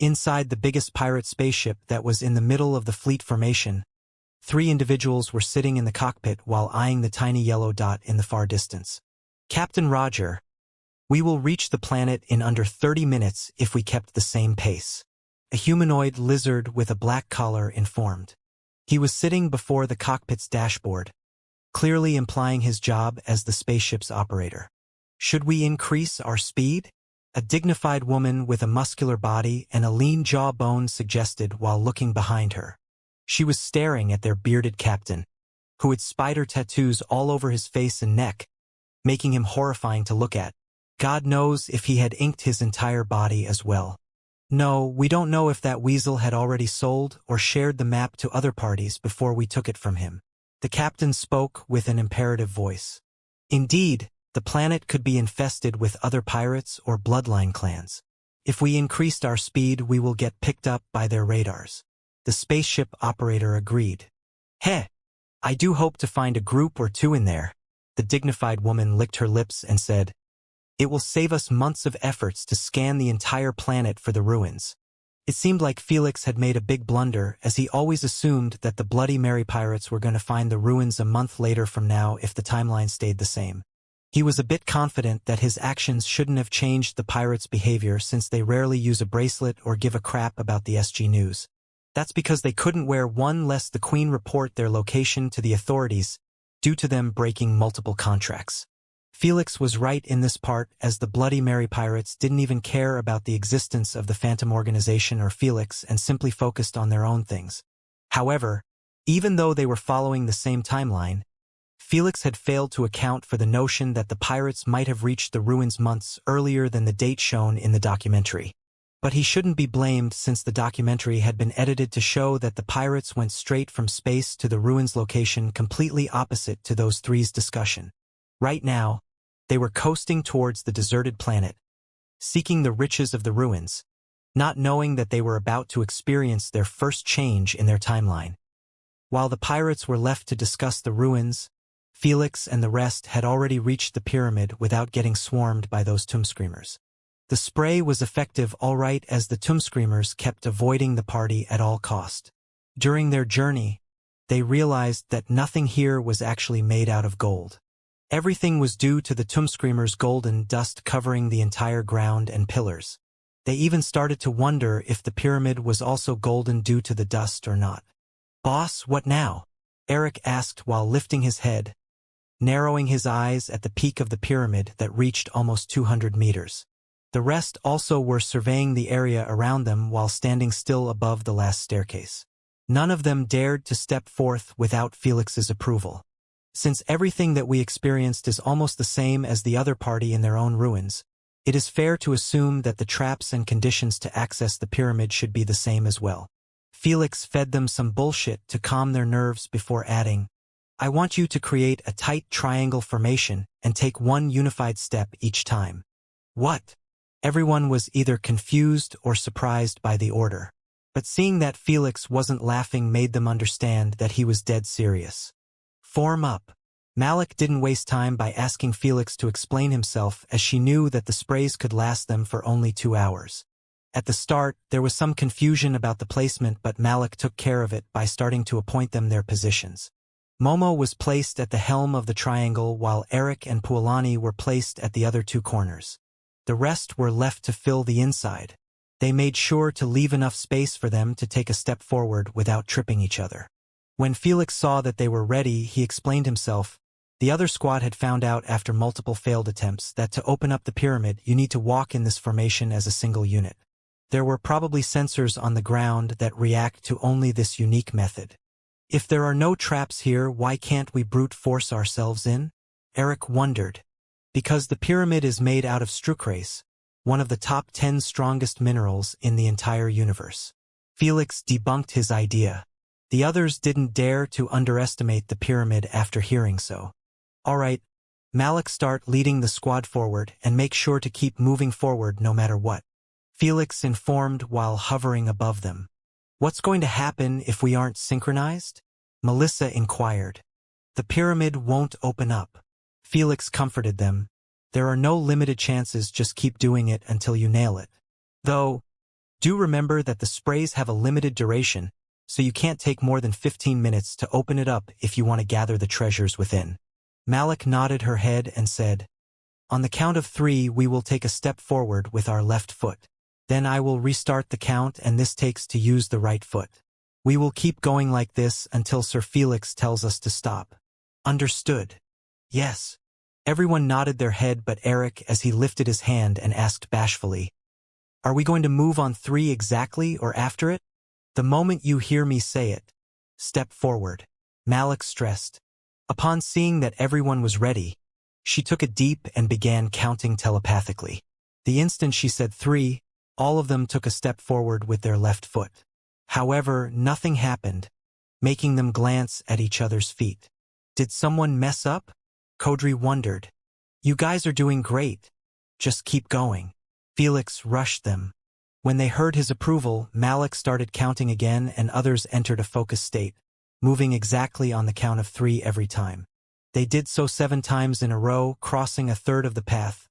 Inside the biggest pirate spaceship that was in the middle of the fleet formation, 3 individuals were sitting in the cockpit while eyeing the tiny yellow dot in the far distance. "Captain Roger, we will reach the planet in under 30 minutes if we kept the same pace," a humanoid lizard with a black collar informed. He was sitting before the cockpit's dashboard, clearly implying his job as the spaceship's operator. "Should we increase our speed?" a dignified woman with a muscular body and a lean jawbone suggested while looking behind her. She was staring at their bearded captain, who had spider tattoos all over his face and neck, making him horrifying to look at. God knows if he had inked his entire body as well. "No, we don't know if that weasel had already sold or shared the map to other parties before we took it from him." The captain spoke with an imperative voice. "Indeed, the planet could be infested with other pirates or bloodline clans. If we increased our speed, we will get picked up by their radars." The spaceship operator agreed. "Heh, I do hope to find a group or 2 in there." The dignified woman licked her lips and said, "It will save us months of efforts to scan the entire planet for the ruins." It seemed like Felix had made a big blunder, as he always assumed that the Bloody Mary pirates were going to find the ruins a month later from now if the timeline stayed the same. He was a bit confident that his actions shouldn't have changed the pirates' behavior, since they rarely use a bracelet or give a crap about the SG News. That's because they couldn't wear one lest the Queen report their location to the authorities, due to them breaking multiple contracts. Felix was right in this part, as the Bloody Mary pirates didn't even care about the existence of the Phantom Organization or Felix and simply focused on their own things. However, even though they were following the same timeline, Felix had failed to account for the notion that the pirates might have reached the ruins months earlier than the date shown in the documentary. But he shouldn't be blamed, since the documentary had been edited to show that the pirates went straight from space to the ruins location, completely opposite to those three's discussion. Right now, they were coasting towards the deserted planet, seeking the riches of the ruins, not knowing that they were about to experience their first change in their timeline. While the pirates were left to discuss the ruins, Felix and the rest had already reached the pyramid without getting swarmed by those tomb screamers. The spray was effective all right, as the tomb screamers kept avoiding the party at all cost. During their journey, they realized that nothing here was actually made out of gold. Everything was due to the tomb screamers' golden dust covering the entire ground and pillars. They even started to wonder if the pyramid was also golden due to the dust or not. "Boss, what now?" Eric asked while lifting his head, narrowing his eyes at the peak of the pyramid that reached almost 200 meters. The rest also were surveying the area around them while standing still above the last staircase. None of them dared to step forth without Felix's approval. Since everything that we experienced is almost the same as the other party in their own ruins, it is fair to assume that the traps and conditions to access the pyramid should be the same as well. Felix fed them some bullshit to calm their nerves before adding, "I want you to create a tight triangle formation and take one unified step each time." "What?" Everyone was either confused or surprised by the order. But seeing that Felix wasn't laughing made them understand that he was dead serious. "Form up." Malik didn't waste time by asking Felix to explain himself, as she knew that the sprays could last them for only 2 hours. At the start, there was some confusion about the placement, but Malik took care of it by starting to appoint them their positions. Momo was placed at the helm of the triangle, while Eric and Puolani were placed at the other 2 corners. The rest were left to fill the inside. They made sure to leave enough space for them to take a step forward without tripping each other. When Felix saw that they were ready, he explained himself. The other squad had found out after multiple failed attempts that to open up the pyramid, you need to walk in this formation as a single unit. There were probably sensors on the ground that react to only this unique method. "If there are no traps here, why can't we brute force ourselves in?" Eric wondered. "Because the pyramid is made out of strucrase, one of the top 10 strongest minerals in the entire universe." Felix debunked his idea. The others didn't dare to underestimate the pyramid after hearing so. "All right, Malik, start leading the squad forward and make sure to keep moving forward no matter what," Felix informed while hovering above them. "What's going to happen if we aren't synchronized?" Melissa inquired. "The pyramid won't open up." Felix comforted them. "There are no limited chances, just keep doing it until you nail it. Though, Do remember that the sprays have a limited duration, so you can't take more than 15 minutes to open it up if you want to gather the treasures within. Malik nodded her head and said, "On the count of 3 we will take a step forward with our left foot. Then I will restart the count and this takes to use the right foot. We will keep going like this until Sir Felix tells us to stop." "Understood." "Yes." Everyone nodded their head but Eric as he lifted his hand and asked bashfully, "Are we going to move on 3 exactly or after it?" "The moment you hear me say it. Step forward," Malik stressed. Upon seeing that everyone was ready, she took a deep and began counting telepathically. The instant she said 3, all of them took a step forward with their left foot. However, nothing happened, making them glance at each other's feet. Did someone mess up? Kodri wondered. "You guys are doing great. Just keep going." Felix rushed them. When they heard his approval, Malik started counting again and others entered a focused state, moving exactly on the count of 3 every time. They did so 7 times in a row, crossing a third of the path,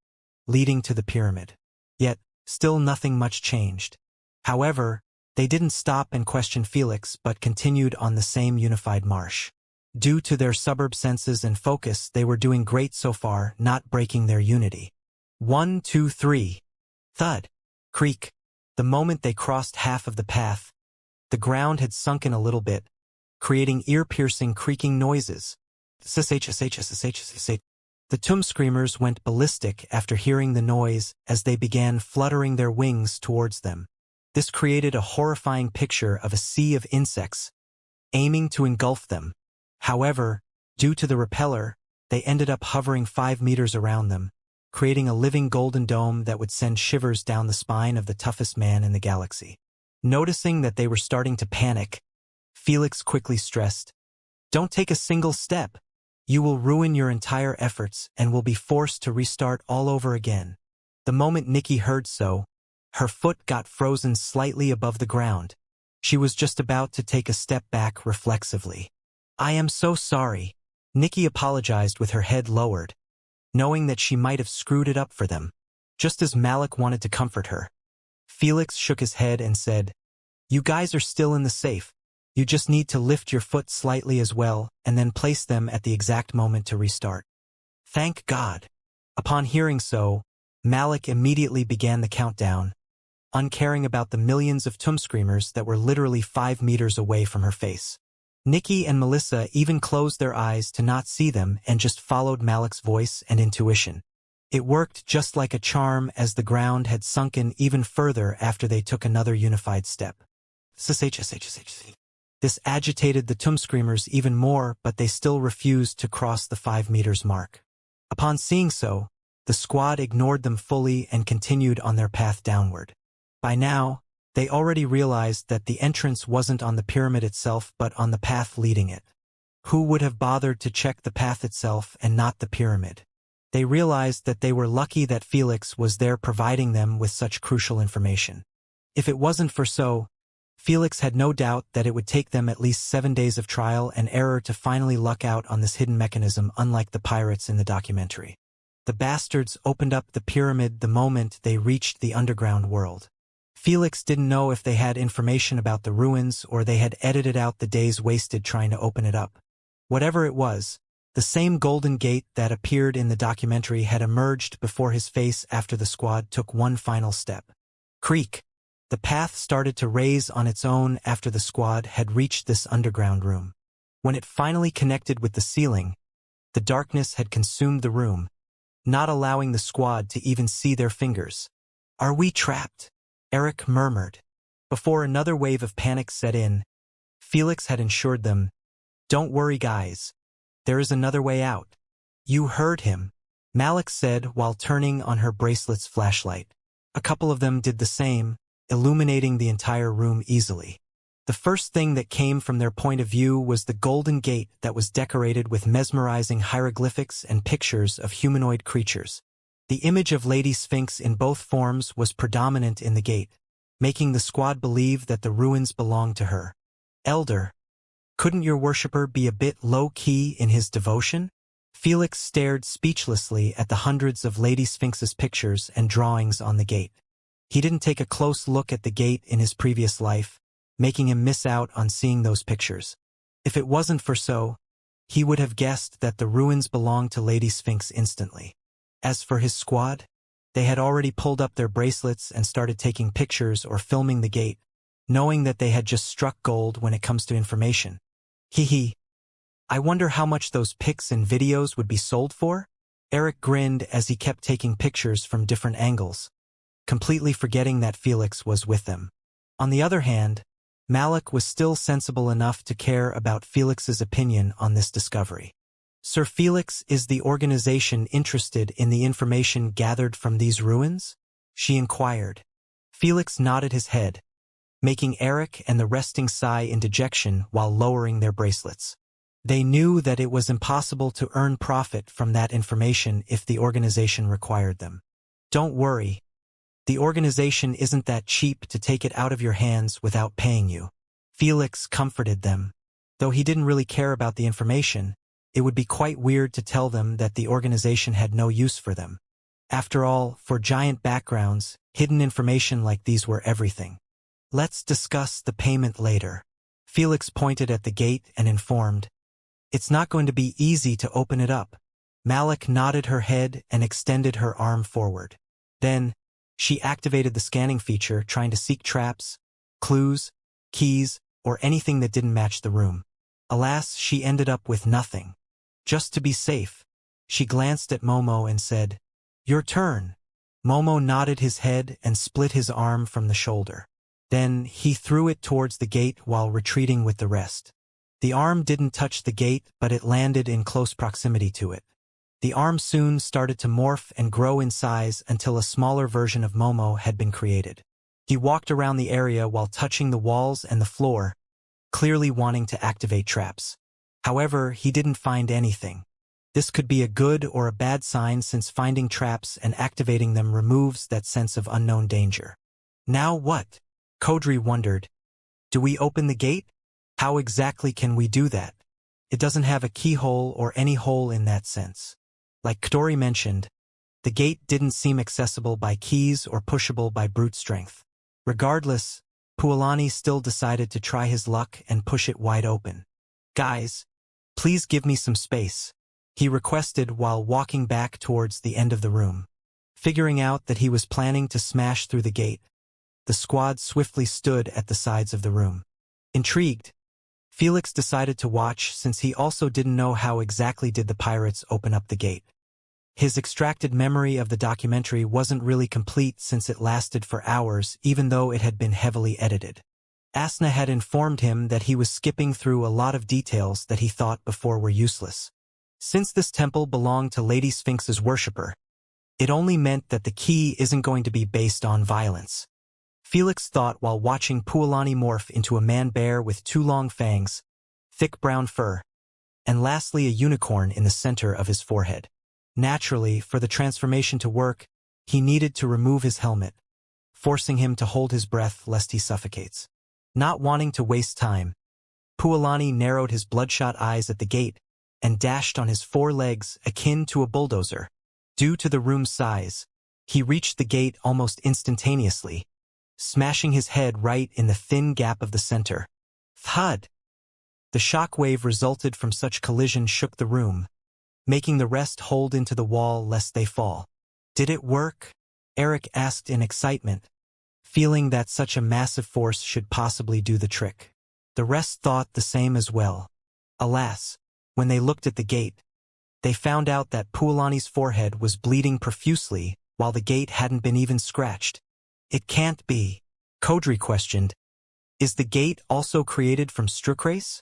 leading to the pyramid. Yet, still nothing much changed. However, they didn't stop and question Felix but continued on the same unified march. Due to their suburb senses and focus, they were doing great so far, not breaking their unity. 1, 2, 3. Thud. Creak. The moment they crossed half of the path, the ground had sunken a little bit, creating ear-piercing creaking noises. The tomb screamers went ballistic after hearing the noise as they began fluttering their wings towards them. This created a horrifying picture of a sea of insects, aiming to engulf them. However, due to the repeller, they ended up hovering 5 meters around them, creating a living golden dome that would send shivers down the spine of the toughest man in the galaxy. Noticing that they were starting to panic, Felix quickly stressed, "Don't take a single step. You will ruin your entire efforts and will be forced to restart all over again." The moment Nikki heard so, her foot got frozen slightly above the ground. She was just about to take a step back reflexively. "I am so sorry." Nikki apologized with her head lowered, knowing that she might have screwed it up for them. Just as Malik wanted to comfort her, Felix shook his head and said, "You guys are still in the safe. You just need to lift your foot slightly as well and then place them at the exact moment to restart." "Thank God." Upon hearing so, Malik immediately began the countdown, uncaring about the millions of tomb screamers that were literally 5 meters away from her face. Nikki and Melissa even closed their eyes to not see them and just followed Malik's voice and intuition. It worked just like a charm as the ground had sunken even further after they took another unified step. This agitated the tomb screamers even more, but they still refused to cross the 5 meters mark. Upon seeing so, the squad ignored them fully and continued on their path downward. By now, they already realized that the entrance wasn't on the pyramid itself but on the path leading it. Who would have bothered to check the path itself and not the pyramid? They realized that they were lucky that Felix was there providing them with such crucial information. If it wasn't for so, Felix had no doubt that it would take them at least 7 days of trial and error to finally luck out on this hidden mechanism, unlike the pirates in the documentary. The bastards opened up the pyramid the moment they reached the underground world. Felix didn't know if they had information about the ruins or they had edited out the days wasted trying to open it up. Whatever it was, the same golden gate that appeared in the documentary had emerged before his face after the squad took one final step. Creak. The path started to raise on its own after the squad had reached this underground room. When it finally connected with the ceiling, the darkness had consumed the room, not allowing the squad to even see their fingers. "Are we trapped?" Eric murmured. Before another wave of panic set in, Felix had assured them, "Don't worry guys. There is another way out." "You heard him," Malik said while turning on her bracelet's flashlight. A couple of them did the same, illuminating the entire room easily. The first thing that came from their point of view was the golden gate that was decorated with mesmerizing hieroglyphics and pictures of humanoid creatures. The image of Lady Sphinx in both forms was predominant in the gate, making the squad believe that the ruins belonged to her. "Elder, couldn't your worshipper be a bit low-key in his devotion?" Felix stared speechlessly at the hundreds of Lady Sphinx's pictures and drawings on the gate. He didn't take a close look at the gate in his previous life, making him miss out on seeing those pictures. If it wasn't for so, he would have guessed that the ruins belonged to Lady Sphinx instantly. As for his squad, they had already pulled up their bracelets and started taking pictures or filming the gate, knowing that they had just struck gold when it comes to information. Hee. I wonder how much those pics and videos would be sold for? Eric grinned as he kept taking pictures from different angles, completely forgetting that Felix was with them. On the other hand, Malik was still sensible enough to care about Felix's opinion on this discovery. Sir Felix, is the organization interested in the information gathered from these ruins? She inquired. Felix nodded his head, making Eric and the resting sigh in dejection while lowering their bracelets. They knew that it was impossible to earn profit from that information if the organization required them. Don't worry. The organization isn't that cheap to take it out of your hands without paying you. Felix comforted them. Though he didn't really care about the information, it would be quite weird to tell them that the organization had no use for them. After all, for giant backgrounds, hidden information like these were everything. Let's discuss the payment later. Felix pointed at the gate and informed, it's not going to be easy to open it up. Malik nodded her head and extended her arm forward. Then, she activated the scanning feature, trying to seek traps, clues, keys, or anything that didn't match the room. Alas, she ended up with nothing. Just to be safe, she glanced at Momo and said, "Your turn." Momo nodded his head and split his arm from the shoulder. Then, he threw it towards the gate while retreating with the rest. The arm didn't touch the gate, but it landed in close proximity to it. The arm soon started to morph and grow in size until a smaller version of Momo had been created. He walked around the area while touching the walls and the floor, clearly wanting to activate traps. However, he didn't find anything. This could be a good or a bad sign, since finding traps and activating them removes that sense of unknown danger. Now what? Kodri wondered. Do we open the gate? How exactly can we do that? It doesn't have a keyhole or any hole in that sense. Like Kodri mentioned, the gate didn't seem accessible by keys or pushable by brute strength. Regardless, Pualani still decided to try his luck and push it wide open. Guys, please give me some space, he requested while walking back towards the end of the room. Figuring out that he was planning to smash through the gate, the squad swiftly stood at the sides of the room. Intrigued, Felix decided to watch, since he also didn't know how exactly did the pirates open up the gate. His extracted memory of the documentary wasn't really complete, since it lasted for hours, even though it had been heavily edited. Asna had informed him that he was skipping through a lot of details that he thought before were useless. Since this temple belonged to Lady Sphinx's worshipper, it only meant that the key isn't going to be based on violence. Felix thought while watching Pualani morph into a man-bear with 2 long fangs, thick brown fur, and lastly a unicorn in the center of his forehead. Naturally, for the transformation to work, he needed to remove his helmet, forcing him to hold his breath lest he suffocates. Not wanting to waste time, Pualani narrowed his bloodshot eyes at the gate and dashed on his 4 legs akin to a bulldozer. Due to the room's size, he reached the gate almost instantaneously, smashing his head right in the thin gap of the center. Thud! The shockwave resulted from such collision shook the room, making the rest hold into the wall lest they fall. Did it work? Eric asked in excitement, feeling that such a massive force should possibly do the trick. The rest thought the same as well. Alas, when they looked at the gate, they found out that Pualani's forehead was bleeding profusely while the gate hadn't been even scratched. It can't be. Kodri questioned. Is the gate also created from Strucrace?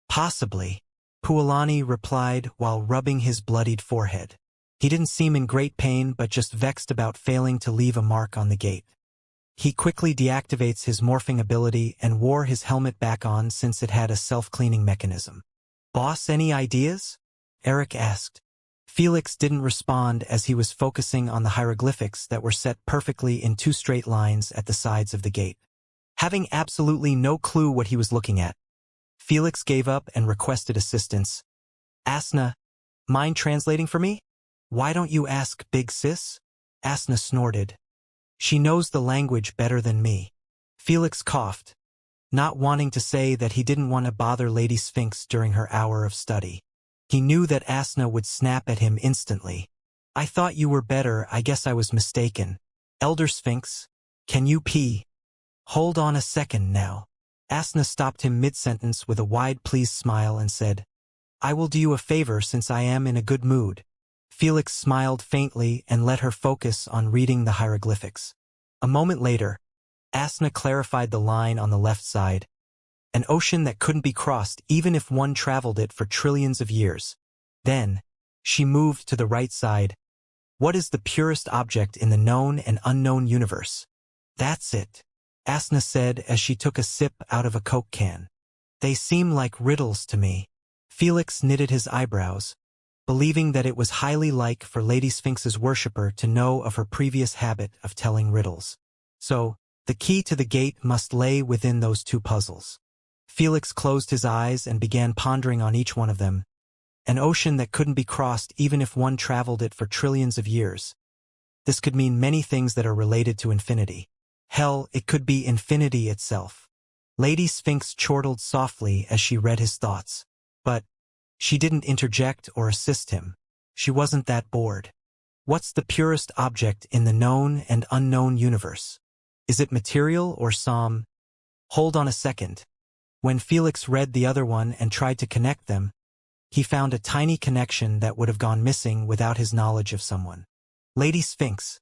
Possibly, Pualani replied while rubbing his bloodied forehead. He didn't seem in great pain, but just vexed about failing to leave a mark on the gate. He quickly deactivates his morphing ability and wore his helmet back on, since it had a self-cleaning mechanism. Boss, any ideas? Eric asked. Felix didn't respond, as he was focusing on the hieroglyphics that were set perfectly in 2 straight lines at the sides of the gate. Having absolutely no clue what he was looking at, Felix gave up and requested assistance. Asna, mind translating for me? Why don't you ask Big Sis? Asna snorted. She knows the language better than me. Felix coughed, not wanting to say that he didn't want to bother Lady Sphinx during her hour of study. He knew that Asna would snap at him instantly. I thought you were better, I guess I was mistaken. Elder Sphinx, can you pee? Hold on a second now. Asna stopped him mid-sentence with a wide pleased smile and said, I will do you a favor since I am in a good mood. Felix smiled faintly and let her focus on reading the hieroglyphics. A moment later, Asna clarified the line on the left side. An ocean that couldn't be crossed even if one traveled it for trillions of years. Then, she moved to the right side. What is the purest object in the known and unknown universe? That's it, Asna said as she took a sip out of a Coke can. They seem like riddles to me. Felix knitted his eyebrows, believing that it was highly like for Lady Sphinx's worshipper to know of her previous habit of telling riddles. So, the key to the gate must lay within those two puzzles. Felix closed his eyes and began pondering on each one of them. An ocean that couldn't be crossed even if one traveled it for trillions of years. This could mean many things that are related to infinity. Hell, it could be infinity itself. Lady Sphinx chortled softly as she read his thoughts. But she didn't interject or assist him. She wasn't that bored. What's the purest object in the known and unknown universe? Is it material or some? Hold on a second. When Felix read the other one and tried to connect them, he found a tiny connection that would have gone missing without his knowledge of someone. Lady Sphinx.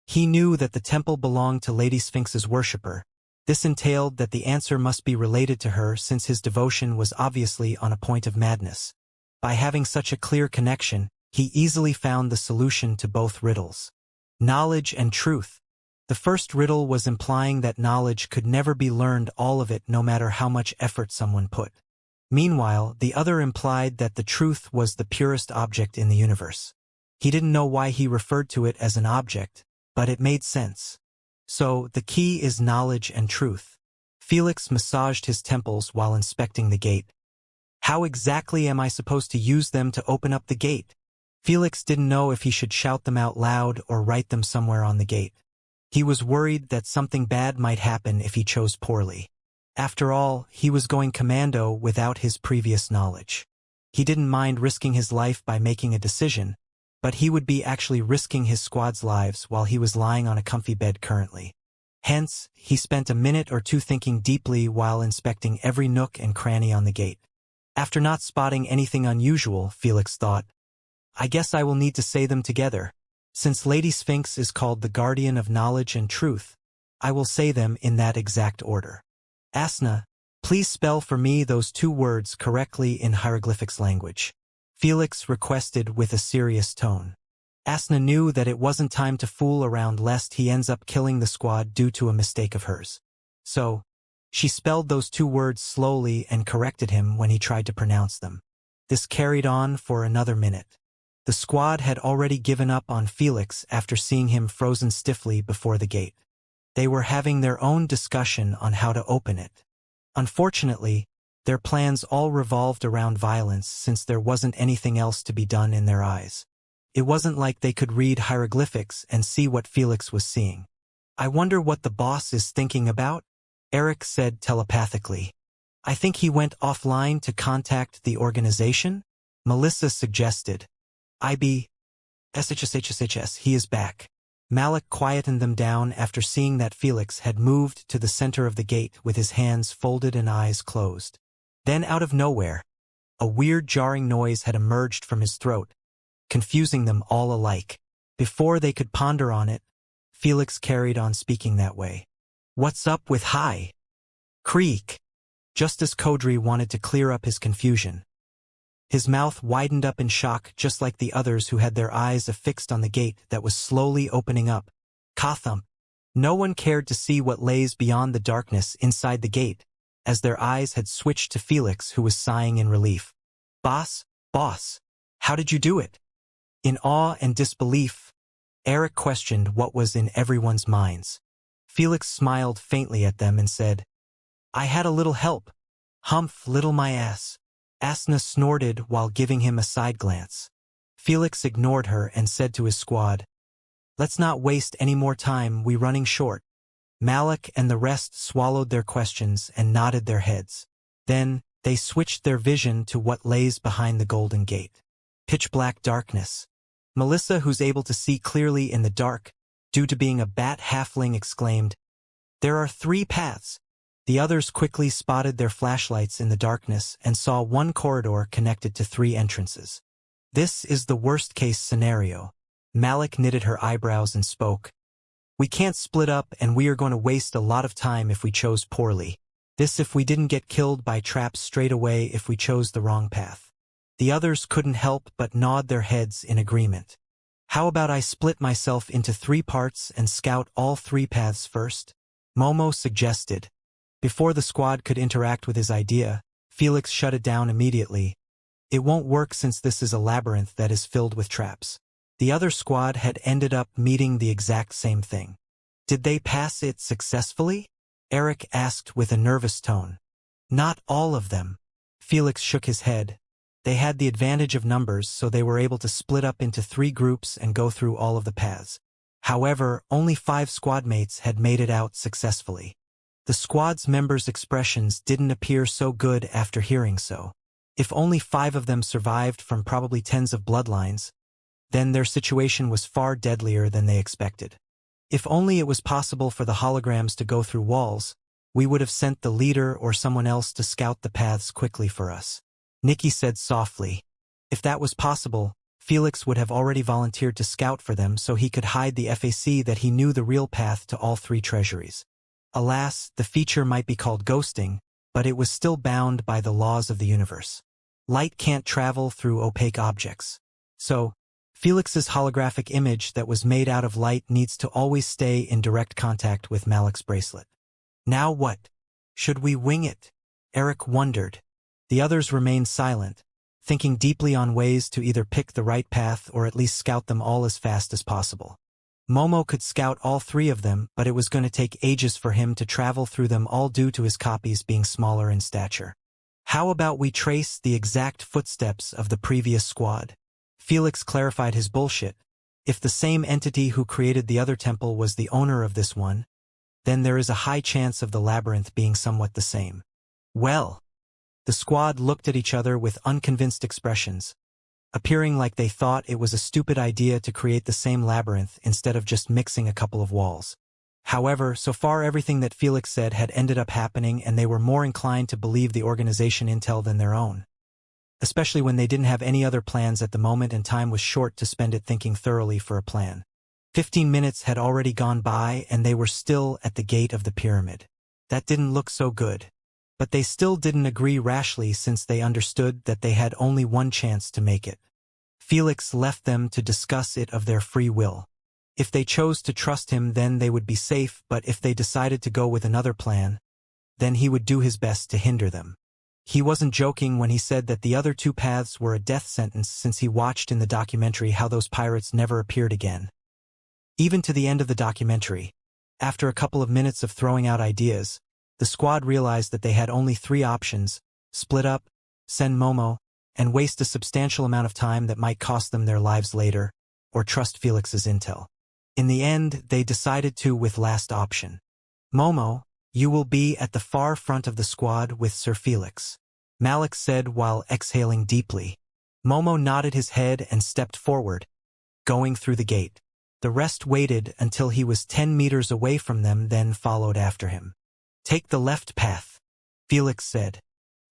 He knew that the temple belonged to Lady Sphinx's worshipper. This entailed that the answer must be related to her since his devotion was obviously on a point of madness. By having such a clear connection, he easily found the solution to both riddles. Knowledge and truth. The first riddle was implying that knowledge could never be learned, all of it, no matter how much effort someone put. Meanwhile, the other implied that the truth was the purest object in the universe. He didn't know why he referred to it as an object, but it made sense. So, the key is knowledge and truth. Felix massaged his temples while inspecting the gate. How exactly am I supposed to use them to open up the gate? Felix didn't know if he should shout them out loud or write them somewhere on the gate. He was worried that something bad might happen if he chose poorly. After all, he was going commando without his previous knowledge. He didn't mind risking his life by making a decision, but he would be actually risking his squad's lives while he was lying on a comfy bed currently. Hence, he spent a minute or two thinking deeply while inspecting every nook and cranny on the gate. After not spotting anything unusual, Felix thought, I guess I will need to say them together. Since Lady Sphinx is called the guardian of knowledge and truth, I will say them in that exact order. Asna, please spell for me those two words correctly in hieroglyphics language. Felix requested with a serious tone. Asna knew that it wasn't time to fool around lest he ends up killing the squad due to a mistake of hers. So, she spelled those two words slowly and corrected him when he tried to pronounce them. This carried on for another minute. The squad had already given up on Felix after seeing him frozen stiffly before the gate. They were having their own discussion on how to open it. Unfortunately, their plans all revolved around violence since there wasn't anything else to be done in their eyes. It wasn't like they could read hieroglyphics and see what Felix was seeing. I wonder what the boss is thinking about? Eric said telepathically. I think he went offline to contact the organization? Melissa suggested. SHSHSHS, he is back. Malik quietened them down after seeing that Felix had moved to the center of the gate with his hands folded and eyes closed. Then out of nowhere, a weird jarring noise had emerged from his throat, confusing them all alike. Before they could ponder on it, Felix carried on speaking that way. What's up with hi? Creak. Just as Kodri wanted to clear up his confusion. His mouth widened up in shock just like the others who had their eyes affixed on the gate that was slowly opening up. Kathump. No one cared to see what lays beyond the darkness inside the gate, as their eyes had switched to Felix, who was sighing in relief. Boss, how did you do it? In awe and disbelief, Eric questioned what was in everyone's minds. Felix smiled faintly at them and said, I had a little help. Humph, little my ass. Asna snorted while giving him a side glance. Felix ignored her and said to his squad, Let's not waste any more time, we're running short. Malik and the rest swallowed their questions and nodded their heads. Then, they switched their vision to what lays behind the Golden Gate. Pitch-black darkness. Melissa, who's able to see clearly in the dark, due to being a bat halfling, exclaimed, "There are 3 paths." The others quickly spotted their flashlights in the darkness and saw one corridor connected to 3 entrances. "This is the worst-case scenario." Malik knitted her eyebrows and spoke. "We can't split up, and we are going to waste a lot of time if we chose poorly. This if we didn't get killed by traps straight away if we chose the wrong path." The others couldn't help but nod their heads in agreement. "How about I split myself into 3 parts and scout all 3 paths first?" Momo suggested. Before the squad could interact with his idea, Felix shut it down immediately. "It won't work since this is a labyrinth that is filled with traps." The other squad had ended up meeting the exact same thing. "Did they pass it successfully?" Eric asked with a nervous tone. "Not all of them." Felix shook his head. They had the advantage of numbers, so they were able to split up into 3 groups and go through all of the paths. However, only 5 squad mates had made it out successfully. The squad's members' expressions didn't appear so good after hearing so. If only 5 of them survived from probably tens of bloodlines, then their situation was far deadlier than they expected. If only it was possible for the holograms to go through walls, we would have sent the leader or someone else to scout the paths quickly for us. Nikki said softly. If that was possible, Felix would have already volunteered to scout for them so he could hide the FAC that he knew the real path to all 3 treasuries. Alas, the feature might be called ghosting, but it was still bound by the laws of the universe. Light can't travel through opaque objects. So, Felix's holographic image that was made out of light needs to always stay in direct contact with Malik's bracelet. Now what? Should we wing it? Eric wondered. The others remained silent, thinking deeply on ways to either pick the right path or at least scout them all as fast as possible. Momo could scout all 3 of them, but it was going to take ages for him to travel through them all due to his copies being smaller in stature. How about we trace the exact footsteps of the previous squad? Felix clarified his bullshit. If the same entity who created the other temple was the owner of this one, then there is a high chance of the labyrinth being somewhat the same. Well, the squad looked at each other with unconvinced expressions, appearing like they thought it was a stupid idea to create the same labyrinth instead of just mixing a couple of walls. However, so far everything that Felix said had ended up happening, and they were more inclined to believe the organization intel than their own. Especially when they didn't have any other plans at the moment and time was short to spend it thinking thoroughly for a plan. 15 minutes had already gone by and they were still at the gate of the pyramid. That didn't look so good. But they still didn't agree rashly since they understood that they had only one chance to make it. Felix left them to discuss it of their free will. If they chose to trust him, then they would be safe, but if they decided to go with another plan, then he would do his best to hinder them. He wasn't joking when he said that the other 2 paths were a death sentence, since he watched in the documentary how those pirates never appeared again. Even to the end of the documentary, after a couple of minutes of throwing out ideas, the squad realized that they had only 3 options: split up, send Momo, and waste a substantial amount of time that might cost them their lives later, or trust Felix's intel. In the end, they decided to with last option. "Momo, you will be at the far front of the squad with Sir Felix," Malik said while exhaling deeply. Momo nodded his head and stepped forward, going through the gate. The rest waited until he was 10 meters away from them, then followed after him. "Take the left path," Felix said.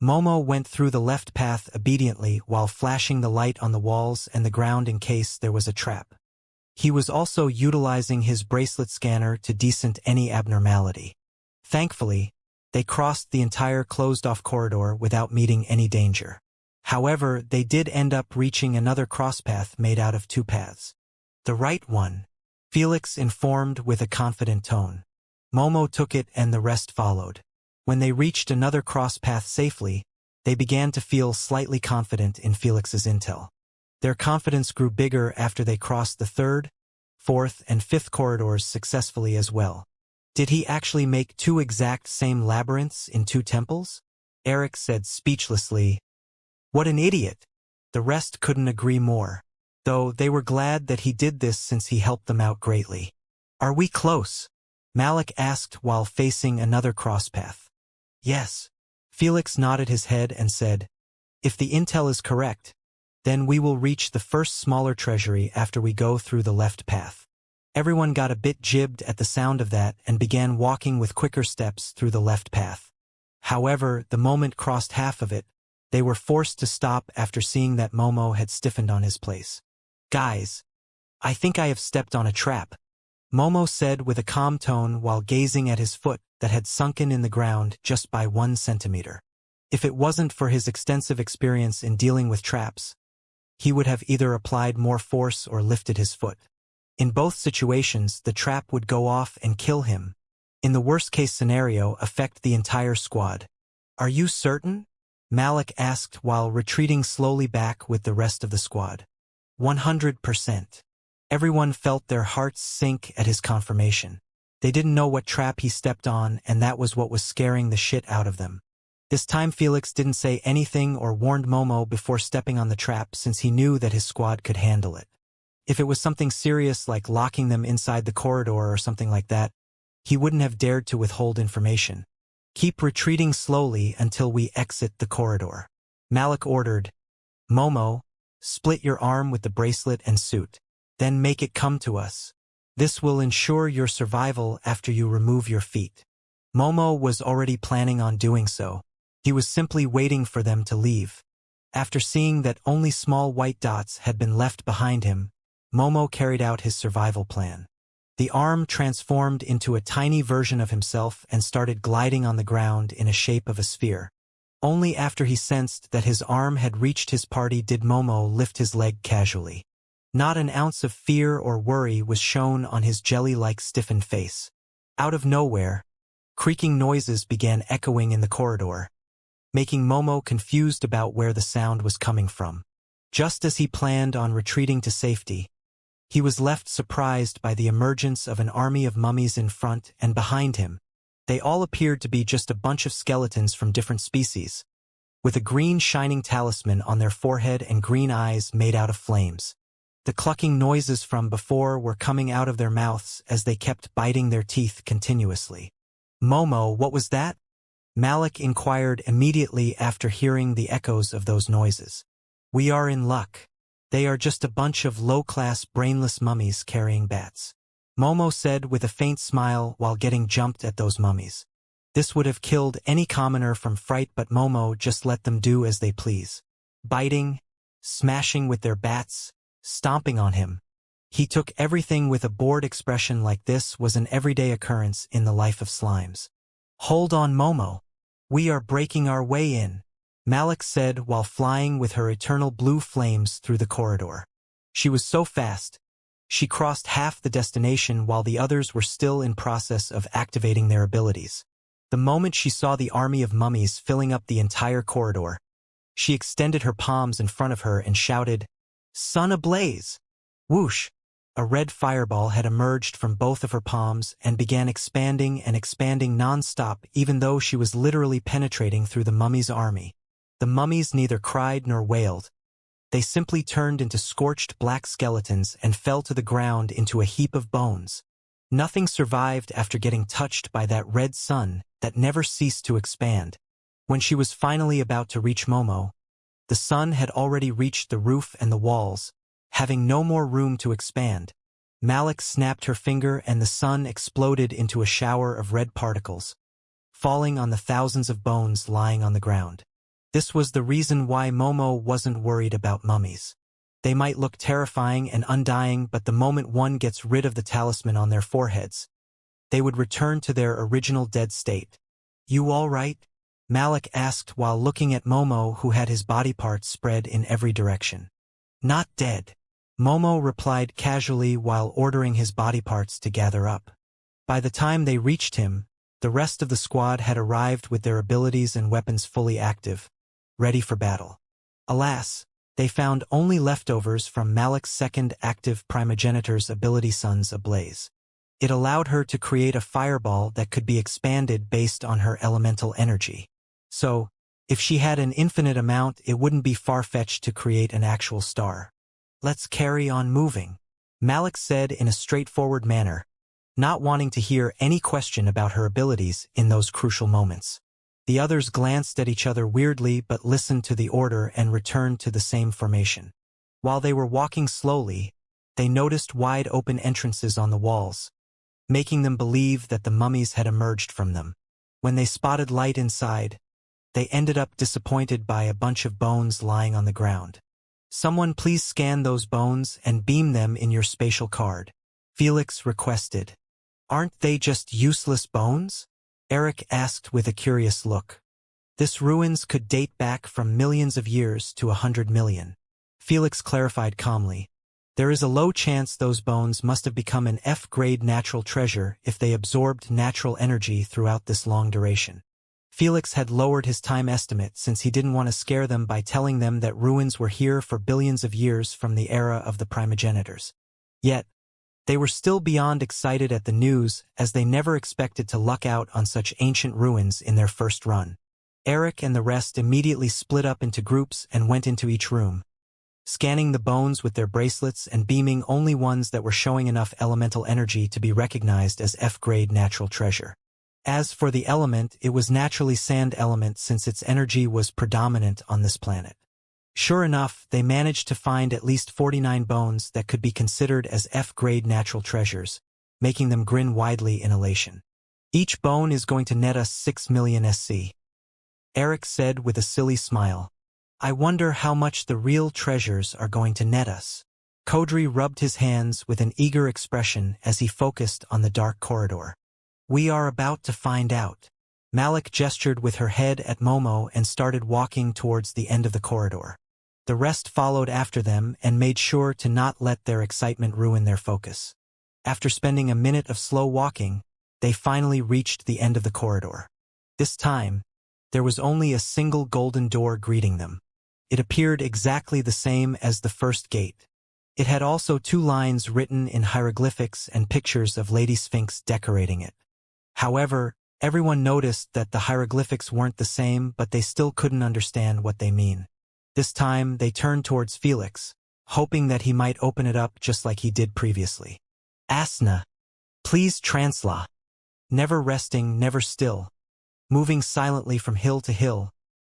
Momo went through the left path obediently while flashing the light on the walls and the ground in case there was a trap. He was also utilizing his bracelet scanner to decent any abnormality. Thankfully, they crossed the entire closed-off corridor without meeting any danger. However, they did end up reaching another crosspath made out of 2 paths. "The right one," Felix informed with a confident tone. Momo took it and the rest followed. When they reached another cross-path safely, they began to feel slightly confident in Felix's intel. Their confidence grew bigger after they crossed the 3rd, 4th, and 5th corridors successfully as well. Did he actually make 2 exact same labyrinths in 2 temples? Eric said speechlessly. What an idiot! The rest couldn't agree more. though they were glad that he did this since he helped them out greatly. "Are we close?" Malik asked while facing another crosspath. "Yes." Felix nodded his head and said, "If the intel is correct, then we will reach the first smaller treasury after we go through the left path." Everyone got a bit jibbed at the sound of that and began walking with quicker steps through the left path. However, the moment crossed half of it, they were forced to stop after seeing that Momo had stiffened on his place. "Guys, I think I have stepped on a trap," Momo said with a calm tone while gazing at his foot that had sunken in the ground just by 1 centimeter. If it wasn't for his extensive experience in dealing with traps, he would have either applied more force or lifted his foot. In both situations, the trap would go off and kill him. In the worst-case scenario, affect the entire squad. "Are you certain?" Malik asked while retreating slowly back with the rest of the squad. 100%. Everyone felt their hearts sink at his confirmation. They didn't know what trap he stepped on, and that was what was scaring the shit out of them. This time Felix didn't say anything or warned Momo before stepping on the trap since he knew that his squad could handle it. If it was something serious like locking them inside the corridor or something like that, he wouldn't have dared to withhold information. "Keep retreating slowly until we exit the corridor," Malik ordered. "Momo, split your arm with the bracelet and suit. Then make it come to us. This will ensure your survival after you remove your feet." Momo was already planning on doing so. He was simply waiting for them to leave. After seeing that only small white dots had been left behind him, Momo carried out his survival plan. The arm transformed into a tiny version of himself and started gliding on the ground in a shape of a sphere. Only after he sensed that his arm had reached his party did Momo lift his leg casually. Not an ounce of fear or worry was shown on his jelly-like stiffened face. Out of nowhere, creaking noises began echoing in the corridor, making Momo confused about where the sound was coming from. Just as he planned on retreating to safety, he was left surprised by the emergence of an army of mummies in front and behind him. They all appeared to be just a bunch of skeletons from different species, with a green shining talisman on their forehead and green eyes made out of flames. The clucking noises from before were coming out of their mouths as they kept biting their teeth continuously. "Momo, what was that?" Malik inquired immediately after hearing the echoes of those noises. "We are in luck. They are just a bunch of low-class brainless mummies carrying bats," Momo said with a faint smile while getting jumped at those mummies. This would have killed any commoner from fright, but Momo just let them do as they please. Biting, smashing with their bats, stomping on him. He took everything with a bored expression like this was an everyday occurrence in the life of slimes. "Hold on, Momo. We are breaking our way in," Malik said while flying with her eternal blue flames through the corridor. She was so fast, she crossed half the destination while the others were still in process of activating their abilities. The moment she saw the army of mummies filling up the entire corridor, she extended her palms in front of her and shouted, "Sun ablaze!" Whoosh! A red fireball had emerged from both of her palms and began expanding and expanding non-stop even though she was literally penetrating through the mummies' army. The mummies neither cried nor wailed. They simply turned into scorched black skeletons and fell to the ground into a heap of bones. Nothing survived after getting touched by that red sun that never ceased to expand. When she was finally about to reach Momo, the sun had already reached the roof and the walls, having no more room to expand. Malik snapped her finger and the sun exploded into a shower of red particles, falling on the thousands of bones lying on the ground. This was the reason why Momo wasn't worried about mummies. They might look terrifying and undying, but the moment one gets rid of the talisman on their foreheads, they would return to their original dead state. "You all right?" Malik asked while looking at Momo, who had his body parts spread in every direction. "Not dead," Momo replied casually while ordering his body parts to gather up. By the time they reached him, the rest of the squad had arrived with their abilities and weapons fully active, ready for battle. Alas, they found only leftovers from Malik's second active primogenitor's ability, Suns Ablaze. It allowed her to create a fireball that could be expanded based on her elemental energy. So, if she had an infinite amount, it wouldn't be far-fetched to create an actual star. Let's carry on moving, Malik said in a straightforward manner, not wanting to hear any question about her abilities in those crucial moments. The others glanced at each other weirdly but listened to the order and returned to the same formation. While they were walking slowly, they noticed wide open entrances on the walls, making them believe that the mummies had emerged from them. When they spotted light inside, they ended up disappointed by a bunch of bones lying on the ground. Someone please scan those bones and beam them in your spatial card, Felix requested. Aren't they just useless bones? Eric asked with a curious look. This ruins could date back from millions of years to 100 million. Felix clarified calmly. There is a low chance those bones must have become an F-grade natural treasure if they absorbed natural energy throughout this long duration. Felix had lowered his time estimate since he didn't want to scare them by telling them that ruins were here for billions of years from the era of the primogenitors. Yet, they were still beyond excited at the news as they never expected to luck out on such ancient ruins in their first run. Eric and the rest immediately split up into groups and went into each room, scanning the bones with their bracelets and beaming only ones that were showing enough elemental energy to be recognized as F-grade natural treasure. As for the element, it was naturally sand element since its energy was predominant on this planet. Sure enough, they managed to find at least 49 bones that could be considered as F-grade natural treasures, making them grin widely in elation. Each bone is going to net us 6 million SC. Eric said with a silly smile. I wonder how much the real treasures are going to net us. Kodri rubbed his hands with an eager expression as he focused on the dark corridor. We are about to find out. Malik gestured with her head at Momo and started walking towards the end of the corridor. The rest followed after them and made sure to not let their excitement ruin their focus. After spending a minute of slow walking, they finally reached the end of the corridor. This time, there was only a single golden door greeting them. It appeared exactly the same as the first gate. It had also 2 lines written in hieroglyphics and pictures of Lady Sphinx decorating it. However, everyone noticed that the hieroglyphics weren't the same, but they still couldn't understand what they mean. This time, they turned towards Felix, hoping that he might open it up just like he did previously. Asna, please transla. Never resting, never still. Moving silently from hill to hill.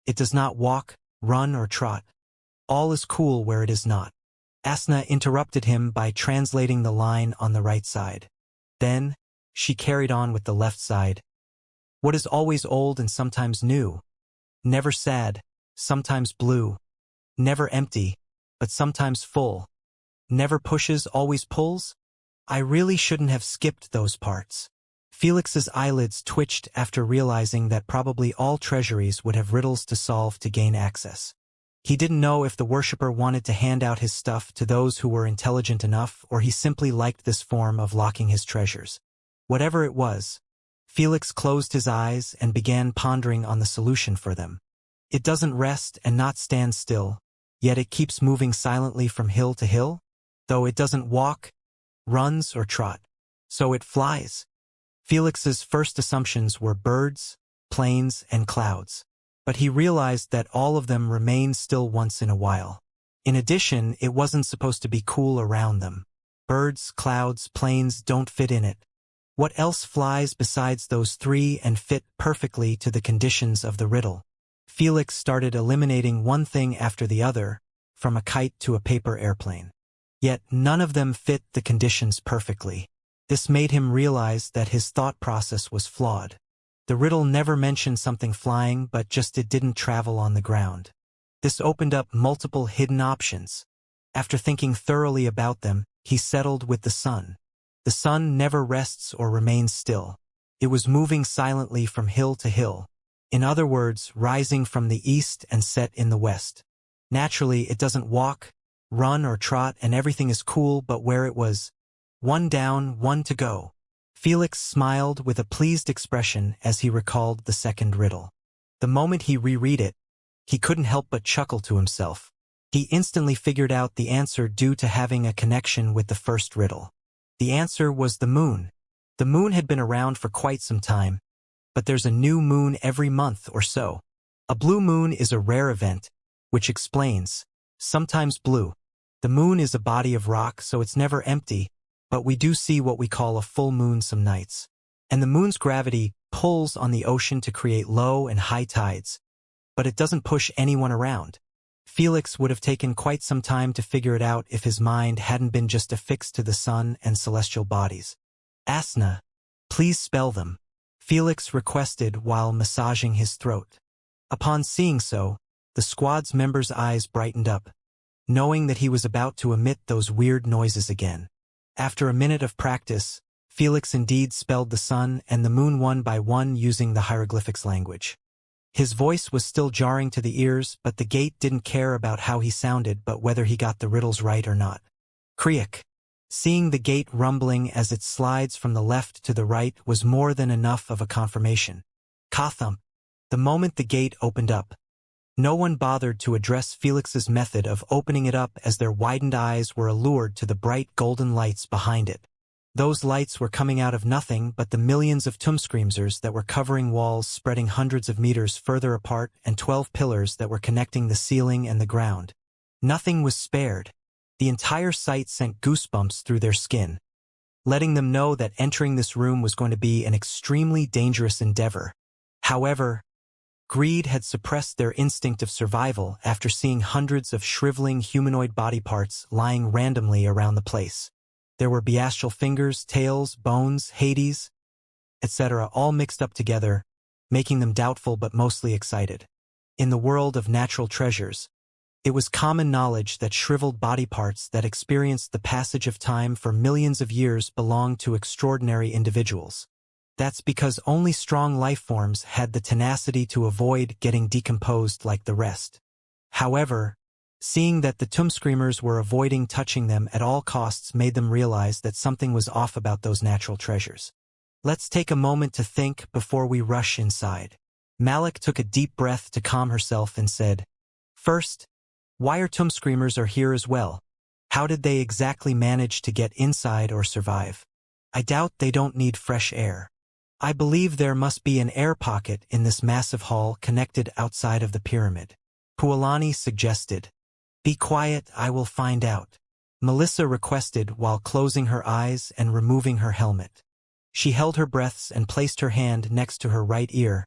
It does not walk, run or trot. All is cool where it is not. Asna interrupted him by translating the line on the right side. Then, she carried on with the left side. What is always old and sometimes new? Never sad, sometimes blue. Never empty, but sometimes full. Never pushes, always pulls? I really shouldn't have skipped those parts. Felix's eyelids twitched after realizing that probably all treasuries would have riddles to solve to gain access. He didn't know if the worshipper wanted to hand out his stuff to those who were intelligent enough or he simply liked this form of locking his treasures. Whatever it was, Felix closed his eyes and began pondering on the solution for them. It doesn't rest and not stand still, yet it keeps moving silently from hill to hill, though it doesn't walk, runs, or trot. So it flies. Felix's first assumptions were birds, planes, and clouds, but he realized that all of them remain still once in a while. In addition, it wasn't supposed to be cool around them. Birds, clouds, planes don't fit in it. What else flies besides those 3 and fit perfectly to the conditions of the riddle? Felix started eliminating one thing after the other, from a kite to a paper airplane. Yet none of them fit the conditions perfectly. This made him realize that his thought process was flawed. The riddle never mentioned something flying, but just it didn't travel on the ground. This opened up multiple hidden options. After thinking thoroughly about them, he settled with the sun. The sun never rests or remains still. It was moving silently from hill to hill. In other words, rising from the east and set in the west. Naturally, it doesn't walk, run, or trot, and everything is cool but where it was. 1 down, 1 to go. Felix smiled with a pleased expression as he recalled the second riddle. The moment he reread it, he couldn't help but chuckle to himself. He instantly figured out the answer due to having a connection with the first riddle. The answer was the moon. The moon had been around for quite some time, but there's a new moon every month or so. A blue moon is a rare event, which explains, sometimes blue. The moon is a body of rock, so it's never empty, but we do see what we call a full moon some nights. And the moon's gravity pulls on the ocean to create low and high tides, but it doesn't push anyone around. Felix would have taken quite some time to figure it out if his mind hadn't been just affixed to the sun and celestial bodies. Asna, please spell them, Felix requested while massaging his throat. Upon seeing so, the squad's member's eyes brightened up, knowing that he was about to emit those weird noises again. After a minute of practice, Felix indeed spelled the sun and the moon one by one using the hieroglyphics language. His voice was still jarring to the ears, but the gate didn't care about how he sounded but whether he got the riddles right or not. Creak. Seeing the gate rumbling as it slides from the left to the right was more than enough of a confirmation. Ka-thump. The moment the gate opened up, no one bothered to address Felix's method of opening it up as their widened eyes were allured to the bright golden lights behind it. Those lights were coming out of nothing but the millions of tumscreamers that were covering walls spreading hundreds of meters further apart and 12 pillars that were connecting the ceiling and the ground. Nothing was spared. The entire site sent goosebumps through their skin, letting them know that entering this room was going to be an extremely dangerous endeavor. However, greed had suppressed their instinct of survival after seeing hundreds of shriveling humanoid body parts lying randomly around the place. There were bestial fingers, tails, bones, Hades, etc., all mixed up together, making them doubtful but mostly excited. In the world of natural treasures, it was common knowledge that shriveled body parts that experienced the passage of time for millions of years belonged to extraordinary individuals. That's because only strong life forms had the tenacity to avoid getting decomposed like the rest. However, seeing that the tumscreamers were avoiding touching them at all costs made them realize that something was off about those natural treasures. Let's take a moment to think before we rush inside. Malik took a deep breath to calm herself and said, "First, why are tumscreamers here as well? How did they exactly manage to get inside or survive? I doubt they don't need fresh air. I believe there must be an air pocket in this massive hall connected outside of the pyramid." Pualani suggested. "Be quiet, I will find out," Melissa requested while closing her eyes and removing her helmet. She held her breaths and placed her hand next to her right ear,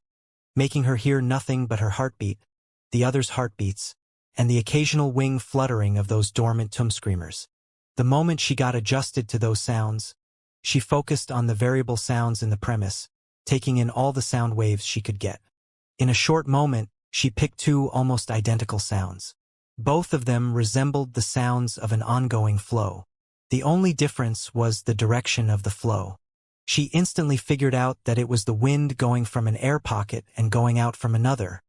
making her hear nothing but her heartbeat, the others' heartbeats, and the occasional wing fluttering of those dormant tumscreamers. The moment she got adjusted to those sounds, she focused on the variable sounds in the premise, taking in all the sound waves she could get. In a short moment, she picked two almost identical sounds. Both of them resembled the sounds of an ongoing flow. The only difference was the direction of the flow. She instantly figured out that it was the wind going from an air pocket and going out from another.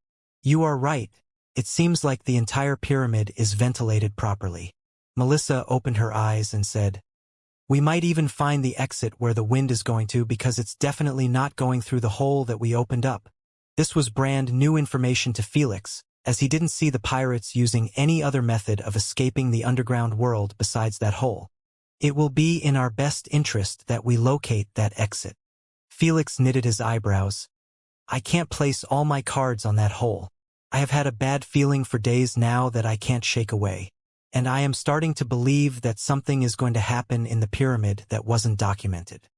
"You are right. It seems like the entire pyramid is ventilated properly." Melissa opened her eyes and said, "We might even find the exit where the wind is going to because it's definitely not going through the hole that we opened up." This was brand new information to Felix, as he didn't see the pirates using any other method of escaping the underground world besides that hole. "It will be in our best interest that we locate that exit." Felix knitted his eyebrows. "I can't place all my cards on that hole. I have had a bad feeling for days now that I can't shake away. And I am starting to believe that something is going to happen in the pyramid that wasn't documented."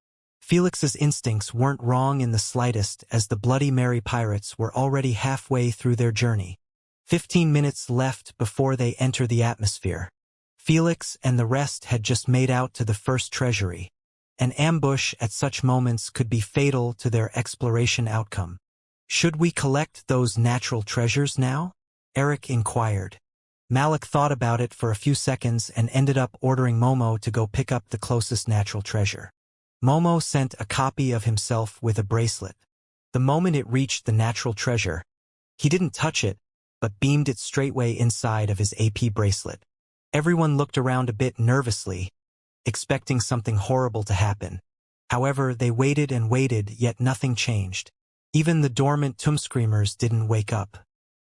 Felix's instincts weren't wrong in the slightest, as the Bloody Mary pirates were already halfway through their journey. 15 minutes left before they enter the atmosphere. Felix and the rest had just made out to the first treasury. An ambush at such moments could be fatal to their exploration outcome. "Should we collect those natural treasures now?" Eric inquired. Malik thought about it for a few seconds and ended up ordering Momo to go pick up the closest natural treasure. Momo sent a copy of himself with a bracelet. The moment it reached the natural treasure, he didn't touch it, but beamed it straightway inside of his AP bracelet. Everyone looked around a bit nervously, expecting something horrible to happen. However, they waited and waited, yet nothing changed. Even the dormant tumscreamers didn't wake up.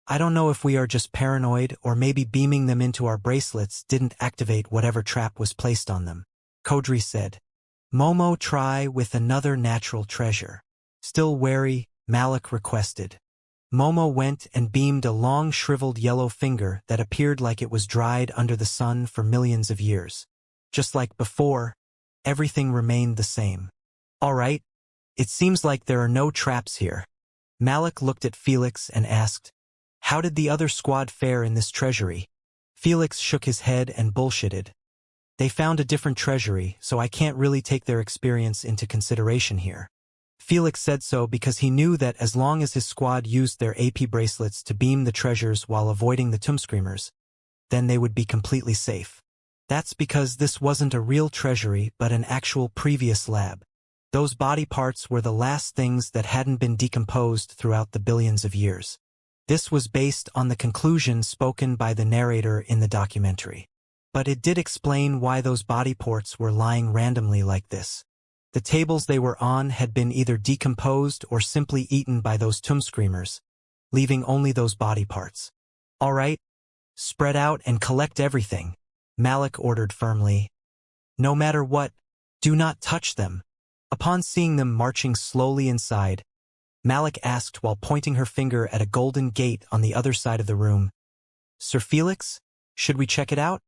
"I don't know if we are just paranoid or maybe beaming them into our bracelets didn't activate whatever trap was placed on them," Kodri said. "Momo, try with another natural treasure." Still wary, Malik requested. Momo went and beamed a long shriveled yellow finger that appeared like it was dried under the sun for millions of years. Just like before, everything remained the same. All right, it seems like there are no traps here. Malik looked at Felix and asked, "How did the other squad fare in this treasury?" Felix shook his head and bullshitted. "They found a different treasury, so I can't really take their experience into consideration here." Felix said so because he knew that as long as his squad used their AP bracelets to beam the treasures while avoiding the tomb screamers, then they would be completely safe. That's because this wasn't a real treasury but an actual previous lab. Those body parts were the last things that hadn't been decomposed throughout the billions of years. This was based on the conclusion spoken by the narrator in the documentary. But it did explain why those body parts were lying randomly like this. The tables they were on had been either decomposed or simply eaten by those tomb screamers, leaving only those body parts. "All right, spread out and collect everything," Malik ordered firmly. "No matter what, do not touch them." Upon seeing them marching slowly inside, Malik asked while pointing her finger at a golden gate on the other side of the room, "Sir Felix, should we check it out?"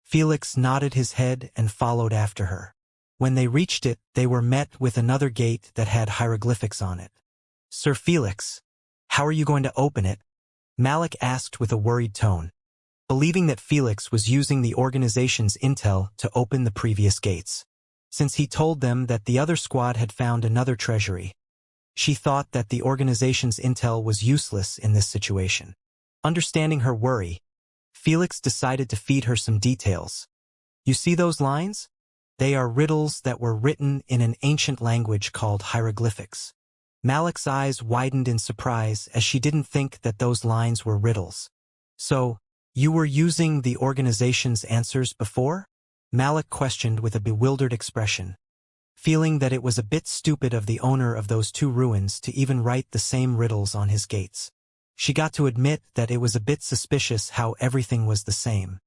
Felix nodded his head and followed after her. When they reached it, they were met with another gate that had hieroglyphics on it. "Sir Felix, how are you going to open it?" Malik asked with a worried tone, believing that Felix was using the organization's intel to open the previous gates. Since he told them that the other squad had found another treasury, she thought that the organization's intel was useless in this situation. Understanding her worry, Felix decided to feed her some details. "You see those lines? They are riddles that were written in an ancient language called hieroglyphics." Malik's eyes widened in surprise as she didn't think that those lines were riddles. "So, you were using the organization's answers before?" Malik questioned with a bewildered expression, feeling that it was a bit stupid of the owner of those two ruins to even write the same riddles on his gates. She got to admit that it was a bit suspicious how everything was the same.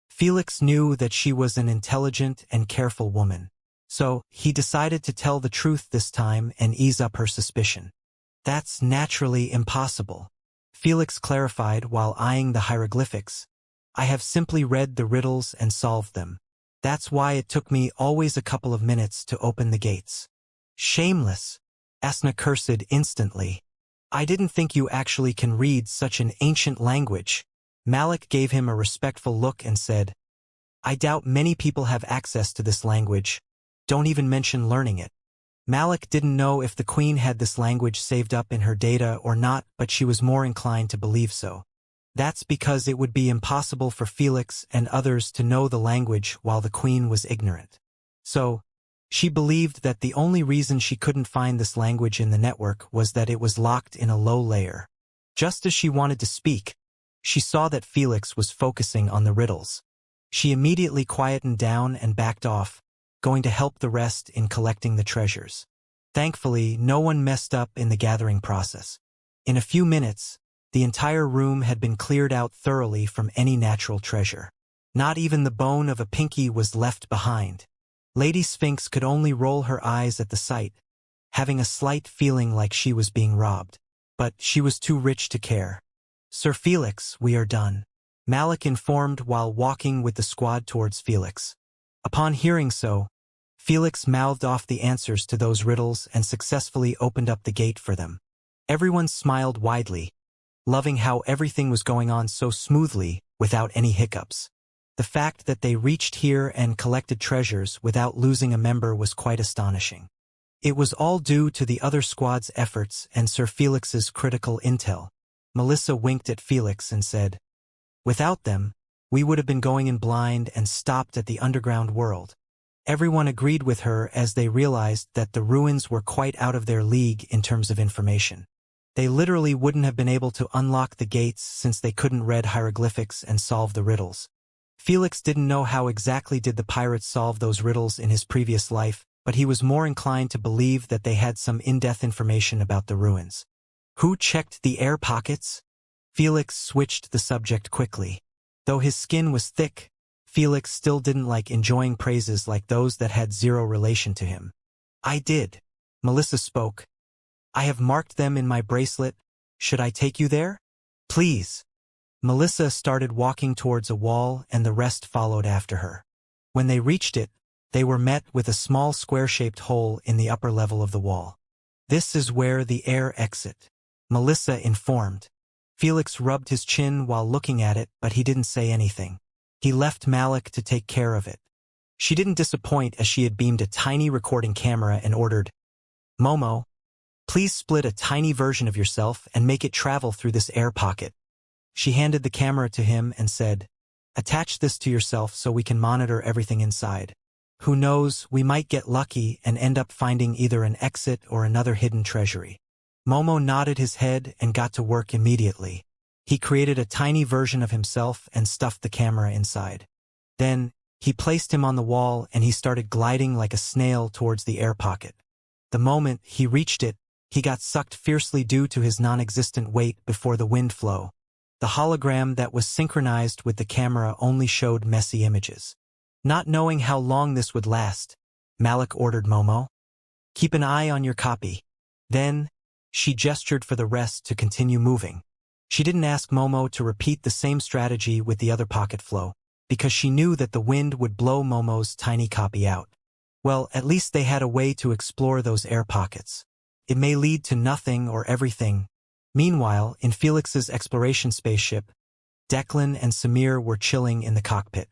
Felix knew that she was an intelligent and careful woman, so he decided to tell the truth this time and ease up her suspicion. "That's naturally impossible," Felix clarified while eyeing the hieroglyphics. "I have simply read the riddles and solved them. That's why it took me always a couple of minutes to open the gates." "Shameless," Asna cursed instantly. "I didn't think you actually can read such an ancient language." Malik gave him a respectful look and said, "I doubt many people have access to this language. Don't even mention learning it." Malik didn't know if the queen had this language saved up in her data or not, but she was more inclined to believe so. That's because it would be impossible for Felix and others to know the language while the queen was ignorant. So, she believed that the only reason she couldn't find this language in the network was that it was locked in a low layer. Just as she wanted to speak, she saw that Felix was focusing on the riddles. She immediately quietened down and backed off, going to help the rest in collecting the treasures. Thankfully, no one messed up in the gathering process. In a few minutes, the entire room had been cleared out thoroughly from any natural treasure. Not even the bone of a pinky was left behind. Lady Sphinx could only roll her eyes at the sight, having a slight feeling like she was being robbed. But she was too rich to care. "Sir Felix, we are done," Malik informed while walking with the squad towards Felix. Upon hearing so, Felix mouthed off the answers to those riddles and successfully opened up the gate for them. Everyone smiled widely, loving how everything was going on so smoothly without any hiccups. The fact that they reached here and collected treasures without losing a member was quite astonishing. It was all due to the other squad's efforts and Sir Felix's critical intel. Melissa winked at Felix and said, "Without them, we would have been going in blind and stopped at the underground world." Everyone agreed with her as they realized that the ruins were quite out of their league in terms of information. They literally wouldn't have been able to unlock the gates since they couldn't read hieroglyphics and solve the riddles. Felix didn't know how exactly did the pirates solve those riddles in his previous life, but he was more inclined to believe that they had some in-depth information about the ruins. "Who checked the air pockets?" Felix switched the subject quickly. Though his skin was thick, Felix still didn't like enjoying praises like those that had zero relation to him. "I did," Melissa spoke. "I have marked them in my bracelet, Should I take you there? Please. Melissa started walking towards a wall and the rest followed after her. When they reached it, they were met with a small square-shaped hole in the upper level of the wall. This is where the air exit, Melissa informed. Felix rubbed his chin while looking at it, but he didn't say anything. He left Malik to take care of it. She didn't disappoint as she had beamed a tiny recording camera and ordered, "Momo, please split a tiny version of yourself and make it travel through this air pocket." She handed the camera to him and said, "Attach this to yourself so we can monitor everything inside. Who knows, we might get lucky and end up finding either an exit or another hidden treasury." Momo nodded his head and got to work immediately. He created a tiny version of himself and stuffed the camera inside. Then, he placed him on the wall and he started gliding like a snail towards the air pocket. The moment he reached it, he got sucked fiercely due to his non-existent weight before the wind flow. The hologram that was synchronized with the camera only showed messy images. Not knowing how long this would last, Malik ordered Momo, "Keep an eye on your copy." Then, she gestured for the rest to continue moving. She didn't ask Momo to repeat the same strategy with the other pocket flow, because she knew that the wind would blow Momo's tiny copy out. Well, at least they had a way to explore those air pockets. It may lead to nothing or everything. Meanwhile, in Felix's exploration spaceship, Declan and Samir were chilling in the cockpit.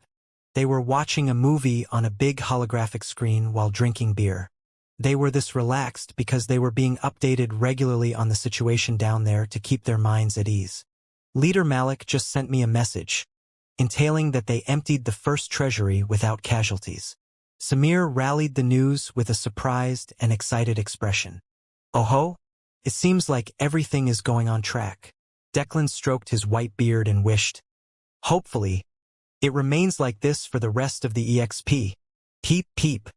They were watching a movie on a big holographic screen while drinking beer. They were this relaxed because they were being updated regularly on the situation down there to keep their minds at ease. Leader Malik just sent me a message, entailing that they emptied the first treasury without casualties. Samir rallied the news with a surprised and excited expression. "Oh-ho? It seems like everything is going on track." Declan stroked his white beard and wished, "Hopefully, it remains like this for the rest of the EXP. Peep peep."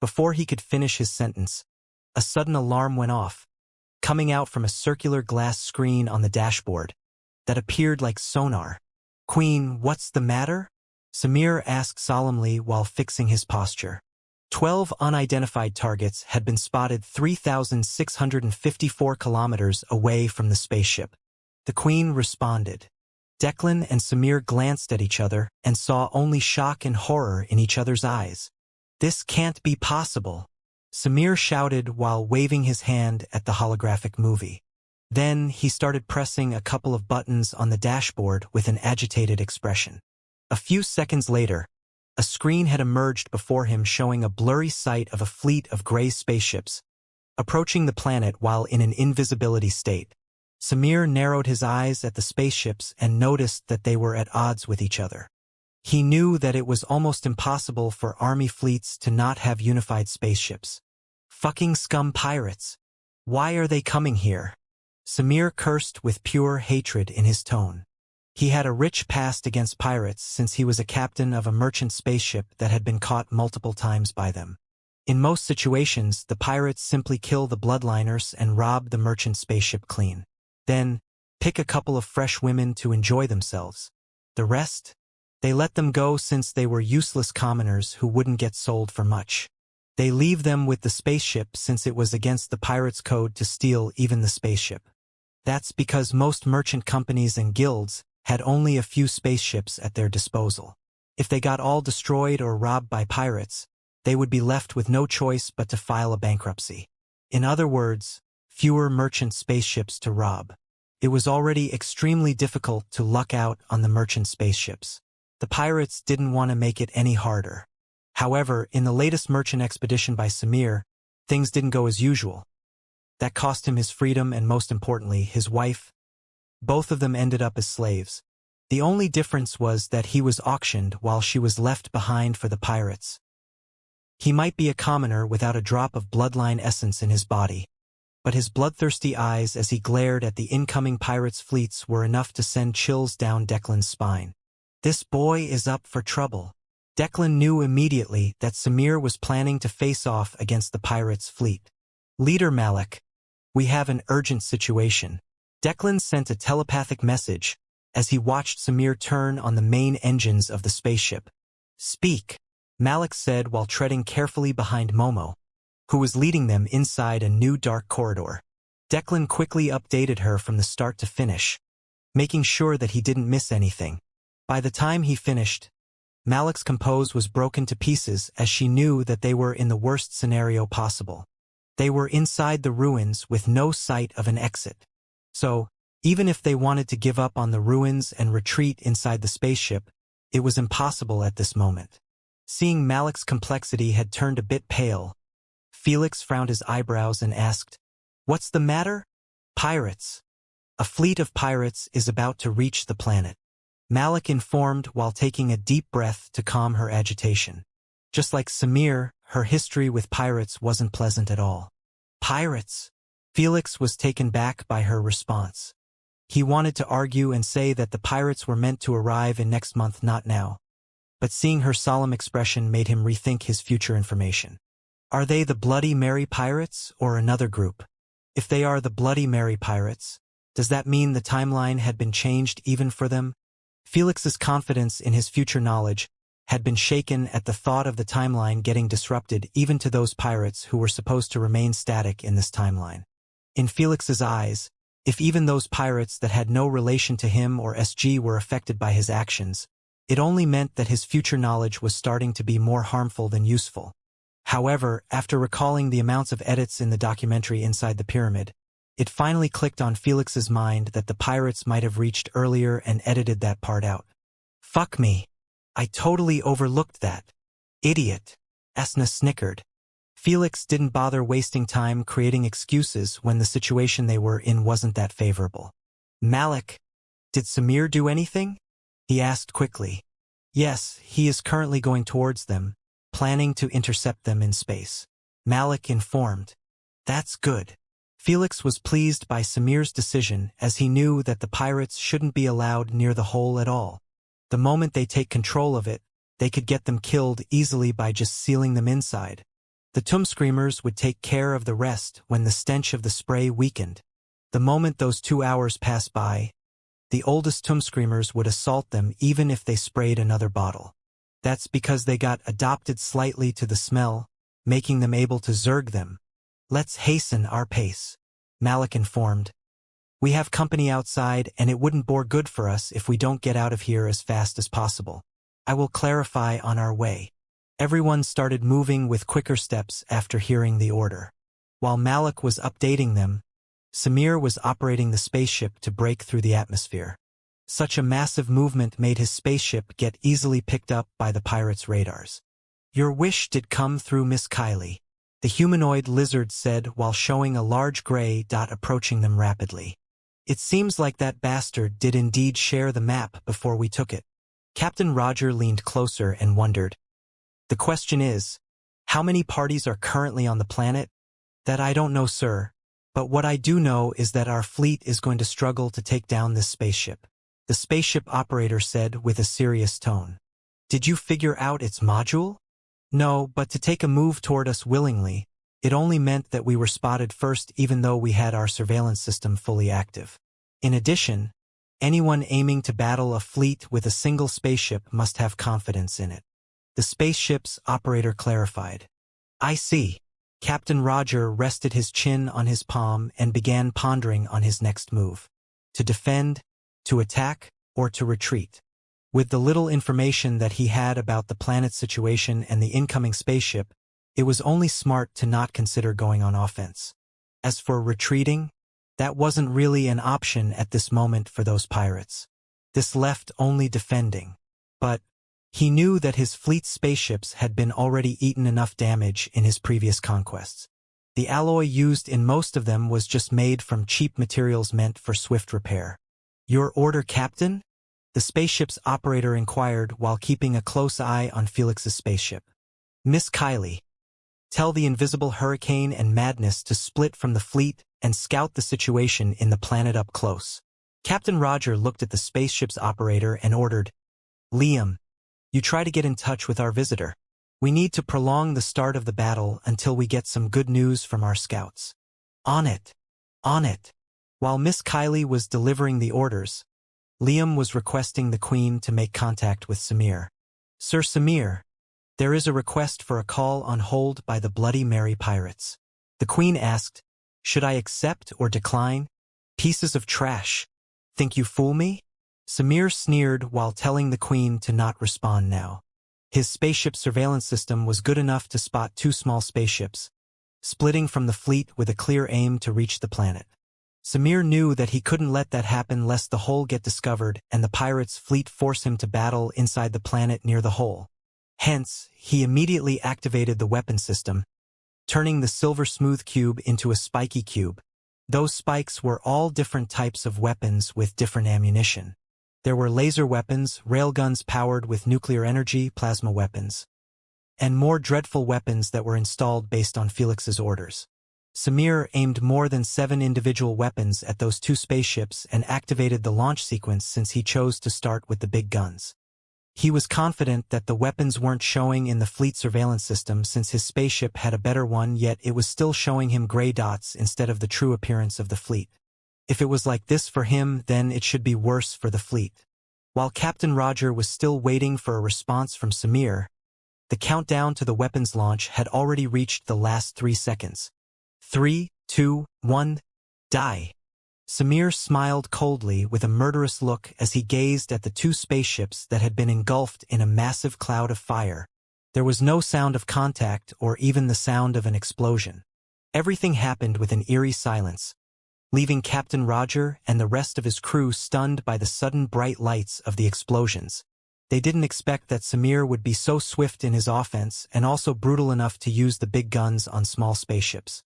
Before he could finish his sentence, a sudden alarm went off, coming out from a circular glass screen on the dashboard that appeared like sonar. "Queen, what's the matter?" Samir asked solemnly while fixing his posture. 12 unidentified targets had been spotted 3,654 kilometers away from the spaceship. The Queen responded. Declan and Samir glanced at each other and saw only shock and horror in each other's eyes. "This can't be possible," Samir shouted while waving his hand at the holographic movie. Then he started pressing a couple of buttons on the dashboard with an agitated expression. A few seconds later, a screen had emerged before him showing a blurry sight of a fleet of gray spaceships approaching the planet while in an invisibility state. Samir narrowed his eyes at the spaceships and noticed that they were at odds with each other. He knew that it was almost impossible for army fleets to not have unified spaceships. Fucking scum pirates. Why are they coming here? Samir cursed with pure hatred in his tone. He had a rich past against pirates since he was a captain of a merchant spaceship that had been caught multiple times by them. In most situations, the pirates simply kill the bloodliners and rob the merchant spaceship clean. Then, pick a couple of fresh women to enjoy themselves. The rest? They let them go since they were useless commoners who wouldn't get sold for much. They leave them with the spaceship since it was against the pirates' code to steal even the spaceship. That's because most merchant companies and guilds had only a few spaceships at their disposal. If they got all destroyed or robbed by pirates, they would be left with no choice but to file a bankruptcy. In other words, fewer merchant spaceships to rob. It was already extremely difficult to luck out on the merchant spaceships. The pirates didn't want to make it any harder. However, in the latest merchant expedition by Samir, things didn't go as usual. That cost him his freedom and, most importantly, his wife. Both of them ended up as slaves. The only difference was that he was auctioned while she was left behind for the pirates. He might be a commoner without a drop of bloodline essence in his body, but his bloodthirsty eyes as he glared at the incoming pirates' fleets were enough to send chills down Declan's spine. This boy is up for trouble. Declan knew immediately that Samir was planning to face off against the pirates' fleet. "Leader Malik, we have an urgent situation." Declan sent a telepathic message as he watched Samir turn on the main engines of the spaceship. "Speak," Malik said while treading carefully behind Momo, who was leading them inside a new dark corridor. Declan quickly updated her from the start to finish, making sure that he didn't miss anything. By the time he finished, Malik's compose was broken to pieces as she knew that they were in the worst scenario possible. They were inside the ruins with no sight of an exit. So, even if they wanted to give up on the ruins and retreat inside the spaceship, it was impossible at this moment. Seeing Malik's complexity had turned a bit pale, Felix frowned his eyebrows and asked, "What's the matter?" "Pirates. A fleet of pirates is about to reach the planet," Malik informed while taking a deep breath to calm her agitation. Just like Samir, her history with pirates wasn't pleasant at all. "Pirates?" Felix was taken back by her response. He wanted to argue and say that the pirates were meant to arrive in next month, not now. But seeing her solemn expression made him rethink his future information. Are they the Bloody Mary pirates or another group? If they are the Bloody Mary pirates, does that mean the timeline had been changed even for them? Felix's confidence in his future knowledge had been shaken at the thought of the timeline getting disrupted even to those pirates who were supposed to remain static in this timeline. In Felix's eyes, if even those pirates that had no relation to him or SG were affected by his actions, it only meant that his future knowledge was starting to be more harmful than useful. However, after recalling the amounts of edits in the documentary Inside the Pyramid, it finally clicked on Felix's mind that the pirates might have reached earlier and edited that part out. "Fuck me. I totally overlooked that. Idiot," Esna snickered. Felix didn't bother wasting time creating excuses when the situation they were in wasn't that favorable. "Malik, did Samir do anything?" he asked quickly. "Yes, he is currently going towards them, planning to intercept them in space," Malik informed. "That's good." Felix was pleased by Samir's decision as he knew that the pirates shouldn't be allowed near the hole at all. The moment they take control of it, they could get them killed easily by just sealing them inside. The tomb screamers would take care of the rest when the stench of the spray weakened. The moment those 2 hours passed by, the oldest tomb screamers would assault them even if they sprayed another bottle. That's because they got adopted slightly to the smell, making them able to zerg them. "Let's hasten our pace," Malik informed. "We have company outside and it wouldn't bore good for us if we don't get out of here as fast as possible. I will clarify on our way." Everyone started moving with quicker steps after hearing the order. While Malik was updating them, Samir was operating the spaceship to break through the atmosphere. Such a massive movement made his spaceship get easily picked up by the pirates' radars. "Your wish did come through, Miss Kylie," the humanoid lizard said while showing a large gray dot approaching them rapidly. "It seems like that bastard did indeed share the map before we took it." Captain Roger leaned closer and wondered. "The question is, how many parties are currently on the planet?" "That I don't know, sir. But what I do know is that our fleet is going to struggle to take down this spaceship," the spaceship operator said with a serious tone. "Did you figure out its module?" "No, but to take a move toward us willingly, it only meant that we were spotted first even though we had our surveillance system fully active. In addition, anyone aiming to battle a fleet with a single spaceship must have confidence in it," the spaceship's operator clarified. "I see." Captain Roger rested his chin on his palm and began pondering on his next move. To defend, to attack, or to retreat. With the little information that he had about the planet's situation and the incoming spaceship, it was only smart to not consider going on offense. As for retreating, that wasn't really an option at this moment for those pirates. This left only defending. But he knew that his fleet's spaceships had been already eaten enough damage in his previous conquests. The alloy used in most of them was just made from cheap materials meant for swift repair. "Your order, Captain?" the spaceship's operator inquired while keeping a close eye on Felix's spaceship. "Miss Kylie, tell the invisible hurricane and madness to split from the fleet and scout the situation in the planet up close." Captain Roger looked at the spaceship's operator and ordered, "Liam, you try to get in touch with our visitor. We need to prolong the start of the battle until we get some good news from our scouts." "On it. On it." While Miss Kylie was delivering the orders, Liam was requesting the Queen to make contact with Samir. "Sir Samir, there is a request for a call on hold by the Bloody Mary pirates," the Queen asked, Should I accept or decline? Pieces of trash. Think you fool me? Samir sneered while telling the Queen to not respond now. His spaceship surveillance system was good enough to spot two small spaceships, splitting from the fleet with a clear aim to reach the planet. Samir knew that he couldn't let that happen lest the hole get discovered and the pirates' fleet force him to battle inside the planet near the hole. Hence, he immediately activated the weapon system, turning the silver smooth cube into a spiky cube. Those spikes were all different types of weapons with different ammunition. There were laser weapons, railguns powered with nuclear energy, plasma weapons, and more dreadful weapons that were installed based on Felix's orders. Samir aimed more than 7 individual weapons at those two spaceships and activated the launch sequence since he chose to start with the big guns. He was confident that the weapons weren't showing in the fleet surveillance system since his spaceship had a better one, yet it was still showing him gray dots instead of the true appearance of the fleet. If it was like this for him, then it should be worse for the fleet. While Captain Roger was still waiting for a response from Samir, the countdown to the weapons launch had already reached the last 3 seconds. 3, 2, 1, die. Samir smiled coldly with a murderous look as he gazed at the two spaceships that had been engulfed in a massive cloud of fire. There was no sound of contact or even the sound of an explosion. Everything happened with an eerie silence, leaving Captain Roger and the rest of his crew stunned by the sudden bright lights of the explosions. They didn't expect that Samir would be so swift in his offense and also brutal enough to use the big guns on small spaceships.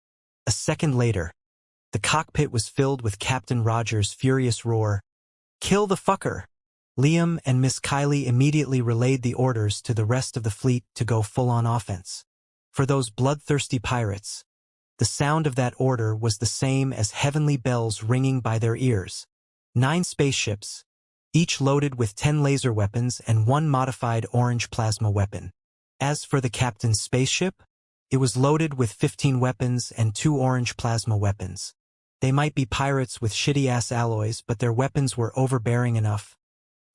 A second later, the cockpit was filled with Captain Roger's furious roar. "Kill the fucker!" Liam and Miss Kylie immediately relayed the orders to the rest of the fleet to go full-on offense. For those bloodthirsty pirates, the sound of that order was the same as heavenly bells ringing by their ears. 9 spaceships, each loaded with 10 laser weapons and 1 modified orange plasma weapon. As for the captain's spaceship, it was loaded with 15 weapons and 2 orange plasma weapons. They might be pirates with shitty-ass alloys, but their weapons were overbearing enough.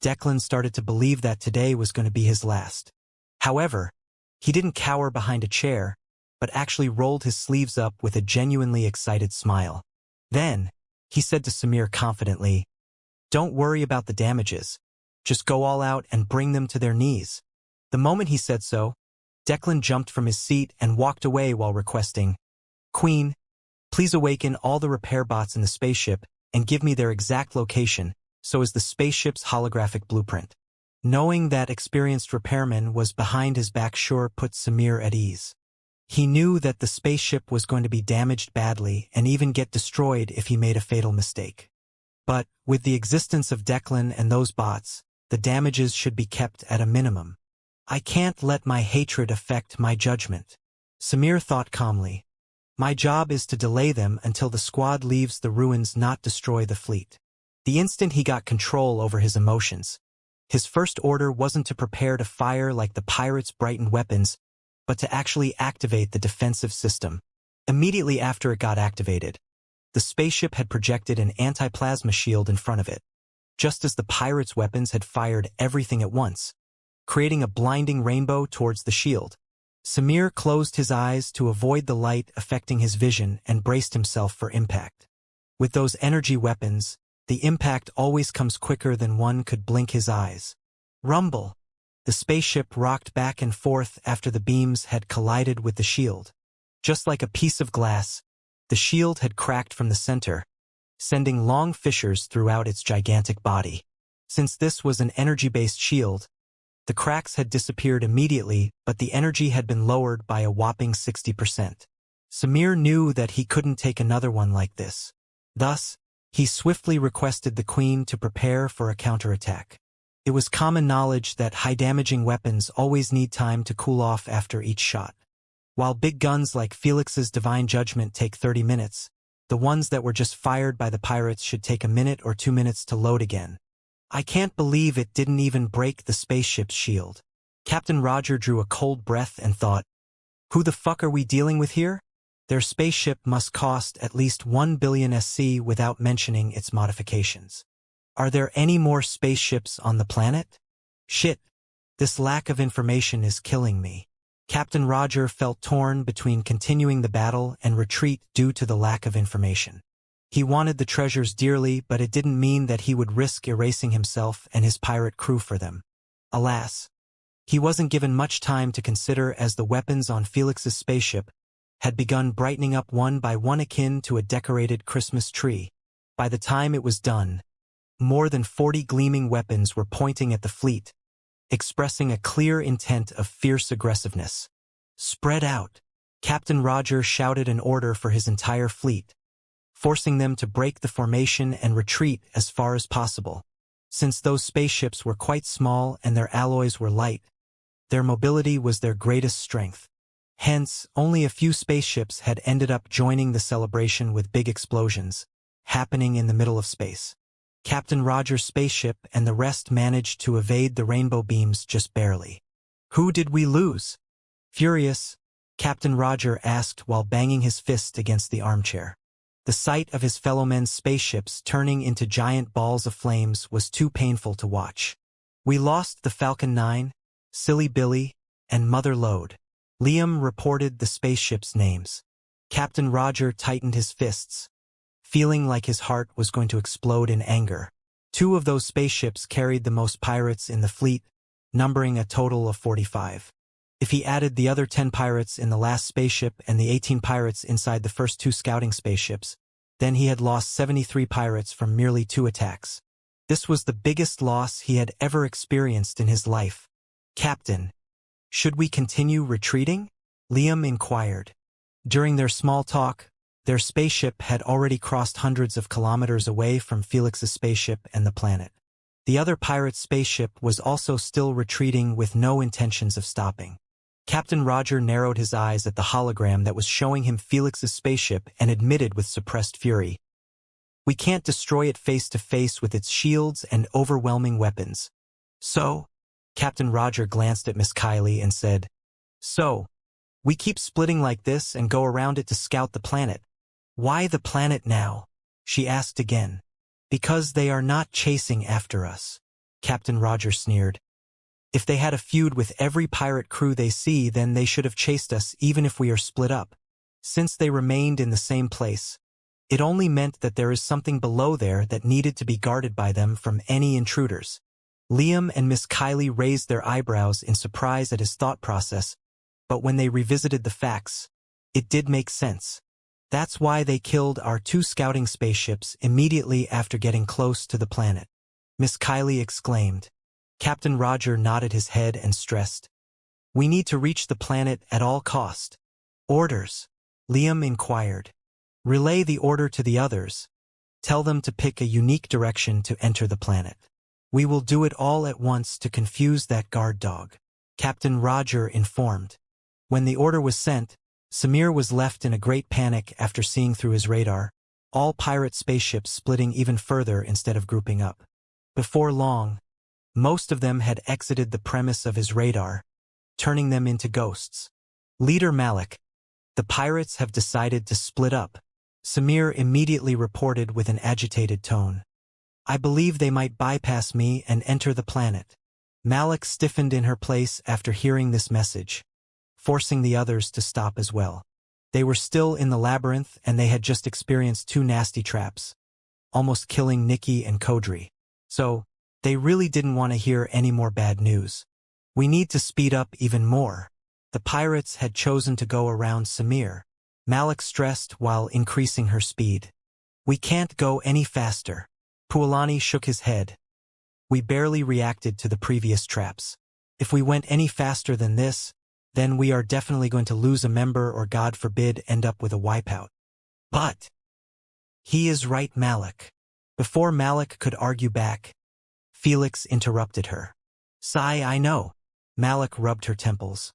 Declan started to believe that today was going to be his last. However, he didn't cower behind a chair, but actually rolled his sleeves up with a genuinely excited smile. Then, he said to Samir confidently, "Don't worry about the damages. Just go all out and bring them to their knees." The moment he said so, Declan jumped from his seat and walked away while requesting, "Queen, please awaken all the repair bots in the spaceship and give me their exact location, so is the spaceship's holographic blueprint." Knowing that experienced repairman was behind his back sure put Samir at ease. He knew that the spaceship was going to be damaged badly and even get destroyed if he made a fatal mistake. But, with the existence of Declan and those bots, the damages should be kept at a minimum. "I can't let my hatred affect my judgment," Samir thought calmly. "My job is to delay them until the squad leaves the ruins, not destroy the fleet." The instant he got control over his emotions, his first order wasn't to prepare to fire like the pirates' brightened weapons, but to actually activate the defensive system. Immediately after it got activated, the spaceship had projected an anti-plasma shield in front of it, just as the pirates' weapons had fired everything at once, creating a blinding rainbow towards the shield. Samir closed his eyes to avoid the light affecting his vision and braced himself for impact. With those energy weapons, the impact always comes quicker than one could blink his eyes. Rumble! The spaceship rocked back and forth after the beams had collided with the shield. Just like a piece of glass, the shield had cracked from the center, sending long fissures throughout its gigantic body. Since this was an energy-based shield, the cracks had disappeared immediately, but the energy had been lowered by a whopping 60%. Samir knew that he couldn't take another one like this. Thus, he swiftly requested the Queen to prepare for a counterattack. It was common knowledge that high-damaging weapons always need time to cool off after each shot. While big guns like Felix's Divine Judgment take 30 minutes, the ones that were just fired by the pirates should take a minute or 2 minutes to load again. "I can't believe it didn't even break the spaceship's shield." Captain Roger drew a cold breath and thought, "Who the fuck are we dealing with here? Their spaceship must cost at least 1 billion SC without mentioning its modifications. Are there any more spaceships on the planet? Shit, this lack of information is killing me." Captain Roger felt torn between continuing the battle and retreat due to the lack of information. He wanted the treasures dearly, but it didn't mean that he would risk erasing himself and his pirate crew for them. Alas, he wasn't given much time to consider, as the weapons on Felix's spaceship had begun brightening up one by one, akin to a decorated Christmas tree. By the time it was done, more than 40 gleaming weapons were pointing at the fleet, expressing a clear intent of fierce aggressiveness. "Spread out!" Captain Roger shouted an order for his entire fleet, forcing them to break the formation and retreat as far as possible. Since those spaceships were quite small and their alloys were light, their mobility was their greatest strength. Hence, only a few spaceships had ended up joining the celebration, with big explosions happening in the middle of space. Captain Roger's spaceship and the rest managed to evade the rainbow beams just barely. "Who did we lose?" Furious, Captain Roger asked while banging his fist against the armchair. The sight of his fellow men's spaceships turning into giant balls of flames was too painful to watch. "We lost the Falcon 9, Silly Billy, and Mother Lode." Liam reported the spaceships' names. Captain Roger tightened his fists, feeling like his heart was going to explode in anger. 2 of those spaceships carried the most pirates in the fleet, numbering a total of 45. If he added the other 10 pirates in the last spaceship and the 18 pirates inside the first 2 scouting spaceships, then he had lost 73 pirates from merely 2 attacks. This was the biggest loss he had ever experienced in his life. "Captain, should we continue retreating?" Liam inquired. During their small talk, their spaceship had already crossed hundreds of kilometers away from Felix's spaceship and the planet. The other pirate spaceship was also still retreating, with no intentions of stopping. Captain Roger narrowed his eyes at the hologram that was showing him Felix's spaceship and admitted with suppressed fury, "We can't destroy it face to face with its shields and overwhelming weapons." "So?" Captain Roger glanced at Miss Kylie and said, "So, we keep splitting like this and go around it to scout the planet." "Why the planet now?" she asked again. "Because they are not chasing after us," Captain Roger sneered. "If they had a feud with every pirate crew they see, then they should have chased us even if we are split up. Since they remained in the same place, it only meant that there is something below there that needed to be guarded by them from any intruders." Liam and Miss Kylie raised their eyebrows in surprise at his thought process, but when they revisited the facts, it did make sense. That's why they killed our 2 scouting spaceships immediately after getting close to the planet, Miss Kylie exclaimed. Captain Roger nodded his head and stressed, "We need to reach the planet at all cost." "Orders?" Liam inquired. "Relay the order to the others. Tell them to pick a unique direction to enter the planet. We will do it all at once to confuse that guard dog," Captain Roger informed. When the order was sent, Samir was left in a great panic after seeing through his radar, all pirate spaceships splitting even further instead of grouping up. Before long, most of them had exited the premise of his radar, turning them into ghosts. "Leader Malik, the pirates have decided to split up," Samir immediately reported with an agitated tone. "I believe they might bypass me and enter the planet." Malik stiffened in her place after hearing this message, forcing the others to stop as well. They were still in the labyrinth and they had just experienced 2 nasty traps, almost killing Nikki and Kodri. So, they really didn't want to hear any more bad news. "We need to speed up even more." The pirates had chosen to go around Samir. Malik stressed while increasing her speed. "We can't go any faster." Pualani shook his head. "We barely reacted to the previous traps. If we went any faster than this, then we are definitely going to lose a member or, God forbid, end up with a wipeout." "But..." "He is right, Malik." Before Malik could argue back, Felix interrupted her. "Sigh, I know." Malik rubbed her temples.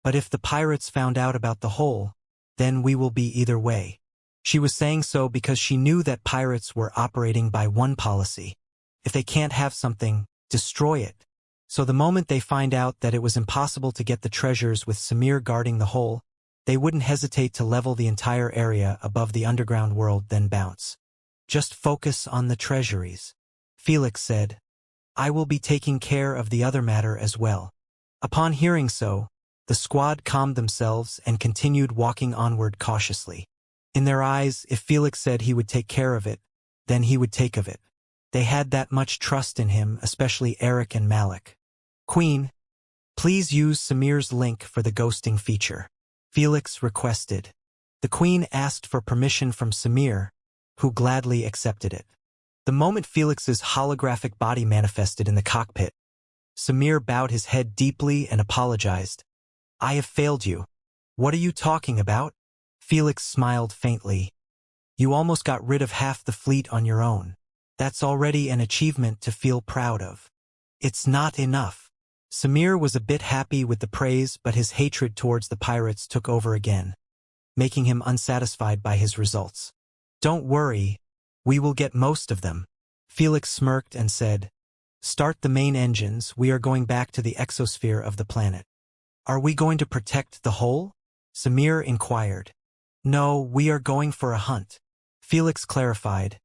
"But if the pirates found out about the hole, then we will be either way." She was saying so because she knew that pirates were operating by one policy. If they can't have something, destroy it. So the moment they find out that it was impossible to get the treasures with Samir guarding the hole, they wouldn't hesitate to level the entire area above the underground world, then bounce. "Just focus on the treasuries," Felix said. "I will be taking care of the other matter as well." Upon hearing so, The squad calmed themselves and continued walking onward cautiously. In their eyes, if Felix said he would take care of it, then he would take of it. They had that much trust in him, especially Eric and Malik. Queen, please use Samir's link for the ghosting feature. Felix requested. The Queen asked for permission from Samir, who gladly accepted it. The moment Felix's holographic body manifested in the cockpit, Samir bowed his head deeply and apologized. I have failed you. What are you talking about? Felix smiled faintly. You almost got rid of half the fleet on your own. That's already an achievement to feel proud of. It's not enough. Samir was a bit happy with the praise, but his hatred towards the pirates took over again, making him unsatisfied by his results. Don't worry, we will get most of them. Felix smirked and said, Start the main engines, we are going back to the exosphere of the planet. Are we going to protect the whole? Samir inquired. No, we are going for a hunt. Felix clarified.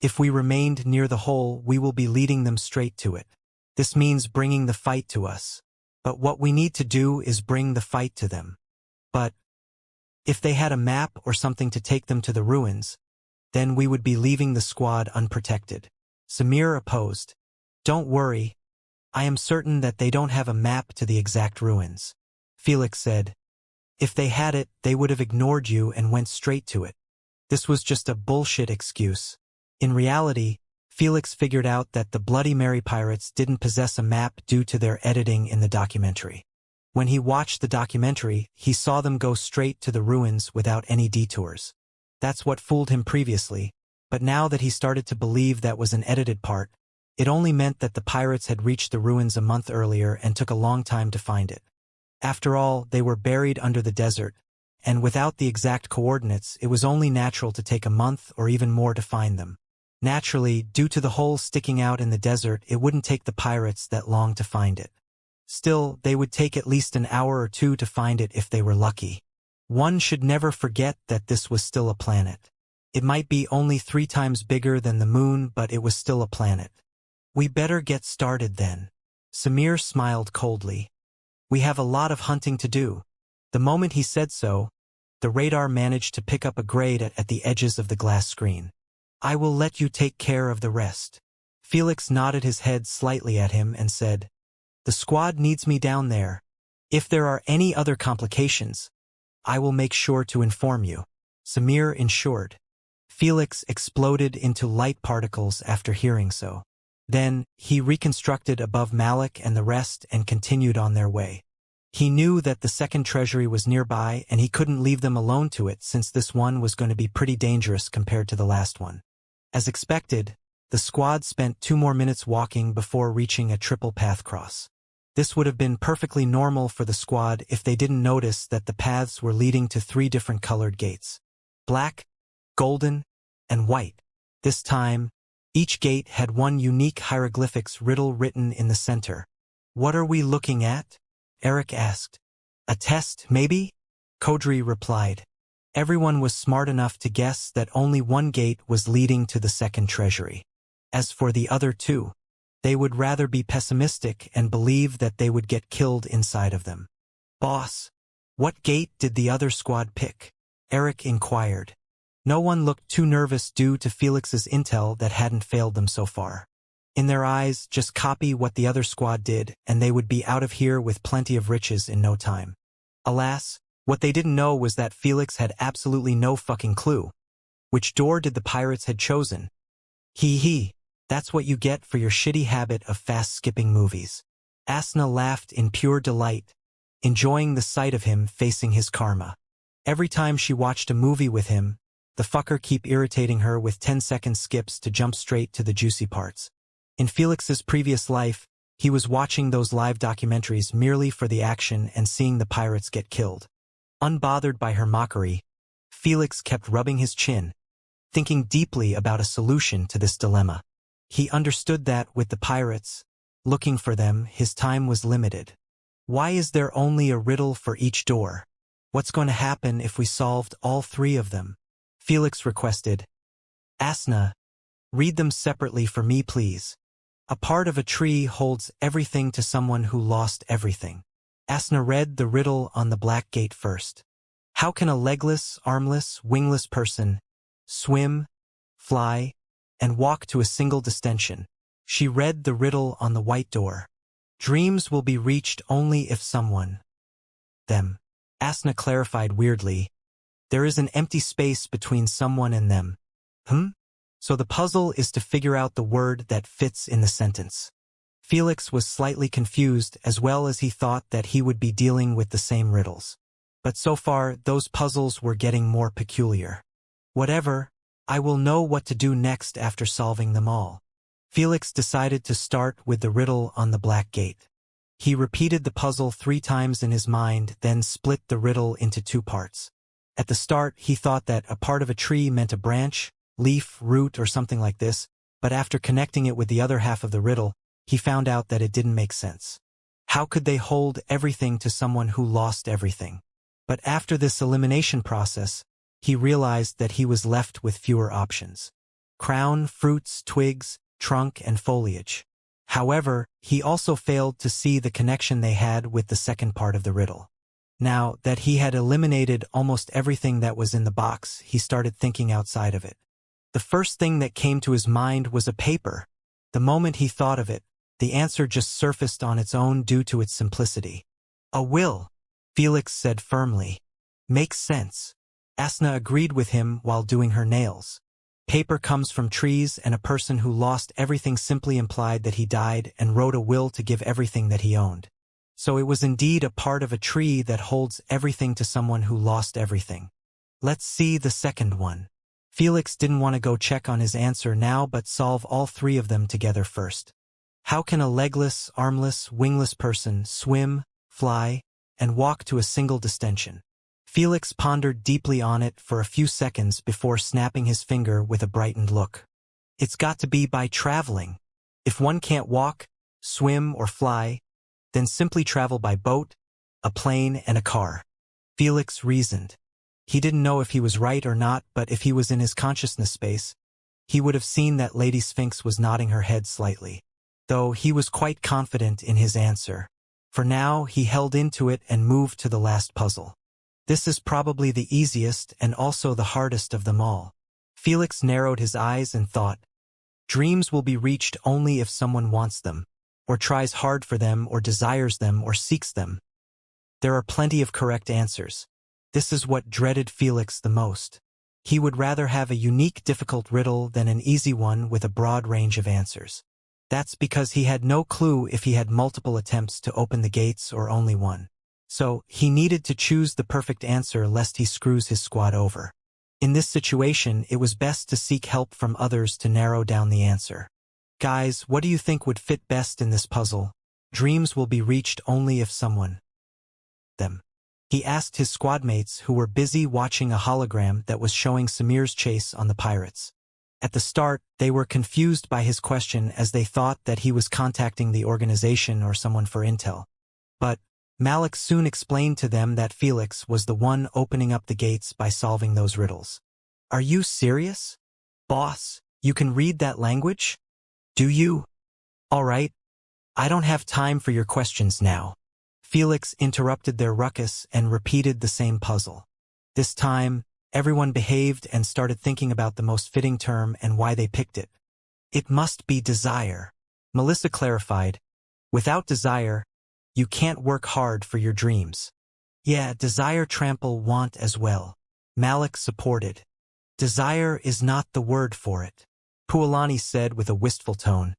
If we remained near the hole, we will be leading them straight to it. This means bringing the fight to us. But what we need to do is bring the fight to them. But if they had a map or something to take them to the ruins, then we would be leaving the squad unprotected. Samir opposed. Don't worry. I am certain that they don't have a map to the exact ruins. Felix said. If they had it, they would have ignored you and went straight to it. This was just a bullshit excuse. In reality, Felix figured out that the Bloody Mary pirates didn't possess a map due to their editing in the documentary. When he watched the documentary, he saw them go straight to the ruins without any detours. That's what fooled him previously, but now that he started to believe that was an edited part, it only meant that the pirates had reached the ruins a month earlier and took a long time to find it. After all, they were buried under the desert, and without the exact coordinates, it was only natural to take a month or even more to find them. Naturally, due to the hole sticking out in the desert, it wouldn't take the pirates that long to find it. Still, they would take at least an hour or two to find it if they were lucky. One should never forget that this was still a planet. It might be only 3 times bigger than the moon, but it was still a planet. We better get started then. Samir smiled coldly. We have a lot of hunting to do. The moment he said so, the radar managed to pick up a grade at the edges of the glass screen. I will let you take care of the rest. Felix nodded his head slightly at him and said, The squad needs me down there. If there are any other complications, I will make sure to inform you. Samir ensured. Felix exploded into light particles after hearing so. Then, he reconstructed above Malik and the rest and continued on their way. He knew that the second treasury was nearby and he couldn't leave them alone to it since this one was going to be pretty dangerous compared to the last one. As expected, the squad spent 2 more minutes walking before reaching a triple path cross. This would have been perfectly normal for the squad if they didn't notice that the paths were leading to 3 different colored gates. Black, golden, and white. This time, each gate had one unique hieroglyphics riddle written in the center. What are we looking at? Eric asked. A test, maybe? Kodri replied. Everyone was smart enough to guess that only one gate was leading to the second treasury. As for the other 2, they would rather be pessimistic and believe that they would get killed inside of them. Boss, what gate did the other squad pick? Eric inquired. No one looked too nervous due to Felix's intel that hadn't failed them so far. In their eyes, just copy what the other squad did, and they would be out of here with plenty of riches in no time. Alas, what they didn't know was that Felix had absolutely no fucking clue. Which door did the pirates had chosen? Hee, that's what you get for your shitty habit of fast-skipping movies. Asna laughed in pure delight, enjoying the sight of him facing his karma. Every time she watched a movie with him, the fucker keep irritating her with 10-second skips to jump straight to the juicy parts. In Felix's previous life, he was watching those live documentaries merely for the action and seeing the pirates get killed. Unbothered by her mockery, Felix kept rubbing his chin, thinking deeply about a solution to this dilemma. He understood that with the pirates, looking for them, his time was limited. Why is there only a riddle for each door? What's going to happen if we solved all 3 of them? Felix requested. Asna, read them separately for me, please. A part of a tree holds everything to someone who lost everything. Asna read the riddle on the black gate first. How can a legless, armless, wingless person swim, fly, and walk to a single destination? She read the riddle on the white door. Dreams will be reached only if someone them. Asna clarified weirdly. There is an empty space between someone and them. So the puzzle is to figure out the word that fits in the sentence. Felix was slightly confused as well as he thought that he would be dealing with the same riddles. But so far, those puzzles were getting more peculiar. Whatever, I will know what to do next after solving them all. Felix decided to start with the riddle on the black gate. He repeated the puzzle 3 times in his mind, then split the riddle into 2 parts. At the start, he thought that a part of a tree meant a branch, leaf, root, or something like this, but after connecting it with the other half of the riddle, he found out that it didn't make sense. How could they hold everything to someone who lost everything? But after this elimination process, he realized that he was left with fewer options. Crown, fruits, twigs, trunk, and foliage. However, he also failed to see the connection they had with the second part of the riddle. Now that he had eliminated almost everything that was in the box, he started thinking outside of it. The first thing that came to his mind was a paper. The moment he thought of it, the answer just surfaced on its own due to its simplicity. A will, Felix said firmly. Makes sense. Asna agreed with him while doing her nails. Paper comes from trees, and a person who lost everything simply implied that he died and wrote a will to give everything that he owned. So it was indeed a part of a tree that holds everything to someone who lost everything. Let's see the second one. Felix didn't want to go check on his answer now but solve all 3 of them together first. How can a legless, armless, wingless person swim, fly, and walk to a single destination? Felix pondered deeply on it for a few seconds before snapping his finger with a brightened look. It's got to be by traveling. If one can't walk, swim, or fly, then simply travel by boat, a plane, and a car. Felix reasoned. He didn't know if he was right or not, but if he was in his consciousness space, he would have seen that Lady Sphinx was nodding her head slightly. Though he was quite confident in his answer. For now, he held into it and moved to the last puzzle. This is probably the easiest and also the hardest of them all. Felix narrowed his eyes and thought, dreams will be reached only if someone wants them, or tries hard for them, or desires them, or seeks them. There are plenty of correct answers. This is what dreaded Felix the most. He would rather have a unique, difficult riddle than an easy one with a broad range of answers. That's because he had no clue if he had multiple attempts to open the gates or only one. So, he needed to choose the perfect answer lest he screws his squad over. In this situation, it was best to seek help from others to narrow down the answer. Guys, what do you think would fit best in this puzzle? Dreams will be reached only if someone them. He asked his squadmates who were busy watching a hologram that was showing Samir's chase on the pirates. At the start, they were confused by his question as they thought that he was contacting the organization or someone for intel. But Malik soon explained to them that Felix was the one opening up the gates by solving those riddles. Are you serious? Boss, you can read that language? Do you? All right. I don't have time for your questions now. Felix interrupted their ruckus and repeated the same puzzle. This time, everyone behaved and started thinking about the most fitting term and why they picked it. It must be desire. Melissa clarified. Without desire, you can't work hard for your dreams. Yeah, desire trample want as well. Malik supported. Desire is not the word for it. Pualani said with a wistful tone.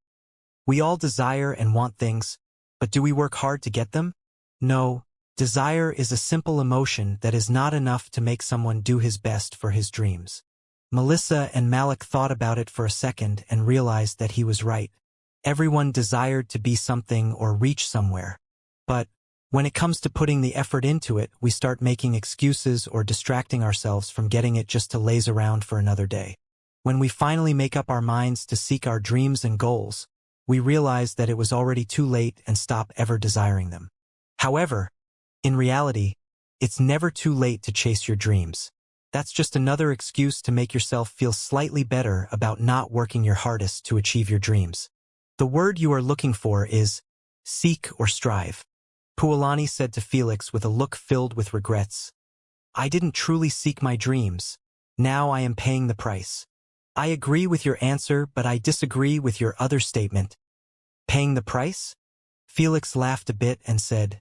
We all desire and want things, but do we work hard to get them? No. Desire is a simple emotion that is not enough to make someone do his best for his dreams. Melissa and Malik thought about it for a second and realized that he was right. Everyone desired to be something or reach somewhere. But when it comes to putting the effort into it, we start making excuses or distracting ourselves from getting it just to laze around for another day. When we finally make up our minds to seek our dreams and goals, we realize that it was already too late and stop ever desiring them. However, in reality, it's never too late to chase your dreams. That's just another excuse to make yourself feel slightly better about not working your hardest to achieve your dreams. The word you are looking for is seek or strive. Puolani said to Felix with a look filled with regrets. I didn't truly seek my dreams. Now I am paying the price. I agree with your answer, but I disagree with your other statement. Paying the price? Felix laughed a bit and said,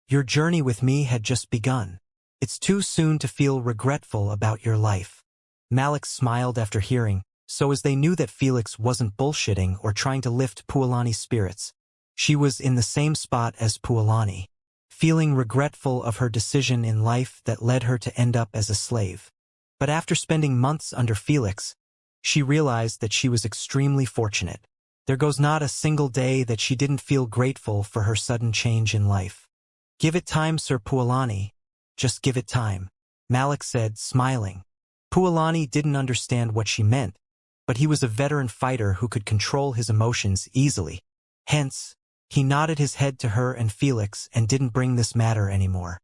Your journey with me had just begun. It's too soon to feel regretful about your life. Malik smiled after hearing, so as they knew that Felix wasn't bullshitting or trying to lift Puolani's spirits. She was in the same spot as Puolani, feeling regretful of her decision in life that led her to end up as a slave. But after spending months under Felix, she realized that she was extremely fortunate. There goes not a single day that she didn't feel grateful for her sudden change in life. Give it time, Sir Puolani. Just give it time, Malik said, smiling. Puolani didn't understand what she meant, but he was a veteran fighter who could control his emotions easily. Hence, he nodded his head to her and Felix and didn't bring this matter anymore.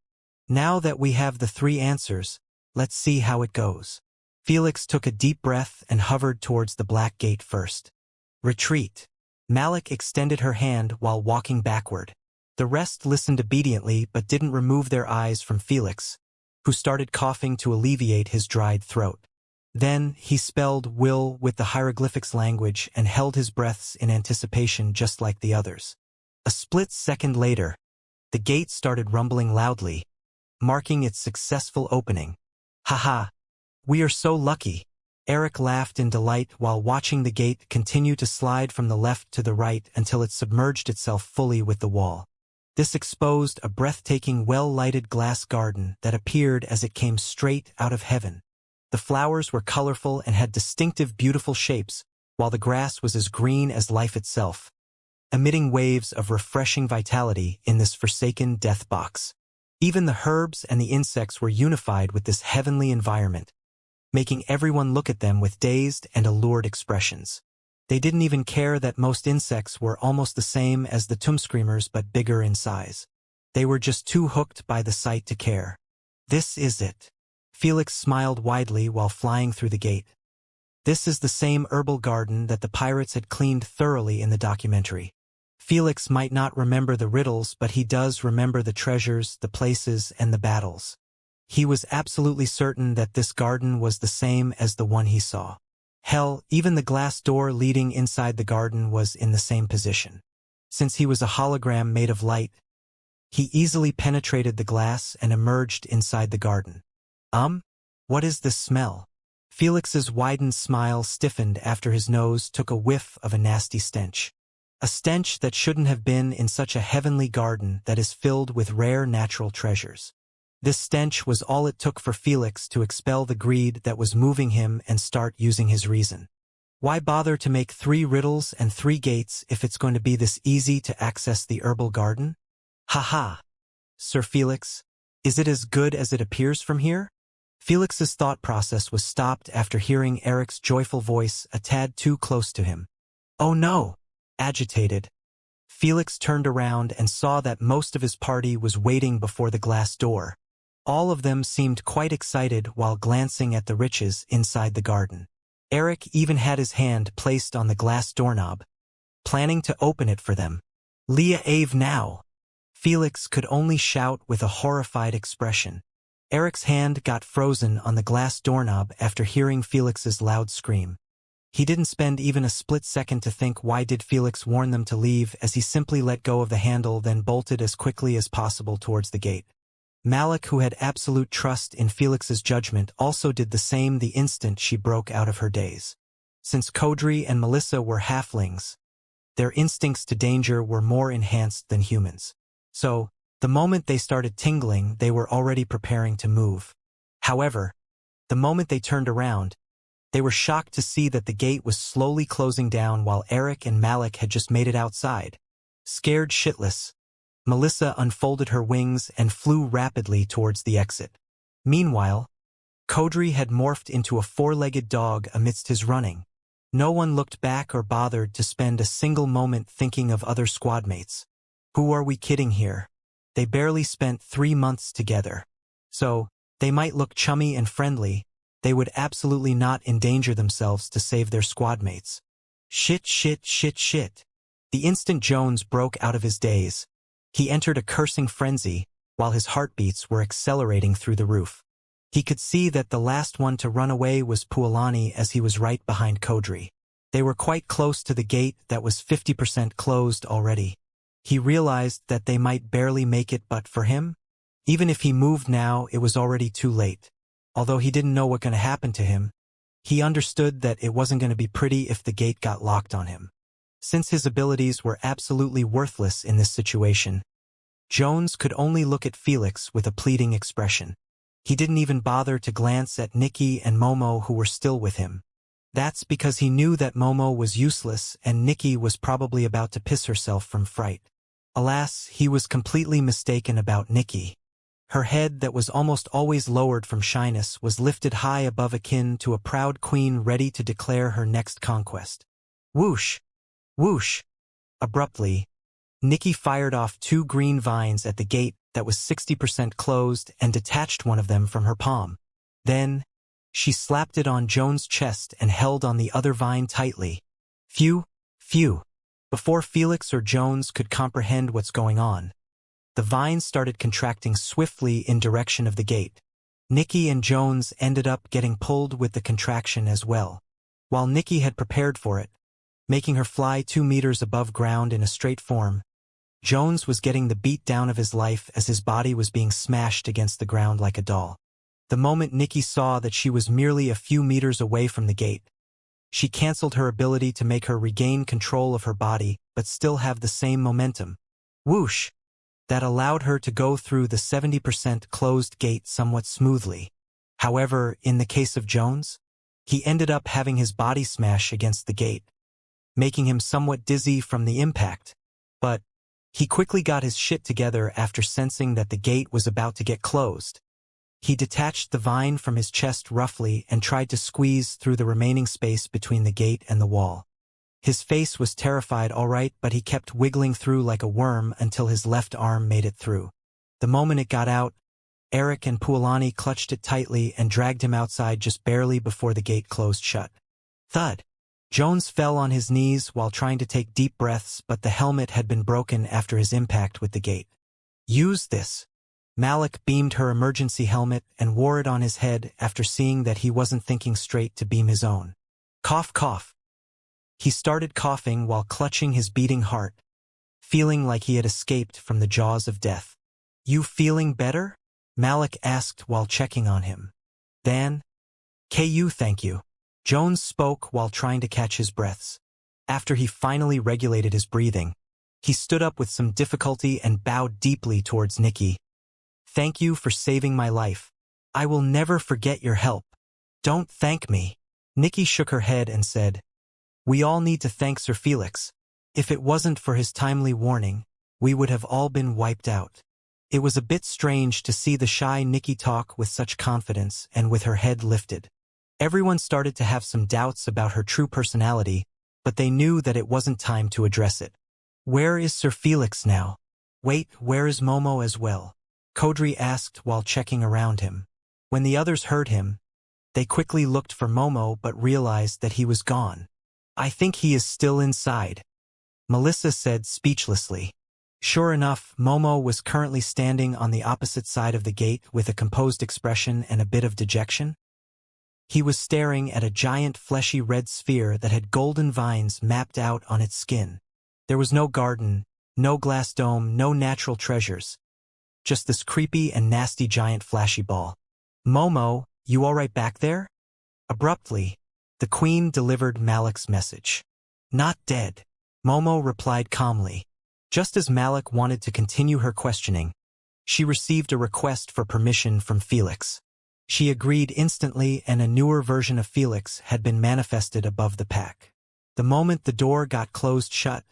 Now that we have the 3 answers, let's see how it goes. Felix took a deep breath and hovered towards the black gate first. Retreat. Malik extended her hand while walking backward. The rest listened obediently but didn't remove their eyes from Felix, who started coughing to alleviate his dried throat. Then he spelled will with the hieroglyphics language and held his breaths in anticipation just like the others. A split second later, the gate started rumbling loudly, marking its successful opening. Haha, we are so lucky. Eric laughed in delight while watching the gate continue to slide from the left to the right until it submerged itself fully with the wall. This exposed a breathtaking well-lighted glass garden that appeared as it came straight out of heaven. The flowers were colorful and had distinctive beautiful shapes, while the grass was as green as life itself, emitting waves of refreshing vitality in this forsaken death box. Even the herbs and the insects were unified with this heavenly environment, making everyone look at them with dazed and allured expressions. They didn't even care that most insects were almost the same as the tomb screamers but bigger in size. They were just too hooked by the sight to care. This is it. Felix smiled widely while flying through the gate. This is the same herbal garden that the pirates had cleaned thoroughly in the documentary. Felix might not remember the riddles, but he does remember the treasures, the places, and the battles. He was absolutely certain that this garden was the same as the one he saw. Hell, even the glass door leading inside the garden was in the same position. Since he was a hologram made of light, he easily penetrated the glass and emerged inside the garden. What is this smell? Felix's widened smile stiffened after his nose took a whiff of a nasty stench. A stench that shouldn't have been in such a heavenly garden that is filled with rare natural treasures. This stench was all it took for Felix to expel the greed that was moving him and start using his reason. Why bother to make 3 riddles and 3 gates if it's going to be this easy to access the herbal garden? Haha. Sir Felix, is it as good as it appears from here? Felix's thought process was stopped after hearing Eric's joyful voice a tad too close to him. Oh no! Agitated, Felix turned around and saw that most of his party was waiting before the glass door. All of them seemed quite excited while glancing at the riches inside the garden. Eric even had his hand placed on the glass doorknob, planning to open it for them. Leah Ave now! Felix could only shout with a horrified expression. Eric's hand got frozen on the glass doorknob after hearing Felix's loud scream. He didn't spend even a split second to think why did Felix warn them to leave, as he simply let go of the handle then bolted as quickly as possible towards the gate. Malik, who had absolute trust in Felix's judgment, also did the same the instant she broke out of her daze. Since Kodri and Melissa were halflings, their instincts to danger were more enhanced than humans. So, the moment they started tingling, they were already preparing to move. However, the moment they turned around, they were shocked to see that the gate was slowly closing down while Eric and Malik had just made it outside. Scared shitless, Melissa unfolded her wings and flew rapidly towards the exit. Meanwhile, Kodri had morphed into a 4-legged dog amidst his running. No one looked back or bothered to spend a single moment thinking of other squadmates. Who are we kidding here? They barely spent 3 months together. So, they might look chummy and friendly, they would absolutely not endanger themselves to save their squadmates. Shit. The instant Jones broke out of his daze, He entered a cursing frenzy, while his heartbeats were accelerating through the roof. He could see that the last one to run away was Puolani as he was right behind Kodri. They were quite close to the gate that was 50% closed already. He realized that they might barely make it, but for him, even if he moved now, it was already too late. Although he didn't know what going to happen to him, he understood that it wasn't going to be pretty if the gate got locked on him. Since his abilities were absolutely worthless in this situation, Jones could only look at Felix with a pleading expression. He didn't even bother to glance at Nikki and Momo, who were still with him. That's because he knew that Momo was useless and Nikki was probably about to piss herself from fright. Alas, he was completely mistaken about Nikki. Her head, that was almost always lowered from shyness, was lifted high above, akin to a proud queen ready to declare her next conquest. Whoosh! Whoosh! Abruptly, Nikki fired off 2 green vines at the gate that was 60% closed and detached one of them from her palm. Then, she slapped it on Jones' chest and held on the other vine tightly. Phew! Phew! Before Felix or Jones could comprehend what's going on, the vines started contracting swiftly in direction of the gate. Nikki and Jones ended up getting pulled with the contraction as well. While Nikki had prepared for it, making her fly 2 meters above ground in a straight form, Jones was getting the beat down of his life as his body was being smashed against the ground like a doll. The moment Nikki saw that she was merely a few meters away from the gate, she canceled her ability to make her regain control of her body but still have the same momentum. Whoosh! That allowed her to go through the 70% closed gate somewhat smoothly. However, in the case of Jones, he ended up having his body smash against the gate, making him somewhat dizzy from the impact. But he quickly got his shit together after sensing that the gate was about to get closed. He detached the vine from his chest roughly and tried to squeeze through the remaining space between the gate and the wall. His face was terrified, all right, but he kept wiggling through like a worm until his left arm made it through. The moment it got out, Eric and Puolani clutched it tightly and dragged him outside just barely before the gate closed shut. Thud! Jones fell on his knees while trying to take deep breaths, but the helmet had been broken after his impact with the gate. Use this. Malik beamed her emergency helmet and wore it on his head after seeing that he wasn't thinking straight to beam his own. Cough, cough. He started coughing while clutching his beating heart, feeling like he had escaped from the jaws of death. You feeling better? Malik asked while checking on him. Then, "Ku, thank you." Jones spoke while trying to catch his breaths. After he finally regulated his breathing, he stood up with some difficulty and bowed deeply towards Nikki. Thank you for saving my life. I will never forget your help. Don't thank me. Nikki shook her head and said, We all need to thank Sir Felix. If it wasn't for his timely warning, we would have all been wiped out. It was a bit strange to see the shy Nikki talk with such confidence and with her head lifted. Everyone started to have some doubts about her true personality, but they knew that it wasn't time to address it. Where is Sir Felix now? Wait, where is Momo as well? Kodri asked while checking around him. When the others heard him, they quickly looked for Momo but realized that he was gone. I think he is still inside, Melissa said speechlessly. Sure enough, Momo was currently standing on the opposite side of the gate with a composed expression and a bit of dejection. He was staring at a giant fleshy red sphere that had golden vines mapped out on its skin. There was no garden, no glass dome, no natural treasures. Just this creepy and nasty giant flashy ball. Momo, you all right back there? Abruptly, the queen delivered Malik's message. Not dead, Momo replied calmly. Just as Malik wanted to continue her questioning, she received a request for permission from Felix. She agreed instantly, and a newer version of Felix had been manifested above the pack. The moment the door got closed shut,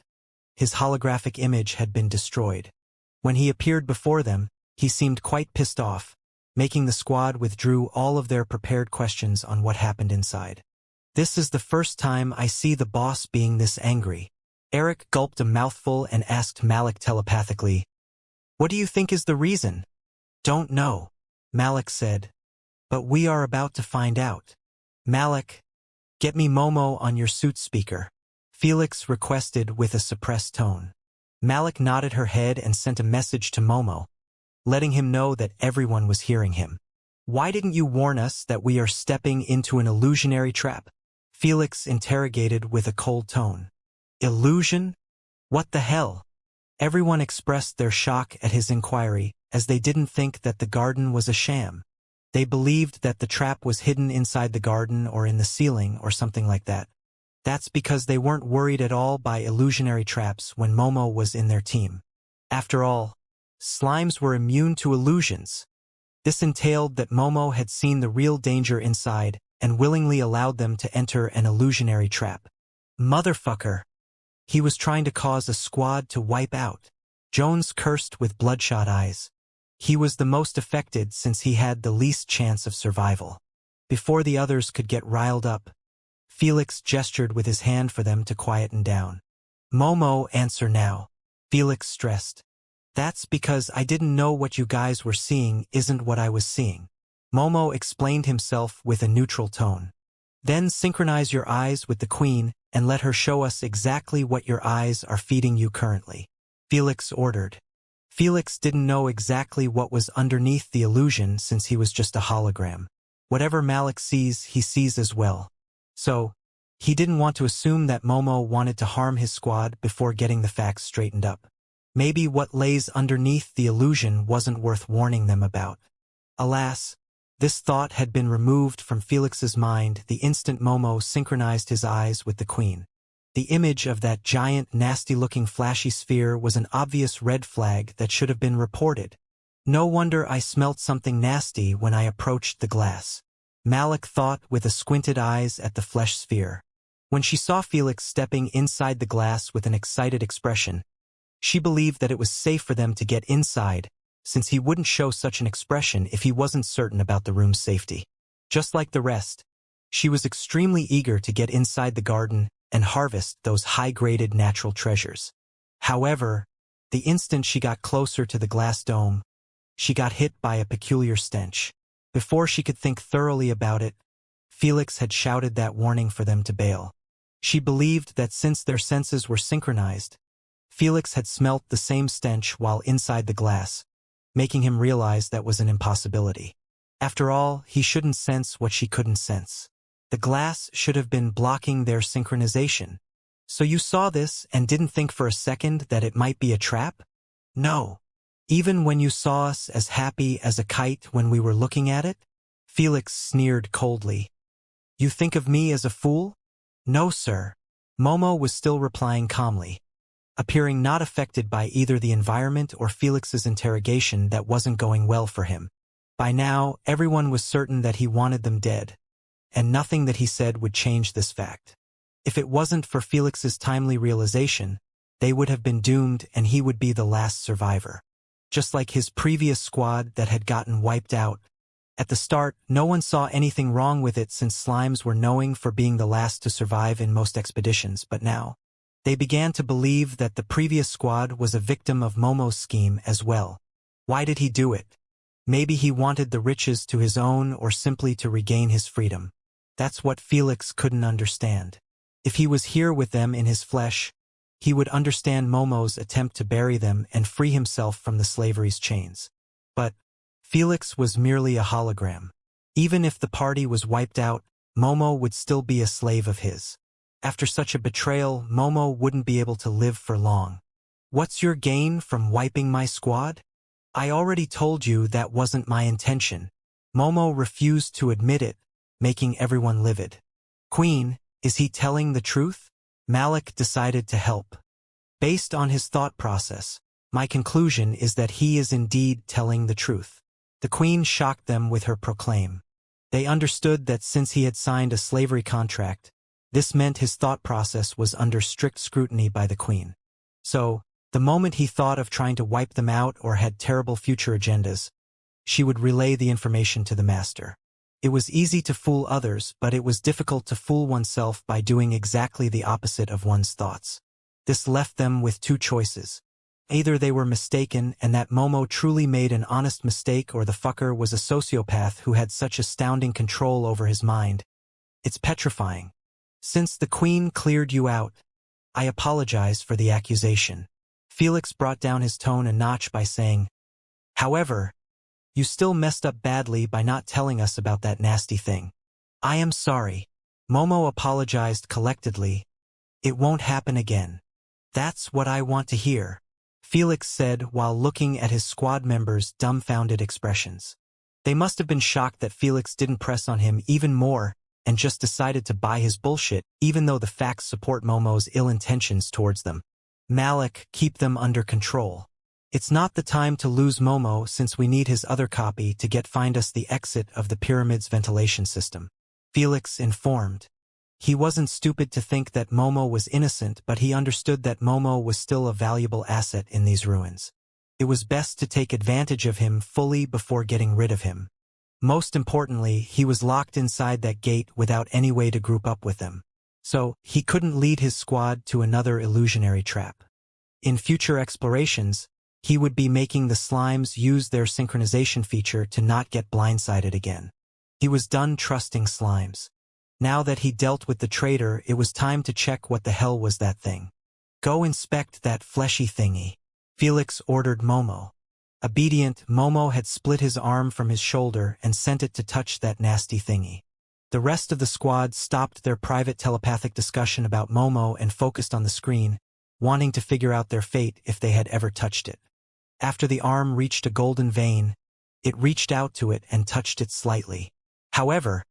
his holographic image had been destroyed. When he appeared before them, he seemed quite pissed off, making the squad withdraw all of their prepared questions on what happened inside. This is the first time I see the boss being this angry. Eric gulped a mouthful and asked Malik telepathically, What do you think is the reason? Don't know, Malik said. But we are about to find out. Malik, get me Momo on your suit speaker, Felix requested with a suppressed tone. Malik nodded her head and sent a message to Momo, letting him know that everyone was hearing him. Why didn't you warn us that we are stepping into an illusionary trap? Felix interrogated with a cold tone. Illusion? What the hell? Everyone expressed their shock at his inquiry, as they didn't think that the garden was a sham. They believed that the trap was hidden inside the garden or in the ceiling or something like that. That's because they weren't worried at all by illusionary traps when Momo was in their team. After all, slimes were immune to illusions. This entailed that Momo had seen the real danger inside and willingly allowed them to enter an illusionary trap. Motherfucker! He was trying to cause a squad to wipe out. Jones cursed with bloodshot eyes. He was the most affected since he had the least chance of survival. Before the others could get riled up, Felix gestured with his hand for them to quieten down. Momo, answer now. Felix stressed. That's because I didn't know what you guys were seeing isn't what I was seeing. Momo explained himself with a neutral tone. Then synchronize your eyes with the queen and let her show us exactly what your eyes are feeding you currently. Felix ordered. Felix didn't know exactly what was underneath the illusion since he was just a hologram. Whatever Malik sees, he sees as well. So, he didn't want to assume that Momo wanted to harm his squad before getting the facts straightened up. Maybe what lays underneath the illusion wasn't worth warning them about. Alas, this thought had been removed from Felix's mind the instant Momo synchronized his eyes with the queen. The image of that giant, nasty-looking flashy sphere was an obvious red flag that should have been reported. No wonder I smelt something nasty when I approached the glass. Malik thought with a squinted eyes at the flesh sphere. When she saw Felix stepping inside the glass with an excited expression, she believed that it was safe for them to get inside, since he wouldn't show such an expression if he wasn't certain about the room's safety. Just like the rest, she was extremely eager to get inside the garden and harvest those high-graded natural treasures. However, the instant she got closer to the glass dome, she got hit by a peculiar stench. Before she could think thoroughly about it, Felix had shouted that warning for them to bail. She believed that since their senses were synchronized, Felix had smelt the same stench while inside the glass, making him realize that was an impossibility. After all, he shouldn't sense what she couldn't sense. The glass should have been blocking their synchronization. So you saw this and didn't think for a second that it might be a trap? No. Even when you saw us as happy as a kite when we were looking at it? Felix sneered coldly. You think of me as a fool? No, sir. Momo was still replying calmly, appearing not affected by either the environment or Felix's interrogation that wasn't going well for him. By now, everyone was certain that he wanted them dead, and nothing that he said would change this fact. If it wasn't for Felix's timely realization, they would have been doomed and he would be the last survivor. Just like his previous squad that had gotten wiped out. At the start, no one saw anything wrong with it since slimes were known for being the last to survive in most expeditions, but now, they began to believe that the previous squad was a victim of Momo's scheme as well. Why did he do it? Maybe he wanted the riches to his own or simply to regain his freedom. That's what Felix couldn't understand. If he was here with them in his flesh, he would understand Momo's attempt to bury them and free himself from the slavery's chains. But Felix was merely a hologram. Even if the party was wiped out, Momo would still be a slave of his. After such a betrayal, Momo wouldn't be able to live for long. What's your gain from wiping my squad? I already told you that wasn't my intention. Momo refused to admit it, making everyone livid. Queen, is he telling the truth? Malik decided to help. Based on his thought process, my conclusion is that he is indeed telling the truth. The queen shocked them with her proclaim. They understood that since he had signed a slavery contract, this meant his thought process was under strict scrutiny by the queen. So, the moment he thought of trying to wipe them out or had terrible future agendas, she would relay the information to the master. It was easy to fool others, but it was difficult to fool oneself by doing exactly the opposite of one's thoughts. This left them with two choices. Either they were mistaken and that Momo truly made an honest mistake, or the fucker was a sociopath who had such astounding control over his mind. It's petrifying. Since the queen cleared you out, I apologize for the accusation. Felix brought down his tone a notch by saying, "However, you still messed up badly by not telling us about that nasty thing." "I am sorry." Momo apologized collectedly. "It won't happen again." "That's what I want to hear," Felix said while looking at his squad members' dumbfounded expressions. They must have been shocked that Felix didn't press on him even more and just decided to buy his bullshit, even though the facts support Momo's ill intentions towards them. "Malik, keep them under control. It's not the time to lose Momo since we need his other copy to find us the exit of the pyramid's ventilation system," Felix informed. He wasn't stupid to think that Momo was innocent, but he understood that Momo was still a valuable asset in these ruins. It was best to take advantage of him fully before getting rid of him. Most importantly, he was locked inside that gate without any way to group up with them. So, he couldn't lead his squad to another illusionary trap. In future explorations, he would be making the slimes use their synchronization feature to not get blindsided again. He was done trusting slimes. Now that he dealt with the traitor, it was time to check what the hell was that thing. "Go inspect that fleshy thingy," Felix ordered Momo. Obedient, Momo had split his arm from his shoulder and sent it to touch that nasty thingy. The rest of the squad stopped their private telepathic discussion about Momo and focused on the screen, wanting to figure out their fate if they had ever touched it. After the arm reached a golden vein, it reached out to it and touched it slightly. However,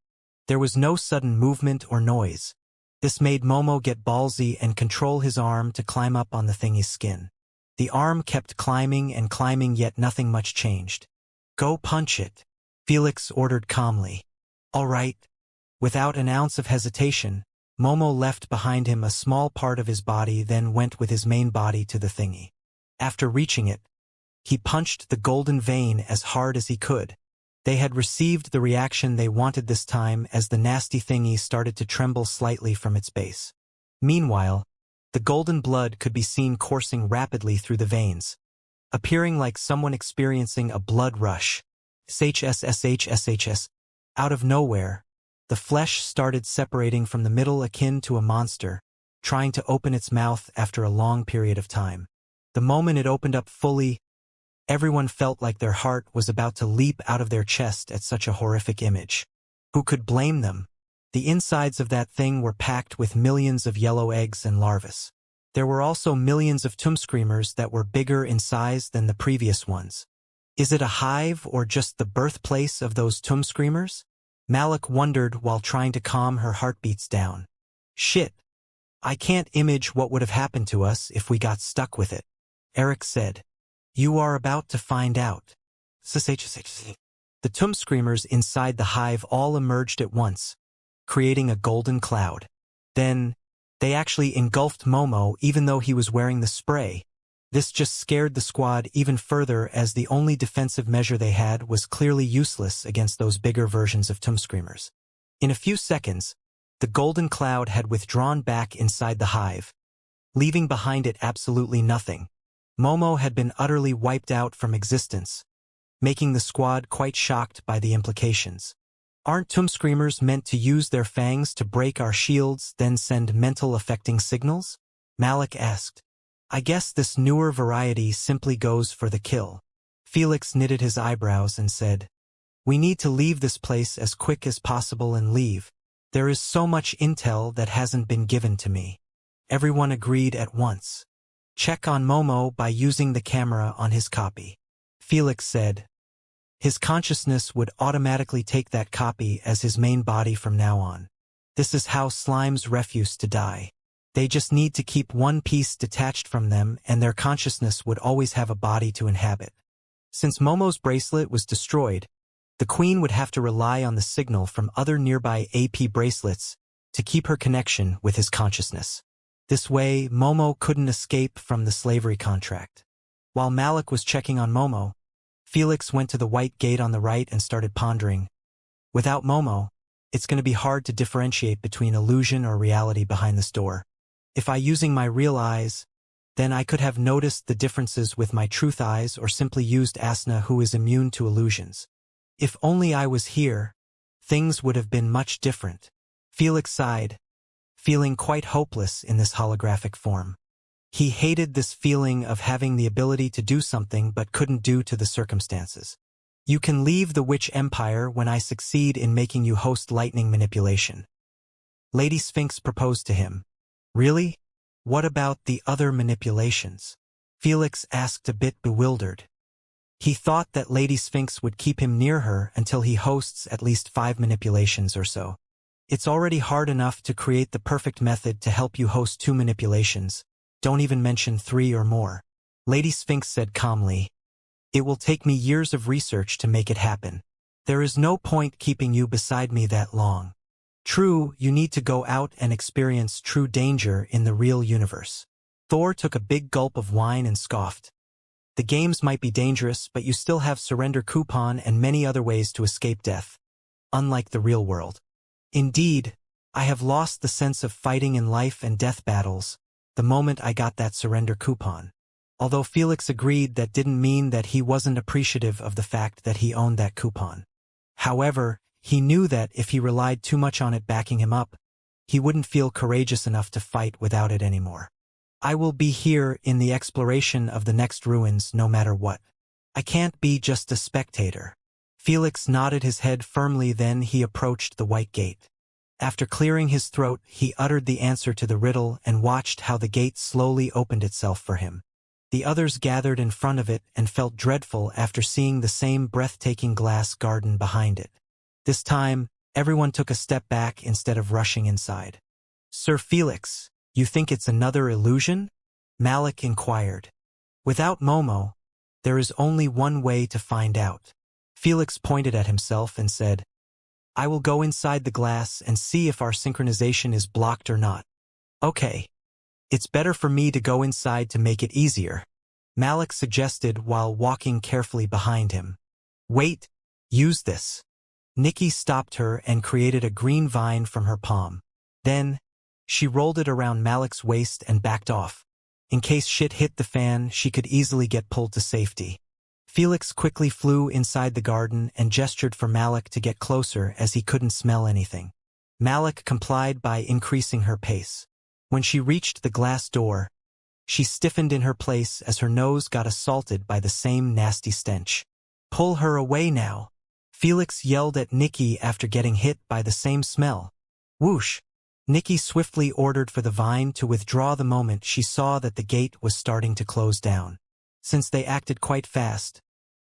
there was no sudden movement or noise. This made Momo get ballsy and control his arm to climb up on the thingy's skin. The arm kept climbing and climbing, yet nothing much changed. "Go punch it," Felix ordered calmly. "All right." Without an ounce of hesitation, Momo left behind him a small part of his body, then went with his main body to the thingy. After reaching it, he punched the golden vein as hard as he could. They had received the reaction they wanted this time, as the nasty thingy started to tremble slightly from its base. Meanwhile, the golden blood could be seen coursing rapidly through the veins, appearing like someone experiencing a blood rush. SHSSHSHS. Out of nowhere, the flesh started separating from the middle, akin to a monster, trying to open its mouth after a long period of time. The moment it opened up fully, everyone felt like their heart was about to leap out of their chest at such a horrific image. Who could blame them? The insides of that thing were packed with millions of yellow eggs and larvae. There were also millions of tomb screamers that were bigger in size than the previous ones. Is it a hive or just the birthplace of those tomb screamers? Malik wondered while trying to calm her heartbeats down. "Shit. I can't image what would have happened to us if we got stuck with it," Eric said. "You are about to find out." The tomb screamers inside the hive all emerged at once, creating a golden cloud. Then, they actually engulfed Momo even though he was wearing the spray. This just scared the squad even further, as the only defensive measure they had was clearly useless against those bigger versions of tomb screamers. In a few seconds, the golden cloud had withdrawn back inside the hive, leaving behind it absolutely nothing. Momo had been utterly wiped out from existence, making the squad quite shocked by the implications. "Aren't tomb screamers meant to use their fangs to break our shields, then send mental affecting signals?" Malik asked. "I guess this newer variety simply goes for the kill." Felix knitted his eyebrows and said, "We need to leave this place as quick as possible and leave. There is so much intel that hasn't been given to me." Everyone agreed at once. "Check on Momo by using the camera on his copy," Felix said. "His consciousness would automatically take that copy as his main body from now on. This is how slimes refuse to die. They just need to keep one piece detached from them, and their consciousness would always have a body to inhabit. Since Momo's bracelet was destroyed, the Queen would have to rely on the signal from other nearby AP bracelets to keep her connection with his consciousness. This way, Momo couldn't escape from the slavery contract." While Malik was checking on Momo, Felix went to the white gate on the right and started pondering. Without Momo, it's going to be hard to differentiate between illusion or reality behind this door. If I using my real eyes, then I could have noticed the differences with my truth eyes, or simply used Asna, who is immune to illusions. If only I was here, things would have been much different. Felix sighed, feeling quite hopeless in this holographic form. He hated this feeling of having the ability to do something but couldn't due to the circumstances. You can leave the Witch Empire when I succeed in making you host lightning manipulation. Lady Sphinx proposed to him. Really? What about the other manipulations? Felix asked, a bit bewildered. He thought that Lady Sphinx would keep him near her until he hosts at least 5 manipulations or so. It's already hard enough to create the perfect method to help you host 2 manipulations. Don't even mention 3 or more. Lady Sphinx said calmly. It will take me years of research to make it happen. There is no point keeping you beside me that long. True, you need to go out and experience true danger in the real universe. Thor took a big gulp of wine and scoffed. The games might be dangerous, but you still have surrender coupon and many other ways to escape death. Unlike the real world. Indeed, I have lost the sense of fighting in life and death battles the moment I got that surrender coupon. Although Felix agreed, that didn't mean that he wasn't appreciative of the fact that he owned that coupon. However, he knew that if he relied too much on it backing him up, he wouldn't feel courageous enough to fight without it anymore. I will be here in the exploration of the next ruins no matter what. I can't be just a spectator. Felix nodded his head firmly, then he approached the white gate. After clearing his throat, he uttered the answer to the riddle and watched how the gate slowly opened itself for him. The others gathered in front of it and felt dreadful after seeing the same breathtaking glass garden behind it. This time, everyone took a step back instead of rushing inside. Sir Felix, you think it's another illusion? Malik inquired. Without Momo, there is only one way to find out. Felix pointed at himself and said, I will go inside the glass and see if our synchronization is blocked or not. Okay. It's better for me to go inside to make it easier, Malik suggested while walking carefully behind him. Wait, use this. Nikki stopped her and created a green vine from her palm. Then, she rolled it around Malik's waist and backed off. In case shit hit the fan, she could easily get pulled to safety. Felix quickly flew inside the garden and gestured for Malik to get closer as he couldn't smell anything. Malik complied by increasing her pace. When she reached the glass door, she stiffened in her place as her nose got assaulted by the same nasty stench. Pull her away now, Felix yelled at Nikki after getting hit by the same smell. Whoosh! Nikki swiftly ordered for the vine to withdraw the moment she saw that the gate was starting to close down. Since they acted quite fast,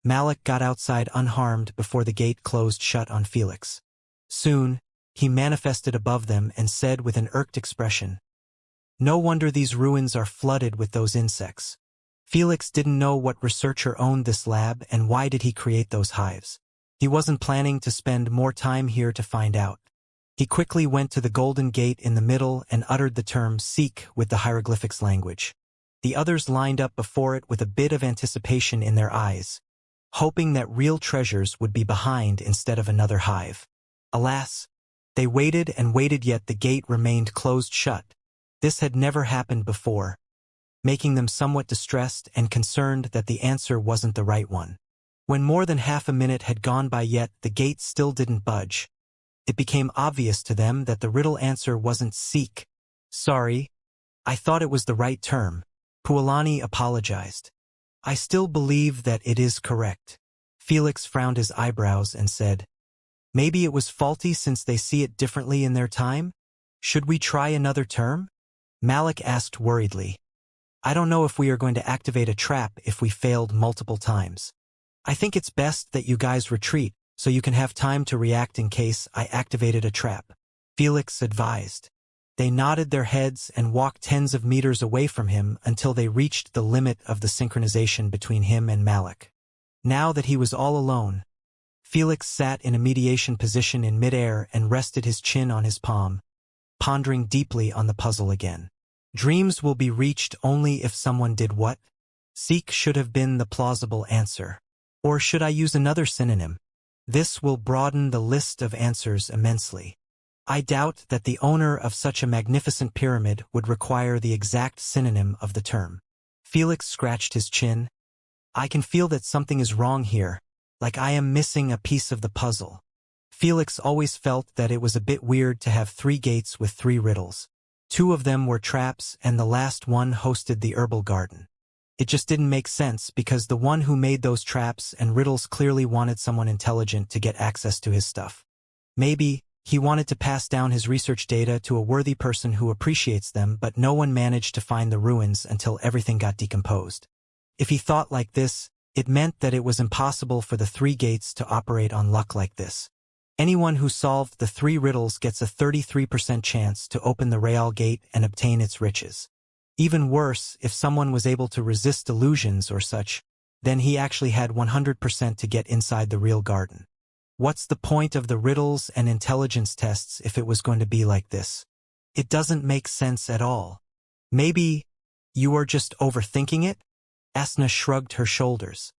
Malik got outside unharmed before the gate closed shut on Felix. Soon, he manifested above them and said with an irked expression, No wonder these ruins are flooded with those insects. Felix didn't know what researcher owned this lab and why did he create those hives. He wasn't planning to spend more time here to find out. He quickly went to the golden gate in the middle and uttered the term seek with the hieroglyphics language. The others lined up before it with a bit of anticipation in their eyes, hoping that real treasures would be behind instead of another hive. Alas, they waited and waited, yet the gate remained closed shut. This had never happened before, making them somewhat distressed and concerned that the answer wasn't the right one. When more than half a minute had gone by yet the gate still didn't budge, it became obvious to them that the riddle answer wasn't seek. Sorry, I thought it was the right term. Pualani apologized. I still believe that it is correct. Felix frowned his eyebrows and said, Maybe it was faulty since they see it differently in their time? Should we try another term? Malik asked worriedly. I don't know if we are going to activate a trap if we failed multiple times. I think it's best that you guys retreat, so you can have time to react in case I activated a trap, Felix advised. They nodded their heads and walked tens of meters away from him until they reached the limit of the synchronization between him and Malik. Now that he was all alone, Felix sat in a mediation position in midair and rested his chin on his palm, pondering deeply on the puzzle again. Dreams will be reached only if someone did what? Seek should have been the plausible answer. Or should I use another synonym? This will broaden the list of answers immensely. I doubt that the owner of such a magnificent pyramid would require the exact synonym of the term. Felix scratched his chin. I can feel that something is wrong here, like I am missing a piece of the puzzle. Felix always felt that it was a bit weird to have 3 gates with 3 riddles. 2 of them were traps and the last one hosted the herbal garden. It just didn't make sense because the one who made those traps and riddles clearly wanted someone intelligent to get access to his stuff. Maybe he wanted to pass down his research data to a worthy person who appreciates them, but no one managed to find the ruins until everything got decomposed. If he thought like this, it meant that it was impossible for the 3 gates to operate on luck like this. Anyone who solved the 3 riddles gets a 33% chance to open the Real Gate and obtain its riches. Even worse, if someone was able to resist illusions or such, then he actually had 100% to get inside the real garden. What's the point of the riddles and intelligence tests if it was going to be like this? It doesn't make sense at all. Maybe you are just overthinking it? Asna shrugged her shoulders.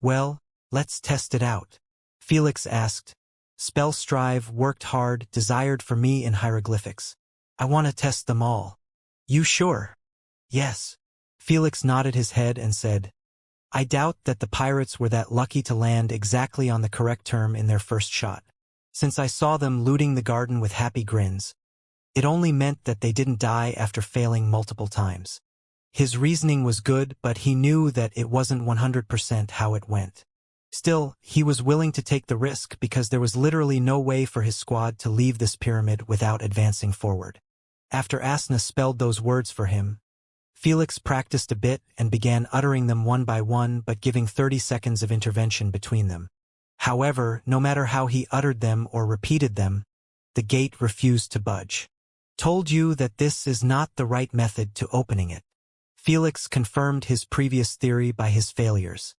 Well, let's test it out. Felix asked. Spell strive, worked hard, desired for me in hieroglyphics. I want to test them all. You sure? Yes. Felix nodded his head and said, I doubt that the pirates were that lucky to land exactly on the correct term in their first shot. Since I saw them looting the garden with happy grins, it only meant that they didn't die after failing multiple times. His reasoning was good, but he knew that it wasn't 100% how it went. Still, he was willing to take the risk because there was literally no way for his squad to leave this pyramid without advancing forward. After Asna spelled those words for him, Felix practiced a bit and began uttering them one by one but giving 30 seconds of intervention between them. However, no matter how he uttered them or repeated them, the gate refused to budge. Told you that this is not the right method to opening it. Felix confirmed his previous theory by his failures.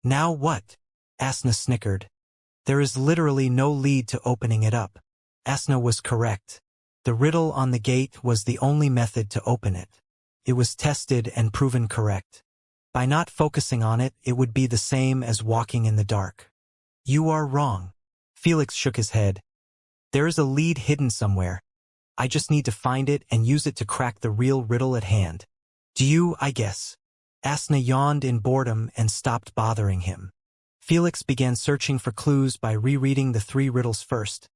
Now what? Asna snickered. There is literally no lead to opening it up. Asna was correct. The riddle on the gate was the only method to open it. It was tested and proven correct. By not focusing on it, it would be the same as walking in the dark. You are wrong. Felix shook his head. There is a lead hidden somewhere. I just need to find it and use it to crack the real riddle at hand. Do you, I guess? Asna yawned in boredom and stopped bothering him. Felix began searching for clues by rereading the 3 riddles first,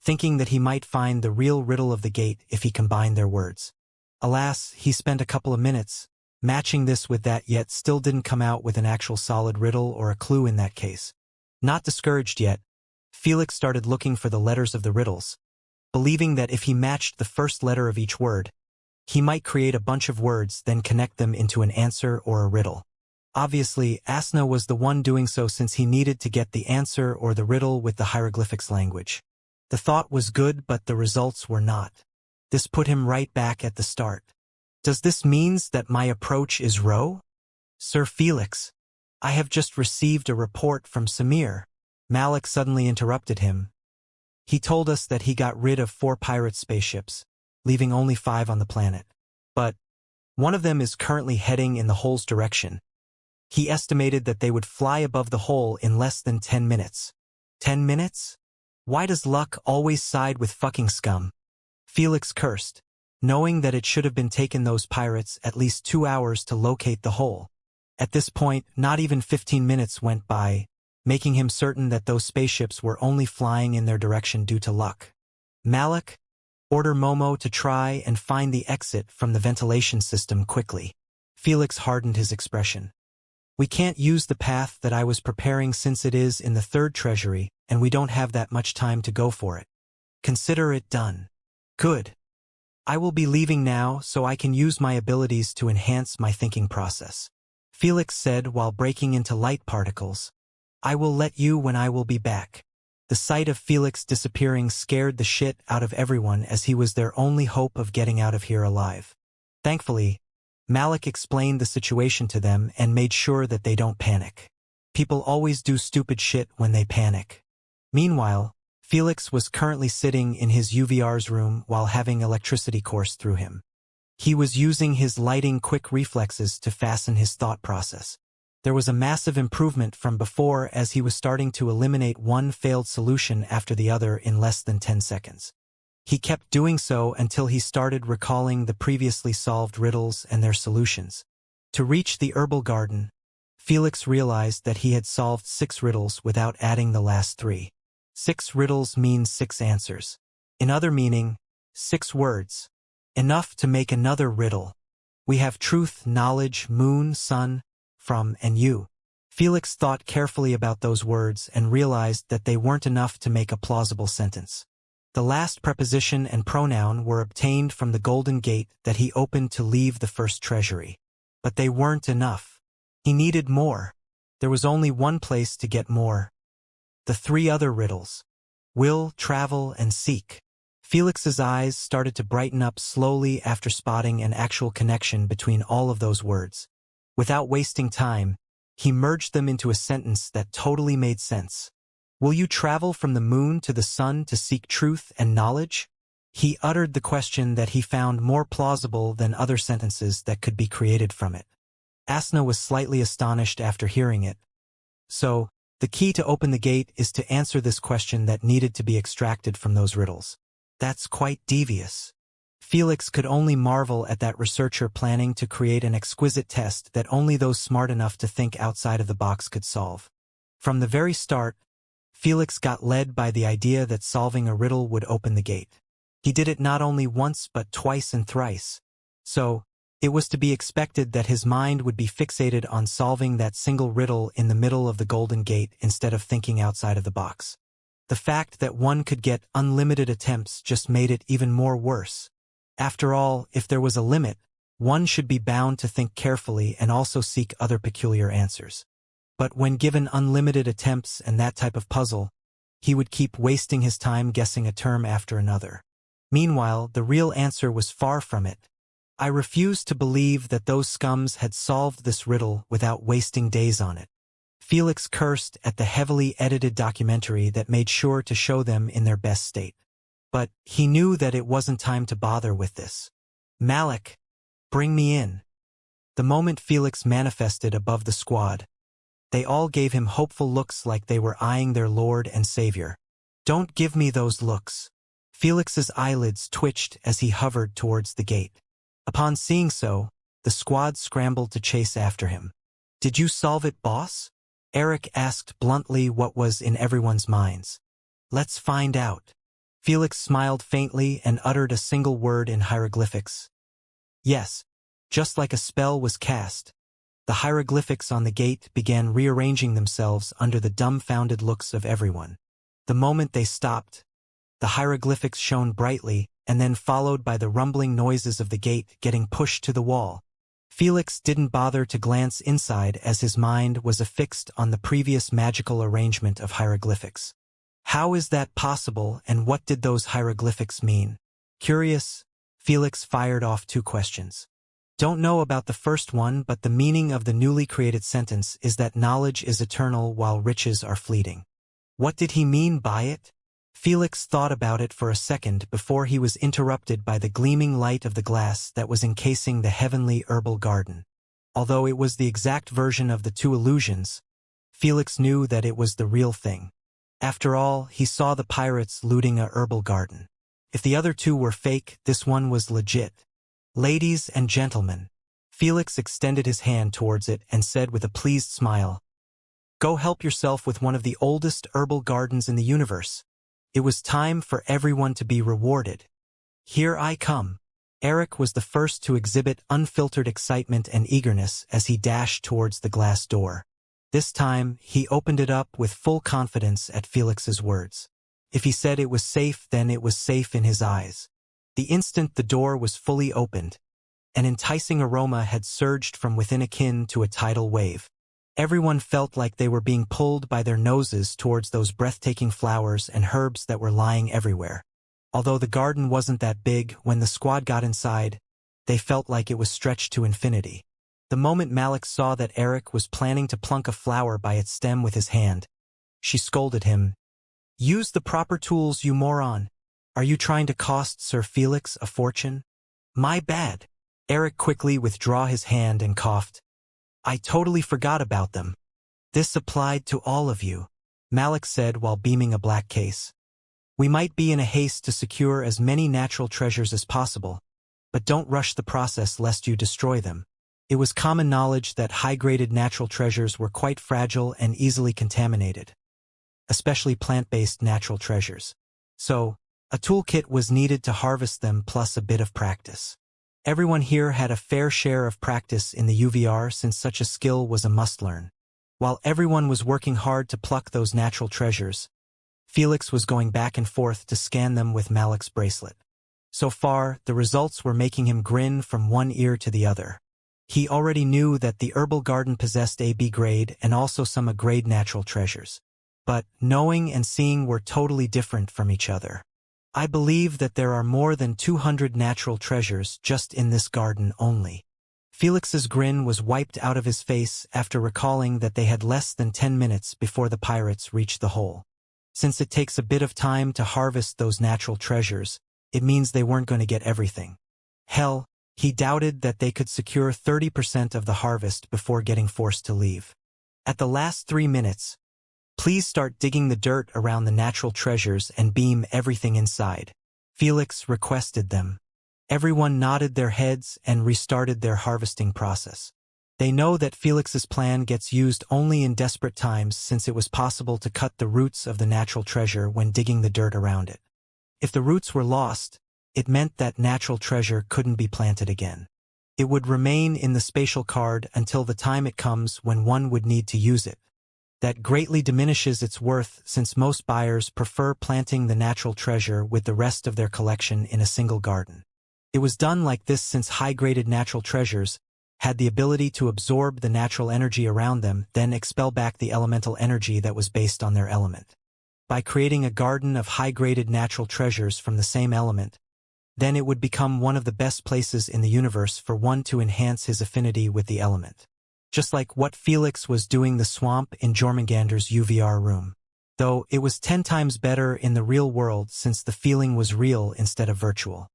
thinking that he might find the real riddle of the gate if he combined their words. Alas, he spent a couple of minutes matching this with that, yet still didn't come out with an actual solid riddle or a clue in that case. Not discouraged yet, Felix started looking for the letters of the riddles, believing that if he matched the first letter of each word, he might create a bunch of words, then connect them into an answer or a riddle. Obviously, Asna was the one doing so since he needed to get the answer or the riddle with the hieroglyphics language. The thought was good, but the results were not. This put him right back at the start. Does this means that my approach is row? Sir Felix, I have just received a report from Samir. Malik suddenly interrupted him. He told us that he got rid of 4 pirate spaceships, leaving only 5 on the planet. But one of them is currently heading in the hole's direction. He estimated that they would fly above the hole in less than 10 minutes. 10 minutes? Why does luck always side with fucking scum? Felix cursed, knowing that it should have been taken those pirates at least 2 hours to locate the hole. At this point, not even 15 minutes went by, making him certain that those spaceships were only flying in their direction due to luck. Malik, order Momo to try and find the exit from the ventilation system quickly. Felix hardened his expression. We can't use the path that I was preparing since it is in the 3rd treasury, and we don't have that much time to go for it. Consider it done. Good. I will be leaving now so I can use my abilities to enhance my thinking process. Felix said while breaking into light particles. I will let you when I will be back. The sight of Felix disappearing scared the shit out of everyone as he was their only hope of getting out of here alive. Thankfully, Malik explained the situation to them and made sure that they don't panic. People always do stupid shit when they panic. Meanwhile, Felix was currently sitting in his UVR's room while having electricity course through him. He was using his lighting quick reflexes to fasten his thought process. There was a massive improvement from before as he was starting to eliminate one failed solution after the other in less than 10 seconds. He kept doing so until he started recalling the previously solved riddles and their solutions. To reach the herbal garden, Felix realized that he had solved 6 riddles without adding the last 3. 6 riddles means 6 answers. In other meaning, 6 words. Enough to make another riddle. We have truth, knowledge, moon, sun, from, and you. Felix thought carefully about those words and realized that they weren't enough to make a plausible sentence. The last preposition and pronoun were obtained from the golden gate that he opened to leave the first treasury. But they weren't enough. He needed more. There was only one place to get more. The three other riddles. Will, travel, and seek. Felix's eyes started to brighten up slowly after spotting an actual connection between all of those words. Without wasting time, he merged them into a sentence that totally made sense. Will you travel from the moon to the sun to seek truth and knowledge? He uttered the question that he found more plausible than other sentences that could be created from it. Asna was slightly astonished after hearing it. So, the key to open the gate is to answer this question that needed to be extracted from those riddles. That's quite devious. Felix could only marvel at that researcher planning to create an exquisite test that only those smart enough to think outside of the box could solve. From the very start, Felix got led by the idea that solving a riddle would open the gate. He did it not only once but twice and thrice. So, it was to be expected that his mind would be fixated on solving that single riddle in the middle of the Golden Gate instead of thinking outside of the box. The fact that one could get unlimited attempts just made it even more worse. After all, if there was a limit, one should be bound to think carefully and also seek other peculiar answers. But when given unlimited attempts and that type of puzzle, he would keep wasting his time guessing a term after another. Meanwhile, the real answer was far from it. I refused to believe that those scums had solved this riddle without wasting days on it. Felix cursed at the heavily edited documentary that made sure to show them in their best state. But he knew that it wasn't time to bother with this. Malik, bring me in. The moment Felix manifested above the squad, they all gave him hopeful looks like they were eyeing their Lord and Savior. Don't give me those looks. Felix's eyelids twitched as he hovered towards the gate. Upon seeing so, the squad scrambled to chase after him. Did you solve it, boss? Eric asked bluntly what was in everyone's minds. Let's find out. Felix smiled faintly and uttered a single word in hieroglyphics. Yes, just like a spell was cast. The hieroglyphics on the gate began rearranging themselves under the dumbfounded looks of everyone. The moment they stopped, the hieroglyphics shone brightly, and then followed by the rumbling noises of the gate getting pushed to the wall. Felix didn't bother to glance inside as his mind was affixed on the previous magical arrangement of hieroglyphics. How is that possible, and what did those hieroglyphics mean? Curious, Felix fired off two questions. Don't know about the first one, but the meaning of the newly created sentence is that knowledge is eternal while riches are fleeting. What did he mean by it? Felix thought about it for a second before he was interrupted by the gleaming light of the glass that was encasing the heavenly herbal garden. Although it was the exact version of the two illusions, Felix knew that it was the real thing. After all, he saw the pirates looting a herbal garden. If the other two were fake, this one was legit. Ladies and gentlemen, Felix extended his hand towards it and said with a pleased smile, "Go help yourself with one of the oldest herbal gardens in the universe. It was time for everyone to be rewarded. Here I come." Eric was the first to exhibit unfiltered excitement and eagerness as he dashed towards the glass door. This time, he opened it up with full confidence at Felix's words. If he said it was safe, then it was safe in his eyes. The instant the door was fully opened, an enticing aroma had surged from within akin to a tidal wave. Everyone felt like they were being pulled by their noses towards those breathtaking flowers and herbs that were lying everywhere. Although the garden wasn't that big, when the squad got inside, they felt like it was stretched to infinity. The moment Malik saw that Eric was planning to plunk a flower by its stem with his hand, she scolded him. "Use the proper tools, you moron. Are you trying to cost Sir Felix a fortune?" "My bad." Eric quickly withdrew his hand and coughed. "I totally forgot about them. This applied to all of you," Malik said while beaming a black case. "We might be in a haste to secure as many natural treasures as possible, but don't rush the process lest you destroy them." It was common knowledge that high-graded natural treasures were quite fragile and easily contaminated, especially plant-based natural treasures. So, A toolkit was needed to harvest them plus a bit of practice. Everyone here had a fair share of practice in the UVR since such a skill was a must-learn. While everyone was working hard to pluck those natural treasures, Felix was going back and forth to scan them with Malik's bracelet. So far, the results were making him grin from one ear to the other. He already knew that the herbal garden possessed a B grade and also some A grade natural treasures. But knowing and seeing were totally different from each other. I believe that there are more than 200 natural treasures just in this garden only. Felix's grin was wiped out of his face after recalling that they had less than 10 minutes before the pirates reached the hole. Since it takes a bit of time to harvest those natural treasures, it means they weren't going to get everything. Hell, he doubted that they could secure 30% of the harvest before getting forced to leave. At the last 3 minutes, please start digging the dirt around the natural treasures and beam everything inside. Felix requested them. Everyone nodded their heads and restarted their harvesting process. They know that Felix's plan gets used only in desperate times since it was possible to cut the roots of the natural treasure when digging the dirt around it. If the roots were lost, it meant that natural treasure couldn't be planted again. It would remain in the spatial card until the time it comes when one would need to use it. That greatly diminishes its worth since most buyers prefer planting the natural treasure with the rest of their collection in a single garden. It was done like this since high-graded natural treasures had the ability to absorb the natural energy around them, then expel back the elemental energy that was based on their element. By creating a garden of high-graded natural treasures from the same element, then it would become one of the best places in the universe for one to enhance his affinity with the element. Just like what Felix was doing the swamp in Jormungandr's UVR room. Though it was 10 times better in the real world since the feeling was real instead of virtual.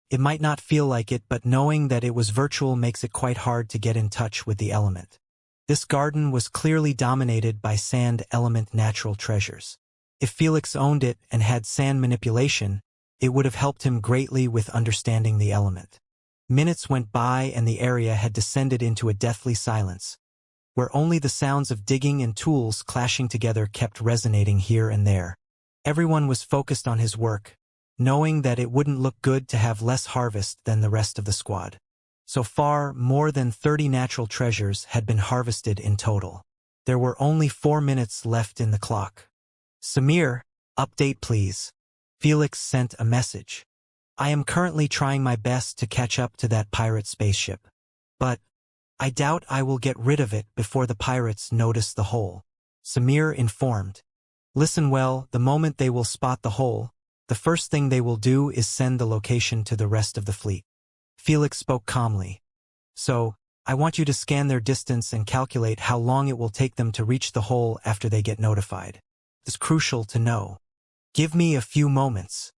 It might not feel like it, but knowing that it was virtual makes it quite hard to get in touch with the element. This garden was clearly dominated by sand element natural treasures. If Felix owned it and had sand manipulation, it would have helped him greatly with understanding the element. Minutes went by and the area had descended into a deathly silence, where only the sounds of digging and tools clashing together kept resonating here and there. Everyone was focused on his work, knowing that it wouldn't look good to have less harvest than the rest of the squad. So far, more than 30 natural treasures had been harvested in total. There were only 4 minutes left in the clock. Samir, update please. Felix sent a message. I am currently trying my best to catch up to that pirate spaceship. But I doubt I will get rid of it before the pirates notice the hole. Samir informed. Listen well, the moment they will spot the hole, the first thing they will do is send the location to the rest of the fleet. Felix spoke calmly. So, I want you to scan their distance and calculate how long it will take them to reach the hole after they get notified. It's crucial to know. Give me a few moments.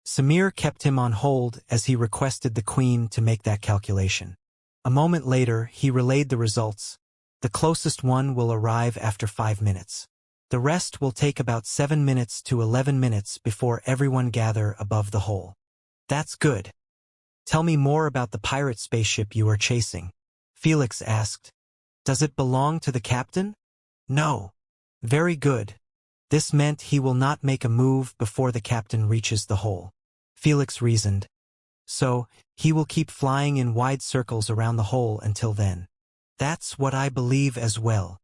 Samir kept him on hold as he requested the Queen to make that calculation. A moment later, he relayed the results. The closest one will arrive after 5 minutes. The rest will take about 7 minutes to 11 minutes before everyone gather above the hole. That's good. Tell me more about the pirate spaceship you are chasing. Felix asked. Does it belong to the captain? No. Very good. This meant he will not make a move before the captain reaches the hole. Felix reasoned. So, he will keep flying in wide circles around the hole until then. That's what I believe as well.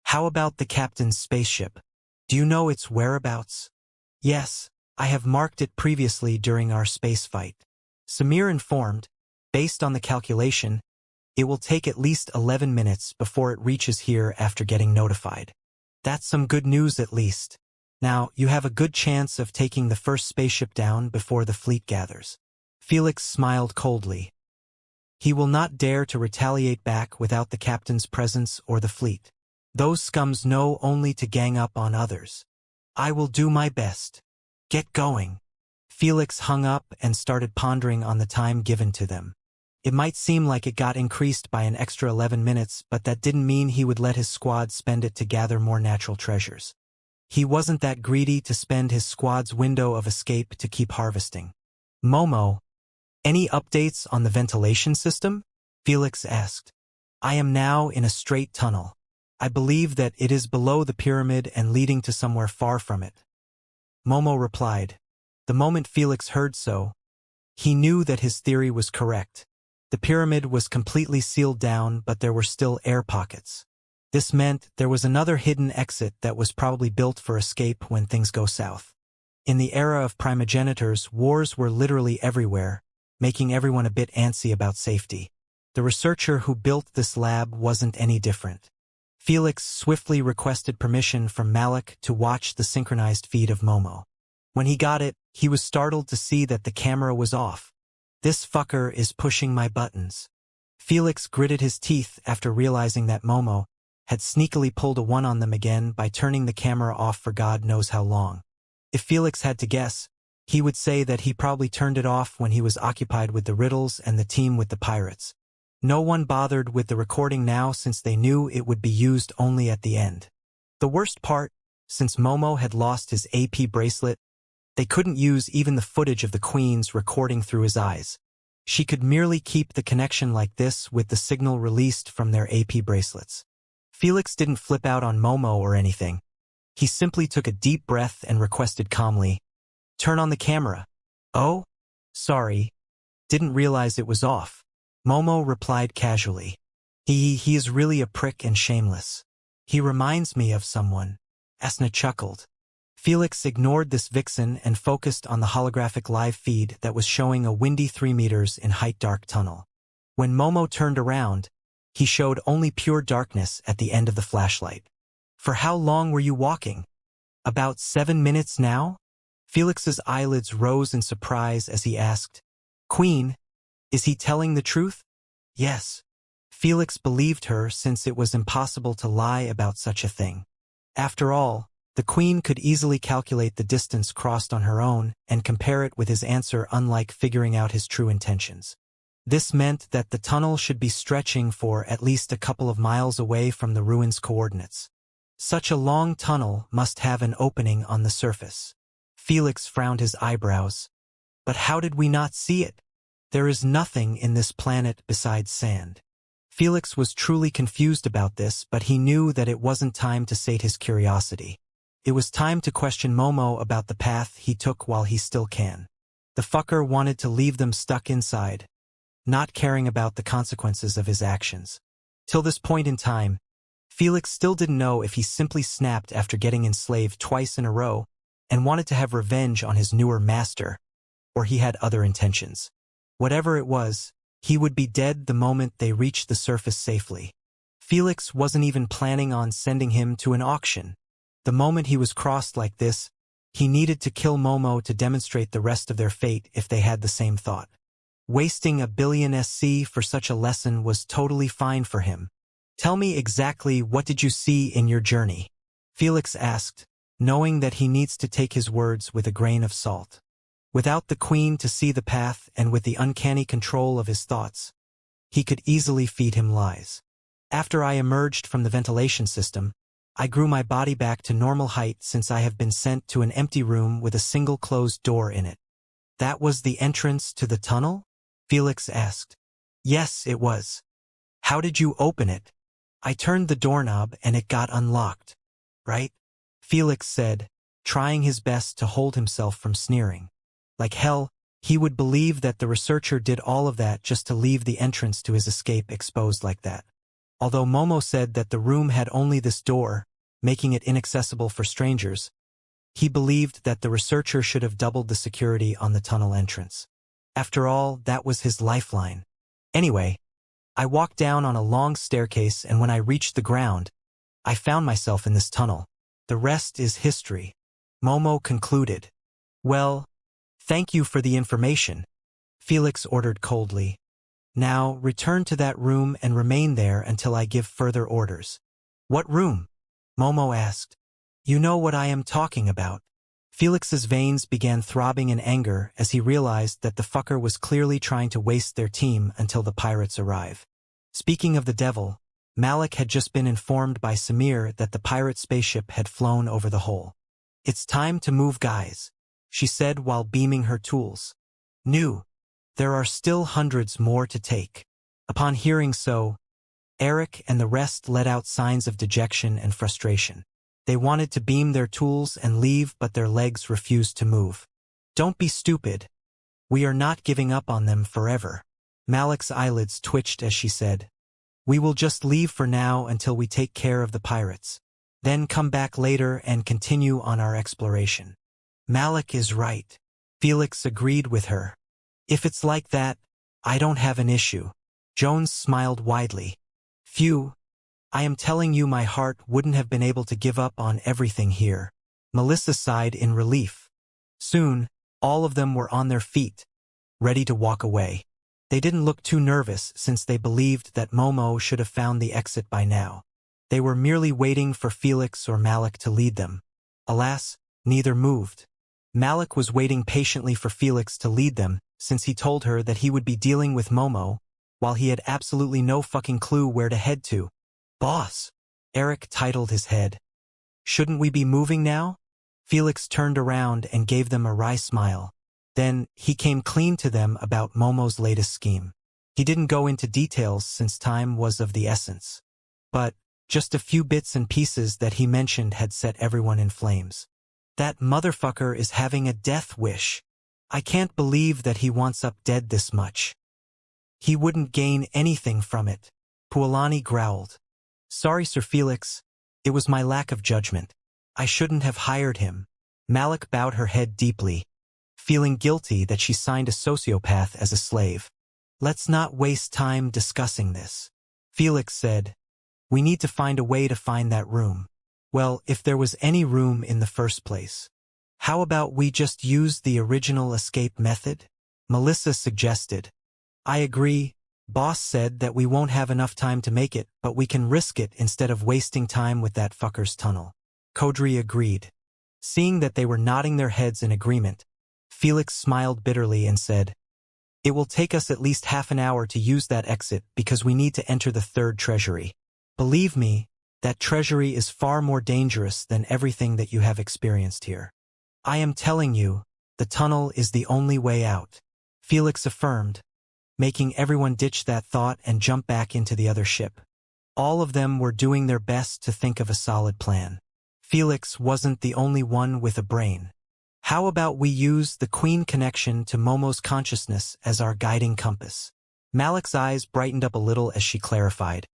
How about the captain's spaceship? Do you know its whereabouts? Yes, I have marked it previously during our space fight. Samir informed. Based on the calculation, it will take at least 11 minutes before it reaches here after getting notified. That's some good news at least. Now, you have a good chance of taking the first spaceship down before the fleet gathers. Felix smiled coldly. He will not dare to retaliate back without the captain's presence or the fleet. Those scums know only to gang up on others. I will do my best. Get going. Felix hung up and started pondering on the time given to them. It might seem like it got increased by an extra 11 minutes, but that didn't mean he would let his squad spend it to gather more natural treasures. He wasn't that greedy to spend his squad's window of escape to keep harvesting. Momo, any updates on the ventilation system? Felix asked. I am now in a straight tunnel. I believe that it is below the pyramid and leading to somewhere far from it. Momo replied. The moment Felix heard so, he knew that his theory was correct. The pyramid was completely sealed down, but there were still air pockets. This meant there was another hidden exit that was probably built for escape when things go south. In the era of primogenitors, wars were literally everywhere, making everyone a bit antsy about safety. The researcher who built this lab wasn't any different. Felix swiftly requested permission from Malik to watch the synchronized feed of Momo. When he got it, he was startled to see that the camera was off. "This fucker is pushing my buttons." Felix gritted his teeth after realizing that Momo had sneakily pulled a one on them again by turning the camera off for God knows how long. If Felix had to guess, he would say that he probably turned it off when he was occupied with the riddles and the team with the pirates. No one bothered with the recording now since they knew it would be used only at the end. The worst part, since Momo had lost his AP bracelet, they couldn't use even the footage of the Queen's recording through his eyes. She could merely keep the connection like this with the signal released from their AP bracelets. Felix didn't flip out on Momo or anything. He simply took a deep breath and requested calmly, "Turn on the camera." "Oh? Sorry. Didn't realize it was off." Momo replied casually. He is really a prick and shameless. He reminds me of someone." Asna chuckled. Felix ignored this vixen and focused on the holographic live feed that was showing a windy 3 meters in height dark tunnel. When Momo turned around, he showed only pure darkness at the end of the flashlight. "For how long were you walking?" "About 7 minutes now?" Felix's eyelids rose in surprise as he asked, "Queen, is he telling the truth?" "Yes." Felix believed her since it was impossible to lie about such a thing. After all, the Queen could easily calculate the distance crossed on her own and compare it with his answer, unlike figuring out his true intentions. This meant that the tunnel should be stretching for at least a couple of miles away from the ruins' coordinates. Such a long tunnel must have an opening on the surface. Felix frowned his eyebrows. "But how did we not see it? There is nothing in this planet besides sand." Felix was truly confused about this, but he knew that it wasn't time to sate his curiosity. It was time to question Momo about the path he took while he still can. The fucker wanted to leave them stuck inside, not caring about the consequences of his actions. Till this point in time, Felix still didn't know if he simply snapped after getting enslaved twice in a row and wanted to have revenge on his newer master, or he had other intentions. Whatever it was, he would be dead the moment they reached the surface safely. Felix wasn't even planning on sending him to an auction. The moment he was crossed like this, he needed to kill Momo to demonstrate the rest of their fate if they had the same thought. Wasting $1 billion SC for such a lesson was totally fine for him. "Tell me exactly what did you see in your journey?" Felix asked, knowing that he needs to take his words with a grain of salt. Without the Queen to see the path and with the uncanny control of his thoughts, he could easily feed him lies. "After I emerged from the ventilation system, I grew my body back to normal height since I have been sent to an empty room with a single closed door in it." "That was the entrance to the tunnel?" Felix asked. "Yes, it was." "How did you open it?" "I turned the doorknob and it got unlocked." "Right?" Felix said, trying his best to hold himself from sneering. Like hell, he would believe that the researcher did all of that just to leave the entrance to his escape exposed like that. Although Momo said that the room had only this door, making it inaccessible for strangers, he believed that the researcher should have doubled the security on the tunnel entrance. After all, that was his lifeline. "Anyway, I walked down on a long staircase, and when I reached the ground, I found myself in this tunnel. The rest is history," Momo concluded. "Well, thank you for the information," Felix ordered coldly. "Now return to that room and remain there until I give further orders." "What room?" Momo asked. "You know what I am talking about." Felix's veins began throbbing in anger as he realized that the fucker was clearly trying to waste their team until the pirates arrive. Speaking of the devil, Malik had just been informed by Samir that the pirate spaceship had flown over the hole. "It's time to move, guys," she said while beaming her tools. "New. There are still hundreds more to take." Upon hearing so, Eric and the rest let out signs of dejection and frustration. They wanted to beam their tools and leave, but their legs refused to move. Don't be stupid. We are not giving up on them forever. Malik's eyelids twitched as she said, we will just leave for now until we take care of the pirates. Then come back later and continue on our exploration. Malik is right. Felix agreed with her. If it's like that, I don't have an issue. Jones smiled widely. Phew. I am telling you my heart wouldn't have been able to give up on everything here. Melissa sighed in relief. Soon, all of them were on their feet, ready to walk away. They didn't look too nervous since they believed that Momo should have found the exit by now. They were merely waiting for Felix or Malik to lead them. Alas, neither moved. Malik was waiting patiently for Felix to lead them since he told her that he would be dealing with Momo, while he had absolutely no fucking clue where to head to. Boss! Eric titled his head. Shouldn't we be moving now? Felix turned around and gave them a wry smile. Then, he came clean to them about Momo's latest scheme. He didn't go into details since time was of the essence. But, just a few bits and pieces that he mentioned had set everyone in flames. That motherfucker is having a death wish. I can't believe that he wants up dead this much. He wouldn't gain anything from it. Puolani growled. Sorry, Sir Felix. It was my lack of judgment. I shouldn't have hired him. Malik bowed her head deeply, feeling guilty that she signed a sociopath as a slave. Let's not waste time discussing this. Felix said, we need to find a way to find that room. Well, if there was any room in the first place. How about we just use the original escape method? Melissa suggested. I agree. Boss said that we won't have enough time to make it, but we can risk it instead of wasting time with that fucker's tunnel. Kodri agreed. Seeing that they were nodding their heads in agreement, Felix smiled bitterly and said, it will take us at least half an hour to use that exit because we need to enter the third treasury. Believe me, that treasury is far more dangerous than everything that you have experienced here. I am telling you, the tunnel is the only way out. Felix affirmed, making everyone ditch that thought and jump back into the other ship. All of them were doing their best to think of a solid plan. Felix wasn't the only one with a brain. How about we use the Queen connection to Momo's consciousness as our guiding compass? Malik's eyes brightened up a little as she clarified.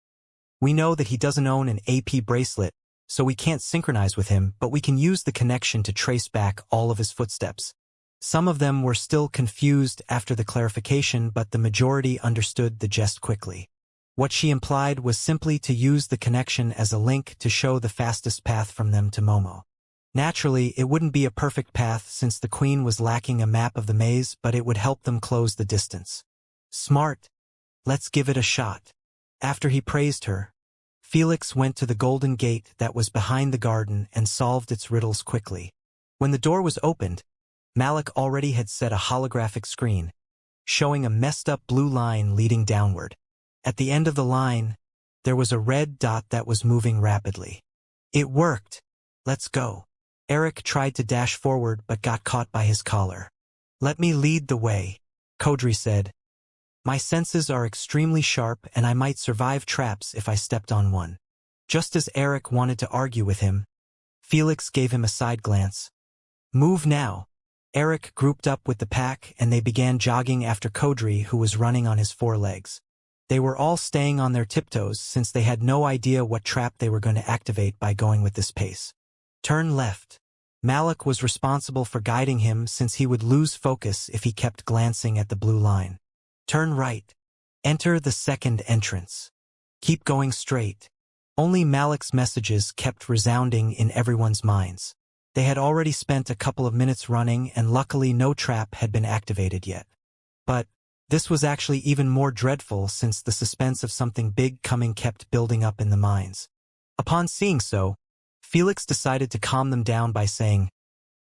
We know that he doesn't own an AP bracelet, so we can't synchronize with him, but we can use the connection to trace back all of his footsteps. Some of them were still confused after the clarification, but the majority understood the jest quickly. What she implied was simply to use the connection as a link to show the fastest path from them to Momo. Naturally, it wouldn't be a perfect path since the Queen was lacking a map of the maze, but it would help them close the distance. Smart. Let's give it a shot. After he praised her, Felix went to the golden gate that was behind the garden and solved its riddles quickly. When the door was opened, Malik already had set a holographic screen, showing a messed-up blue line leading downward. At the end of the line, there was a red dot that was moving rapidly. It worked. Let's go. Eric tried to dash forward but got caught by his collar. Let me lead the way, Kodri said. My senses are extremely sharp and I might survive traps if I stepped on one. Just as Eric wanted to argue with him, Felix gave him a side glance. Move now. Eric grouped up with the pack and they began jogging after Kodri, who was running on his four legs. They were all staying on their tiptoes since they had no idea what trap they were going to activate by going with this pace. Turn left. Malik was responsible for guiding him since he would lose focus if he kept glancing at the blue line. Turn right. Enter the second entrance. Keep going straight. Only Malik's messages kept resounding in everyone's minds. They had already spent a couple of minutes running and luckily no trap had been activated yet. But this was actually even more dreadful since the suspense of something big coming kept building up in the minds. Upon seeing so, Felix decided to calm them down by saying,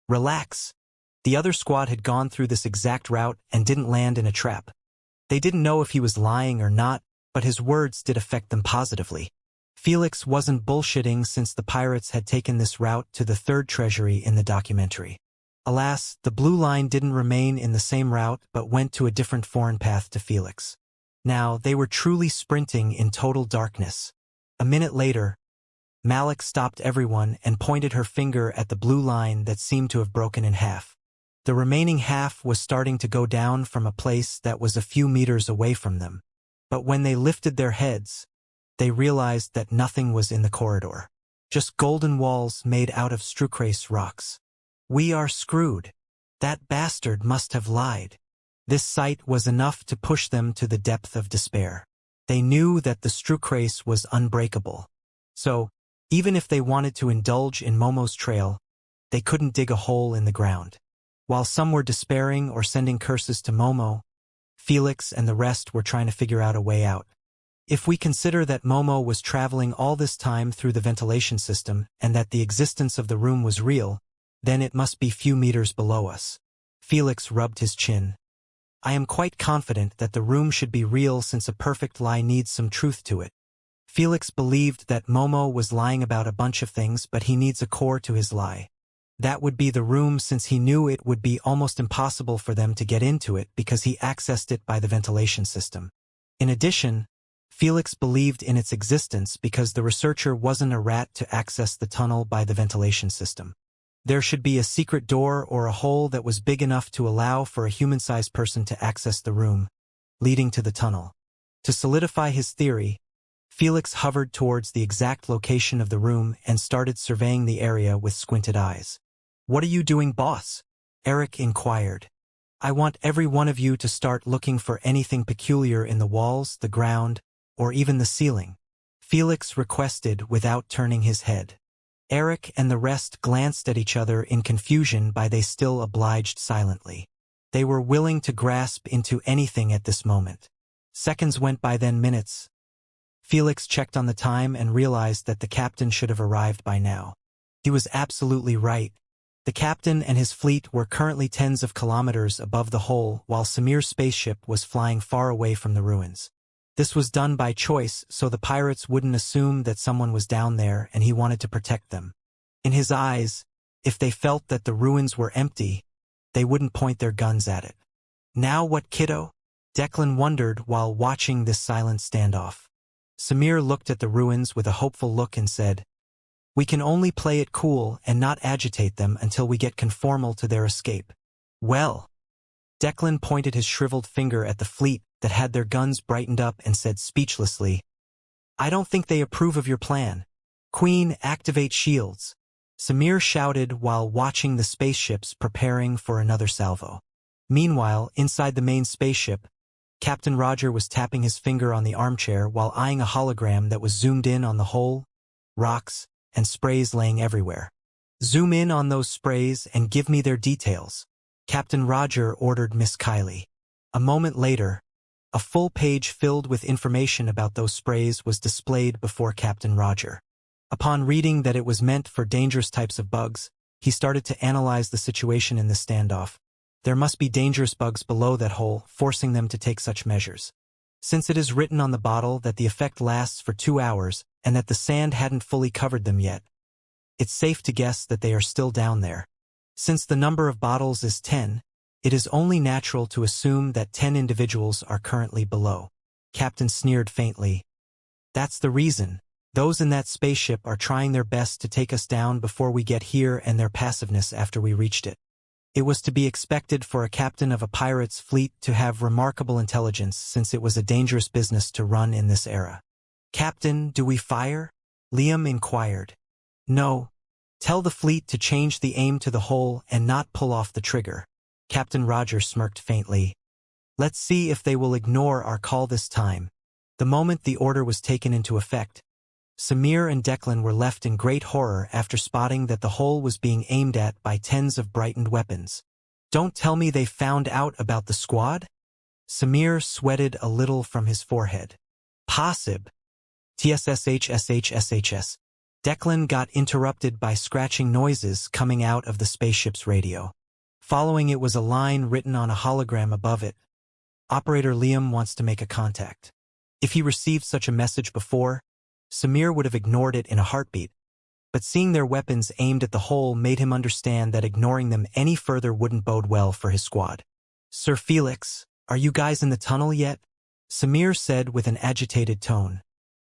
Relax. The other squad had gone through this exact route and didn't land in a trap. They didn't know if he was lying or not, but his words did affect them positively. Felix wasn't bullshitting since the pirates had taken this route to the third treasury in the documentary. Alas, the blue line didn't remain in the same route but went to a different foreign path to Felix. Now, they were truly sprinting in total darkness. A minute later, Malik stopped everyone and pointed her finger at the blue line that seemed to have broken in half. The remaining half was starting to go down from a place that was a few meters away from them. But when they lifted their heads, they realized that nothing was in the corridor. Just golden walls made out of strucrace rocks. We are screwed. That bastard must have lied. This sight was enough to push them to the depth of despair. They knew that the strucrace was unbreakable. So, even if they wanted to indulge in Momo's trail, they couldn't dig a hole in the ground. While some were despairing or sending curses to Momo, Felix and the rest were trying to figure out a way out. If we consider that Momo was traveling all this time through the ventilation system and that the existence of the room was real, then it must be few meters below us. Felix rubbed his chin. I am quite confident that the room should be real since a perfect lie needs some truth to it. Felix believed that Momo was lying about a bunch of things, but he needs a core to his lie. That would be the room, since he knew it would be almost impossible for them to get into it because he accessed it by the ventilation system. In addition, Felix believed in its existence because the researcher wasn't a rat to access the tunnel by the ventilation system. There should be a secret door or a hole that was big enough to allow for a human-sized person to access the room, leading to the tunnel. To solidify his theory, Felix hovered towards the exact location of the room and started surveying the area with squinted eyes. What are you doing, boss? Eric inquired. I want every one of you to start looking for anything peculiar in the walls, the ground, or even the ceiling, Felix requested without turning his head. Eric and the rest glanced at each other in confusion, but they still obliged silently. They were willing to grasp into anything at this moment. Seconds went by, then minutes. Felix checked on the time and realized that the captain should have arrived by now. He was absolutely right. The captain and his fleet were currently tens of kilometers above the hole, while Samir's spaceship was flying far away from the ruins. This was done by choice so the pirates wouldn't assume that someone was down there, and he wanted to protect them. In his eyes, if they felt that the ruins were empty, they wouldn't point their guns at it. Now what, kiddo? Declan wondered while watching this silent standoff. Samir looked at the ruins with a hopeful look and said, We can only play it cool and not agitate them until we get conformal to their escape. Well, Declan pointed his shriveled finger at the fleet that had their guns brightened up and said speechlessly, I don't think they approve of your plan. Queen, activate shields. Samir shouted while watching the spaceships preparing for another salvo. Meanwhile, inside the main spaceship, Captain Roger was tapping his finger on the armchair while eyeing a hologram that was zoomed in on the hole, rocks, and sprays laying everywhere. Zoom in on those sprays and give me their details, Captain Roger ordered Miss Kylie. A moment later, a full page filled with information about those sprays was displayed before Captain Roger. Upon reading that it was meant for dangerous types of bugs, he started to analyze the situation in the standoff. There must be dangerous bugs below that hole, forcing them to take such measures. Since it is written on the bottle that the effect lasts for 2 hours and that the sand hadn't fully covered them yet, it's safe to guess that they are still down there. Since the number of bottles is 10, it is only natural to assume that 10 individuals are currently below. Captain sneered faintly. That's the reason. Those in that spaceship are trying their best to take us down before we get here, and their passiveness after we reached it. It was to be expected for a captain of a pirate's fleet to have remarkable intelligence, since it was a dangerous business to run in this era. Captain, do we fire? Liam inquired. No. Tell the fleet to change the aim to the hole and not pull off the trigger. Captain Roger smirked faintly. Let's see if they will ignore our call this time. The moment the order was taken into effect, Samir and Declan were left in great horror after spotting that the hole was being aimed at by tens of brightened weapons. Don't tell me they found out about the squad? Samir sweated a little from his forehead. Possib. TSSHSHSHS. Declan got interrupted by scratching noises coming out of the spaceship's radio. Following it was a line written on a hologram above it. Operator Liam wants to make a contact. If he received such a message before, Samir would have ignored it in a heartbeat, but seeing their weapons aimed at the hole made him understand that ignoring them any further wouldn't bode well for his squad. Sir Felix, are you guys in the tunnel yet? Samir said with an agitated tone.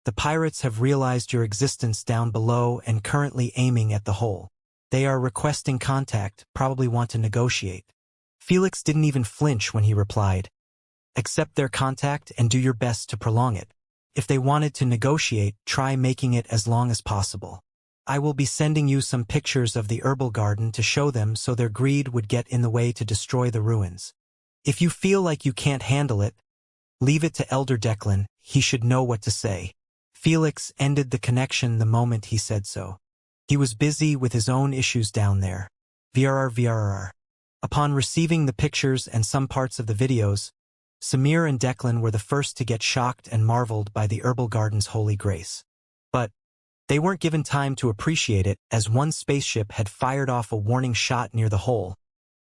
The pirates have realized your existence down below and currently aiming at the hole. They are requesting contact, probably want to negotiate. Felix didn't even flinch when he replied, accept their contact and do your best to prolong it. If they wanted to negotiate, try making it as long as possible. I will be sending you some pictures of the herbal garden to show them so their greed would get in the way to destroy the ruins. If you feel like you can't handle it, leave it to Elder Declan, he should know what to say. Felix ended the connection the moment he said so. He was busy with his own issues down there. VRR. Upon receiving the pictures and some parts of the videos, Samir and Declan were the first to get shocked and marveled by the herbal garden's holy grace. But they weren't given time to appreciate it, as one spaceship had fired off a warning shot near the hole,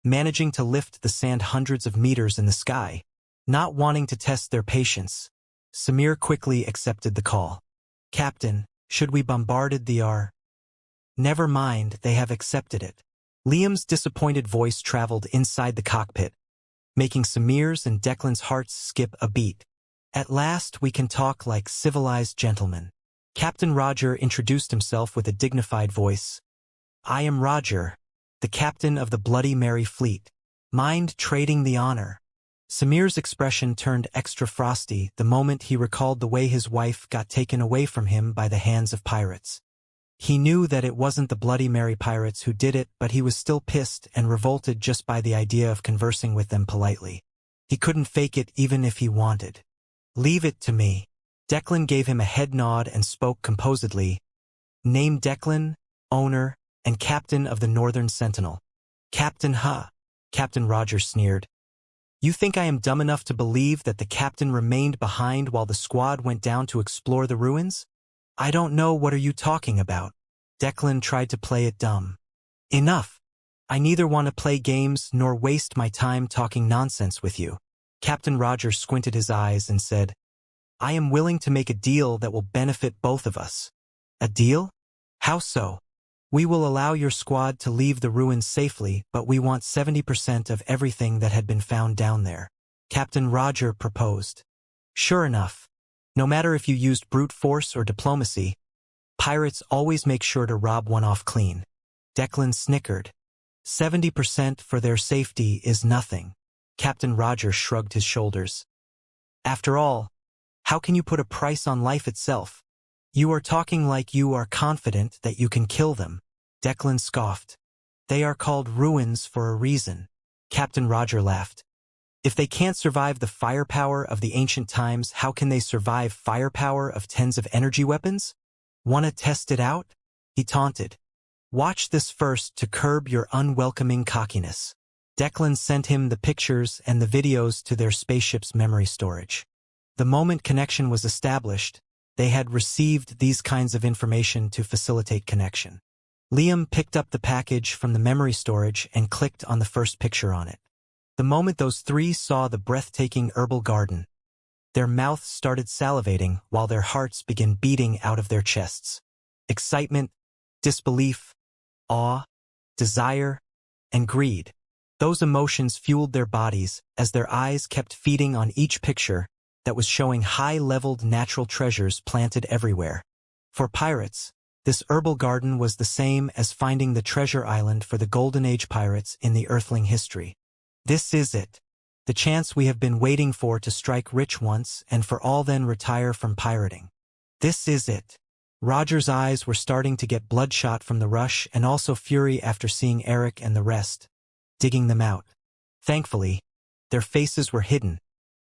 managing to lift the sand hundreds of meters in the sky. Not wanting to test their patience, Samir quickly accepted the call. Captain, should we bombarded the R? Never mind, they have accepted it. Liam's disappointed voice traveled inside the cockpit, making Samir's and Declan's hearts skip a beat. At last we can talk like civilized gentlemen. Captain Roger introduced himself with a dignified voice. I am Roger, the captain of the Bloody Mary fleet. Mind trading the honor? Samir's expression turned extra frosty the moment he recalled the way his wife got taken away from him by the hands of pirates. He knew that it wasn't the Bloody Mary pirates who did it, but he was still pissed and revolted just by the idea of conversing with them politely. He couldn't fake it even if he wanted. Leave it to me. Declan gave him a head nod and spoke composedly. Name Declan, owner, and captain of the Northern Sentinel. Captain Captain Roger sneered. You think I am dumb enough to believe that the captain remained behind while the squad went down to explore the ruins? I don't know, what are you talking about? Declan tried to play it dumb. Enough. I neither want to play games nor waste my time talking nonsense with you. Captain Roger squinted his eyes and said, I am willing to make a deal that will benefit both of us. A deal? How so? We will allow your squad to leave the ruins safely, but we want 70% of everything that had been found down there. Captain Roger proposed. Sure enough. No matter if you used brute force or diplomacy, pirates always make sure to rob one off clean. Declan snickered. 70% for their safety is nothing. Captain Roger shrugged his shoulders. After all, how can you put a price on life itself? You are talking like you are confident that you can kill them. Declan scoffed. They are called ruins for a reason. Captain Roger laughed. If they can't survive the firepower of the ancient times, how can they survive firepower of tens of energy weapons? Wanna test it out? He taunted. Watch this first to curb your unwelcoming cockiness. Declan sent him the pictures and the videos to their spaceship's memory storage. The moment connection was established, they had received these kinds of information to facilitate connection. Liam picked up the package from the memory storage and clicked on the first picture on it. The moment those three saw the breathtaking herbal garden, their mouths started salivating while their hearts began beating out of their chests. Excitement, disbelief, awe, desire, and greed. Those emotions fueled their bodies as their eyes kept feeding on each picture that was showing high-leveled natural treasures planted everywhere. For pirates, this herbal garden was the same as finding the treasure island for the Golden Age pirates in the Earthling history. This is it. The chance we have been waiting for to strike rich once and for all then retire from pirating. This is it. Roger's eyes were starting to get bloodshot from the rush and also fury after seeing Eric and the rest, digging them out. Thankfully, their faces were hidden,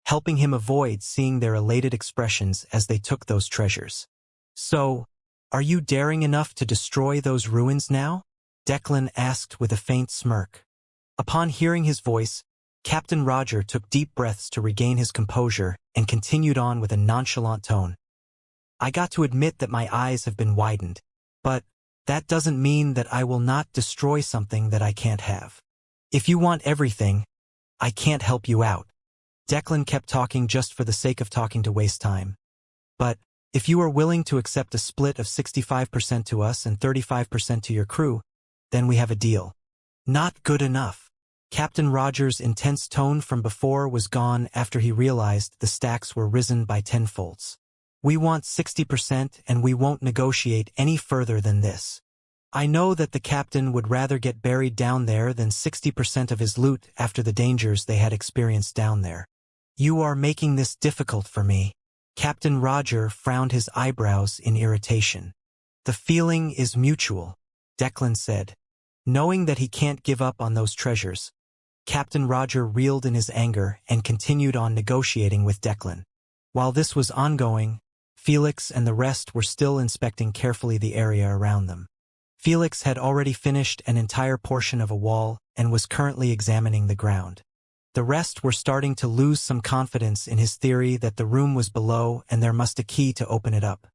helping him avoid seeing their elated expressions as they took those treasures. So, are you daring enough to destroy those ruins now? Declan asked with a faint smirk. Upon hearing his voice, Captain Roger took deep breaths to regain his composure and continued on with a nonchalant tone. I got to admit that my eyes have been widened, but that doesn't mean that I will not destroy something that I can't have. If you want everything, I can't help you out. Declan kept talking just for the sake of talking to waste time. But if you are willing to accept a split of 65% to us and 35% to your crew, then we have a deal. Not good enough. Captain Roger's intense tone from before was gone after he realized the stacks were risen by tenfolds. We want 60% and we won't negotiate any further than this. I know that the captain would rather get buried down there than 60% of his loot after the dangers they had experienced down there. You are making this difficult for me. Captain Roger frowned his eyebrows in irritation. The feeling is mutual, Declan said. Knowing that he can't give up on those treasures, Captain Roger reeled in his anger and continued on negotiating with Declan. While this was ongoing, Felix and the rest were still inspecting carefully the area around them. Felix had already finished an entire portion of a wall and was currently examining the ground. The rest were starting to lose some confidence in his theory that the room was below and there must a key to open it up.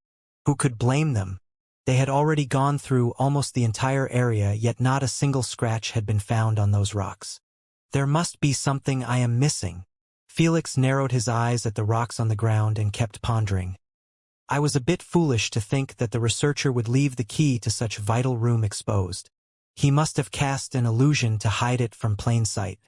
Who could blame them? They had already gone through almost the entire area, yet not a single scratch had been found on those rocks. There must be something I am missing. Felix narrowed his eyes at the rocks on the ground and kept pondering. I was a bit foolish to think that the researcher would leave the key to such vital room exposed. He must have cast an illusion to hide it from plain sight.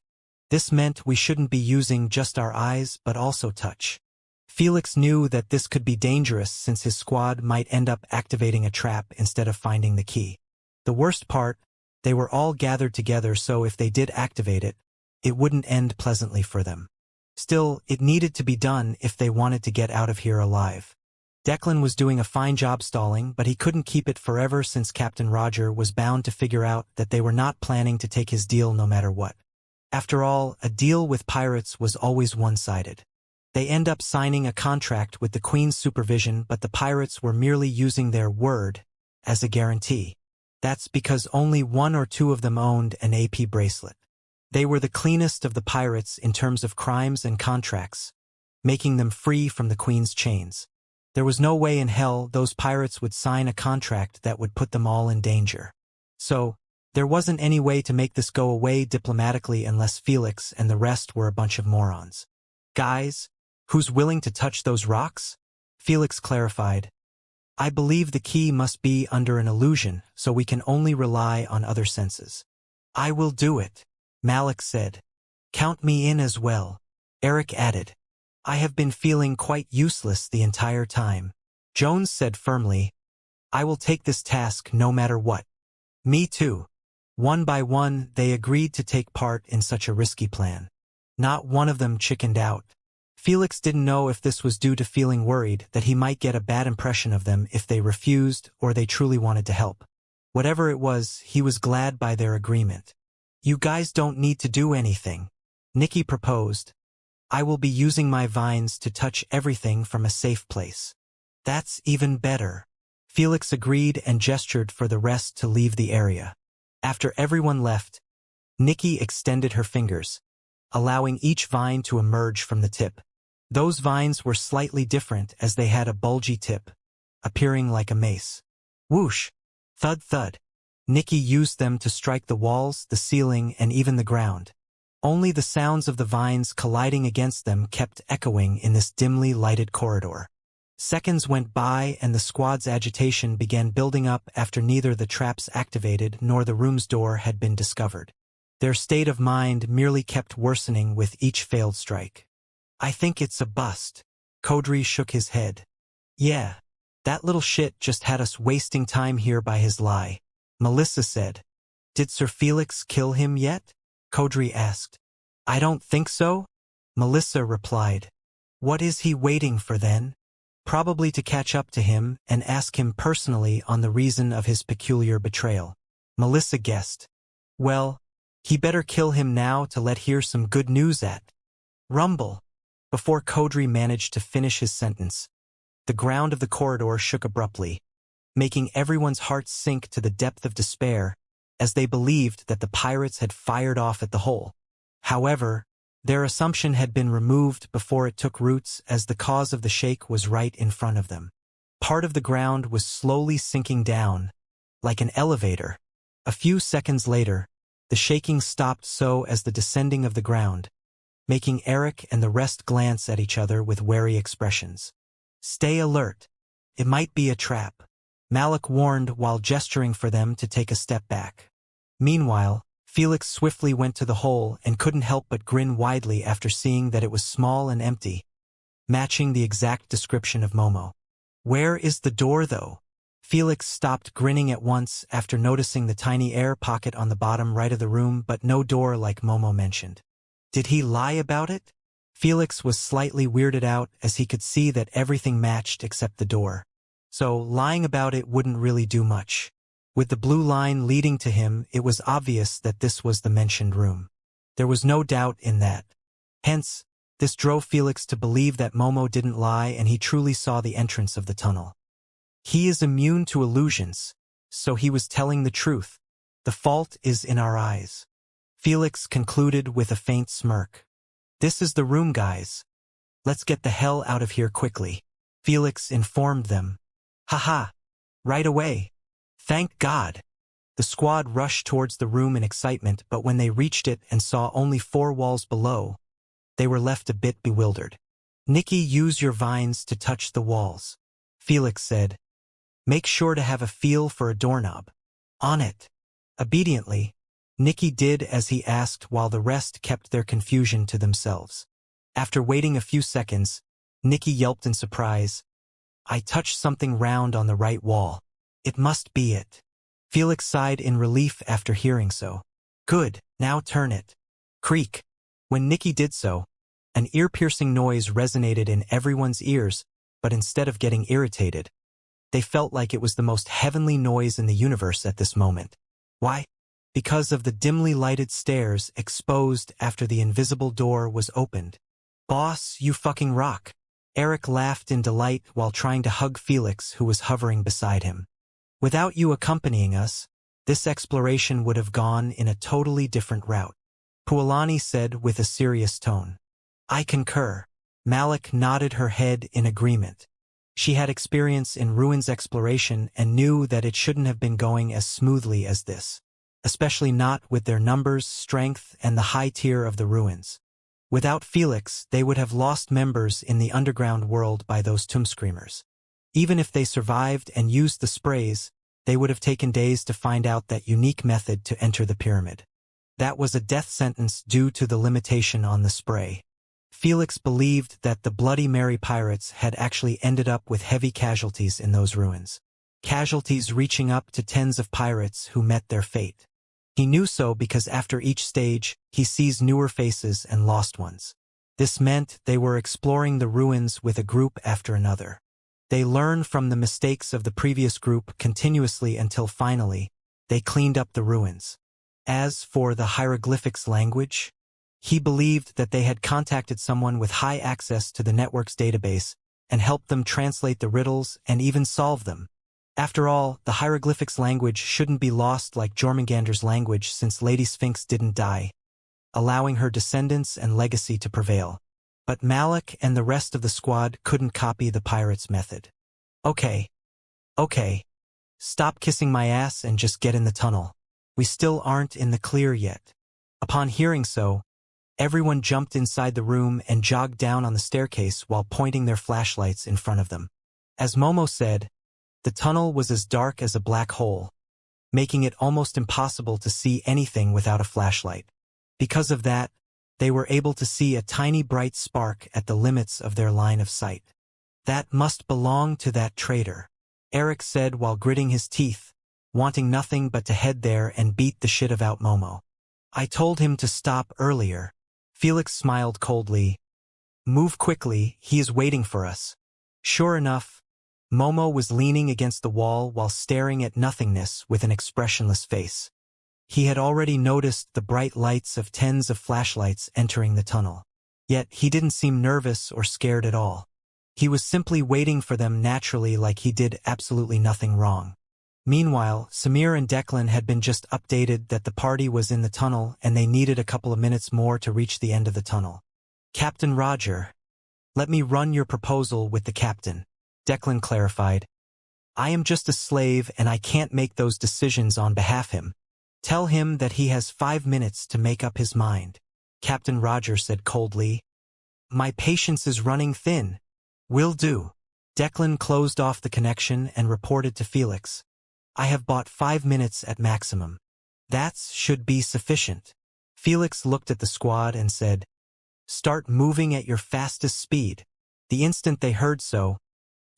This meant we shouldn't be using just our eyes but also touch. Felix knew that this could be dangerous since his squad might end up activating a trap instead of finding the key. The worst part, they were all gathered together, so if they did activate it, it wouldn't end pleasantly for them. Still, it needed to be done if they wanted to get out of here alive. Declan was doing a fine job stalling, but he couldn't keep it forever since Captain Roger was bound to figure out that they were not planning to take his deal no matter what. After all, a deal with pirates was always one-sided. They end up signing a contract with the Queen's supervision, but the pirates were merely using their word as a guarantee. That's because only one or two of them owned an AP bracelet. They were the cleanest of the pirates in terms of crimes and contracts, making them free from the Queen's chains. There was no way in hell those pirates would sign a contract that would put them all in danger. So, there wasn't any way to make this go away diplomatically unless Felix and the rest were a bunch of morons. Guys, who's willing to touch those rocks? Felix clarified. I believe the key must be under an illusion, so we can only rely on other senses. I will do it, Malik said. Count me in as well, Eric added. I have been feeling quite useless the entire time. Jones said firmly, I will take this task no matter what. Me too. One by one, they agreed to take part in such a risky plan. Not one of them chickened out. Felix didn't know if this was due to feeling worried that he might get a bad impression of them if they refused or they truly wanted to help. Whatever it was, he was glad by their agreement. You guys don't need to do anything, Nikki proposed. I will be using my vines to touch everything from a safe place. That's even better. Felix agreed and gestured for the rest to leave the area. After everyone left, Nikki extended her fingers, allowing each vine to emerge from the tip. Those vines were slightly different as they had a bulgy tip, appearing like a mace. Whoosh! Thud thud. Nikki used them to strike the walls, the ceiling, and even the ground. Only the sounds of the vines colliding against them kept echoing in this dimly lighted corridor. Seconds went by and the squad's agitation began building up after neither the traps activated nor the room's door had been discovered. Their state of mind merely kept worsening with each failed strike. I think it's a bust. Kodri shook his head. Yeah, that little shit just had us wasting time here by his lie, Melissa said. Did Sir Felix kill him yet? Kodri asked. I don't think so, Melissa replied. What is he waiting for then? Probably to catch up to him and ask him personally on the reason of his peculiar betrayal. Melissa guessed. Well, he better kill him now to let hear some good news at. Rumble. Before Kodri managed to finish his sentence, the ground of the corridor shook abruptly, making everyone's hearts sink to the depth of despair as they believed that the pirates had fired off at the hole. However, their assumption had been removed before it took roots as the cause of the shake was right in front of them. Part of the ground was slowly sinking down, like an elevator. A few seconds later, the shaking stopped so as the descending of the ground, making Eric and the rest glance at each other with wary expressions. Stay alert. It might be a trap, Malik warned while gesturing for them to take a step back. Meanwhile, Felix swiftly went to the hole and couldn't help but grin widely after seeing that it was small and empty, matching the exact description of Momo. Where is the door, though? Felix stopped grinning at once after noticing the tiny air pocket on the bottom right of the room but no door like Momo mentioned. Did he lie about it? Felix was slightly weirded out as he could see that everything matched except the door. So lying about it wouldn't really do much. With the blue line leading to him, it was obvious that this was the mentioned room. There was no doubt in that. Hence, this drove Felix to believe that Momo didn't lie and he truly saw the entrance of the tunnel. He is immune to illusions, so he was telling the truth. The fault is in our eyes. Felix concluded with a faint smirk. This is the room, guys. Let's get the hell out of here quickly. Felix informed them. Haha. Right away. Thank God. The squad rushed towards the room in excitement, but when they reached it and saw only 4 walls below, they were left a bit bewildered. Nikki, use your vines to touch the walls. Felix said. Make sure to have a feel for a doorknob. On it. Obediently, Nikki did as he asked while the rest kept their confusion to themselves. After waiting a few seconds, Nikki yelped in surprise. I touched something round on the right wall. It must be it. Felix sighed in relief after hearing so. Good, now turn it. Creak. When Nikki did so, an ear-piercing noise resonated in everyone's ears, but instead of getting irritated, they felt like it was the most heavenly noise in the universe at this moment. Why? Because of the dimly lighted stairs exposed after the invisible door was opened. Boss, you fucking rock. Eric laughed in delight while trying to hug Felix, who was hovering beside him. Without you accompanying us, this exploration would have gone in a totally different route. Pualani said with a serious tone. I concur. Malik nodded her head in agreement. She had experience in ruins exploration and knew that it shouldn't have been going as smoothly as this, especially not with their numbers, strength, and the high tier of the ruins. Without Felix, they would have lost members in the underground world by those tomb screamers. Even if they survived and used the sprays, they would have taken days to find out that unique method to enter the pyramid. That was a death sentence due to the limitation on the spray. Felix believed that the Bloody Mary pirates had actually ended up with heavy casualties in those ruins. Casualties reaching up to tens of pirates who met their fate. He knew so because after each stage, he sees newer faces and lost ones. This meant they were exploring the ruins with a group after another. They learned from the mistakes of the previous group continuously until finally, they cleaned up the ruins. As for the hieroglyphics language, he believed that they had contacted someone with high access to the network's database and helped them translate the riddles and even solve them. After all, the hieroglyphics language shouldn't be lost like Jormungandr's language since Lady Sphinx didn't die, allowing her descendants and legacy to prevail. But Malik and the rest of the squad couldn't copy the pirates' method. Okay. Stop kissing my ass and just get in the tunnel. We still aren't in the clear yet. Upon hearing so, everyone jumped inside the room and jogged down on the staircase while pointing their flashlights in front of them. As Momo said, the tunnel was as dark as a black hole, making it almost impossible to see anything without a flashlight. Because of that, they were able to see a tiny bright spark at the limits of their line of sight. That must belong to that traitor, Eric said while gritting his teeth, wanting nothing but to head there and beat the shit out Momo. I told him to stop earlier. Felix smiled coldly. Move quickly, he is waiting for us. Sure enough, Momo was leaning against the wall while staring at nothingness with an expressionless face. He had already noticed the bright lights of tens of flashlights entering the tunnel. Yet he didn't seem nervous or scared at all. He was simply waiting for them naturally like he did absolutely nothing wrong. Meanwhile, Samir and Declan had been just updated that the party was in the tunnel and they needed a couple of minutes more to reach the end of the tunnel. Captain Roger, let me run your proposal with the captain, Declan clarified. I am just a slave and I can't make those decisions on behalf of him. Tell him that he has 5 minutes to make up his mind, Captain Roger said coldly. My patience is running thin. Will do. Declan closed off the connection and reported to Felix. I have bought 5 minutes at maximum. That should be sufficient. Felix looked at the squad and said, Start moving at your fastest speed. The instant they heard so,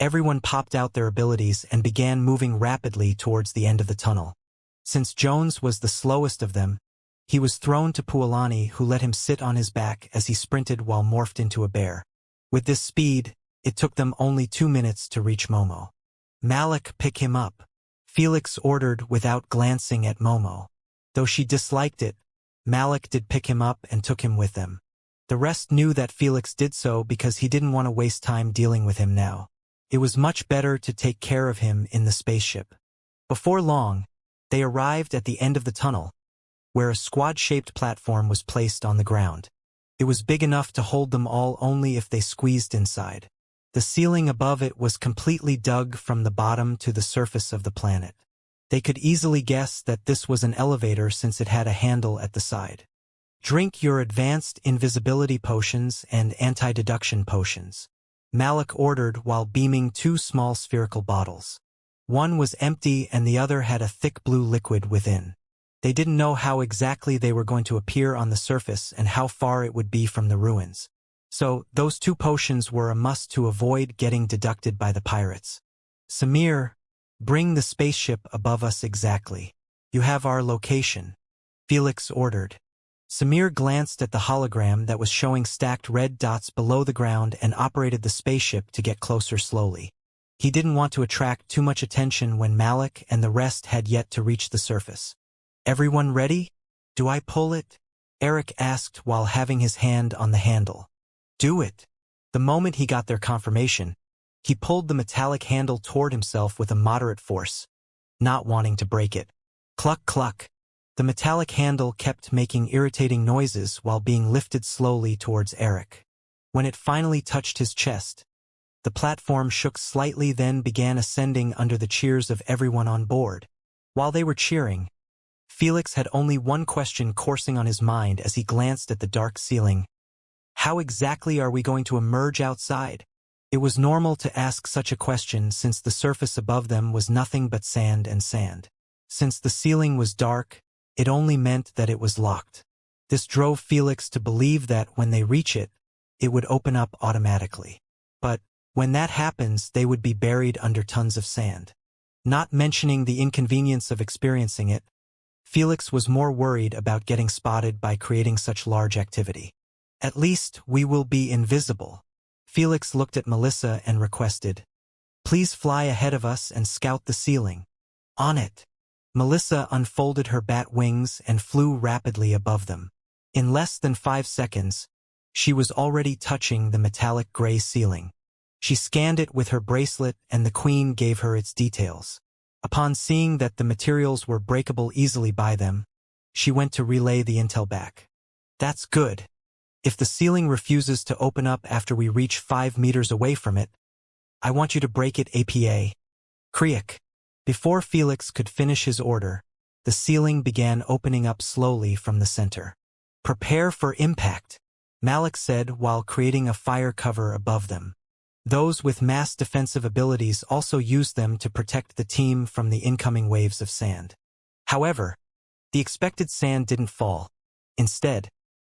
Everyone popped out their abilities and began moving rapidly towards the end of the tunnel. Since Jones was the slowest of them, he was thrown to Puolani, who let him sit on his back as he sprinted while morphed into a bear. With this speed, it took them only 2 minutes to reach Momo. "Malik, pick him up," Felix ordered without glancing at Momo. Though she disliked it, Malik did pick him up and took him with them. The rest knew that Felix did so because he didn't want to waste time dealing with him now. It was much better to take care of him in the spaceship. Before long, they arrived at the end of the tunnel, where a squad-shaped platform was placed on the ground. It was big enough to hold them all only if they squeezed inside. The ceiling above it was completely dug from the bottom to the surface of the planet. They could easily guess that this was an elevator since it had a handle at the side. "Drink your advanced invisibility potions and anti-deduction potions," Malik ordered while beaming 2 small spherical bottles. One was empty and the other had a thick blue liquid within. They didn't know how exactly they were going to appear on the surface and how far it would be from the ruins. So, those 2 potions were a must to avoid getting deducted by the pirates. "Samir, bring the spaceship above us exactly. You have our location," Felix ordered. Samir glanced at the hologram that was showing stacked red dots below the ground and operated the spaceship to get closer slowly. He didn't want to attract too much attention when Malik and the rest had yet to reach the surface. "Everyone ready? Do I pull it?" Eric asked while having his hand on the handle. "Do it." The moment he got their confirmation, he pulled the metallic handle toward himself with a moderate force, not wanting to break it. Cluck cluck. The metallic handle kept making irritating noises while being lifted slowly towards Eric. When it finally touched his chest, the platform shook slightly, then began ascending under the cheers of everyone on board. While they were cheering, Felix had only one question coursing on his mind as he glanced at the dark ceiling. How exactly are we going to emerge outside? It was normal to ask such a question since the surface above them was nothing but sand and sand. Since the ceiling was dark, it only meant that it was locked. This drove Felix to believe that when they reach it, it would open up automatically. But when that happens, they would be buried under tons of sand. Not mentioning the inconvenience of experiencing it, Felix was more worried about getting spotted by creating such large activity. "At least we will be invisible." Felix looked at Melissa and requested, "Please fly ahead of us and scout the ceiling." "On it." Melissa unfolded her bat wings and flew rapidly above them. In less than 5 seconds, she was already touching the metallic gray ceiling. She scanned it with her bracelet and the Queen gave her its details. Upon seeing that the materials were breakable easily by them, she went to relay the intel back. "That's good. If the ceiling refuses to open up after we reach 5 meters away from it, I want you to break it APA. Kriak." Before Felix could finish his order, the ceiling began opening up slowly from the center. "Prepare for impact," Malik said while creating a fire cover above them. Those with mass defensive abilities also used them to protect the team from the incoming waves of sand. However, the expected sand didn't fall. Instead,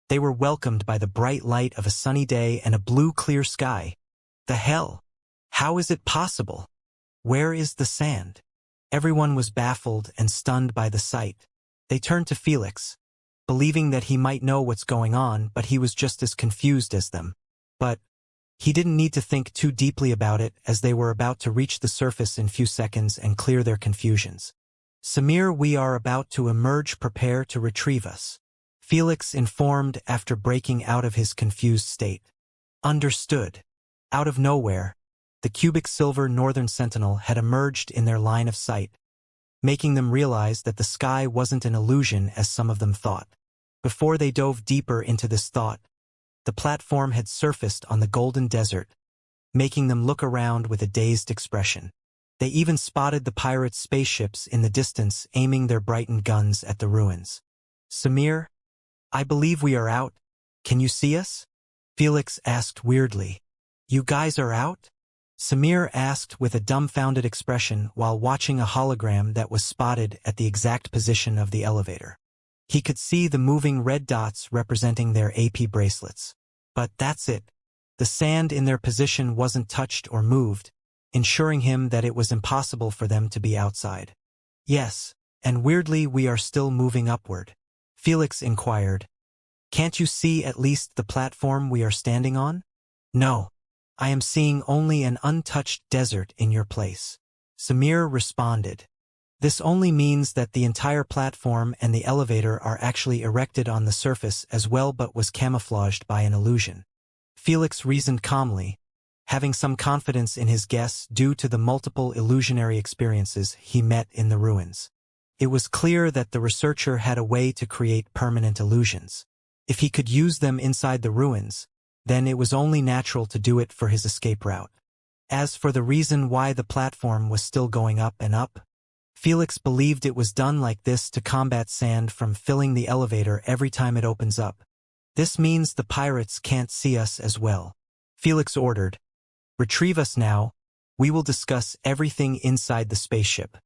they were welcomed by the bright light of a sunny day and a blue clear sky. The hell? How is it possible? Where is the sand? Everyone was baffled and stunned by the sight. They turned to Felix, believing that he might know what's going on, but he was just as confused as them. But he didn't need to think too deeply about it as they were about to reach the surface in few seconds and clear their confusions. "Samir, we are about to emerge. Prepare to retrieve us," Felix informed after breaking out of his confused state. "Understood." Out of nowhere, the cubic silver Northern Sentinel had emerged in their line of sight, making them realize that the sky wasn't an illusion as some of them thought. Before they dove deeper into this thought, the platform had surfaced on the golden desert, making them look around with a dazed expression. They even spotted the pirates' spaceships in the distance aiming their brightened guns at the ruins. "Samir, I believe we are out. Can you see us?" Felix asked weirdly. "You guys are out?" Samir asked with a dumbfounded expression while watching a hologram that was spotted at the exact position of the elevator. He could see the moving red dots representing their AP bracelets. But that's it. The sand in their position wasn't touched or moved, ensuring him that it was impossible for them to be outside. Yes, and weirdly we are still moving upward. Felix inquired. Can't you see at least the platform we are standing on? No. I am seeing only an untouched desert in your place. Samir responded. This only means that the entire platform and the elevator are actually erected on the surface as well but was camouflaged by an illusion. Felix reasoned calmly, having some confidence in his guess due to the multiple illusionary experiences he met in the ruins. It was clear that the researcher had a way to create permanent illusions. If he could use them inside the ruins, then it was only natural to do it for his escape route. As for the reason why the platform was still going up and up, Felix believed it was done like this to combat sand from filling the elevator every time it opens up. This means the pirates can't see us as well. Felix ordered, "Retrieve us now. We will discuss everything inside the spaceship."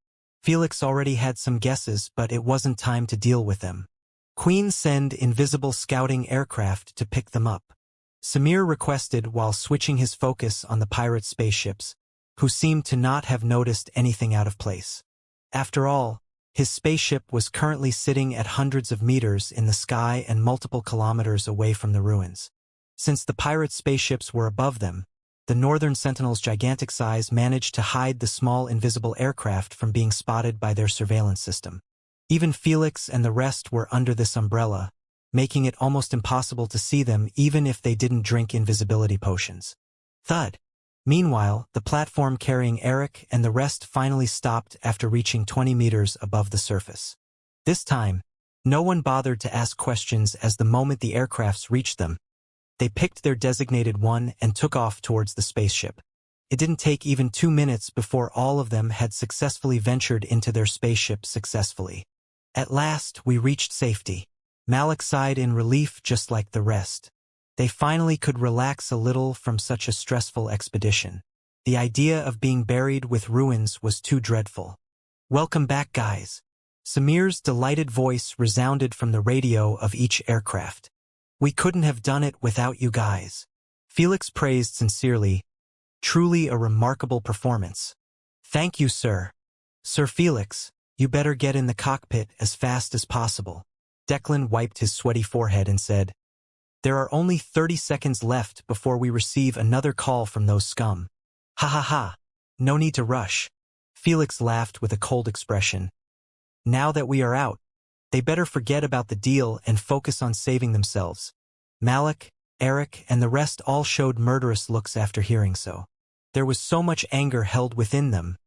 Felix already had some guesses, but it wasn't time to deal with them. Queen send invisible scouting aircraft to pick them up. Samir requested while switching his focus on the pirate spaceships, who seemed to not have noticed anything out of place. After all, his spaceship was currently sitting at hundreds of meters in the sky and multiple kilometers away from the ruins. Since the pirate spaceships were above them, the Northern Sentinel's gigantic size managed to hide the small invisible aircraft from being spotted by their surveillance system. Even Felix and the rest were under this umbrella, making it almost impossible to see them even if they didn't drink invisibility potions. Thud. Meanwhile, the platform carrying Eric and the rest finally stopped after reaching 20 meters above the surface. This time, no one bothered to ask questions as the moment the aircrafts reached them, they picked their designated one and took off towards the spaceship. It didn't take even 2 minutes before all of them had successfully ventured into their spaceship successfully. At last, we reached safety. Malik sighed in relief just like the rest. They finally could relax a little from such a stressful expedition. The idea of being buried with ruins was too dreadful. "Welcome back, guys." Samir's delighted voice resounded from the radio of each aircraft. "We couldn't have done it without you guys." Felix praised sincerely. "Truly a remarkable performance." "Thank you, sir." "Sir Felix, you better get in the cockpit as fast as possible." Declan wiped his sweaty forehead and said, "There are only 30 seconds left before we receive another call from those scum." "Ha ha ha. No need to rush." Felix laughed with a cold expression. "Now that we are out, they better forget about the deal and focus on saving themselves." Malik, Eric, and the rest all showed murderous looks after hearing so. There was so much anger held within them,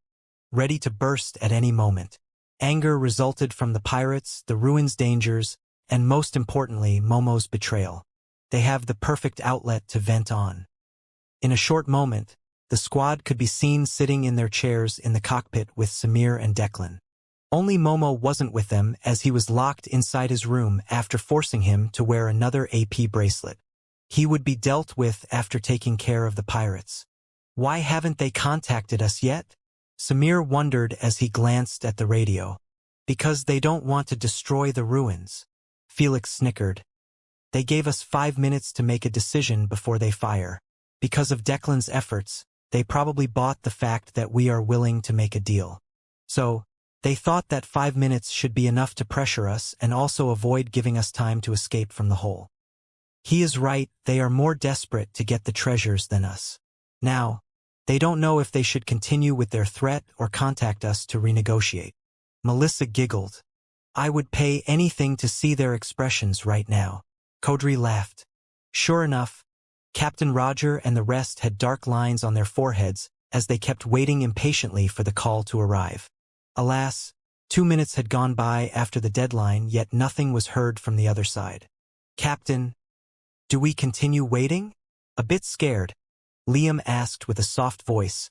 ready to burst at any moment. Anger resulted from the pirates, the ruins' dangers, and most importantly, Momo's betrayal. They have the perfect outlet to vent on. In a short moment, the squad could be seen sitting in their chairs in the cockpit with Samir and Declan. Only Momo wasn't with them as he was locked inside his room after forcing him to wear another AP bracelet. He would be dealt with after taking care of the pirates. "Why haven't they contacted us yet?" Samir wondered as he glanced at the radio. "Because they don't want to destroy the ruins." Felix snickered. "They gave us 5 minutes to make a decision before they fire. Because of Declan's efforts, they probably bought the fact that we are willing to make a deal. So, they thought that 5 minutes should be enough to pressure us and also avoid giving us time to escape from the hole." He is right, they are more desperate to get the treasures than us. Now, they don't know if they should continue with their threat or contact us to renegotiate. Melissa giggled. "I would pay anything to see their expressions right now." Kodri laughed. Sure enough, Captain Roger and the rest had dark lines on their foreheads as they kept waiting impatiently for the call to arrive. Alas, 2 minutes had gone by after the deadline, yet nothing was heard from the other side. "Captain, do we continue waiting?" A bit scared, Liam asked with a soft voice,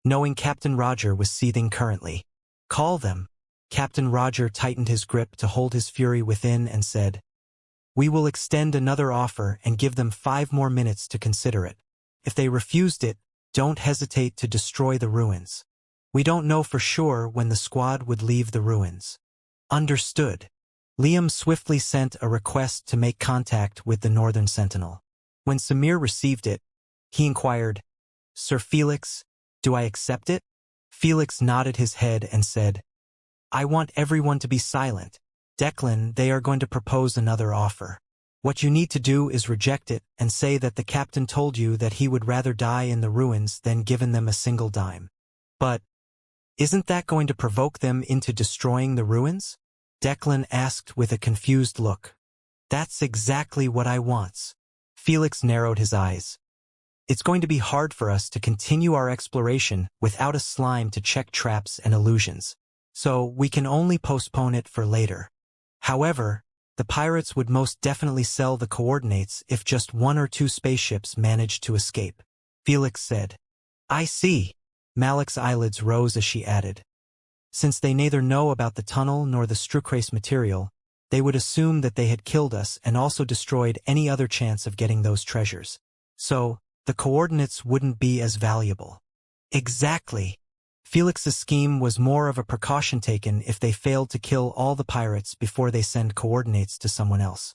knowing Captain Roger was seething currently. "Call them." Captain Roger tightened his grip to hold his fury within and said, "We will extend another offer and give them 5 more minutes to consider it. If they refused it, don't hesitate to destroy the ruins. We don't know for sure when the squad would leave the ruins." "Understood." Liam swiftly sent a request to make contact with the Northern Sentinel. When Samir received it, he inquired, "Sir Felix, Do I accept it? Felix nodded his head and said, I want everyone to be silent. Declan, they are going to propose another offer. What you need to do is reject it and say that the captain told you that he would rather die in the ruins than given them a single dime. But isn't that going to provoke them into destroying the ruins? Declan asked with a confused look. That's exactly what I want. Felix narrowed his eyes. It's going to be hard for us to continue our exploration without a slime to check traps and illusions. So we can only postpone it for later. However, the pirates would most definitely sell the coordinates if just 1 or 2 spaceships managed to escape. Felix said. I see. Malik's eyelids rose as she added. Since they neither know about the tunnel nor the Strucrace material, they would assume that they had killed us and also destroyed any other chance of getting those treasures. So, the coordinates wouldn't be as valuable. Exactly. Felix's scheme was more of a precaution taken if they failed to kill all the pirates before they send coordinates to someone else.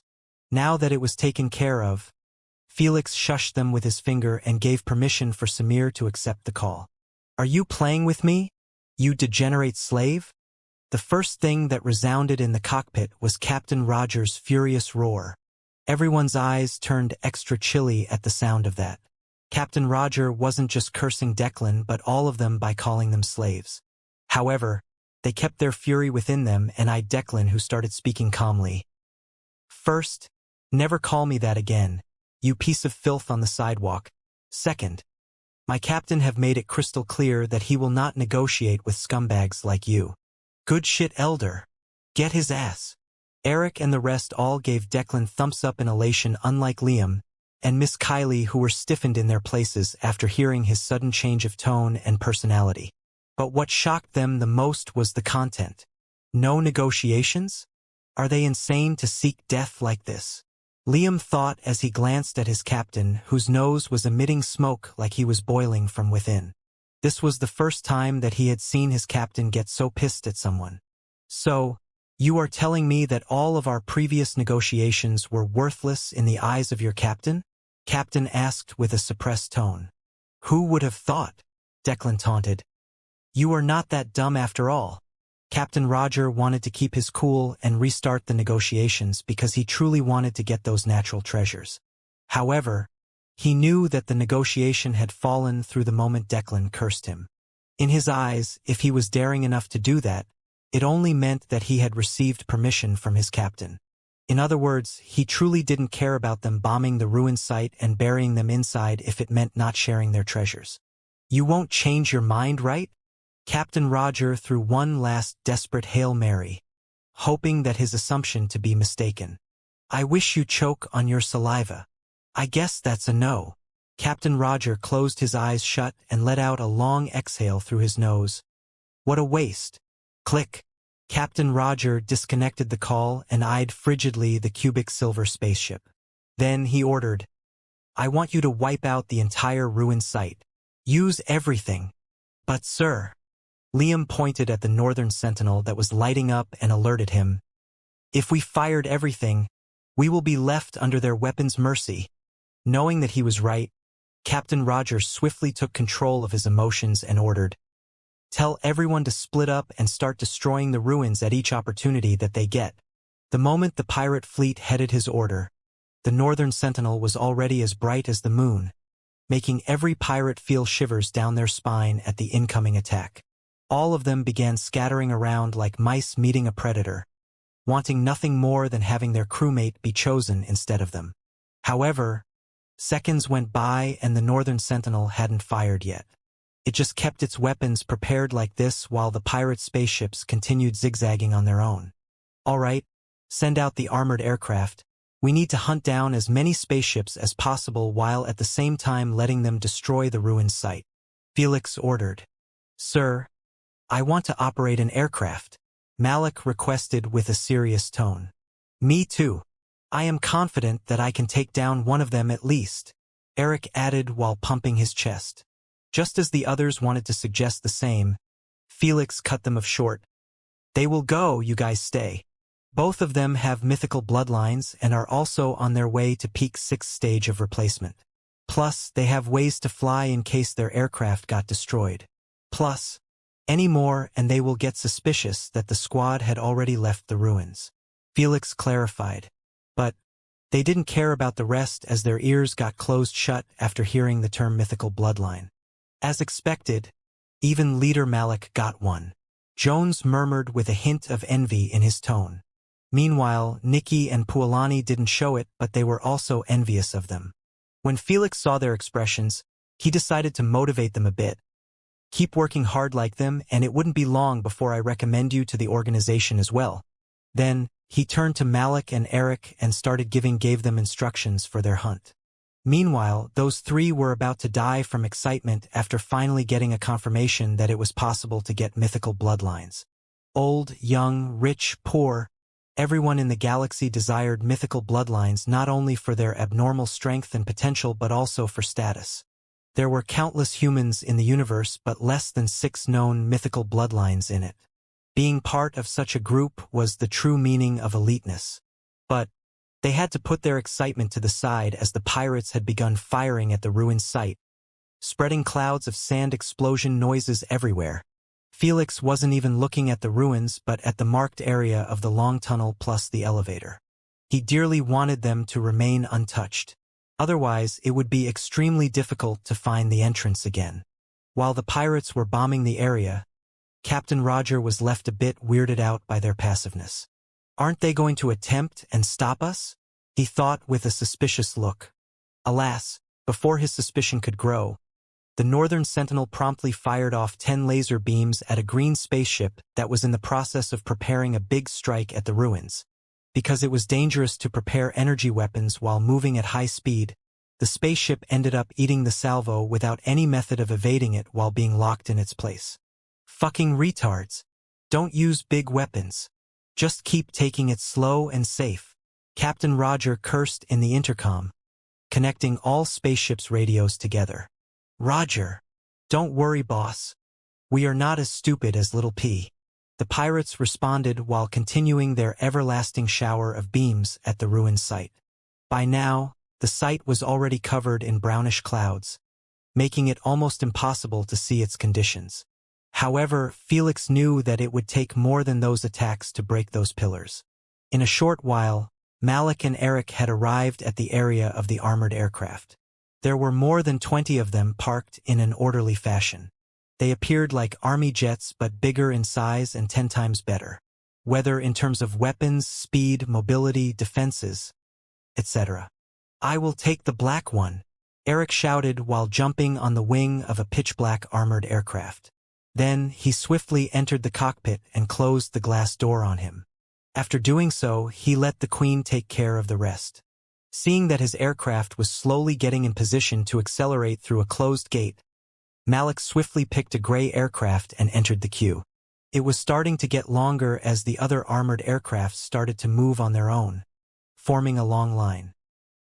Now that it was taken care of, Felix shushed them with his finger and gave permission for Samir to accept the call. Are you playing with me, you degenerate slave? The first thing that resounded in the cockpit was Captain Roger's furious roar. Everyone's eyes turned extra chilly at the sound of that. Captain Roger wasn't just cursing Declan but all of them by calling them slaves. However, they kept their fury within them and eyed Declan, who started speaking calmly. First, never call me that again, you piece of filth on the sidewalk. Second, my captain have made it crystal clear that he will not negotiate with scumbags like you. Good shit, Elder. Get his ass. Eric and the rest all gave Declan thumbs up in elation, unlike Liam and Miss Kylie, who were stiffened in their places after hearing his sudden change of tone and personality. But what shocked them the most was the content. No negotiations? Are they insane to seek death like this? Liam thought as he glanced at his captain, whose nose was emitting smoke like he was boiling from within. This was the first time that he had seen his captain get so pissed at someone. So, you are telling me that all of our previous negotiations were worthless in the eyes of your captain? Captain asked with a suppressed tone. Who would have thought? Declan taunted. You are not that dumb after all. Captain Roger wanted to keep his cool and restart the negotiations because he truly wanted to get those natural treasures. However, he knew that the negotiation had fallen through the moment Declan cursed him. In his eyes, if he was daring enough to do that, it only meant that he had received permission from his captain. In other words, he truly didn't care about them bombing the ruined site and burying them inside if it meant not sharing their treasures. You won't change your mind, right? Captain Roger threw one last desperate Hail Mary, hoping that his assumption to be mistaken. I wish you choke on your saliva. I guess that's a no. Captain Roger closed his eyes shut and let out a long exhale through his nose. What a waste. Click. Captain Roger disconnected the call and eyed frigidly the cubic silver spaceship. Then he ordered, I want you to wipe out the entire ruined site. Use everything. But sir. Liam pointed at the northern sentinel that was lighting up and alerted him. If we fired everything, we will be left under their weapons' mercy. Knowing that he was right, Captain Roger swiftly took control of his emotions and ordered, tell everyone to split up and start destroying the ruins at each opportunity that they get. The moment the pirate fleet headed his order, the northern sentinel was already as bright as the moon, making every pirate feel shivers down their spine at the incoming attack. All of them began scattering around like mice meeting a predator, wanting nothing more than having their crewmate be chosen instead of them. However, seconds went by and the northern sentinel hadn't fired yet. It just kept its weapons prepared like this while the pirate spaceships continued zigzagging on their own. All right, send out the armored aircraft. We need to hunt down as many spaceships as possible while at the same time letting them destroy the ruined site. Felix ordered. Sir, I want to operate an aircraft. Malik requested with a serious tone. Me too. I am confident that I can take down one of them at least, Eric added while pumping his chest. Just as the others wanted to suggest the same, Felix cut them off short. They will go, you guys stay. Both of them have mythical bloodlines and are also on their way to peak 6th stage of replacement. Plus, they have ways to fly in case their aircraft got destroyed. Plus, any more and they will get suspicious that the squad had already left the ruins. Felix clarified. But they didn't care about the rest as their ears got closed shut after hearing the term mythical bloodline. As expected, even Leader Malik got one. Jones murmured with a hint of envy in his tone. Meanwhile, Nikki and Pualani didn't show it, but they were also envious of them. When Felix saw their expressions, he decided to motivate them a bit. Keep working hard like them, and it wouldn't be long before I recommend you to the organization as well. Then, he turned to Malik and Eric and gave them instructions for their hunt. Meanwhile, those three were about to die from excitement after finally getting a confirmation that it was possible to get mythical bloodlines. Old, young, rich, poor, everyone in the galaxy desired mythical bloodlines not only for their abnormal strength and potential but also for status. There were countless humans in the universe but less than 6 known mythical bloodlines in it. Being part of such a group was the true meaning of eliteness. But they had to put their excitement to the side as the pirates had begun firing at the ruined site, spreading clouds of sand explosion noises everywhere. Felix wasn't even looking at the ruins but at the marked area of the long tunnel plus the elevator. He dearly wanted them to remain untouched. Otherwise, it would be extremely difficult to find the entrance again. While the pirates were bombing the area, Captain Roger was left a bit weirded out by their passiveness. Aren't they going to attempt and stop us? He thought with a suspicious look. Alas, before his suspicion could grow, the Northern Sentinel promptly fired off 10 laser beams at a green spaceship that was in the process of preparing a big strike at the ruins. Because it was dangerous to prepare energy weapons while moving at high speed, the spaceship ended up eating the salvo without any method of evading it while being locked in its place. Fucking retards. Don't use big weapons. Just keep taking it slow and safe. Captain Roger cursed in the intercom, connecting all spaceships' radios together. Roger. Don't worry, boss. We are not as stupid as Little P. The pirates responded while continuing their everlasting shower of beams at the ruined site. By now, the site was already covered in brownish clouds, making it almost impossible to see its conditions. However, Felix knew that it would take more than those attacks to break those pillars. In a short while, Malik and Eric had arrived at the area of the armored aircraft. There were more than 20 of them parked in an orderly fashion. They appeared like army jets but bigger in size and 10 times better, whether in terms of weapons, speed, mobility, defenses, etc. I will take the black one, Eric shouted while jumping on the wing of a pitch-black armored aircraft. Then, he swiftly entered the cockpit and closed the glass door on him. After doing so, he let the Queen take care of the rest. Seeing that his aircraft was slowly getting in position to accelerate through a closed gate, Malik swiftly picked a gray aircraft and entered the queue. It was starting to get longer as the other armored aircraft started to move on their own, forming a long line.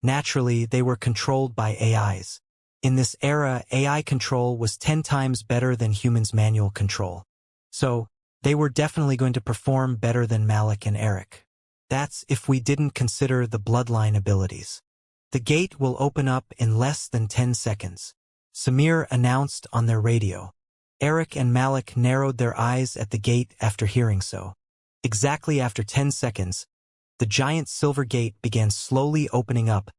Naturally, they were controlled by AIs. In this era, AI control was 10 times better than humans' manual control. So, they were definitely going to perform better than Malik and Eric. That's if we didn't consider the bloodline abilities. The gate will open up in less than 10 seconds, Samir announced on their radio. Eric and Malik narrowed their eyes at the gate after hearing so. Exactly after 10 seconds, the giant silver gate began slowly opening up,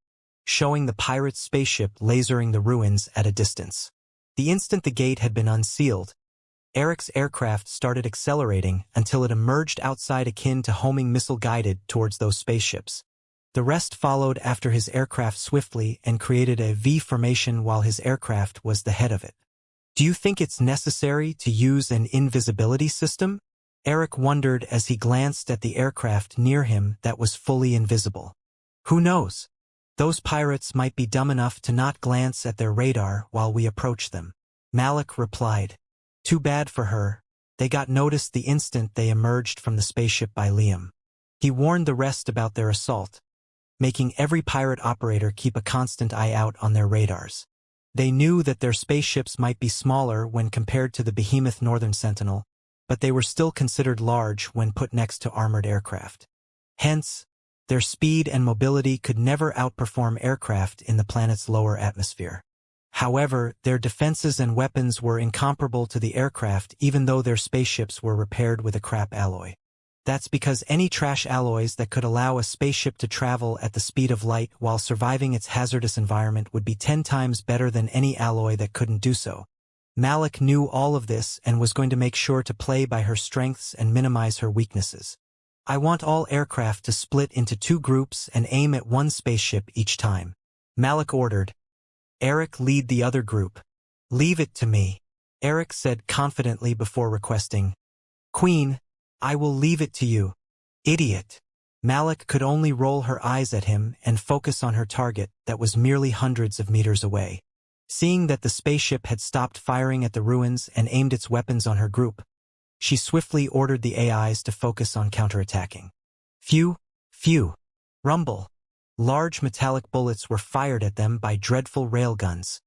showing the pirate's spaceship lasering the ruins at a distance. The instant the gate had been unsealed, Eric's aircraft started accelerating until it emerged outside akin to homing missile-guided towards those spaceships. The rest followed after his aircraft swiftly and created a V formation while his aircraft was the head of it. Do you think it's necessary to use an invisibility system? Eric wondered as he glanced at the aircraft near him that was fully invisible. Who knows? Those pirates might be dumb enough to not glance at their radar while we approach them. Malik replied. Too bad for her. They got noticed the instant they emerged from the spaceship by Liam. He warned the rest about their assault, making every pirate operator keep a constant eye out on their radars. They knew that their spaceships might be smaller when compared to the behemoth Northern Sentinel, but they were still considered large when put next to armored aircraft. Hence, Their speed and mobility could never outperform aircraft in the planet's lower atmosphere. However, their defenses and weapons were incomparable to the aircraft even though their spaceships were repaired with a crap alloy. That's because any trash alloys that could allow a spaceship to travel at the speed of light while surviving its hazardous environment would be 10 times better than any alloy that couldn't do so. Malik knew all of this and was going to make sure to play by her strengths and minimize her weaknesses. I want all aircraft to split into 2 groups and aim at one spaceship each time, Malik ordered. Eric, lead the other group. Leave it to me, Eric said confidently before requesting. Queen, I will leave it to you. Idiot. Malik could only roll her eyes at him and focus on her target that was merely hundreds of meters away. Seeing that the spaceship had stopped firing at the ruins and aimed its weapons on her group, she swiftly ordered the AIs to focus on counterattacking. Phew, phew. Rumble. Large metallic bullets were fired at them by dreadful railguns,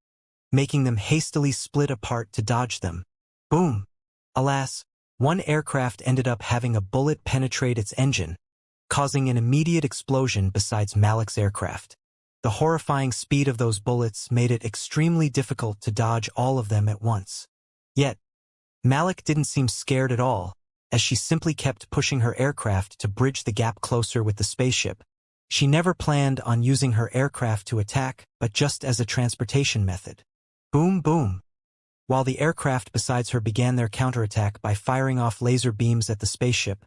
making them hastily split apart to dodge them. Boom! Alas, one aircraft ended up having a bullet penetrate its engine, causing an immediate explosion besides Malik's aircraft. The horrifying speed of those bullets made it extremely difficult to dodge all of them at once. Yet, Malik didn't seem scared at all, as she simply kept pushing her aircraft to bridge the gap closer with the spaceship. She never planned on using her aircraft to attack, but just as a transportation method. Boom, boom. While the aircraft besides her began their counterattack by firing off laser beams at the spaceship,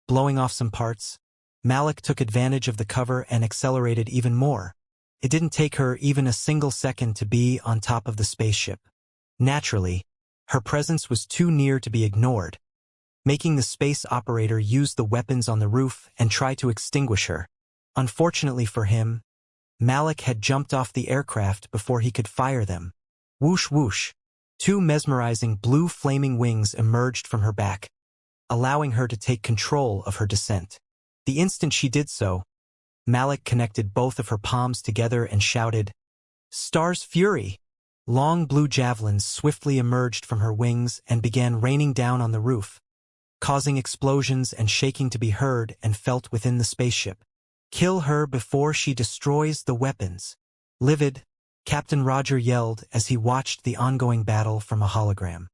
blowing off some parts, Malik took advantage of the cover and accelerated even more. It didn't take her even a single second to be on top of the spaceship. Naturally, her presence was too near to be ignored, making the space operator use the weapons on the roof and try to extinguish her. Unfortunately for him, Malik had jumped off the aircraft before he could fire them. Whoosh whoosh. 2 mesmerizing blue flaming wings emerged from her back, allowing her to take control of her descent. The instant she did so, Malik connected both of her palms together and shouted, "Star's Fury!" Long blue javelins swiftly emerged from her wings and began raining down on the roof, causing explosions and shaking to be heard and felt within the spaceship. Kill her before she destroys the weapons. Livid, Captain Roger yelled as he watched the ongoing battle from a hologram.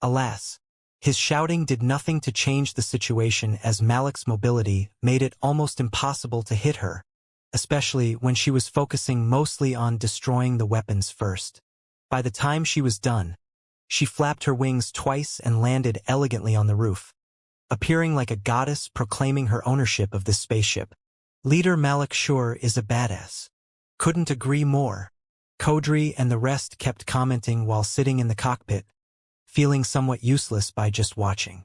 Alas, his shouting did nothing to change the situation as Malik's mobility made it almost impossible to hit her, especially when she was focusing mostly on destroying the weapons first. By the time she was done, she flapped her wings twice and landed elegantly on the roof, appearing like a goddess proclaiming her ownership of this spaceship. Leader Malik sure is a badass. Couldn't agree more. Kodri and the rest kept commenting while sitting in the cockpit, feeling somewhat useless by just watching.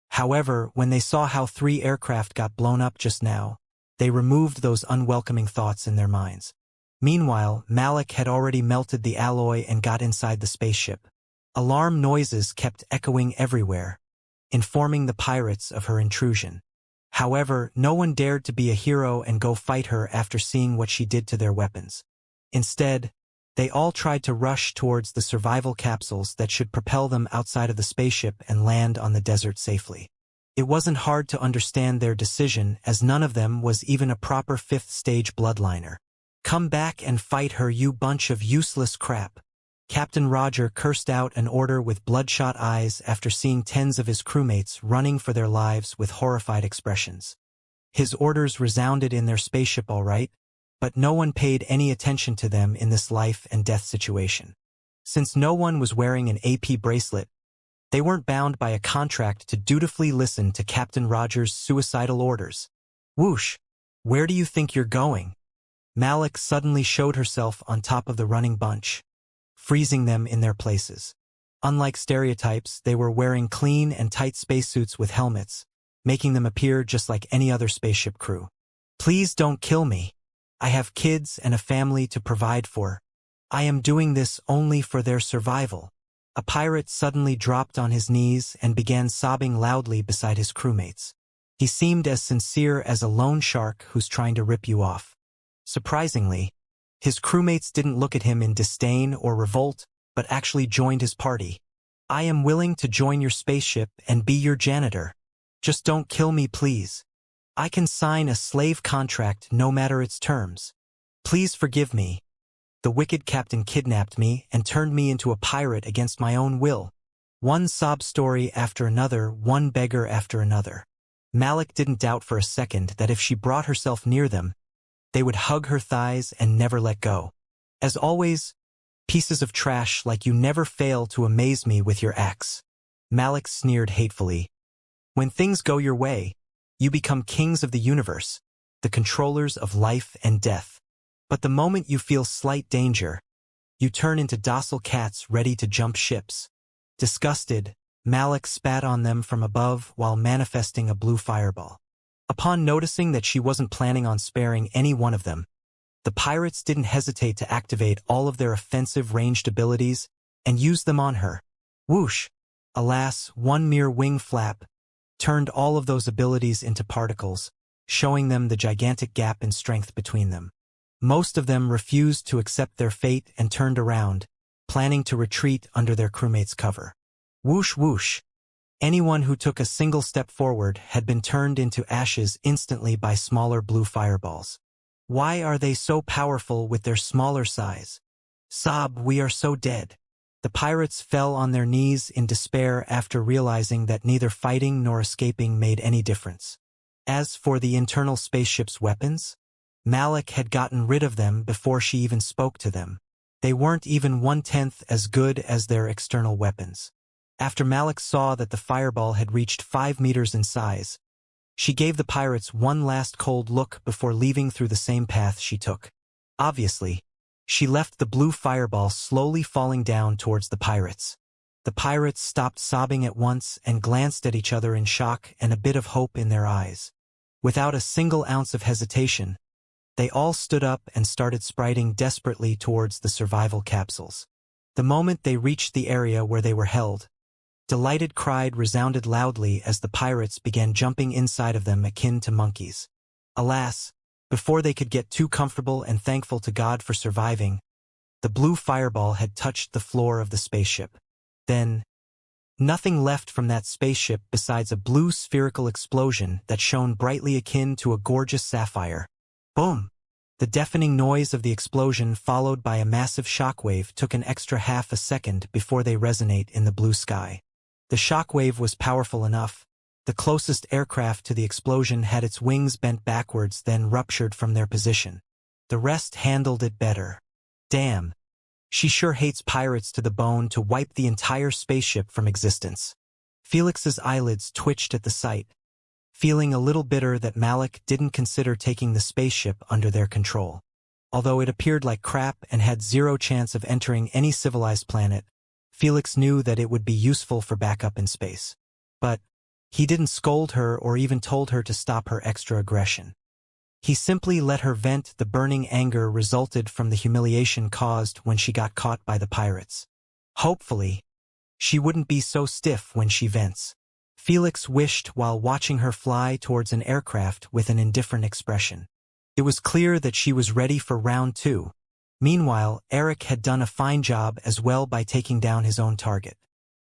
However, when they saw how 3 aircraft got blown up just now, they removed those unwelcoming thoughts in their minds. Meanwhile, Malik had already melted the alloy and got inside the spaceship. Alarm noises kept echoing everywhere, informing the pirates of her intrusion. However, no one dared to be a hero and go fight her after seeing what she did to their weapons. Instead, they all tried to rush towards the survival capsules that should propel them outside of the spaceship and land on the desert safely. It wasn't hard to understand their decision as none of them was even a proper 5th stage bloodliner. Come back and fight her, you bunch of useless crap. Captain Roger cursed out an order with bloodshot eyes after seeing tens of his crewmates running for their lives with horrified expressions. His orders resounded in their spaceship all right, but no one paid any attention to them in this life and death situation. Since no one was wearing an AP bracelet, they weren't bound by a contract to dutifully listen to Captain Roger's suicidal orders. Whoosh! Where do you think you're going? Malik suddenly showed herself on top of the running bunch, freezing them in their places. Unlike stereotypes, they were wearing clean and tight spacesuits with helmets, making them appear just like any other spaceship crew. Please don't kill me. I have kids and a family to provide for. I am doing this only for their survival. A pirate suddenly dropped on his knees and began sobbing loudly beside his crewmates. He seemed as sincere as a loan shark who's trying to rip you off. Surprisingly, his crewmates didn't look at him in disdain or revolt, but actually joined his party. I am willing to join your spaceship and be your janitor. Just don't kill me, please. I can sign a slave contract no matter its terms. Please forgive me. The wicked captain kidnapped me and turned me into a pirate against my own will. One sob story after another, one beggar after another. Malik didn't doubt for a second that if she brought herself near them, they would hug her thighs and never let go. As always, pieces of trash like you never fail to amaze me with your acts. Malik sneered hatefully. When things go your way, you become kings of the universe, the controllers of life and death. But the moment you feel slight danger, you turn into docile cats ready to jump ships. Disgusted, Malik spat on them from above while manifesting a blue fireball. Upon noticing that she wasn't planning on sparing any one of them, the pirates didn't hesitate to activate all of their offensive ranged abilities and use them on her. Whoosh! Alas, one mere wing flap turned all of those abilities into particles, showing them the gigantic gap in strength between them. Most of them refused to accept their fate and turned around, planning to retreat under their crewmates' cover. Whoosh whoosh! Anyone who took a single step forward had been turned into ashes instantly by smaller blue fireballs. Why are they so powerful with their smaller size? Sob, we are so dead. The pirates fell on their knees in despair after realizing that neither fighting nor escaping made any difference. As for the internal spaceship's weapons, Malik had gotten rid of them before she even spoke to them. They weren't even 1/10 as good as their external weapons. After Malik saw that the fireball had reached 5 meters in size, she gave the pirates one last cold look before leaving through the same path she took. Obviously, she left the blue fireball slowly falling down towards the pirates. The pirates stopped sobbing at once and glanced at each other in shock and a bit of hope in their eyes. Without a single ounce of hesitation, they all stood up and started spriting desperately towards the survival capsules. The moment they reached the area where they were held, delighted cry resounded loudly as the pirates began jumping inside of them akin to monkeys. Alas, before they could get too comfortable and thankful to God for surviving, the blue fireball had touched the floor of the spaceship. Then, nothing left from that spaceship besides a blue spherical explosion that shone brightly akin to a gorgeous sapphire. Boom! The deafening noise of the explosion followed by a massive shockwave took an extra half a second before they resonate in the blue sky. The shockwave was powerful enough. The closest aircraft to the explosion had its wings bent backwards, then ruptured from their position. The rest handled it better. Damn. She sure hates pirates to the bone to wipe the entire spaceship from existence. Felix's eyelids twitched at the sight, feeling a little bitter that Malik didn't consider taking the spaceship under their control. Although it appeared like crap and had zero chance of entering any civilized planet, Felix knew that it would be useful for backup in space. But he didn't scold her or even told her to stop her extra aggression. He simply let her vent the burning anger resulted from the humiliation caused when she got caught by the pirates. Hopefully, she wouldn't be so stiff when she vents. Felix wished while watching her fly towards an aircraft with an indifferent expression. It was clear that she was ready for round 2. Meanwhile, Eric had done a fine job as well by taking down his own target.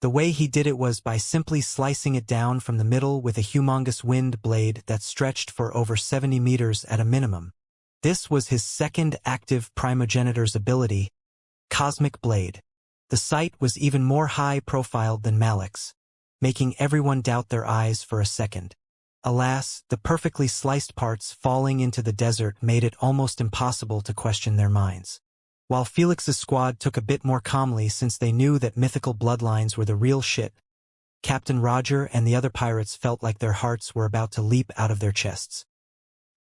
The way he did it was by simply slicing it down from the middle with a humongous wind blade that stretched for over 70 meters at a minimum. This was his second active primogenitor's ability, Cosmic Blade. The sight was even more high-profiled than Malik's, making everyone doubt their eyes for a second. Alas, the perfectly sliced parts falling into the desert made it almost impossible to question their minds. While Felix's squad took a bit more calmly since they knew that mythical bloodlines were the real shit, Captain Roger and the other pirates felt like their hearts were about to leap out of their chests.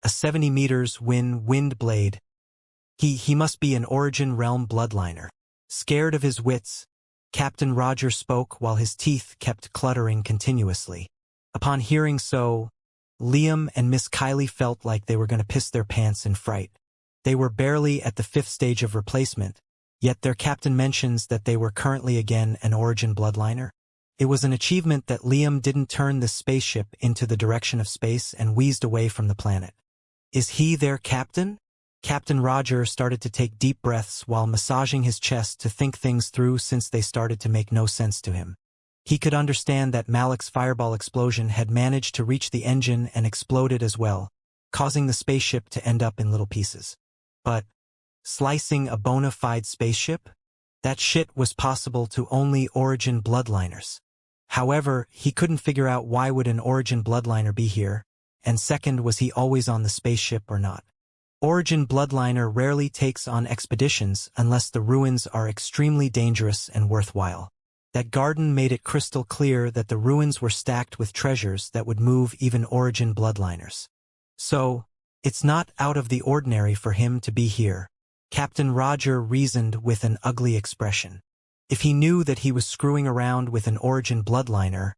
A 70 meters wind blade. He must be an Origin Realm bloodliner. Scared of his wits, Captain Roger spoke while his teeth kept cluttering continuously. Upon hearing so, Liam and Miss Kylie felt like they were going to piss their pants in fright. They were barely at the 5th stage of replacement, yet their captain mentions that they were currently again an Origin bloodliner. It was an achievement that Liam didn't turn the spaceship into the direction of space and wheezed away from the planet. Is he their captain? Captain Roger started to take deep breaths while massaging his chest to think things through since they started to make no sense to him. He could understand that Malik's fireball explosion had managed to reach the engine and exploded as well, causing the spaceship to end up in little pieces. But slicing a bona fide spaceship? That shit was possible to only Origin bloodliners. However, he couldn't figure out why would an Origin bloodliner be here, and second, was he always on the spaceship or not? Origin bloodliner rarely takes on expeditions unless the ruins are extremely dangerous and worthwhile. That garden made it crystal clear that the ruins were stacked with treasures that would move even Origin bloodliners. So, it's not out of the ordinary for him to be here. Captain Roger reasoned with an ugly expression. If he knew that he was screwing around with an Origin bloodliner,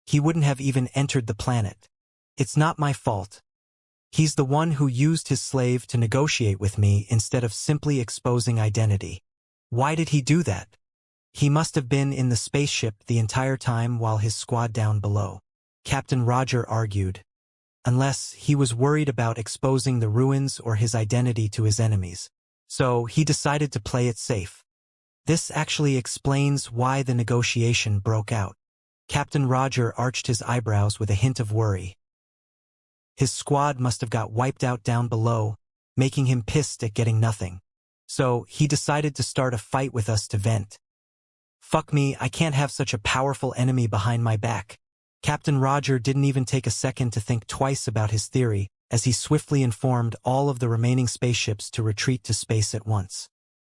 he wouldn't have even entered the planet. It's not my fault. He's the one who used his slave to negotiate with me instead of simply exposing identity. Why did he do that? He must have been in the spaceship the entire time while his squad down below. Captain Roger argued. Unless he was worried about exposing the ruins or his identity to his enemies. So he decided to play it safe. This actually explains why the negotiation broke out. Captain Roger arched his eyebrows with a hint of worry. His squad must have got wiped out down below, making him pissed at getting nothing. So he decided to start a fight with us to vent. Fuck me, I can't have such a powerful enemy behind my back. Captain Roger didn't even take a second to think twice about his theory, as he swiftly informed all of the remaining spaceships to retreat to space at once.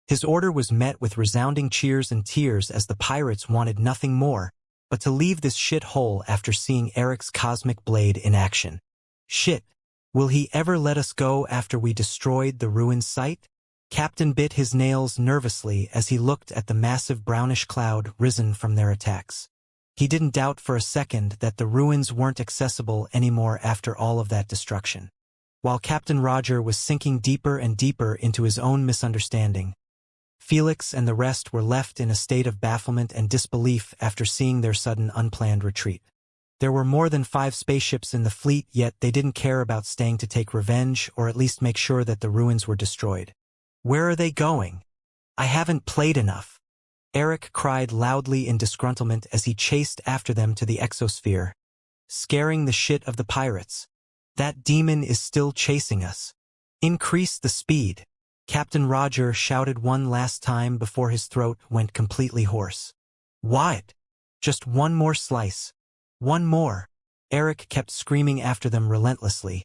His order was met with resounding cheers and tears as the pirates wanted nothing more but to leave this shithole after seeing Eric's cosmic blade in action. Shit, will he ever let us go after we destroyed the ruined site? Captain bit his nails nervously as he looked at the massive brownish cloud risen from their attacks. He didn't doubt for a second that the ruins weren't accessible anymore after all of that destruction. While Captain Roger was sinking deeper and deeper into his own misunderstanding, Felix and the rest were left in a state of bafflement and disbelief after seeing their sudden unplanned retreat. There were more than 5 spaceships in the fleet, yet they didn't care about staying to take revenge or at least make sure that the ruins were destroyed. Where are they going? I haven't played enough. Eric cried loudly in disgruntlement as he chased after them to the exosphere, scaring the shit of the pirates. That demon is still chasing us. Increase the speed. Captain Roger shouted one last time before his throat went completely hoarse. What? Just one more slice. One more. Eric kept screaming after them relentlessly,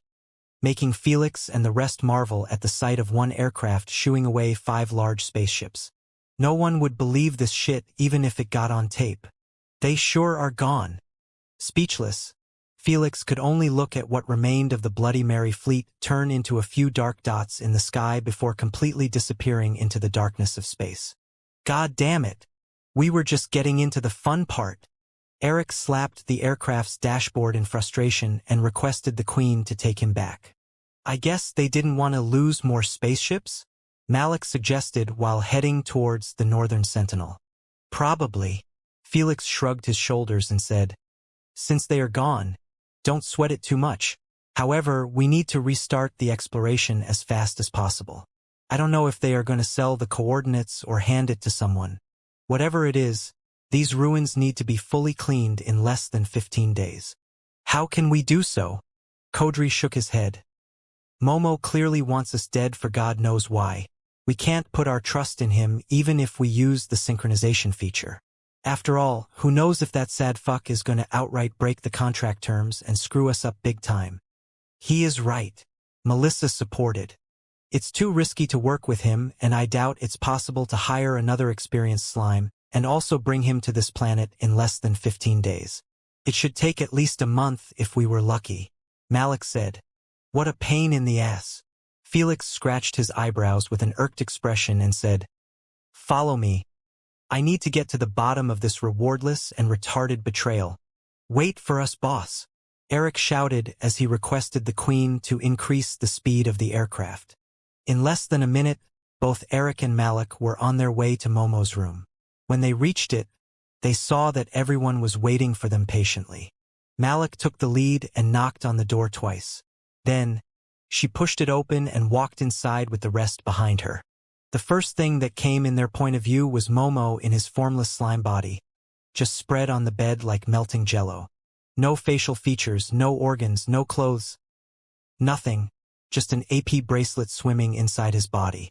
making Felix and the rest marvel at the sight of one aircraft shooing away 5 large spaceships. No one would believe this shit even if it got on tape. They sure are gone. Speechless, Felix could only look at what remained of the Bloody Mary fleet turn into a few dark dots in the sky before completely disappearing into the darkness of space. God damn it! We were just getting into the fun part. Eric slapped the aircraft's dashboard in frustration and requested the Queen to take him back. I guess they didn't want to lose more spaceships? Malik suggested while heading towards the Northern Sentinel. Probably. Felix shrugged his shoulders and said, since they are gone, don't sweat it too much. However, we need to restart the exploration as fast as possible. I don't know if they are going to sell the coordinates or hand it to someone. Whatever it is, these ruins need to be fully cleaned in less than 15 days. How can we do so? Kodri shook his head. Momo clearly wants us dead for God knows why. We can't put our trust in him even if we use the synchronization feature. After all, who knows if that sad fuck is going to outright break the contract terms and screw us up big time. He is right. Melissa supported. It's too risky to work with him, and I doubt it's possible to hire another experienced slime and also bring him to this planet in less than 15 days. It should take at least a month if we were lucky. Malik said. What a pain in the ass. Felix scratched his eyebrows with an irked expression and said, follow me. I need to get to the bottom of this rewardless and retarded betrayal. Wait for us, boss. Eric shouted as he requested the Queen to increase the speed of the aircraft. In less than a minute, both Eric and Malik were on their way to Momo's room. When they reached it, they saw that everyone was waiting for them patiently. Malik took the lead and knocked on the door twice. Then, she pushed it open and walked inside with the rest behind her. The first thing that came in their point of view was Momo in his formless slime body, just spread on the bed like melting jello. No facial features, no organs, no clothes. Nothing, just an AP bracelet swimming inside his body.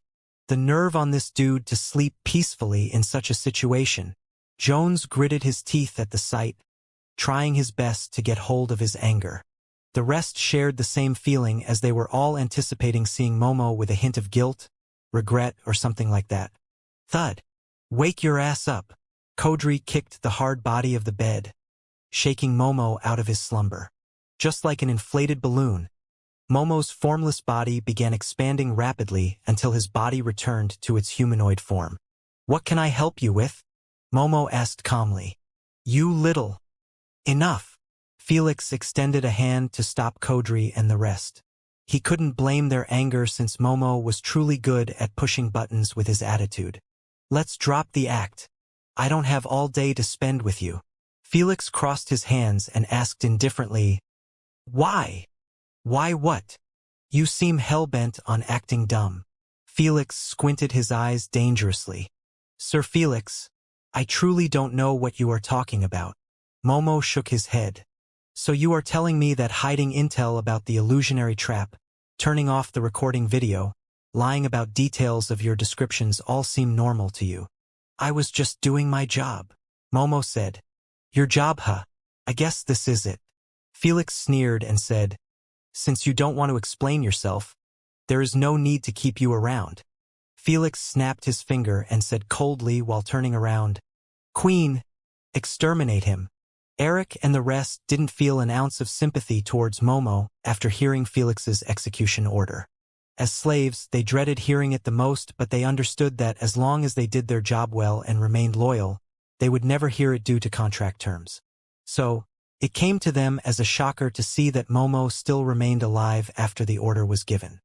The nerve on this dude to sleep peacefully in such a situation. Jones gritted his teeth at the sight, trying his best to get hold of his anger. The rest shared the same feeling as they were all anticipating seeing Momo with a hint of guilt, regret, or something like that. Thud. Wake your ass up. Kodri kicked the hard body of the bed, shaking Momo out of his slumber. Just like an inflated balloon, Momo's formless body began expanding rapidly until his body returned to its humanoid form. What can I help you with? Momo asked calmly. You little. Enough. Felix extended a hand to stop Kodri and the rest. He couldn't blame their anger since Momo was truly good at pushing buttons with his attitude. Let's drop the act. I don't have all day to spend with you. Felix crossed his hands and asked indifferently, Why? Why what? You seem hell-bent on acting dumb. Felix squinted his eyes dangerously. Sir Felix, I truly don't know what you are talking about. Momo shook his head. So you are telling me that hiding intel about the illusionary trap, turning off the recording video, lying about details of your descriptions all seem normal to you. I was just doing my job. Momo said. Your job, huh? I guess this is it. Felix sneered and said, Since you don't want to explain yourself, there is no need to keep you around. Felix snapped his finger and said coldly while turning around, Queen, exterminate him. Eric and the rest didn't feel an ounce of sympathy towards Momo after hearing Felix's execution order. As slaves, they dreaded hearing it the most, but they understood that as long as they did their job well and remained loyal, they would never hear it due to contract terms. So, it came to them as a shocker to see that Momo still remained alive after the order was given.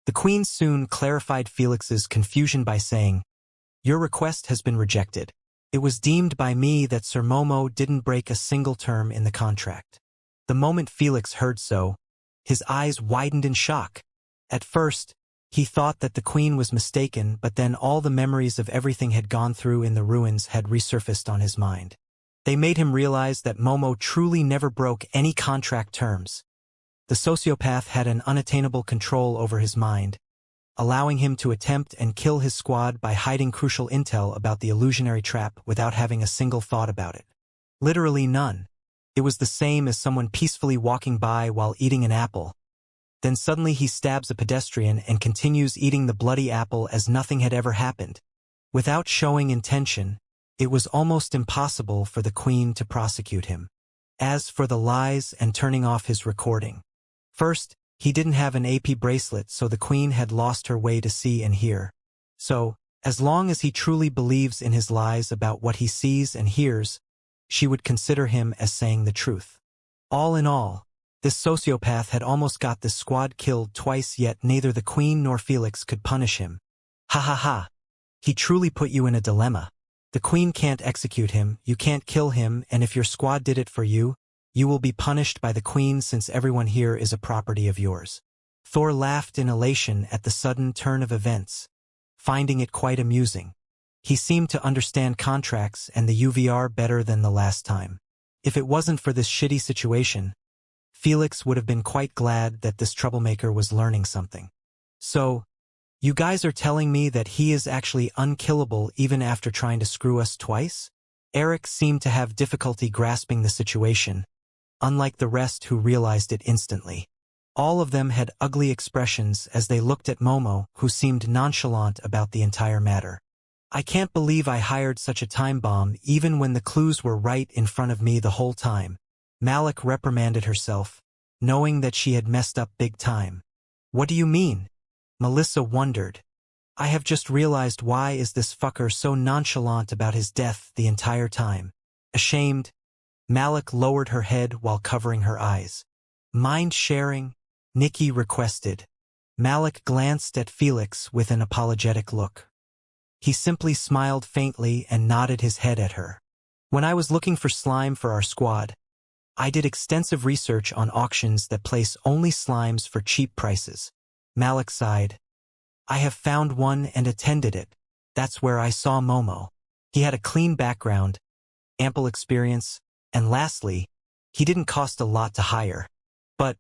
The Queen soon clarified Felix's confusion by saying, Your request has been rejected. It was deemed by me that Sir Momo didn't break a single term in the contract. The moment Felix heard so, his eyes widened in shock. At first, he thought that the Queen was mistaken, but then all the memories of everything had gone through in the ruins had resurfaced on his mind. They made him realize that Momo truly never broke any contract terms. The sociopath had an unattainable control over his mind, allowing him to attempt and kill his squad by hiding crucial intel about the illusionary trap without having a single thought about it. Literally none. It was the same as someone peacefully walking by while eating an apple. Then suddenly he stabs a pedestrian and continues eating the bloody apple as nothing had ever happened. Without showing intention, it was almost impossible for the Queen to prosecute him. As for the lies and turning off his recording. First, he didn't have an AP bracelet, so the Queen had lost her way to see and hear. So, as long as he truly believes in his lies about what he sees and hears, she would consider him as saying the truth. All in all, this sociopath had almost got this squad killed twice, yet neither the Queen nor Felix could punish him. Ha ha ha. He truly put you in a dilemma. The Queen can't execute him, you can't kill him, and if your squad did it for you, you will be punished by the Queen since everyone here is a property of yours. Thor laughed in elation at the sudden turn of events, finding it quite amusing. He seemed to understand contracts and the UVR better than the last time. If it wasn't for this shitty situation, Felix would have been quite glad that this troublemaker was learning something. So, you guys are telling me that he is actually unkillable even after trying to screw us twice? Eric seemed to have difficulty grasping the situation, unlike the rest who realized it instantly. All of them had ugly expressions as they looked at Momo, who seemed nonchalant about the entire matter. I can't believe I hired such a time bomb even when the clues were right in front of me the whole time. Malik reprimanded herself, knowing that she had messed up big time. What do you mean? Melissa wondered. I have just realized why is this fucker so nonchalant about his death the entire time. Ashamed, Malik lowered her head while covering her eyes. Mind sharing? Nikki requested. Malik glanced at Felix with an apologetic look. He simply smiled faintly and nodded his head at her. When I was looking for slime for our squad, I did extensive research on auctions that place only slimes for cheap prices. Malik sighed. I have found one and attended it. That's where I saw Momo. He had a clean background, ample experience, and lastly, he didn't cost a lot to hire. But,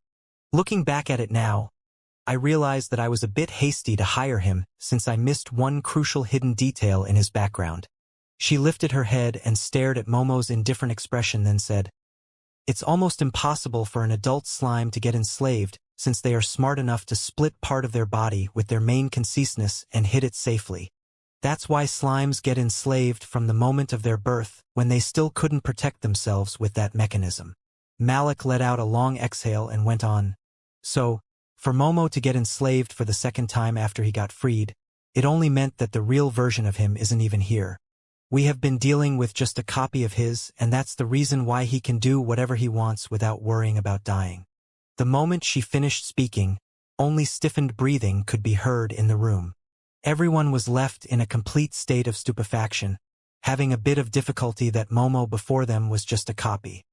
looking back at it now, I realized that I was a bit hasty to hire him since I missed one crucial hidden detail in his background. She lifted her head and stared at Momo's indifferent expression, then said, "It's almost impossible for an adult slime to get enslaved since they are smart enough to split part of their body with their main consciousness and hid it safely. That's why slimes get enslaved from the moment of their birth when they still couldn't protect themselves with that mechanism." Malik let out a long exhale and went on. "So, for Momo to get enslaved for the second time after he got freed, it only meant that the real version of him isn't even here. We have been dealing with just a copy of his, and that's the reason why he can do whatever he wants without worrying about dying." The moment she finished speaking, only stiffened breathing could be heard in the room. Everyone was left in a complete state of stupefaction, having a bit of difficulty that Momo before them was just a copy.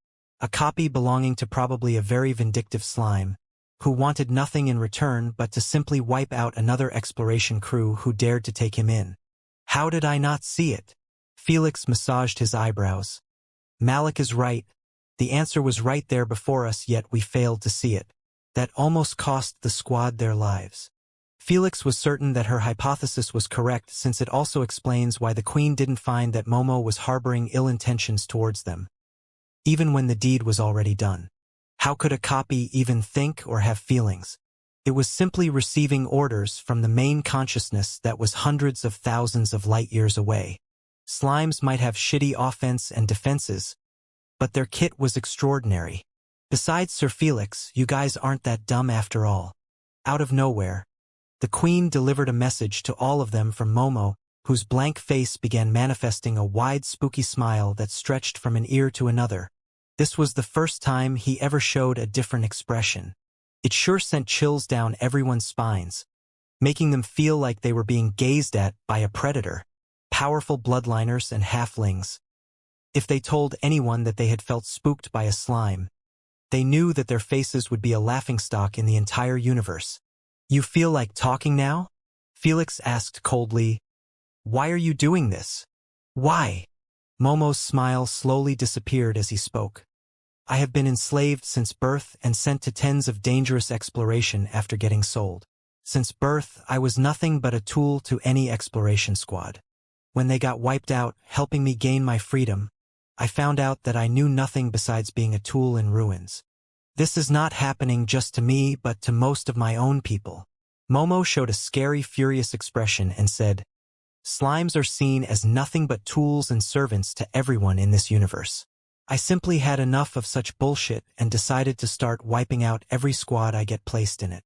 A copy belonging to probably a very vindictive slime, who wanted nothing in return but to simply wipe out another exploration crew who dared to take him in. How did I not see it? Felix massaged his eyebrows. Malik is right. The answer was right there before us, yet we failed to see it. That almost cost the squad their lives. Felix was certain that her hypothesis was correct, since it also explains why the Queen didn't find that Momo was harboring ill intentions towards them, even when the deed was already done. How could a copy even think or have feelings? It was simply receiving orders from the main consciousness that was hundreds of thousands of light years away. Slimes might have shitty offense and defenses, but their kit was extraordinary. Besides, Sir Felix, you guys aren't that dumb after all. Out of nowhere, the Queen delivered a message to all of them from Momo, whose blank face began manifesting a wide spooky smile that stretched from an ear to another. This was the first time he ever showed a different expression. It sure sent chills down everyone's spines, making them feel like they were being gazed at by a predator. Powerful bloodliners and halflings. If they told anyone that they had felt spooked by a slime, they knew that their faces would be a laughingstock in the entire universe. "You feel like talking now?" Felix asked coldly. "Why are you doing this?" "Why?" Momo's smile slowly disappeared as he spoke. "I have been enslaved since birth and sent to tens of dangerous exploration after getting sold. Since birth, I was nothing but a tool to any exploration squad. When they got wiped out, helping me gain my freedom, I found out that I knew nothing besides being a tool in ruins. This is not happening just to me but to most of my own people." Momo showed a scary, furious expression and said, "Slimes are seen as nothing but tools and servants to everyone in this universe. I simply had enough of such bullshit and decided to start wiping out every squad I get placed in it."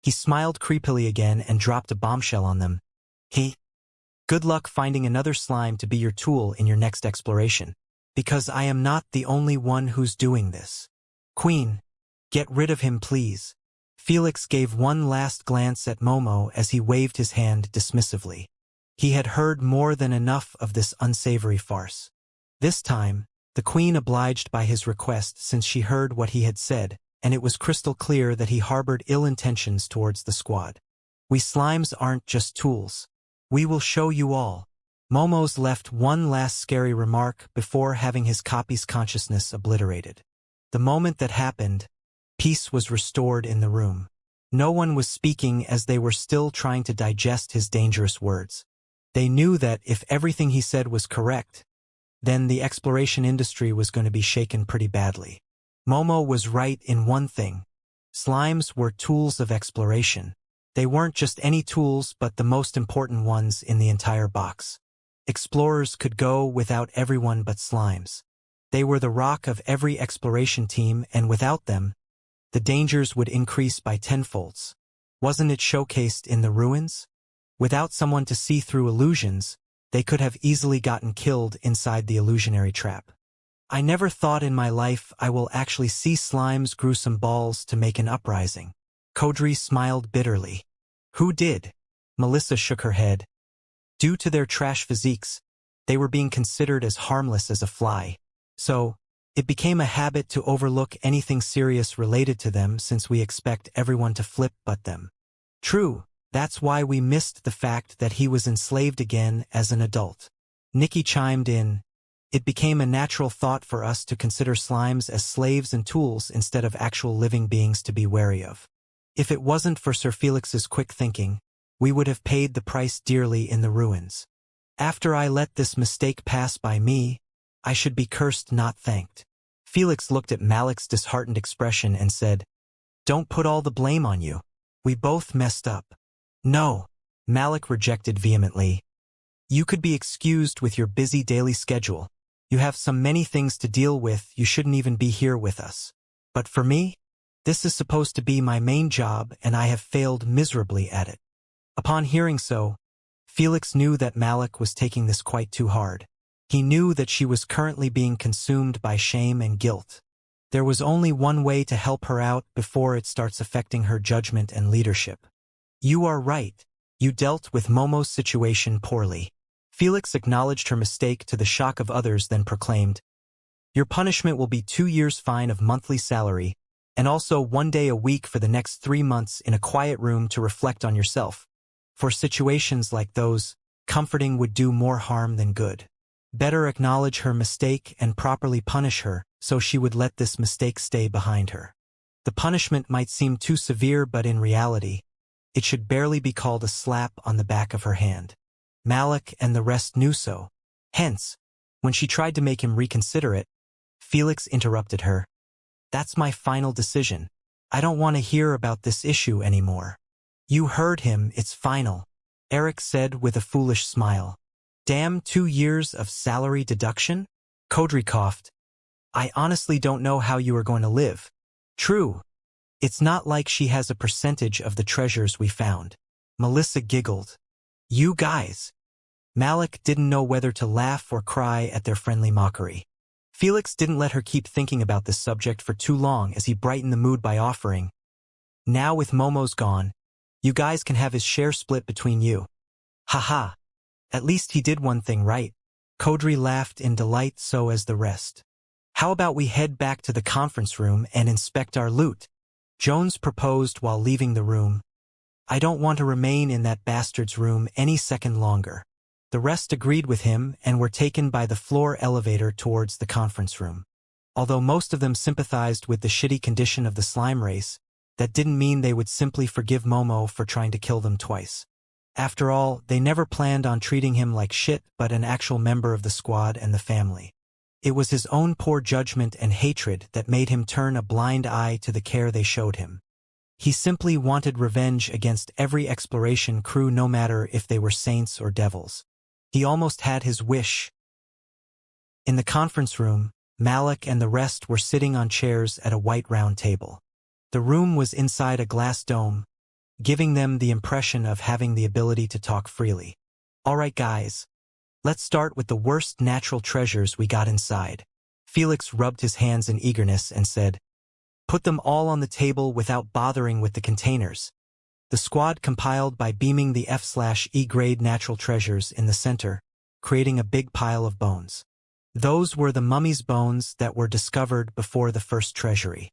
He smiled creepily again and dropped a bombshell on them. "Good luck finding another slime to be your tool in your next exploration, because I am not the only one who's doing this. Queen, get rid of him, please." Felix gave one last glance at Momo as he waved his hand dismissively. He had heard more than enough of this unsavory farce. This time, the Queen obliged by his request since she heard what he had said, and it was crystal clear that he harbored ill intentions towards the squad. "We slimes aren't just tools. We will show you all." Momo's left one last scary remark before having his copy's consciousness obliterated. The moment that happened, peace was restored in the room. No one was speaking as they were still trying to digest his dangerous words. They knew that if everything he said was correct, then the exploration industry was going to be shaken pretty badly. Momo was right in one thing. Slimes were tools of exploration. They weren't just any tools but the most important ones in the entire box. Explorers could go without everyone but slimes. They were the rock of every exploration team, and without them, the dangers would increase by tenfolds. Wasn't it showcased in the ruins? Without someone to see through illusions, they could have easily gotten killed inside the illusionary trap. "I never thought in my life I will actually see slimes gruesome balls to make an uprising." Kodri smiled bitterly. "Who did?" Melissa shook her head. Due to their trash physiques, they were being considered as harmless as a fly. So, it became a habit to overlook anything serious related to them since we expect everyone to flip but them. "True, that's why we missed the fact that he was enslaved again as an adult." Nikki chimed in. It became a natural thought for us to consider slimes as slaves and tools instead of actual living beings to be wary of. If it wasn't for Sir Felix's quick thinking, we would have paid the price dearly in the ruins. After I let this mistake pass by me, I should be cursed, not thanked. Felix looked at Malik's disheartened expression and said, "Don't put all the blame on you. We both messed up." "No," Malik rejected vehemently. "You could be excused with your busy daily schedule. You have so many things to deal with, you shouldn't even be here with us. But for me, this is supposed to be my main job and I have failed miserably at it." Upon hearing so, Felix knew that Malik was taking this quite too hard. He knew that she was currently being consumed by shame and guilt. There was only one way to help her out before it starts affecting her judgment and leadership. "You are right. You dealt with Momo's situation poorly." Felix acknowledged her mistake to the shock of others, then proclaimed, "Your punishment will be 2 years' fine of monthly salary, and also 1 day a week for the next 3 months in a quiet room to reflect on yourself. For situations like those, comforting would do more harm than good. Better acknowledge her mistake and properly punish her, so she would let this mistake stay behind her. The punishment might seem too severe, but in reality, it should barely be called a slap on the back of her hand." Malik and the rest knew so. Hence, when she tried to make him reconsider it, Felix interrupted her. "That's my final decision. I don't want to hear about this issue anymore." "You heard him, it's final," Eric said with a foolish smile. "Damn 2 years of salary deduction?" Kodri coughed. "I honestly don't know how you are going to live." "True. It's not like she has a percentage of the treasures we found." Melissa giggled. "You guys." Malik didn't know whether to laugh or cry at their friendly mockery. Felix didn't let her keep thinking about this subject for too long as he brightened the mood by offering, "Now with Momo's gone, you guys can have his share split between you." "Haha. At least he did one thing right." Kodri laughed in delight, so as the rest. "How about we head back to the conference room and inspect our loot?" Jones proposed while leaving the room. "I don't want to remain in that bastard's room any second longer." The rest agreed with him and were taken by the floor elevator towards the conference room. Although most of them sympathized with the shitty condition of the slime race, that didn't mean they would simply forgive Momo for trying to kill them twice. After all, they never planned on treating him like shit, but an actual member of the squad and the family. It was his own poor judgment and hatred that made him turn a blind eye to the care they showed him. He simply wanted revenge against every exploration crew, no matter if they were saints or devils. He almost had his wish. In the conference room, Malik and the rest were sitting on chairs at a white round table. The room was inside a glass dome, giving them the impression of having the ability to talk freely. "All right, guys. Let's start with the worst natural treasures we got inside." Felix rubbed his hands in eagerness and said, "Put them all on the table without bothering with the containers." The squad compiled by beaming the F/E grade natural treasures in the center, creating a big pile of bones. Those were the mummy's bones that were discovered before the first treasury.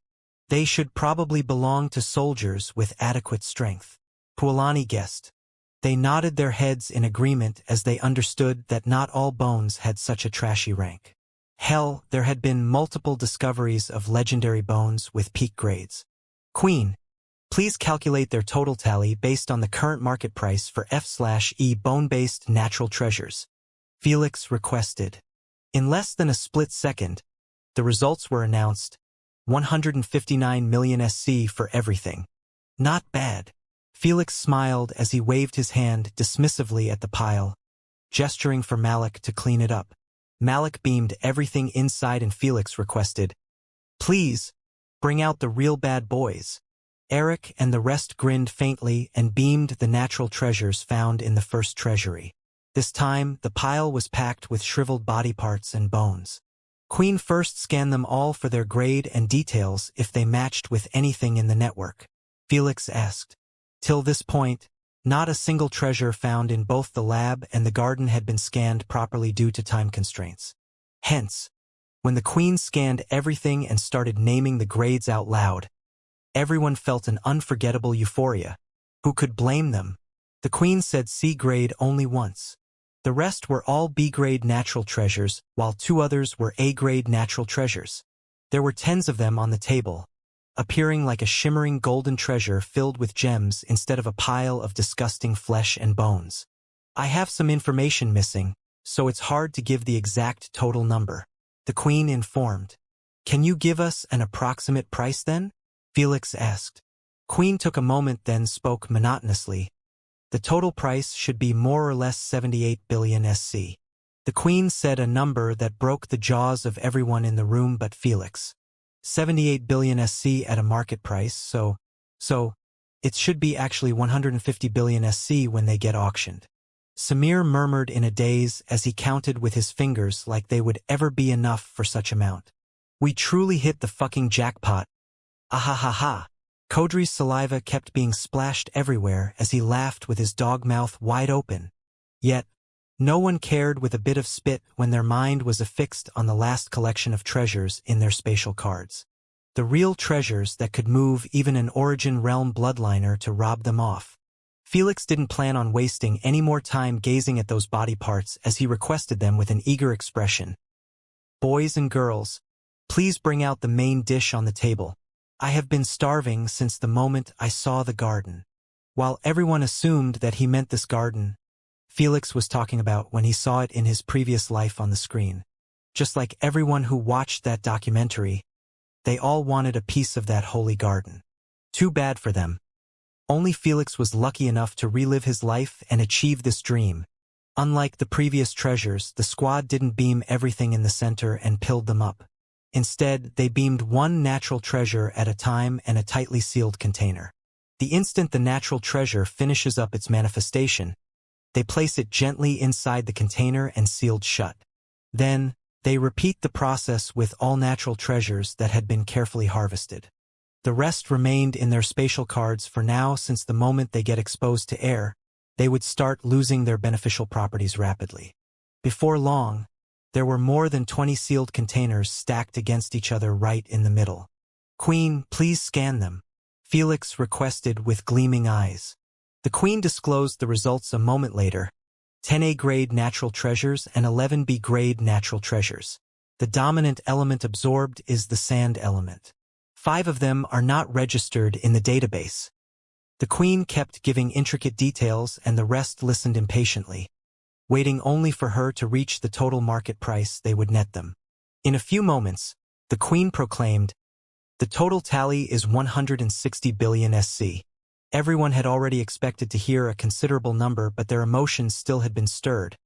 They should probably belong to soldiers with adequate strength, Pualani guessed. They nodded their heads in agreement as they understood that not all bones had such a trashy rank. Hell, there had been multiple discoveries of legendary bones with peak grades. "Queen, please calculate their total tally based on the current market price for F/E bone-based natural treasures," Felix requested. In less than a split second, the results were announced. 159 million SC for everything. "Not bad." Felix smiled as he waved his hand dismissively at the pile, gesturing for Malik to clean it up. Malik beamed everything inside and Felix requested, "Please, bring out the real bad boys." Eric and the rest grinned faintly and beamed the natural treasures found in the first treasury. This time, the pile was packed with shriveled body parts and bones. Queen first scanned them all for their grade and details if they matched with anything in the network. Felix asked. Till this point, not a single treasure found in both the lab and the garden had been scanned properly due to time constraints. Hence, when the Queen scanned everything and started naming the grades out loud, everyone felt an unforgettable euphoria. Who could blame them? The Queen said C grade only once. The rest were all B-grade natural treasures, while 2 others were A-grade natural treasures. There were tens of them on the table, appearing like a shimmering golden treasure filled with gems instead of a pile of disgusting flesh and bones. I have some information missing, so it's hard to give the exact total number, the Queen informed. Can you give us an approximate price then? Felix asked. Queen took a moment then spoke monotonously. The total price should be more or less 78 billion SC. The Queen said a number that broke the jaws of everyone in the room but Felix. 78 billion SC at a market price, so it should be actually 150 billion SC when they get auctioned. Samir murmured in a daze as he counted with his fingers like they would ever be enough for such amount. We truly hit the fucking jackpot. Ahahaha. Kodri's saliva kept being splashed everywhere as he laughed with his dog mouth wide open. Yet, no one cared with a bit of spit when their mind was affixed on the last collection of treasures in their spatial cards. The real treasures that could move even an Origin Realm bloodliner to rob them off. Felix didn't plan on wasting any more time gazing at those body parts as he requested them with an eager expression. Boys and girls, please bring out the main dish on the table. I have been starving since the moment I saw the garden. While everyone assumed that he meant this garden, Felix was talking about when he saw it in his previous life on the screen. Just like everyone who watched that documentary, they all wanted a piece of that holy garden. Too bad for them. Only Felix was lucky enough to relive his life and achieve this dream. Unlike the previous treasures, the squad didn't beam everything in the center and pilled them up. Instead, they beamed one natural treasure at a time and a tightly sealed container. The instant the natural treasure finishes up its manifestation, they place it gently inside the container and sealed shut. Then, they repeat the process with all natural treasures that had been carefully harvested. The rest remained in their spatial cards for now since the moment they get exposed to air, they would start losing their beneficial properties rapidly. Before long, there were more than 20 sealed containers stacked against each other right in the middle. Queen, please scan them, Felix requested with gleaming eyes. The Queen disclosed the results a moment later, 10 A-grade natural treasures and 11 B-grade natural treasures. The dominant element absorbed is the sand element. 5 of them are not registered in the database. The Queen kept giving intricate details and the rest listened impatiently, waiting only for her to reach the total market price they would net them. In a few moments, the Queen proclaimed, the total tally is 160 billion SC. Everyone had already expected to hear a considerable number, but their emotions still had been stirred.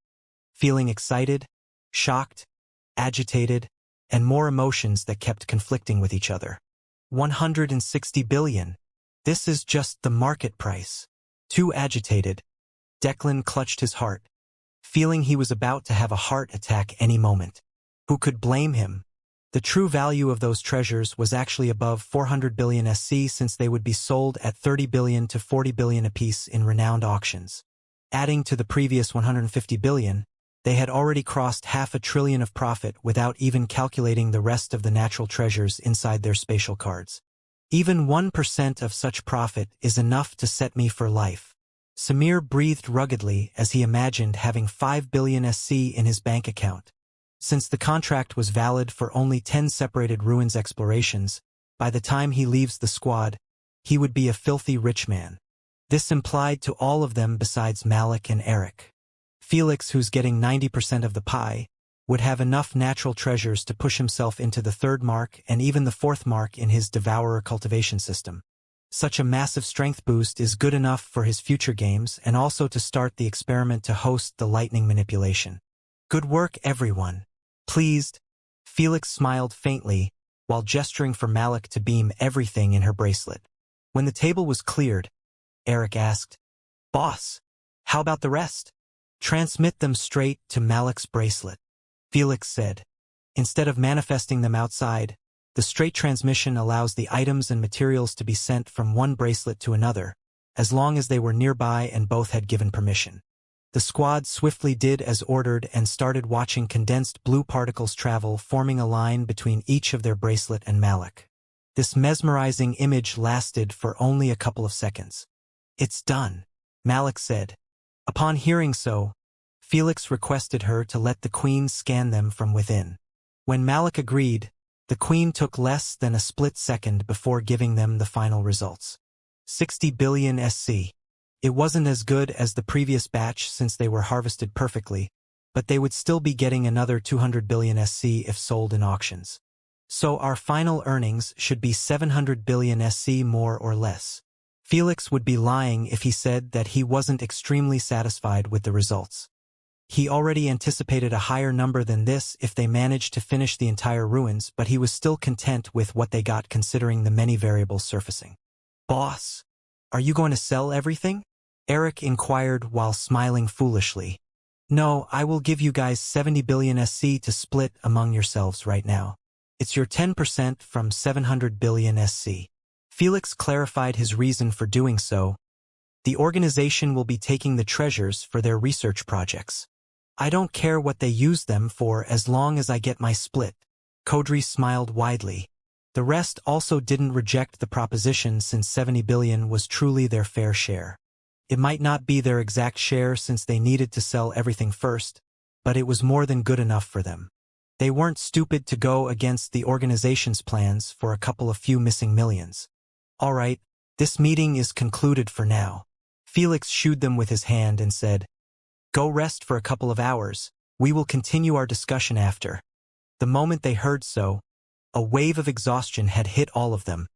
Feeling excited, shocked, agitated, and more emotions that kept conflicting with each other. 160 billion. This is just the market price. Too agitated, Declan clutched his heart, feeling he was about to have a heart attack any moment. Who could blame him? The true value of those treasures was actually above 400 billion SC since they would be sold at 30 billion to 40 billion apiece in renowned auctions. Adding to the previous 150 billion, they had already crossed $500 billion of profit without even calculating the rest of the natural treasures inside their spatial cards. Even 1% of such profit is enough to set me for life. Samir breathed ruggedly as he imagined having 5 billion SC in his bank account. Since the contract was valid for only 10 separated ruins explorations, by the time he leaves the squad, he would be a filthy rich man. This implied to all of them besides Malik and Eric. Felix, who's getting 90% of the pie, would have enough natural treasures to push himself into the 3rd mark and even the 4th mark in his Devourer cultivation system. Such a massive strength boost is good enough for his future games and also to start the experiment to host the lightning manipulation. Good work, everyone. Pleased, Felix smiled faintly while gesturing for Malik to beam everything in her bracelet. When the table was cleared, Eric asked, "Boss, how about the rest?" "Transmit them straight to Malik's bracelet," Felix said. Instead of manifesting them outside, the straight transmission allows the items and materials to be sent from one bracelet to another, as long as they were nearby and both had given permission. The squad swiftly did as ordered and started watching condensed blue particles travel, forming a line between each of their bracelet and Malik. This mesmerizing image lasted for only a couple of seconds. "It's done," Malik said. Upon hearing so, Felix requested her to let the queen scan them from within. When Malik agreed, the queen took less than a split second before giving them the final results. 60 billion SC. It wasn't as good as the previous batch since they were harvested perfectly, but they would still be getting another 200 billion SC if sold in auctions. So our final earnings should be 700 billion SC more or less. Felix would be lying if he said that he wasn't extremely satisfied with the results. He already anticipated a higher number than this if they managed to finish the entire ruins, but he was still content with what they got considering the many variables surfacing. Boss, are you going to sell everything? Eric inquired while smiling foolishly. No, I will give you guys 70 billion SC to split among yourselves right now. It's your 10% from 700 billion SC. Felix clarified his reason for doing so. The organization will be taking the treasures for their research projects. I don't care what they use them for as long as I get my split. Kodri smiled widely. The rest also didn't reject the proposition since 70 billion was truly their fair share. It might not be their exact share since they needed to sell everything first, but it was more than good enough for them. They weren't stupid to go against the organization's plans for a couple of few missing millions. All right, this meeting is concluded for now. Felix shooed them with his hand and said, Go rest for a couple of hours. We will continue our discussion after. The moment they heard so, a wave of exhaustion had hit all of them,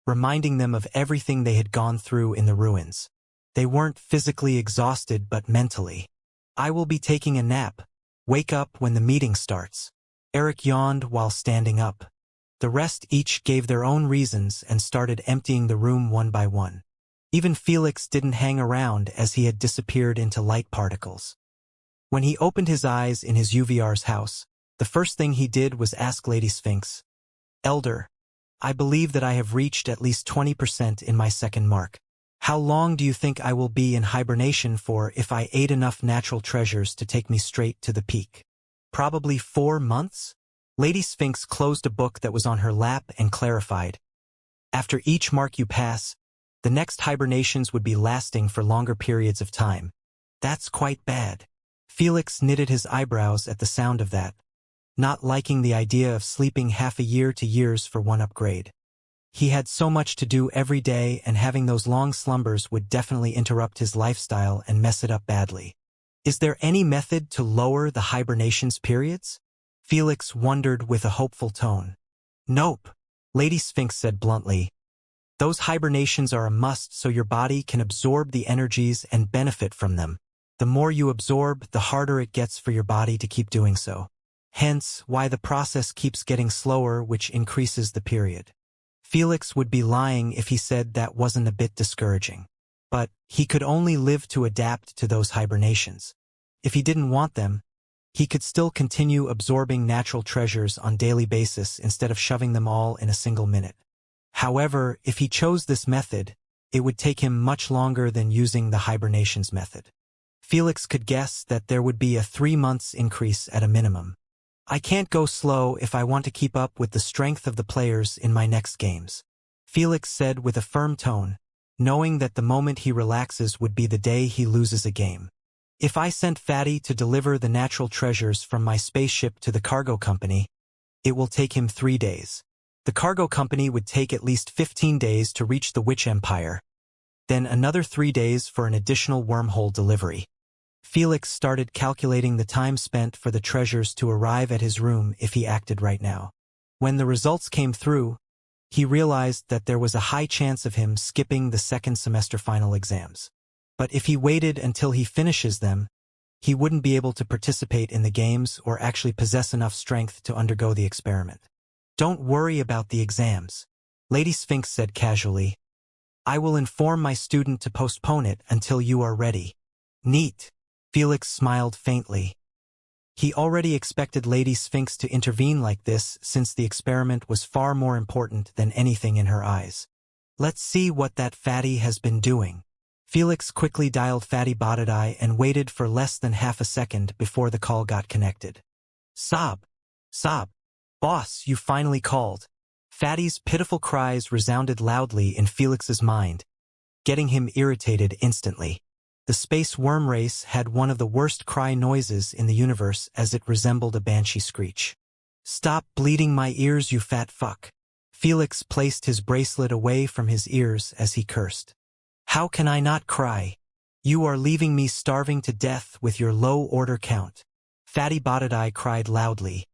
reminding them of everything they had gone through in the ruins. They weren't physically exhausted but mentally. I will be taking a nap. Wake up when the meeting starts. Eric yawned while standing up. The rest each gave their own reasons and started emptying the room one by one. Even Felix didn't hang around as he had disappeared into light particles. When he opened his eyes in his UVR's house, the first thing he did was ask Lady Sphinx, Elder, I believe that I have reached at least 20% in my second mark. How long do you think I will be in hibernation for if I ate enough natural treasures to take me straight to the peak? Probably 4 months? Lady Sphinx closed a book that was on her lap and clarified. After each mark you pass, the next hibernations would be lasting for longer periods of time. That's quite bad. Felix knitted his eyebrows at the sound of that, not liking the idea of sleeping half a year to years for one upgrade. He had so much to do every day, and having those long slumbers would definitely interrupt his lifestyle and mess it up badly. Is there any method to lower the hibernation's periods? Felix wondered with a hopeful tone. Nope, Lady Sphinx said bluntly. Those hibernations are a must so your body can absorb the energies and benefit from them. The more you absorb, the harder it gets for your body to keep doing so. Hence, why the process keeps getting slower, which increases the period. Felix would be lying if he said that wasn't a bit discouraging. But he could only live to adapt to those hibernations. If he didn't want them, he could still continue absorbing natural treasures on a daily basis instead of shoving them all in a single minute. However, if he chose this method, it would take him much longer than using the hibernations method. Felix could guess that there would be a 3 months increase at a minimum. I can't go slow if I want to keep up with the strength of the players in my next games, Felix said with a firm tone, knowing that the moment he relaxes would be the day he loses a game. If I sent Fatty to deliver the natural treasures from my spaceship to the cargo company, it will take him 3 days. The cargo company would take at least 15 days to reach the Witch Empire, then another 3 days for an additional wormhole delivery. Felix started calculating the time spent for the treasures to arrive at his room if he acted right now. When the results came through, he realized that there was a high chance of him skipping the second semester final exams. But if he waited until he finishes them, he wouldn't be able to participate in the games or actually possess enough strength to undergo the experiment. Don't worry about the exams, Lady Sphinx said casually. I will inform my student to postpone it until you are ready. Neat. Felix smiled faintly. He already expected Lady Sphinx to intervene like this since the experiment was far more important than anything in her eyes. Let's see what that fatty has been doing. Felix quickly dialed Fatty Botadai and waited for less than half a second before the call got connected. Sob! Sob! Boss, you finally called. Fatty's pitiful cries resounded loudly in Felix's mind, getting him irritated instantly. The space worm race had one of the worst cry noises in the universe as it resembled a banshee screech. "Stop bleeding my ears, you fat fuck." Felix placed his bracelet away from his ears as he cursed. "How can I not cry? You are leaving me starving to death with your low order count." Fatty Botadai cried loudly.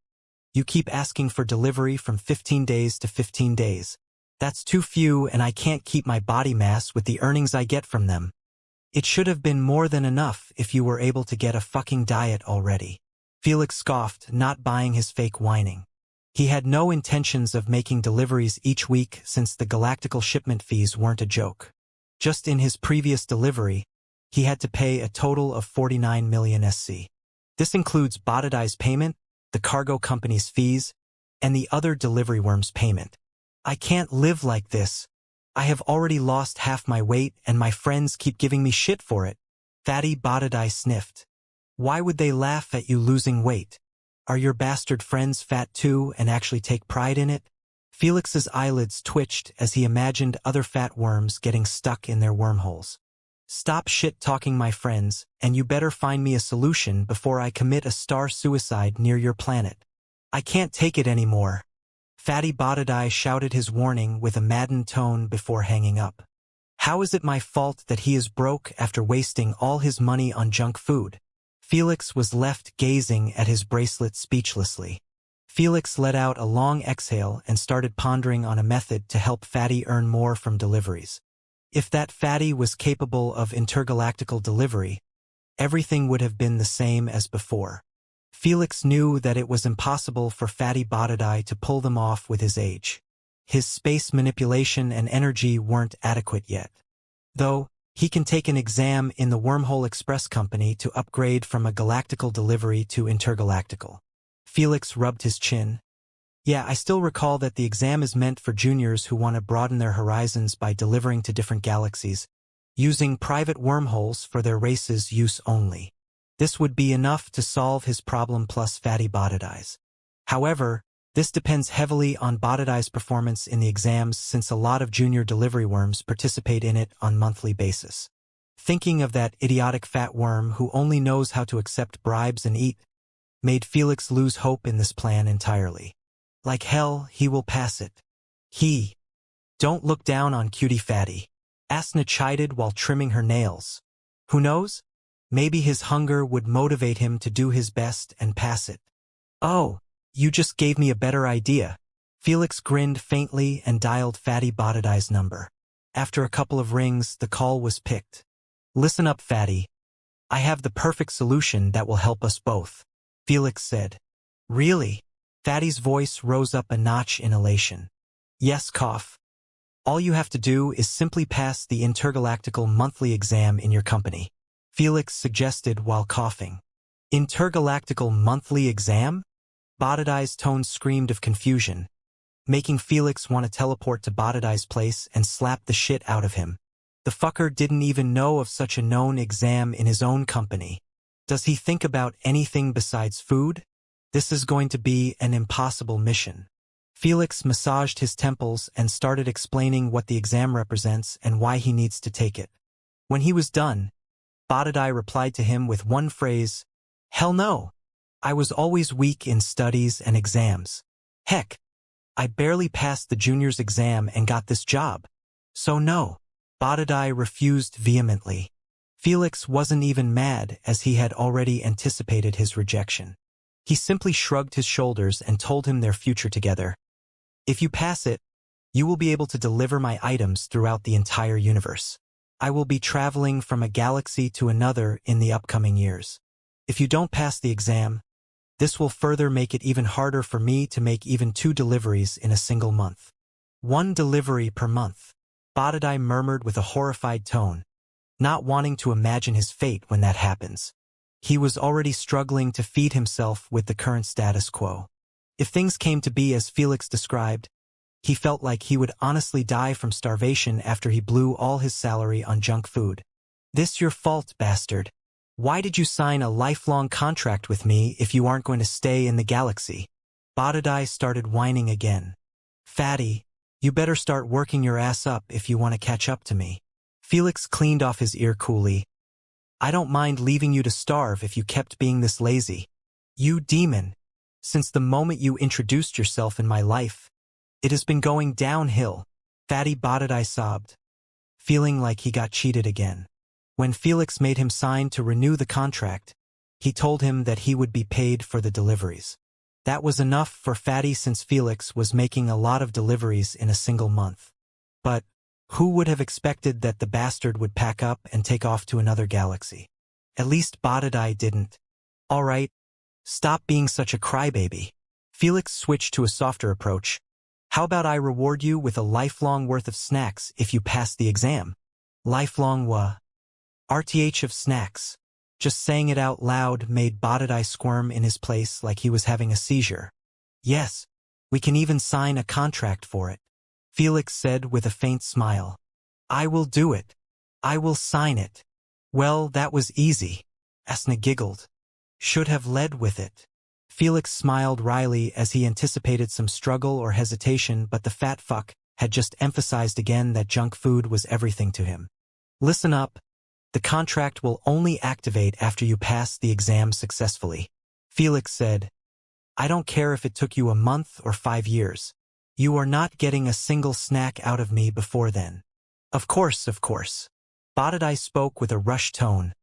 "You keep asking for delivery from 15 days to 15 days. That's too few, and I can't keep my body mass with the earnings I get from them. It should have been more than enough if you were able to get a fucking diet already." Felix scoffed, not buying his fake whining. He had no intentions of making deliveries each week since the galactical shipment fees weren't a joke. Just in his previous delivery, he had to pay a total of 49 million SC. This includes Botadai's payment, the cargo company's fees, and the other delivery worm's payment. "I can't live like this. I have already lost half my weight and my friends keep giving me shit for it." Fatty Botadai sniffed. "Why would they laugh at you losing weight? Are your bastard friends fat too and actually take pride in it?" Felix's eyelids twitched as he imagined other fat worms getting stuck in their wormholes. "Stop shit-talking my friends, and you better find me a solution before I commit a star suicide near your planet. I can't take it anymore." Fatty Botadai shouted his warning with a maddened tone before hanging up. How is it my fault that he is broke after wasting all his money on junk food? Felix was left gazing at his bracelet speechlessly. Felix let out a long exhale and started pondering on a method to help Fatty earn more from deliveries. If that Fatty was capable of intergalactical delivery, everything would have been the same as before. Felix knew that it was impossible for Fatty Botadai to pull them off with his age. His space manipulation and energy weren't adequate yet. Though, he can take an exam in the Wormhole Express Company to upgrade from a galactical delivery to intergalactical. Felix rubbed his chin. "Yeah, I still recall that the exam is meant for juniors who want to broaden their horizons by delivering to different galaxies, using private wormholes for their race's use only. This would be enough to solve his problem plus Fatty Botadai's. However, this depends heavily on Botadai's performance in the exams since a lot of junior delivery worms participate in it on monthly basis." Thinking of that idiotic fat worm who only knows how to accept bribes and eat made Felix lose hope in this plan entirely. Like hell, he will pass it. Don't look down on cutie Fatty. Asna chided while trimming her nails. Who knows? Maybe his hunger would motivate him to do his best and pass it. "Oh, you just gave me a better idea." Felix grinned faintly and dialed Fatty Botadai's number. After a couple of rings, the call was picked. "Listen up, Fatty. I have the perfect solution that will help us both," Felix said. "Really?" Fatty's voice rose up a notch in elation. "Yes, cough. All you have to do is simply pass the intergalactical monthly exam in your company," Felix suggested while coughing. "Intergalactical monthly exam?" Botadai's tone screamed of confusion, making Felix want to teleport to Botadai's place and slap the shit out of him. The fucker didn't even know of such a known exam in his own company. Does he think about anything besides food? This is going to be an impossible mission. Felix massaged his temples and started explaining what the exam represents and why he needs to take it. When he was done, Botadai replied to him with one phrase, "Hell no. I was always weak in studies and exams. Heck, I barely passed the junior's exam and got this job. So no." Botadai refused vehemently. Felix wasn't even mad as he had already anticipated his rejection. He simply shrugged his shoulders and told him their future together. "If you pass it, you will be able to deliver my items throughout the entire universe. I will be traveling from a galaxy to another in the upcoming years. If you don't pass the exam, this will further make it even harder for me to make even 2 deliveries in a single month. 1 delivery per month." Botadai murmured with a horrified tone, not wanting to imagine his fate when that happens. He was already struggling to feed himself with the current status quo. If things came to be as Felix described, he felt like he would honestly die from starvation after he blew all his salary on junk food. "This your fault, bastard. Why did you sign a lifelong contract with me if you aren't going to stay in the galaxy?" Botadai started whining again. "Fatty, you better start working your ass up if you want to catch up to me." Felix cleaned off his ear coolly. I don't mind leaving you to starve if you kept being this lazy. You demon. Since the moment you introduced yourself in my life, it has been going downhill. Fatty Botadai sobbed, feeling like he got cheated again. When Felix made him sign to renew the contract, he told him that he would be paid for the deliveries. That was enough for Fatty since Felix was making a lot of deliveries in a single month. But who would have expected that the bastard would pack up and take off to another galaxy? At least Botadai didn't. All right, stop being such a crybaby. Felix switched to a softer approach. How about I reward you with a lifelong worth of snacks if you pass the exam? Lifelong RTH of snacks. Just saying it out loud made Botadai squirm in his place like he was having a seizure. Yes, we can even sign a contract for it, Felix said with a faint smile. I will do it. I will sign it. Well, that was easy. Asna giggled. Should have led with it. Felix smiled wryly as he anticipated some struggle or hesitation, but the fat fuck had just emphasized again that junk food was everything to him. Listen up. The contract will only activate after you pass the exam successfully, Felix said. I don't care if it took you a month or 5 years. You are not getting a single snack out of me before then. Of course, of course. Botadai spoke with a rushed tone.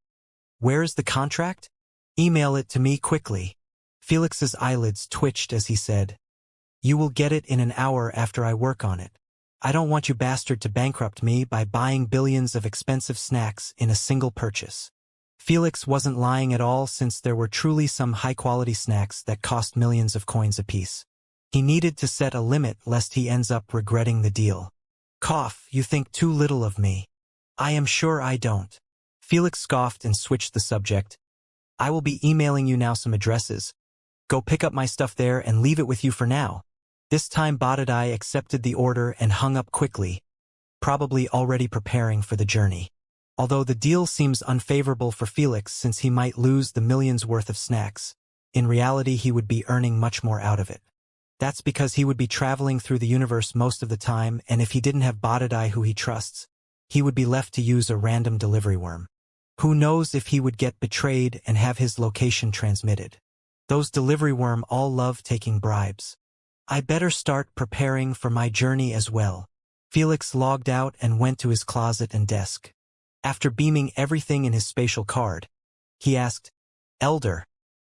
Where is the contract? Email it to me quickly. Felix's eyelids twitched as he said, You will get it in an hour after I work on it. I don't want you bastard to bankrupt me by buying billions of expensive snacks in a single purchase. Felix wasn't lying at all, since there were truly some high-quality snacks that cost millions of coins apiece. He needed to set a limit lest he ends up regretting the deal. Cough, you think too little of me. I am sure I don't. Felix scoffed and switched the subject. I will be emailing you now some addresses. Go pick up my stuff there and leave it with you for now. This time Botadai accepted the order and hung up quickly, probably already preparing for the journey. Although the deal seems unfavorable for Felix since he might lose the millions worth of snacks, in reality he would be earning much more out of it. That's because he would be traveling through the universe most of the time, and if he didn't have Botadai who he trusts, he would be left to use a random delivery worm. Who knows if he would get betrayed and have his location transmitted. Those delivery worm all love taking bribes. I better start preparing for my journey as well. Felix logged out and went to his closet and desk. After beaming everything in his spatial card, he asked, Elder,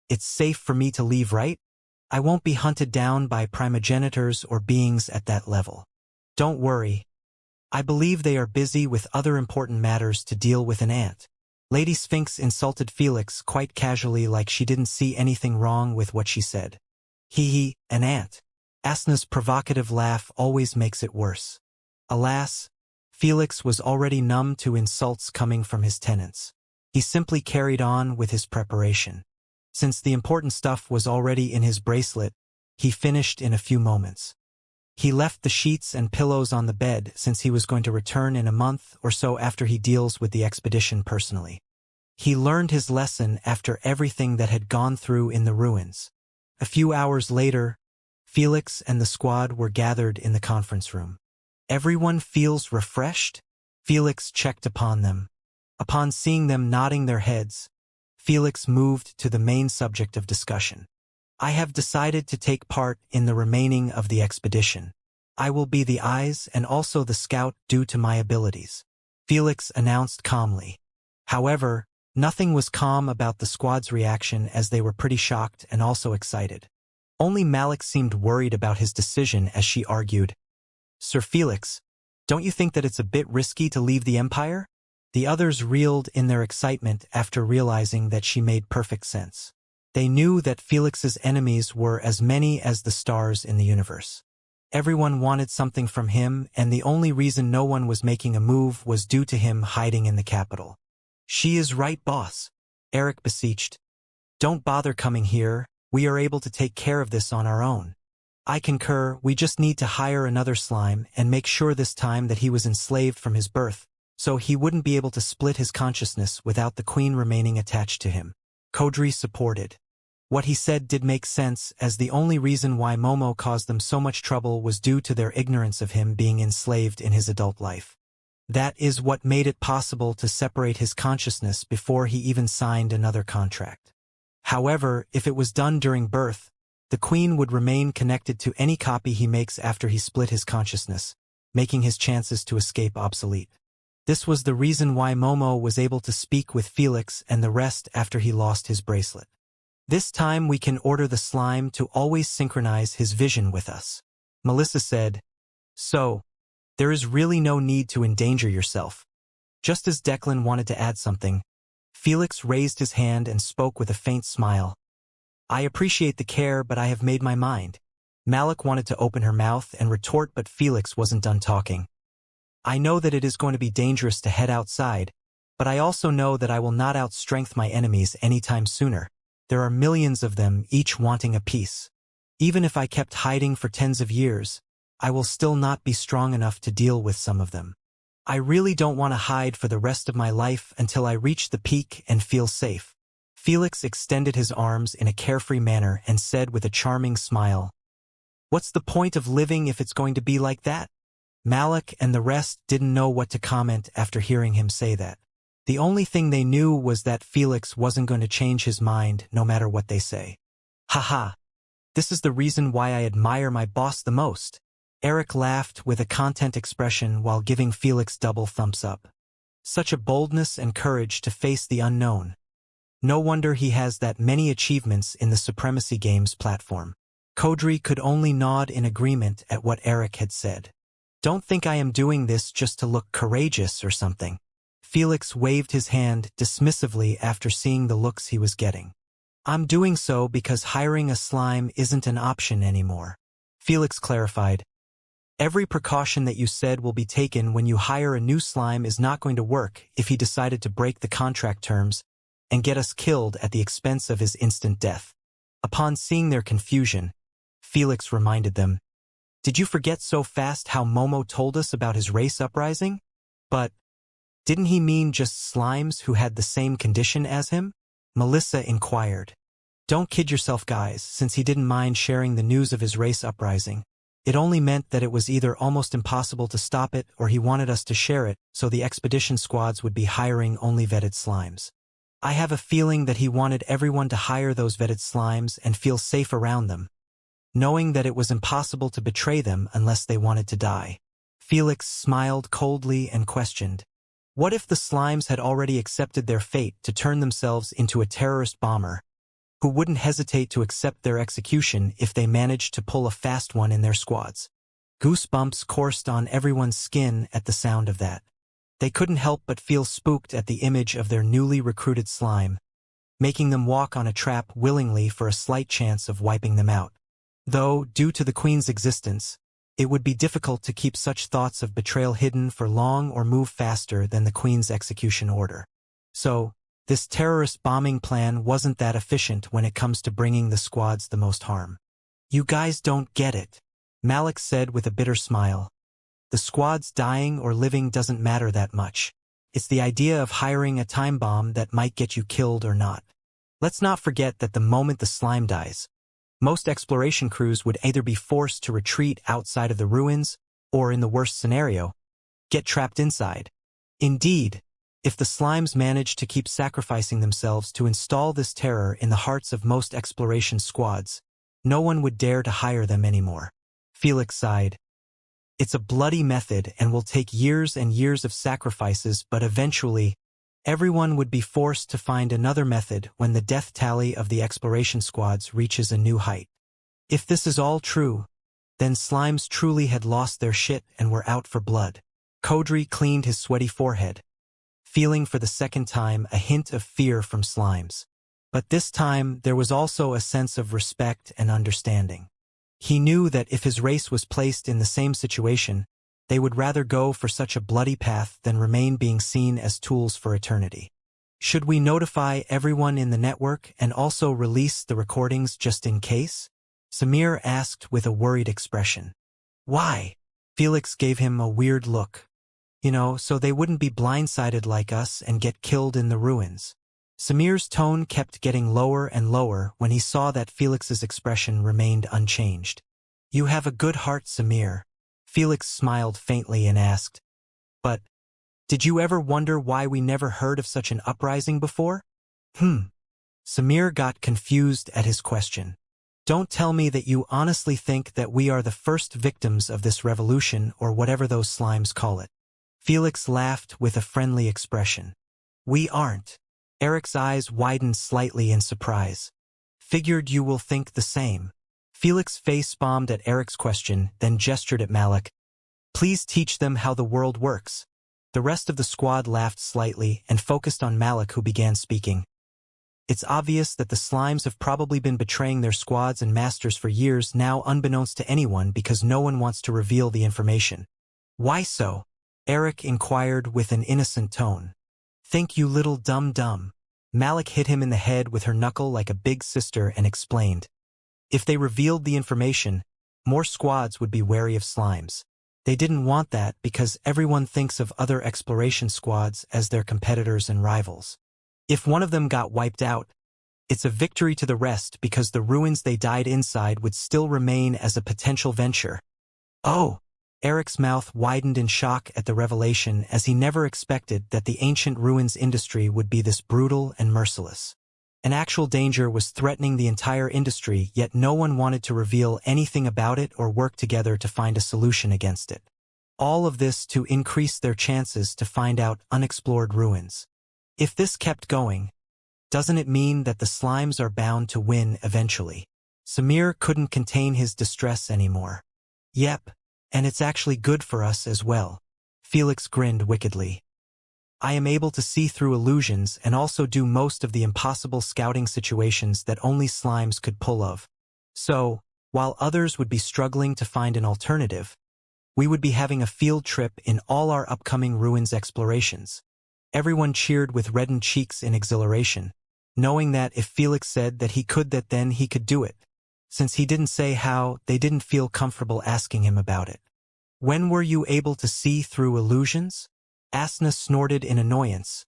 it's safe for me to leave, right? I won't be hunted down by primogenitors or beings at that level. Don't worry. I believe they are busy with other important matters to deal with an ant. Lady Sphinx insulted Felix quite casually, like she didn't see anything wrong with what she said. Hee, an ant. Asna's provocative laugh always makes it worse. Alas, Felix was already numb to insults coming from his tenants. He simply carried on with his preparation. Since the important stuff was already in his bracelet, he finished in a few moments. He left the sheets and pillows on the bed since he was going to return in a month or so after he deals with the expedition personally. He learned his lesson after everything that had gone through in the ruins. A few hours later, Felix and the squad were gathered in the conference room. Everyone feels refreshed? Felix checked upon them. Upon seeing them nodding their heads, Felix moved to the main subject of discussion. I have decided to take part in the remaining of the expedition. I will be the eyes and also the scout due to my abilities, Felix announced calmly. However, nothing was calm about the squad's reaction, as they were pretty shocked and also excited. Only Malik seemed worried about his decision as she argued, Sir Felix, don't you think that it's a bit risky to leave the Empire? The others reeled in their excitement after realizing that she made perfect sense. They knew that Felix's enemies were as many as the stars in the universe. Everyone wanted something from him, and the only reason no one was making a move was due to him hiding in the capital. She is right, boss, Eric beseeched. Don't bother coming here, we are able to take care of this on our own. I concur, we just need to hire another slime and make sure this time that he was enslaved from his birth, so he wouldn't be able to split his consciousness without the queen remaining attached to him. Kodri supported. What he said did make sense, as the only reason why Momo caused them so much trouble was due to their ignorance of him being enslaved in his adult life. That is what made it possible to separate his consciousness before he even signed another contract. However, if it was done during birth, the Queen would remain connected to any copy he makes after he split his consciousness, making his chances to escape obsolete. This was the reason why Momo was able to speak with Felix and the rest after he lost his bracelet. This time we can order the slime to always synchronize his vision with us. Melissa said, "So, there is really no need to endanger yourself." Just as Declan wanted to add something, Felix raised his hand and spoke with a faint smile. "I appreciate the care, but I have made my mind." Malik wanted to open her mouth and retort, but Felix wasn't done talking. "I know that it is going to be dangerous to head outside, but I also know that I will not outstrength my enemies anytime sooner. There are millions of them, each wanting a piece. Even if I kept hiding for tens of years, I will still not be strong enough to deal with some of them. I really don't want to hide for the rest of my life until I reach the peak and feel safe." Felix extended his arms in a carefree manner and said with a charming smile, "What's the point of living if it's going to be like that?" Malik and the rest didn't know what to comment after hearing him say that. The only thing they knew was that Felix wasn't going to change his mind no matter what they say. "Haha. This is the reason why I admire my boss the most." Eric laughed with a content expression while giving Felix double thumbs up. Such a boldness and courage to face the unknown. No wonder he has that many achievements in the Supremacy Games platform. Kodri could only nod in agreement at what Eric had said. "Don't think I am doing this just to look courageous or something." Felix waved his hand dismissively after seeing the looks he was getting. "I'm doing so because hiring a slime isn't an option anymore." Felix clarified, "Every precaution that you said will be taken when you hire a new slime is not going to work if he decided to break the contract terms and get us killed at the expense of his instant death." Upon seeing their confusion, Felix reminded them, "Did you forget so fast how Momo told us about his race uprising? But didn't he mean just slimes who had the same condition as him?" Melissa inquired. "Don't kid yourself, guys, since he didn't mind sharing the news of his race uprising. It only meant that it was either almost impossible to stop it or he wanted us to share it so the expedition squads would be hiring only vetted slimes. I have a feeling that he wanted everyone to hire those vetted slimes and feel safe around them, knowing that it was impossible to betray them unless they wanted to die." Felix smiled coldly and questioned, "What if the slimes had already accepted their fate to turn themselves into a terrorist bomber who wouldn't hesitate to accept their execution if they managed to pull a fast one in their squads?" Goosebumps coursed on everyone's skin at the sound of that. They couldn't help but feel spooked at the image of their newly recruited slime, making them walk on a trap willingly for a slight chance of wiping them out. Though, due to the Queen's existence, it would be difficult to keep such thoughts of betrayal hidden for long or move faster than the Queen's execution order. So, this terrorist bombing plan wasn't that efficient when it comes to bringing the squads the most harm. "You guys don't get it," Malik said with a bitter smile. "The squads dying or living doesn't matter that much. It's the idea of hiring a time bomb that might get you killed or not. Let's not forget that the moment the slime dies, most exploration crews would either be forced to retreat outside of the ruins or, in the worst scenario, get trapped inside. Indeed, if the slimes managed to keep sacrificing themselves to install this terror in the hearts of most exploration squads, no one would dare to hire them anymore." Felix sighed. "It's a bloody method and will take years and years of sacrifices, but eventually, everyone would be forced to find another method when the death tally of the exploration squads reaches a new height. If this is all true, then slimes truly had lost their shit and were out for blood." Kodri cleaned his sweaty forehead, feeling for the second time a hint of fear from slimes. But this time there was also a sense of respect and understanding. He knew that if his race was placed in the same situation, they would rather go for such a bloody path than remain being seen as tools for eternity. "Should we notify everyone in the network and also release the recordings just in case?" Samir asked with a worried expression. "Why?" Felix gave him a weird look. So they wouldn't be blindsided like us and get killed in the ruins." Samir's tone kept getting lower and lower when he saw that Felix's expression remained unchanged. "You have a good heart, Samir." Felix smiled faintly and asked, "But Did you ever wonder why we never heard of such an uprising before? Samir got confused at his question. Don't tell me that you honestly think that we are the first victims of this revolution or whatever those slimes call it. Felix laughed with a friendly expression. We aren't. Eric's eyes widened slightly in surprise. Figured you will think the same. Felix face-bombed at Eric's question, then gestured at Malik. Please teach them how the world works. The rest of the squad laughed slightly and focused on Malik, who began speaking. It's obvious that the slimes have probably been betraying their squads and masters for years now, unbeknownst to anyone, because no one wants to reveal the information. Why so? Eric inquired with an innocent tone. Think, you little dum-dum. Malik hit him in the head with her knuckle like a big sister and explained. If they revealed the information, more squads would be wary of slimes. They didn't want that because everyone thinks of other exploration squads as their competitors and rivals. If one of them got wiped out, it's a victory to the rest because the ruins they died inside would still remain as a potential venture. Oh! Eric's mouth widened in shock at the revelation, as he never expected that the ancient ruins industry would be this brutal and merciless. An actual danger was threatening the entire industry, yet no one wanted to reveal anything about it or work together to find a solution against it. All of this to increase their chances to find out unexplored ruins. If this kept going, doesn't it mean that the slimes are bound to win eventually? Samir couldn't contain his distress anymore. Yep, and it's actually good for us as well. Felix grinned wickedly. I am able to see through illusions and also do most of the impossible scouting situations that only slimes could pull off. So, while others would be struggling to find an alternative, we would be having a field trip in all our upcoming ruins explorations. Everyone cheered with reddened cheeks in exhilaration, knowing that if Felix said that he could, that then he could do it. Since he didn't say how, they didn't feel comfortable asking him about it. When were you able to see through illusions? Asna snorted in annoyance,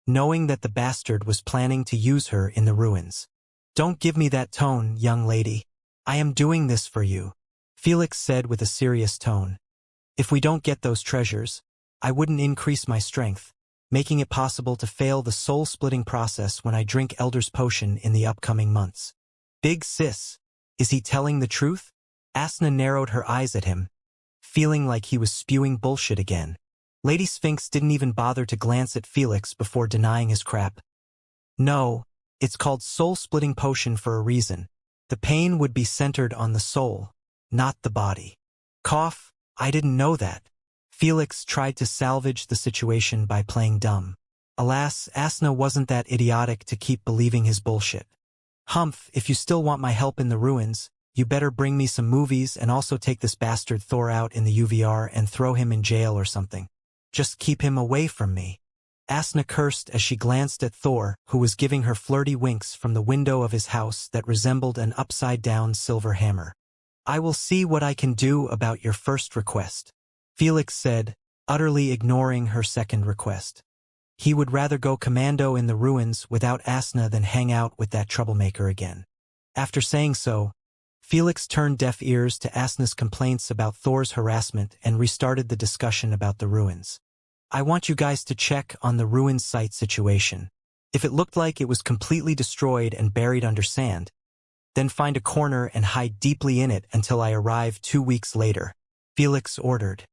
knowing that the bastard was planning to use her in the ruins. Don't give me that tone, young lady. I am doing this for you, Felix said with a serious tone. If we don't get those treasures, I wouldn't increase my strength, making it possible to fail the soul-splitting process when I drink Elder's Potion in the upcoming months. Big sis, is he telling the truth? Asna narrowed her eyes at him, feeling like he was spewing bullshit again. Lady Sphinx didn't even bother to glance at Felix before denying his crap. No, it's called soul-splitting potion for a reason. The pain would be centered on the soul, not the body. Cough, I didn't know that. Felix tried to salvage the situation by playing dumb. Alas, Asna wasn't that idiotic to keep believing his bullshit. Humph, if you still want my help in the ruins, you better bring me some movies and also take this bastard Thor out in the UVR and throw him in jail or something. Just keep him away from me. Asna cursed as she glanced at Thor, who was giving her flirty winks from the window of his house that resembled an upside-down silver hammer. I will see what I can do about your first request, Felix said, utterly ignoring her second request. He would rather go commando in the ruins without Asna than hang out with that troublemaker again. After saying so, Felix turned deaf ears to Asna's complaints about Thor's harassment and restarted the discussion about the ruins. I want you guys to check on the ruins site situation. If it looked like it was completely destroyed and buried under sand, then find a corner and hide deeply in it until I arrive 2 weeks later, Felix ordered.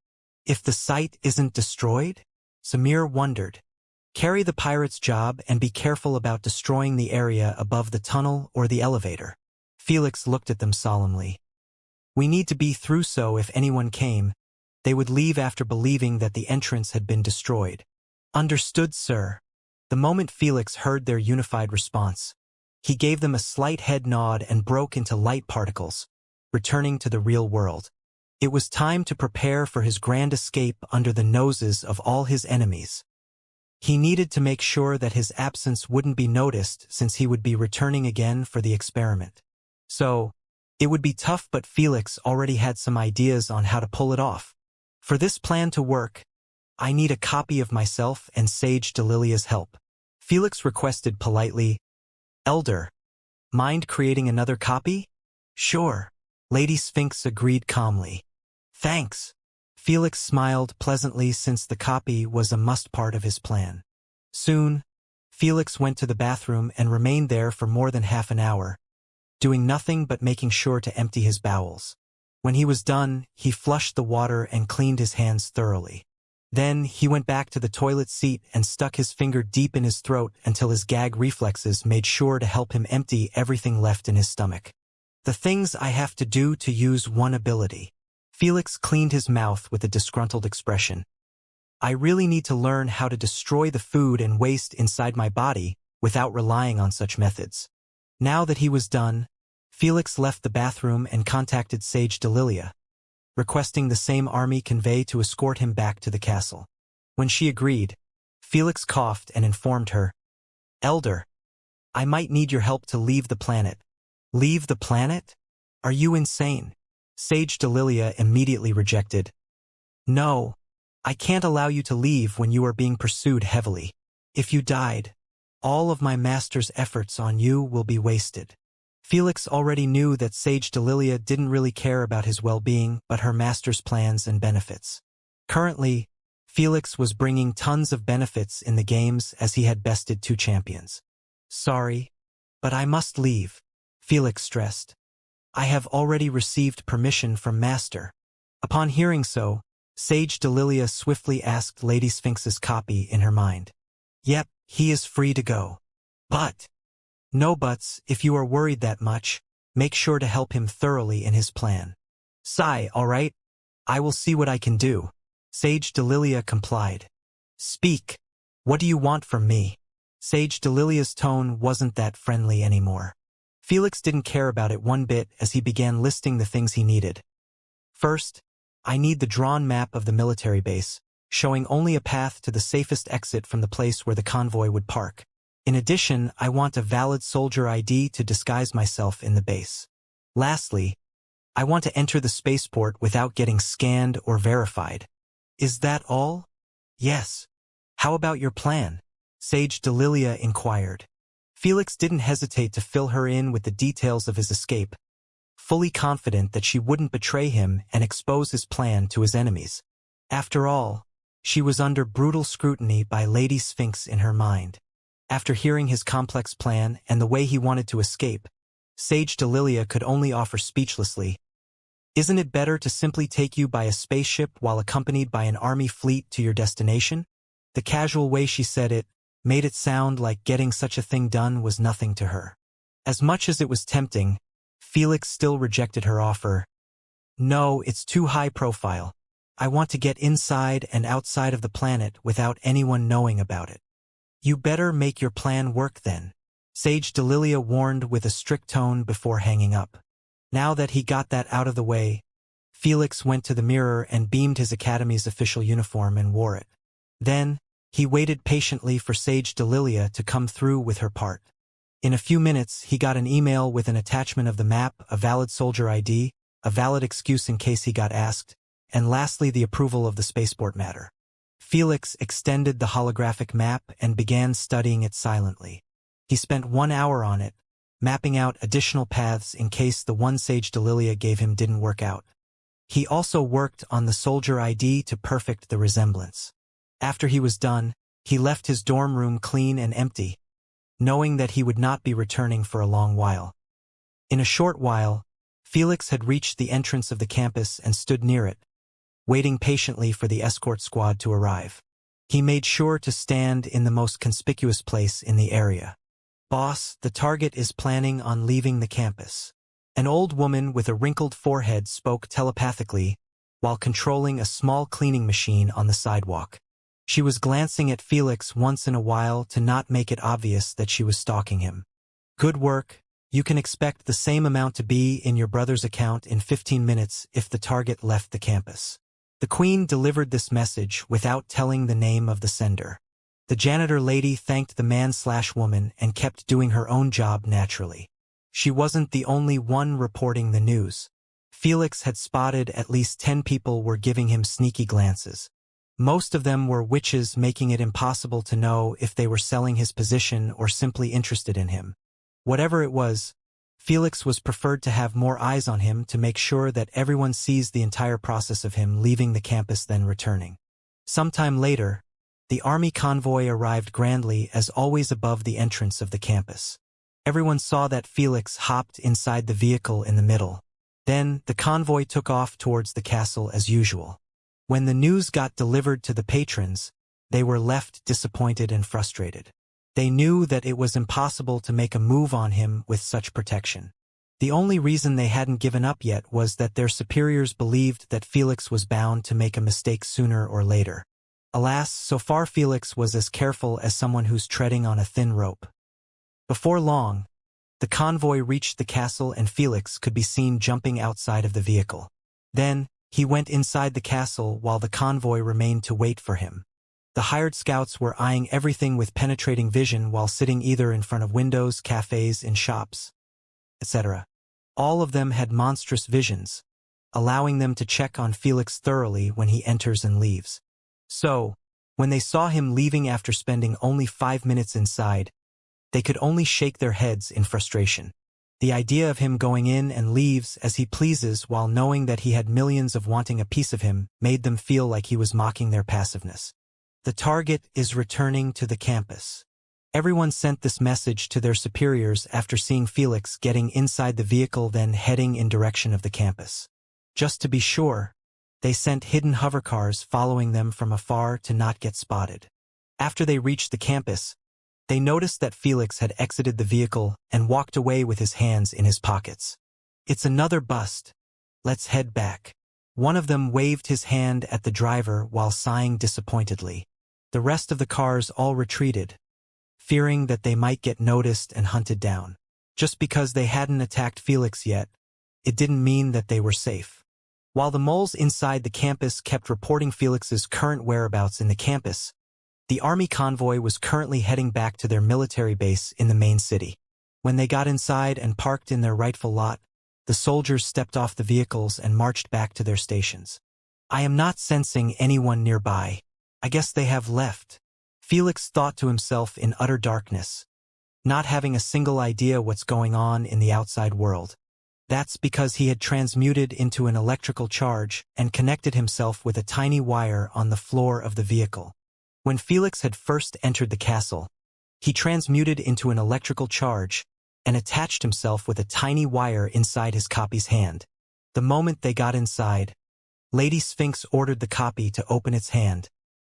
If the site isn't destroyed? Samir wondered. Carry the pirate's job and be careful about destroying the area above the tunnel or the elevator. Felix looked at them solemnly. We need to be through, so if anyone came, they would leave after believing that the entrance had been destroyed. Understood, sir. The moment Felix heard their unified response, he gave them a slight head nod and broke into light particles, returning to the real world. It was time to prepare for his grand escape under the noses of all his enemies. He needed to make sure that his absence wouldn't be noticed since he would be returning again for the experiment. So, it would be tough, but Felix already had some ideas on how to pull it off. For this plan to work, I need a copy of myself and Sage Delilia's help. Felix requested politely, Elder, mind creating another copy? Sure. Lady Sphinx agreed calmly. Thanks. Felix smiled pleasantly since the copy was a must part of his plan. Soon, Felix went to the bathroom and remained there for more than half an hour, doing nothing but making sure to empty his bowels. When he was done, he flushed the water and cleaned his hands thoroughly. Then, he went back to the toilet seat and stuck his finger deep in his throat until his gag reflexes made sure to help him empty everything left in his stomach. The things I have to do to use one ability. Felix cleaned his mouth with a disgruntled expression. I really need to learn how to destroy the food and waste inside my body without relying on such methods. Now that he was done, Felix left the bathroom and contacted Sage Delilia, requesting the same army convey to escort him back to the castle. When she agreed, Felix coughed and informed her, Elder, I might need your help to leave the planet. Leave the planet? Are you insane? Sage Delilia immediately rejected. No, I can't allow you to leave when you are being pursued heavily. If you died, all of my master's efforts on you will be wasted. Felix already knew that Sage Delilia didn't really care about his well-being but her master's plans and benefits. Currently, Felix was bringing tons of benefits in the games as he had bested 2 champions. Sorry, but I must leave, Felix stressed. I have already received permission from Master. Upon hearing so, Sage Delilia swiftly asked Lady Sphinx's copy in her mind. Yep, he is free to go. But no buts, if you are worried that much, make sure to help him thoroughly in his plan. Sigh, all right? I will see what I can do. Sage Delilia complied. Speak. What do you want from me? Sage Delilia's tone wasn't that friendly anymore. Felix didn't care about it one bit as he began listing the things he needed. First, I need the drawn map of the military base, showing only a path to the safest exit from the place where the convoy would park. In addition, I want a valid soldier ID to disguise myself in the base. Lastly, I want to enter the spaceport without getting scanned or verified. Is that all? Yes. How about your plan? Sage Delilia inquired. Felix didn't hesitate to fill her in with the details of his escape, fully confident that she wouldn't betray him and expose his plan to his enemies. After all, she was under brutal scrutiny by Lady Sphinx in her mind. After hearing his complex plan and the way he wanted to escape, Sage Delilia could only offer speechlessly, Isn't it better to simply take you by a spaceship while accompanied by an army fleet to your destination? The casual way she said it made it sound like getting such a thing done was nothing to her. As much as it was tempting, Felix still rejected her offer. No, it's too high profile. I want to get inside and outside of the planet without anyone knowing about it. You better make your plan work then, Sage Delilia warned with a strict tone before hanging up. Now that he got that out of the way, Felix went to the mirror and beamed his academy's official uniform and wore it. Then, he waited patiently for Sage Delilia to come through with her part. In a few minutes, he got an email with an attachment of the map, a valid soldier ID, a valid excuse in case he got asked, and lastly the approval of the spaceport matter. Felix extended the holographic map and began studying it silently. He spent 1 hour on it, mapping out additional paths in case the one Sage Delilia gave him didn't work out. He also worked on the soldier ID to perfect the resemblance. After he was done, he left his dorm room clean and empty, knowing that he would not be returning for a long while. In a short while, Felix had reached the entrance of the campus and stood near it, waiting patiently for the escort squad to arrive. He made sure to stand in the most conspicuous place in the area. Boss, the target is planning on leaving the campus. An old woman with a wrinkled forehead spoke telepathically while controlling a small cleaning machine on the sidewalk. She was glancing at Felix once in a while to not make it obvious that she was stalking him. Good work. You can expect the same amount to be in your brother's account in 15 minutes if the target left the campus. The Queen delivered this message without telling the name of the sender. The janitor lady thanked the man/woman and kept doing her own job naturally. She wasn't the only one reporting the news. Felix had spotted at least 10 people were giving him sneaky glances. Most of them were witches, making it impossible to know if they were selling his position or simply interested in him. Whatever it was, Felix was preferred to have more eyes on him to make sure that everyone sees the entire process of him leaving the campus then returning. Sometime later, the army convoy arrived grandly as always above the entrance of the campus. Everyone saw that Felix hopped inside the vehicle in the middle. Then, the convoy took off towards the castle as usual. When the news got delivered to the patrons, they were left disappointed and frustrated. They knew that it was impossible to make a move on him with such protection. The only reason they hadn't given up yet was that their superiors believed that Felix was bound to make a mistake sooner or later. Alas, so far Felix was as careful as someone who's treading on a thin rope. Before long, the convoy reached the castle and Felix could be seen jumping outside of the vehicle. Then, he went inside the castle while the convoy remained to wait for him. The hired scouts were eyeing everything with penetrating vision while sitting either in front of windows, cafes, in shops, etc. All of them had monstrous visions, allowing them to check on Felix thoroughly when he enters and leaves. So, when they saw him leaving after spending only 5 minutes inside, they could only shake their heads in frustration. The idea of him going in and leaves as he pleases while knowing that he had millions of wanting a piece of him made them feel like he was mocking their passiveness. The target is returning to the campus. Everyone sent this message to their superiors after seeing Felix getting inside the vehicle then heading in direction of the campus. Just to be sure, they sent hidden hovercars following them from afar to not get spotted. After they reached the campus, they noticed that Felix had exited the vehicle and walked away with his hands in his pockets. "It's another bust. Let's head back." One of them waved his hand at the driver while sighing disappointedly. The rest of the cars all retreated, fearing that they might get noticed and hunted down. Just because they hadn't attacked Felix yet, it didn't mean that they were safe. While the moles inside the campus kept reporting Felix's current whereabouts in the campus, the army convoy was currently heading back to their military base in the main city. When they got inside and parked in their rightful lot, the soldiers stepped off the vehicles and marched back to their stations. "I am not sensing anyone nearby. I guess they have left," Felix thought to himself in utter darkness, not having a single idea what's going on in the outside world. That's because he had transmuted into an electrical charge and connected himself with a tiny wire on the floor of the vehicle. When Felix had first entered the castle, he transmuted into an electrical charge and attached himself with a tiny wire inside his copy's hand. The moment they got inside, Lady Sphinx ordered the copy to open its hand,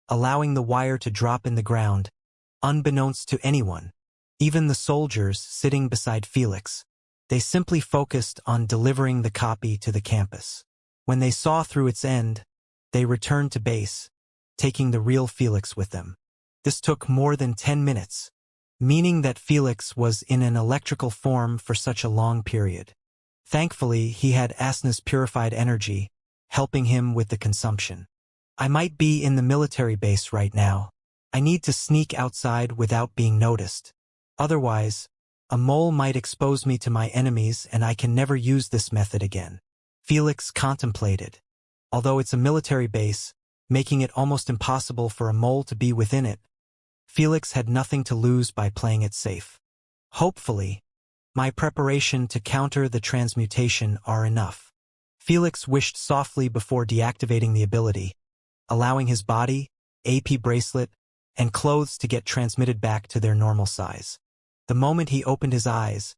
allowing the wire to drop in the ground, unbeknownst to anyone, even the soldiers sitting beside Felix. They simply focused on delivering the copy to the campus. When they saw through its end, they returned to base, taking the real Felix with them. This took more than 10 minutes, meaning that Felix was in an electrical form for such a long period. Thankfully, he had Asna's purified energy, helping him with the consumption. "I might be in the military base right now. I need to sneak outside without being noticed. Otherwise, a mole might expose me to my enemies and I can never use this method again," Felix contemplated. Although it's a military base, making it almost impossible for a mole to be within it, Felix had nothing to lose by playing it safe. "Hopefully, my preparation to counter the transmutation are enough." Felix wished softly before deactivating the ability, allowing his body, AP bracelet, and clothes to get transmitted back to their normal size. The moment he opened his eyes,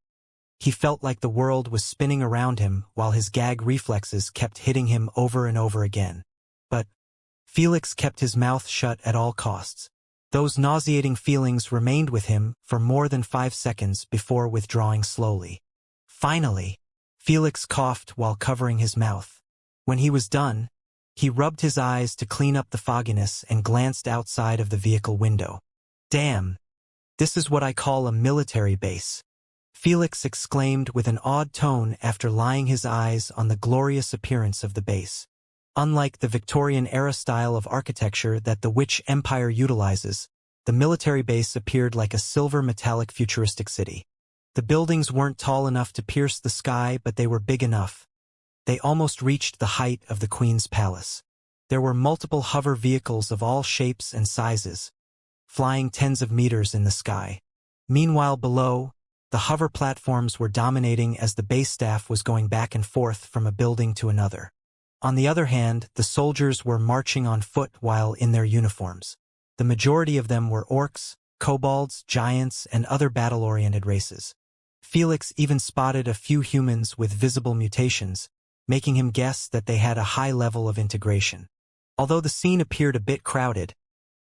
he felt like the world was spinning around him while his gag reflexes kept hitting him over and over again. But Felix kept his mouth shut at all costs. Those nauseating feelings remained with him for more than 5 seconds before withdrawing slowly. Finally, Felix coughed while covering his mouth. When he was done, he rubbed his eyes to clean up the fogginess and glanced outside of the vehicle window. "Damn, this is what I call a military base," Felix exclaimed with an odd tone after laying his eyes on the glorious appearance of the base. Unlike the Victorian-era style of architecture that the Witch Empire utilizes, the military base appeared like a silver metallic futuristic city. The buildings weren't tall enough to pierce the sky, but they were big enough. They almost reached the height of the Queen's palace. There were multiple hover vehicles of all shapes and sizes, flying tens of meters in the sky. Meanwhile below, The hover platforms were dominating as the base staff was going back and forth from a building to another. On the other hand, the soldiers were marching on foot while in their uniforms. The majority of them were orcs, kobolds, giants, and other battle-oriented races. Felix even spotted a few humans with visible mutations, making him guess that they had a high level of integration. Although the scene appeared a bit crowded,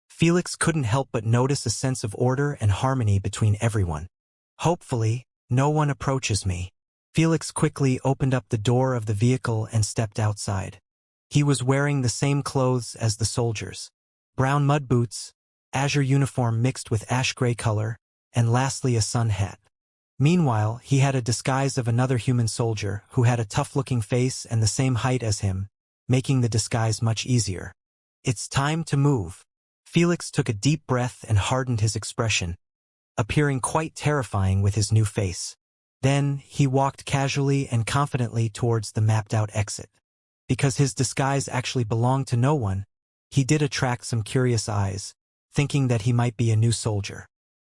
Felix couldn't help but notice a sense of order and harmony between everyone. Hopefully, no one approaches me. Felix quickly opened up the door of the vehicle and stepped outside. He was wearing the same clothes as the soldiers. Brown mud boots, azure uniform mixed with ash-gray color, and lastly a sun hat. Meanwhile, he had a disguise of another human soldier who had a tough-looking face and the same height as him, making the disguise much easier. It's time to move. Felix took a deep breath and hardened his expression, appearing quite terrifying with his new face. Then, he walked casually and confidently towards the mapped-out exit. Because his disguise actually belonged to no one, he did attract some curious eyes, thinking that he might be a new soldier.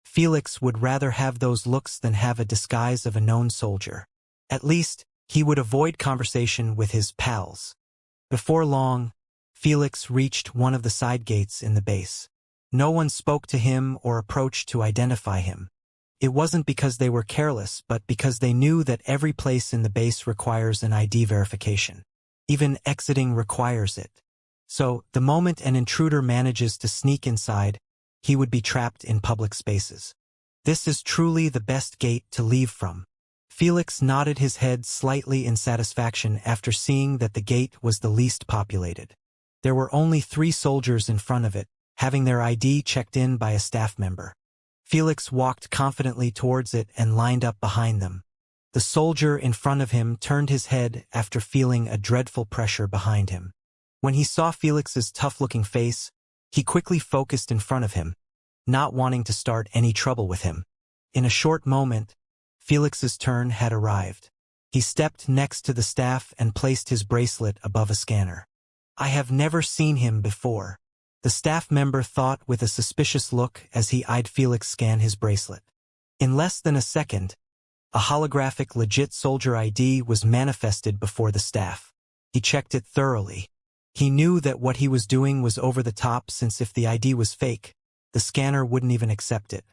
Felix would rather have those looks than have a disguise of a known soldier. At least, he would avoid conversation with his pals. Before long, Felix reached one of the side gates in the base. No one spoke to him or approached to identify him. It wasn't because they were careless, but because they knew that every place in the base requires an ID verification. Even exiting requires it. So, the moment an intruder manages to sneak inside, he would be trapped in public spaces. This is truly the best gate to leave from. Felix nodded his head slightly in satisfaction after seeing that the gate was the least populated. There were only 3 soldiers in front of it, having their ID checked in by a staff member. Felix walked confidently towards it and lined up behind them. The soldier in front of him turned his head after feeling a dreadful pressure behind him. When he saw Felix's tough-looking face, he quickly focused in front of him, not wanting to start any trouble with him. In a short moment, Felix's turn had arrived. He stepped next to the staff and placed his bracelet above a scanner. I have never seen him before. The staff member thought with a suspicious look as he eyed Felix scan his bracelet. In less than a second, a holographic legit soldier ID was manifested before the staff. He checked it thoroughly. He knew that what he was doing was over the top, since if the ID was fake, the scanner wouldn't even accept it.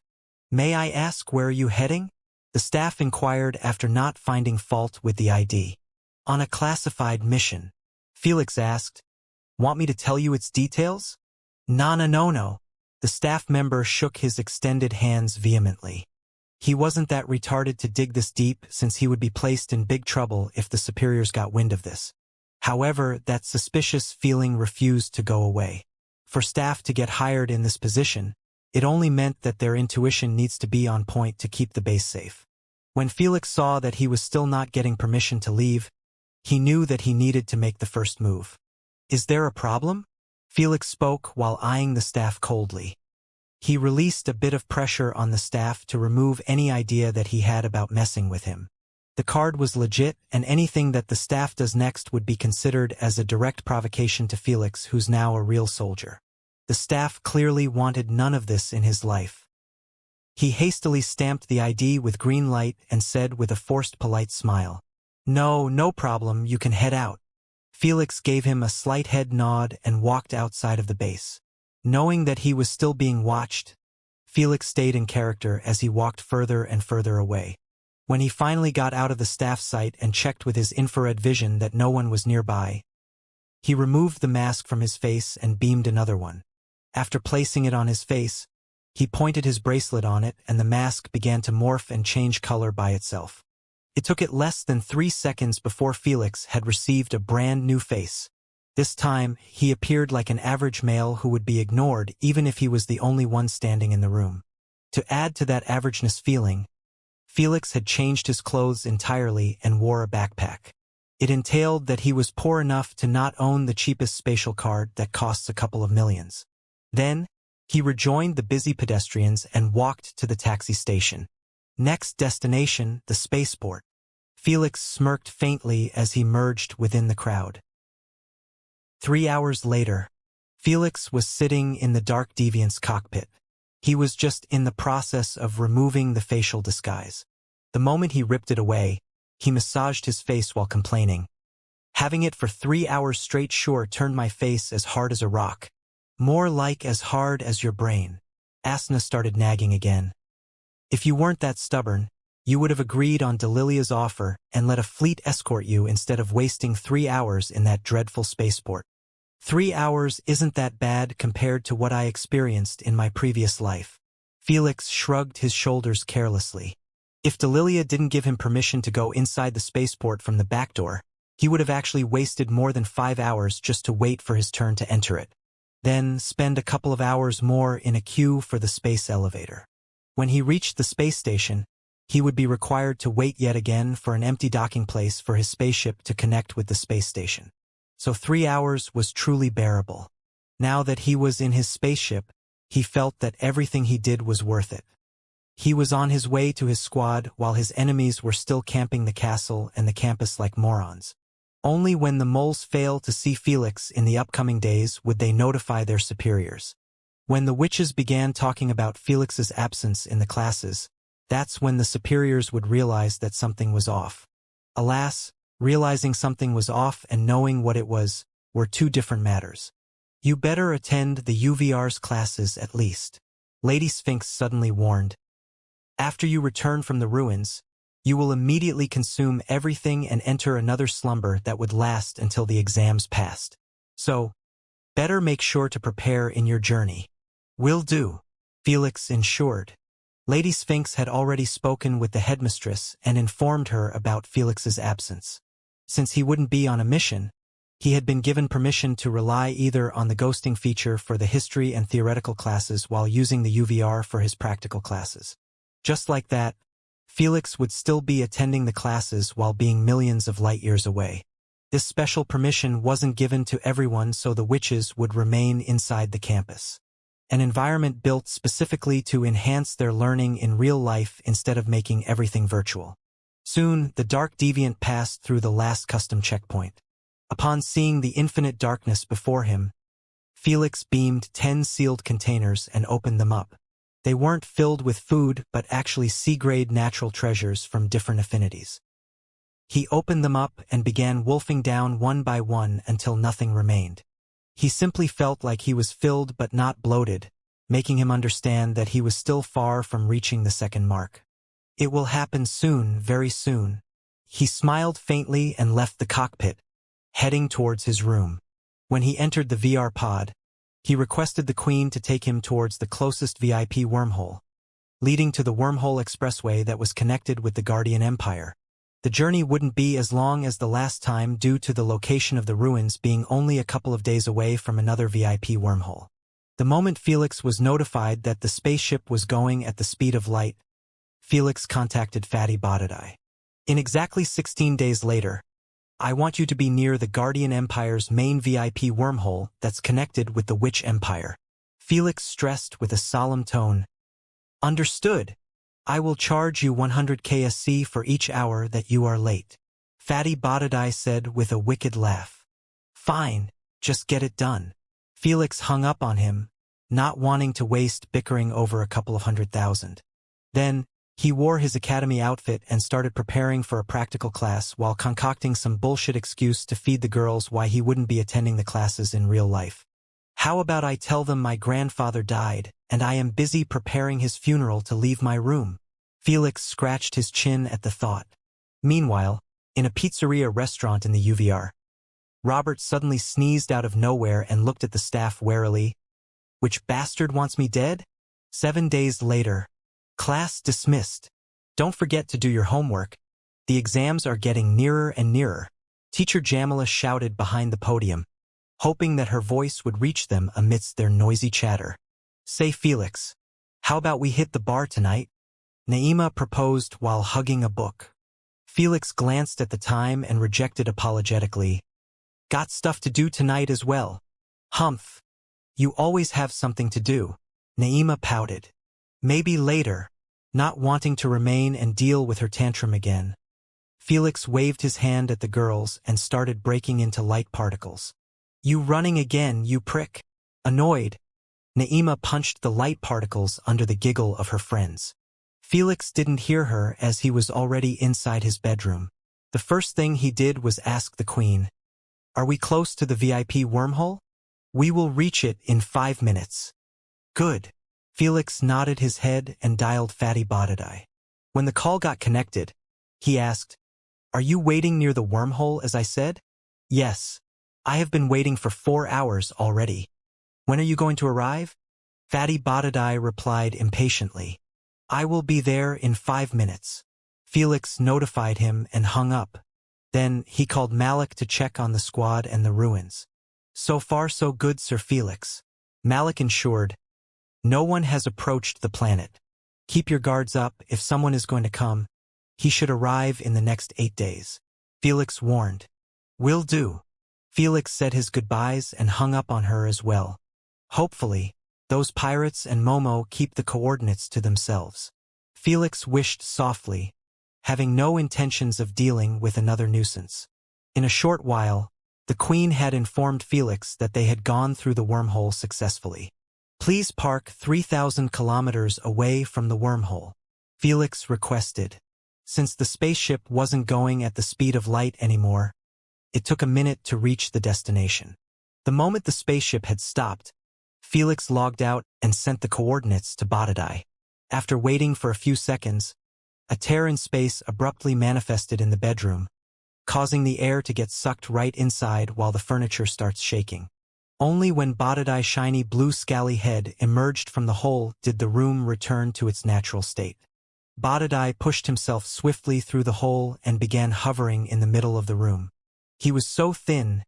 May I ask, where are you heading? The staff inquired after not finding fault with the ID. On a classified mission. Felix asked, Want me to tell you its details? No. The staff member shook his extended hands vehemently. He wasn't that retarded to dig this deep, since he would be placed in big trouble if the superiors got wind of this. However, that suspicious feeling refused to go away. For staff to get hired in this position, it only meant that their intuition needs to be on point to keep the base safe. When Felix saw that he was still not getting permission to leave, he knew that he needed to make the first move. Is there a problem? Felix spoke while eyeing the staff coldly. He released a bit of pressure on the staff to remove any idea that he had about messing with him. The card was legit, and anything that the staff does next would be considered as a direct provocation to Felix, who's now a real soldier. The staff clearly wanted none of this in his life. He hastily stamped the ID with green light and said with a forced polite smile, No problem, you can head out. Felix gave him a slight head nod and walked outside of the base. Knowing that he was still being watched, Felix stayed in character as he walked further and further away. When he finally got out of the staff site and checked with his infrared vision that no one was nearby, he removed the mask from his face and beamed another one. After placing it on his face, he pointed his bracelet on it, and the mask began to morph and change color by itself. It took it less than 3 seconds before Felix had received a brand new face. This time, he appeared like an average male who would be ignored even if he was the only one standing in the room. To add to that averageness feeling, Felix had changed his clothes entirely and wore a backpack. It entailed that he was poor enough to not own the cheapest spatial card that costs a couple of millions. Then, he rejoined the busy pedestrians and walked to the taxi station. Next destination, the spaceport. Felix smirked faintly as he merged within the crowd. 3 hours later, Felix was sitting in the Dark Deviant's cockpit. He was just in the process of removing the facial disguise. The moment he ripped it away, he massaged his face while complaining. Having it for 3 hours straight sure turned my face as hard as a rock. More like as hard as your brain. Asna started nagging again. If you weren't that stubborn, you would have agreed on Delilia's offer and let a fleet escort you instead of wasting 3 hours in that dreadful spaceport. 3 hours isn't that bad compared to what I experienced in my previous life. Felix shrugged his shoulders carelessly. If Delilia didn't give him permission to go inside the spaceport from the back door, he would have actually wasted more than 5 hours just to wait for his turn to enter it. Then spend a couple of hours more in a queue for the space elevator. When he reached the space station, he would be required to wait yet again for an empty docking place for his spaceship to connect with the space station. So 3 hours was truly bearable. Now that he was in his spaceship, he felt that everything he did was worth it. He was on his way to his squad while his enemies were still camping the castle and the campus like morons. Only when the moles fail to see Felix in the upcoming days would they notify their superiors. When the witches began talking about Felix's absence in the classes, that's when the superiors would realize that something was off. Alas, realizing something was off and knowing what it was were two different matters. You better attend the UVR's classes at least, Lady Sphinx suddenly warned. After you return from the ruins, you will immediately consume everything and enter another slumber that would last until the exams passed. So, better make sure to prepare in your journey. Will do, Felix ensured. Lady Sphinx had already spoken with the headmistress and informed her about Felix's absence. Since he wouldn't be on a mission, he had been given permission to rely either on the ghosting feature for the history and theoretical classes while using the UVR for his practical classes. Just like that, Felix would still be attending the classes while being millions of light years away. This special permission wasn't given to everyone, so the witches would remain inside the campus. An environment built specifically to enhance their learning in real life instead of making everything virtual. Soon, the dark deviant passed through the last custom checkpoint. Upon seeing the infinite darkness before him, Felix beamed 10 sealed containers and opened them up. They weren't filled with food, but actually C-grade natural treasures from different affinities. He opened them up and began wolfing down one by one until nothing remained. He simply felt like he was filled but not bloated, making him understand that he was still far from reaching the second mark. It will happen soon, very soon. He smiled faintly and left the cockpit, heading towards his room. When he entered the VR pod, he requested the Queen to take him towards the closest VIP wormhole, leading to the wormhole expressway that was connected with the Guardian Empire. The journey wouldn't be as long as the last time due to the location of the ruins being only a couple of days away from another VIP wormhole. The moment Felix was notified that the spaceship was going at the speed of light, Felix contacted Fatty Botadai. In exactly 16 days later, I want you to be near the Guardian Empire's main VIP wormhole that's connected with the Witch Empire. Felix stressed with a solemn tone. Understood. I will charge you 100 KSC for each hour that you are late. Fatty Botadai said with a wicked laugh. Fine, just get it done. Felix hung up on him, not wanting to waste bickering over a couple of 100,000. Then, he wore his academy outfit and started preparing for a practical class while concocting some bullshit excuse to feed the girls why he wouldn't be attending the classes in real life. How about I tell them my grandfather died, and I am busy preparing his funeral to leave my room? Felix scratched his chin at the thought. Meanwhile, in a pizzeria restaurant in the UVR, Robert suddenly sneezed out of nowhere and looked at the staff warily. Which bastard wants me dead? 7 days later. Class dismissed. Don't forget to do your homework. The exams are getting nearer and nearer. Teacher Jamila shouted behind the podium, hoping that her voice would reach them amidst their noisy chatter. Say, Felix, how about we hit the bar tonight? Naima proposed while hugging a book. Felix glanced at the time and rejected apologetically. Got stuff to do tonight as well. Humph. You always have something to do. Naima pouted. Maybe later, not wanting to remain and deal with her tantrum again. Felix waved his hand at the girls and started breaking into light particles. You running again, you prick. Annoyed, Naima punched the light particles under the giggle of her friends. Felix didn't hear her as he was already inside his bedroom. The first thing he did was ask the queen, "Are we close to the VIP wormhole? We will reach it in 5 minutes." "Good." Felix nodded his head and dialed Fatty Botadai. When the call got connected, he asked, "Are you waiting near the wormhole as I said?" "Yes. I have been waiting for 4 hours already." "When are you going to arrive?" Fatty Botadai replied impatiently, "I will be there in 5 minutes." Felix notified him and hung up. Then he called Malik to check on the squad and the ruins. "So far so good, Sir Felix." Malik ensured, "No one has approached the planet. Keep your guards up. If someone is going to come, he should arrive in the next 8 days." Felix warned, "Will do." Felix said his goodbyes and hung up on her as well. Hopefully, those pirates and Momo keep the coordinates to themselves. Felix wished softly, having no intentions of dealing with another nuisance. In a short while, the Queen had informed Felix that they had gone through the wormhole successfully. "Please park 3,000 kilometers away from the wormhole," Felix requested. Since the spaceship wasn't going at the speed of light anymore, it took a minute to reach the destination. The moment the spaceship had stopped, Felix logged out and sent the coordinates to Botadai. After waiting for a few seconds, a tear in space abruptly manifested in the bedroom, causing the air to get sucked right inside while the furniture starts shaking. Only when Botadai's shiny blue scally head emerged from the hole did the room return to its natural state. Botadai pushed himself swiftly through the hole and began hovering in the middle of the room. He was so thin,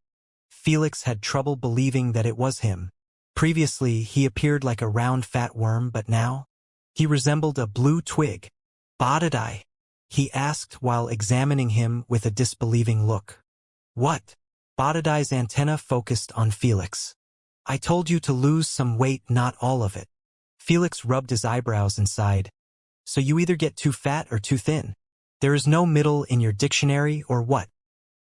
Felix had trouble believing that it was him. Previously, he appeared like a round fat worm, but now, he resembled a blue twig. "Botadai?" he asked while examining him with a disbelieving look. "What?" Botadai's antenna focused on Felix. "I told you to lose some weight, not all of it." Felix rubbed his eyebrows and sighed. "So you either get too fat or too thin. There is no middle in your dictionary, or what?"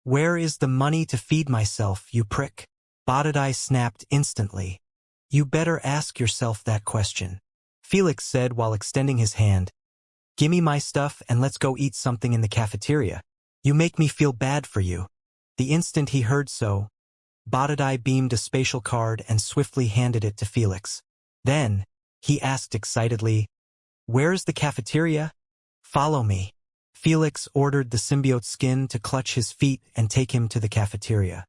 "Where is the money to feed myself, you prick?" Botadai snapped instantly. "You better ask yourself that question," Felix said while extending his hand. "Gimme my stuff and let's go eat something in the cafeteria. You make me feel bad for you." The instant he heard so, Botadai beamed a spatial card and swiftly handed it to Felix. Then, he asked excitedly, "Where's the cafeteria?" "Follow me." Felix ordered the symbiote skin to clutch his feet and take him to the cafeteria.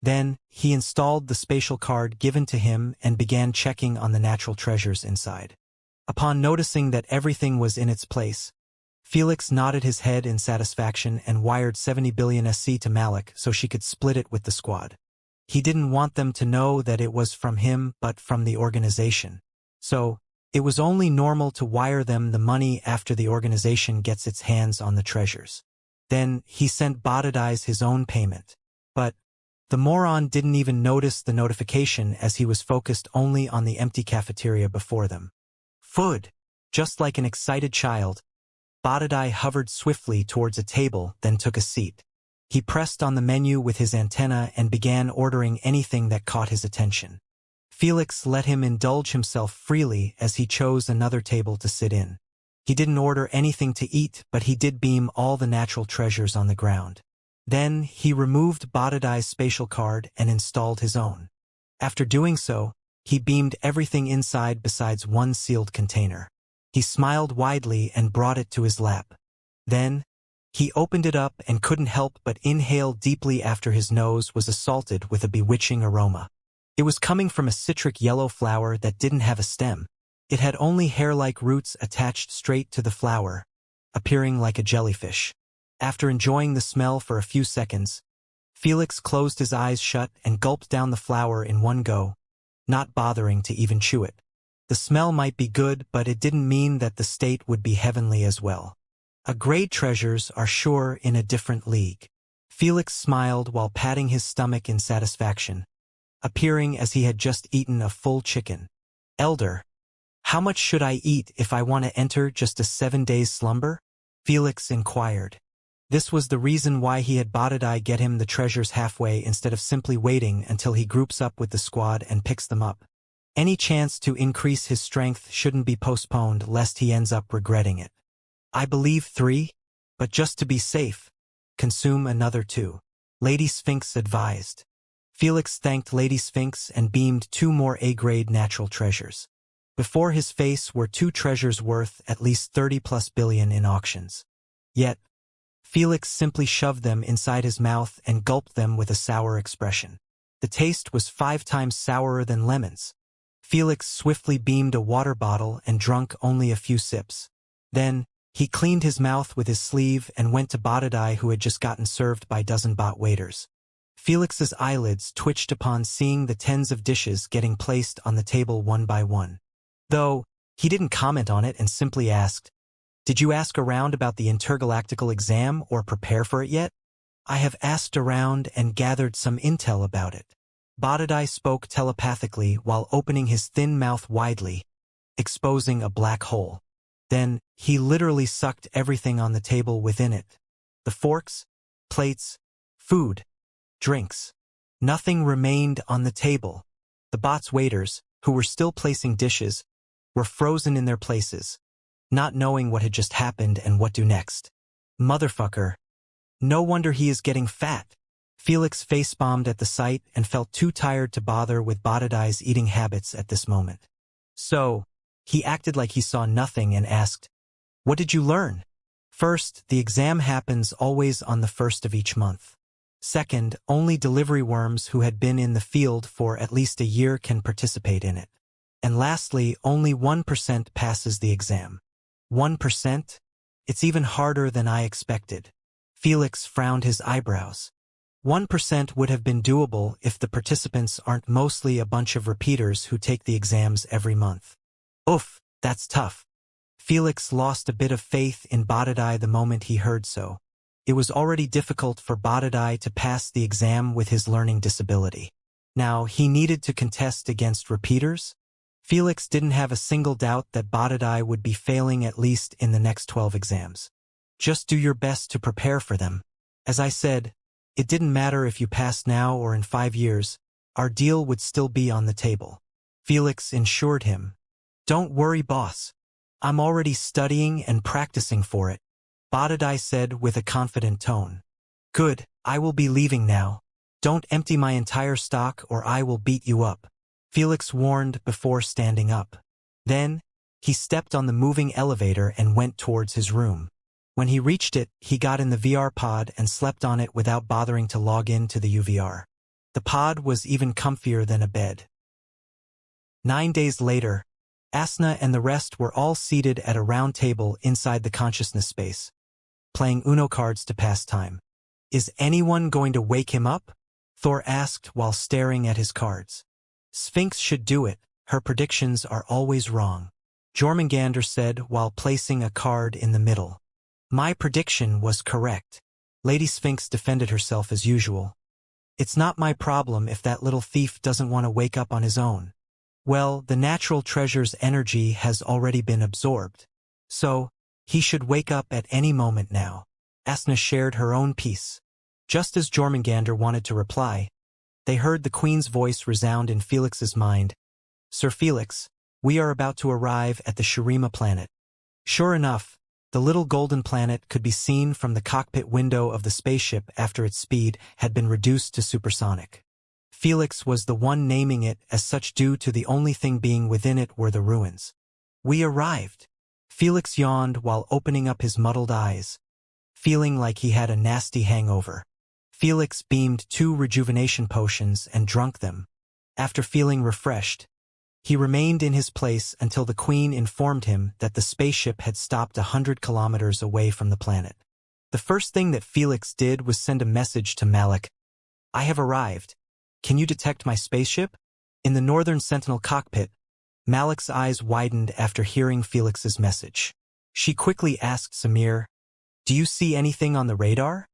Then, he installed the spatial card given to him and began checking on the natural treasures inside. Upon noticing that everything was in its place, Felix nodded his head in satisfaction and wired 70 billion SC to Malik so she could split it with the squad. He didn't want them to know that it was from him but from the organization. So, it was only normal to wire them the money after the organization gets its hands on the treasures. Then, he sent Botadai's his own payment. But, the moron didn't even notice the notification as he was focused only on the empty cafeteria before them. Food! Just like an excited child, Botadai hovered swiftly towards a table, then took a seat. He pressed on the menu with his antenna and began ordering anything that caught his attention. Felix let him indulge himself freely as he chose another table to sit in. He didn't order anything to eat, but he did beam all the natural treasures on the ground. Then, he removed Botadai's spatial card and installed his own. After doing so, he beamed everything inside besides one sealed container. He smiled widely and brought it to his lap. Then, he opened it up and couldn't help but inhale deeply after his nose was assaulted with a bewitching aroma. It was coming from a citric yellow flower that didn't have a stem. It had only hair-like roots attached straight to the flower, appearing like a jellyfish. After enjoying the smell for a few seconds, Felix closed his eyes shut and gulped down the flower in one go, not bothering to even chew it. The smell might be good, but it didn't mean that the state would be heavenly as well. Grade treasures are sure in a different league. Felix smiled while patting his stomach in satisfaction, appearing as he had just eaten a full chicken. "Elder, how much should I eat if I want to enter just a 7 days slumber?" Felix inquired. This was the reason why he had Botadai get him the treasures halfway instead of simply waiting until he groups up with the squad and picks them up. Any chance to increase his strength shouldn't be postponed lest he ends up regretting it. I believe 3, but just to be safe, consume another 2. Lady Sphinx advised. Felix thanked Lady Sphinx and beamed 2 more A-grade natural treasures. Before his face were 2 treasures worth at least 30+ billion in auctions. Yet, Felix simply shoved them inside his mouth and gulped them with a sour expression. The taste was 5 times sourer than lemons. Felix swiftly beamed a water bottle and drunk only a few sips. Then, he cleaned his mouth with his sleeve and went to Botadai, who had just gotten served by dozen bot waiters. Felix's eyelids twitched upon seeing the tens of dishes getting placed on the table one by one. Though, he didn't comment on it and simply asked, "Did you ask around about the intergalactical exam or prepare for it yet?" "I have asked around and gathered some intel about it." Botadai spoke telepathically while opening his thin mouth widely, exposing a black hole. Then, he literally sucked everything on the table within it. The forks, plates, food, drinks. Nothing remained on the table. The bot's waiters, who were still placing dishes, were frozen in their places, not knowing what had just happened and what do next. Motherfucker. No wonder he is getting fat. Felix face-bombed at the sight and felt too tired to bother with Botadai's eating habits at this moment. So, he acted like he saw nothing and asked, "What did you learn?" First, the exam happens always on the 1st of each month. Second, only delivery worms who had been in the field for at least a year can participate in it. And lastly, only 1% passes the exam. 1%? It's even harder than I expected. Felix frowned his eyebrows. 1% would have been doable if the participants aren't mostly a bunch of repeaters who take the exams every month. Oof, that's tough. Felix lost a bit of faith in Botadai the moment he heard so. It was already difficult for Botadai to pass the exam with his learning disability. Now, he needed to contest against repeaters? Felix didn't have a single doubt that Botadai would be failing at least in the next 12 exams. Just do your best to prepare for them. As I said, it didn't matter if you passed now or in 5 years, our deal would still be on the table. Felix assured him. Don't worry, boss. I'm already studying and practicing for it, Botadai said with a confident tone. Good, I will be leaving now. Don't empty my entire stock or I will beat you up, Felix warned before standing up. Then, he stepped on the moving elevator and went towards his room. When he reached it, he got in the VR pod and slept on it without bothering to log in to the UVR. The pod was even comfier than a bed. 9 days later, Asna and the rest were all seated at a round table inside the consciousness space, playing Uno cards to pass time. Is anyone going to wake him up? Thor asked while staring at his cards. Sphinx should do it, her predictions are always wrong, Jormungandr said while placing a card in the middle. My prediction was correct. Lady Sphinx defended herself as usual. It's not my problem if that little thief doesn't want to wake up on his own. Well, the natural treasure's energy has already been absorbed. So, he should wake up at any moment now. Asna shared her own piece. Just as Jormungandr wanted to reply, they heard the Queen's voice resound in Felix's mind. Sir Felix, we are about to arrive at the Shurima planet. Sure enough, the little golden planet could be seen from the cockpit window of the spaceship after its speed had been reduced to supersonic. Felix was the one naming it as such due to the only thing being within it were the ruins. We arrived. Felix yawned while opening up his muddled eyes, feeling like he had a nasty hangover. Felix beamed 2 rejuvenation potions and drank them. After feeling refreshed, he remained in his place until the Queen informed him that the spaceship had stopped 100 kilometers away from the planet. The first thing that Felix did was send a message to Malik. I have arrived. Can you detect my spaceship? In the Northern Sentinel cockpit, Malik's eyes widened after hearing Felix's message. She quickly asked Samir, Do you see anything on the radar?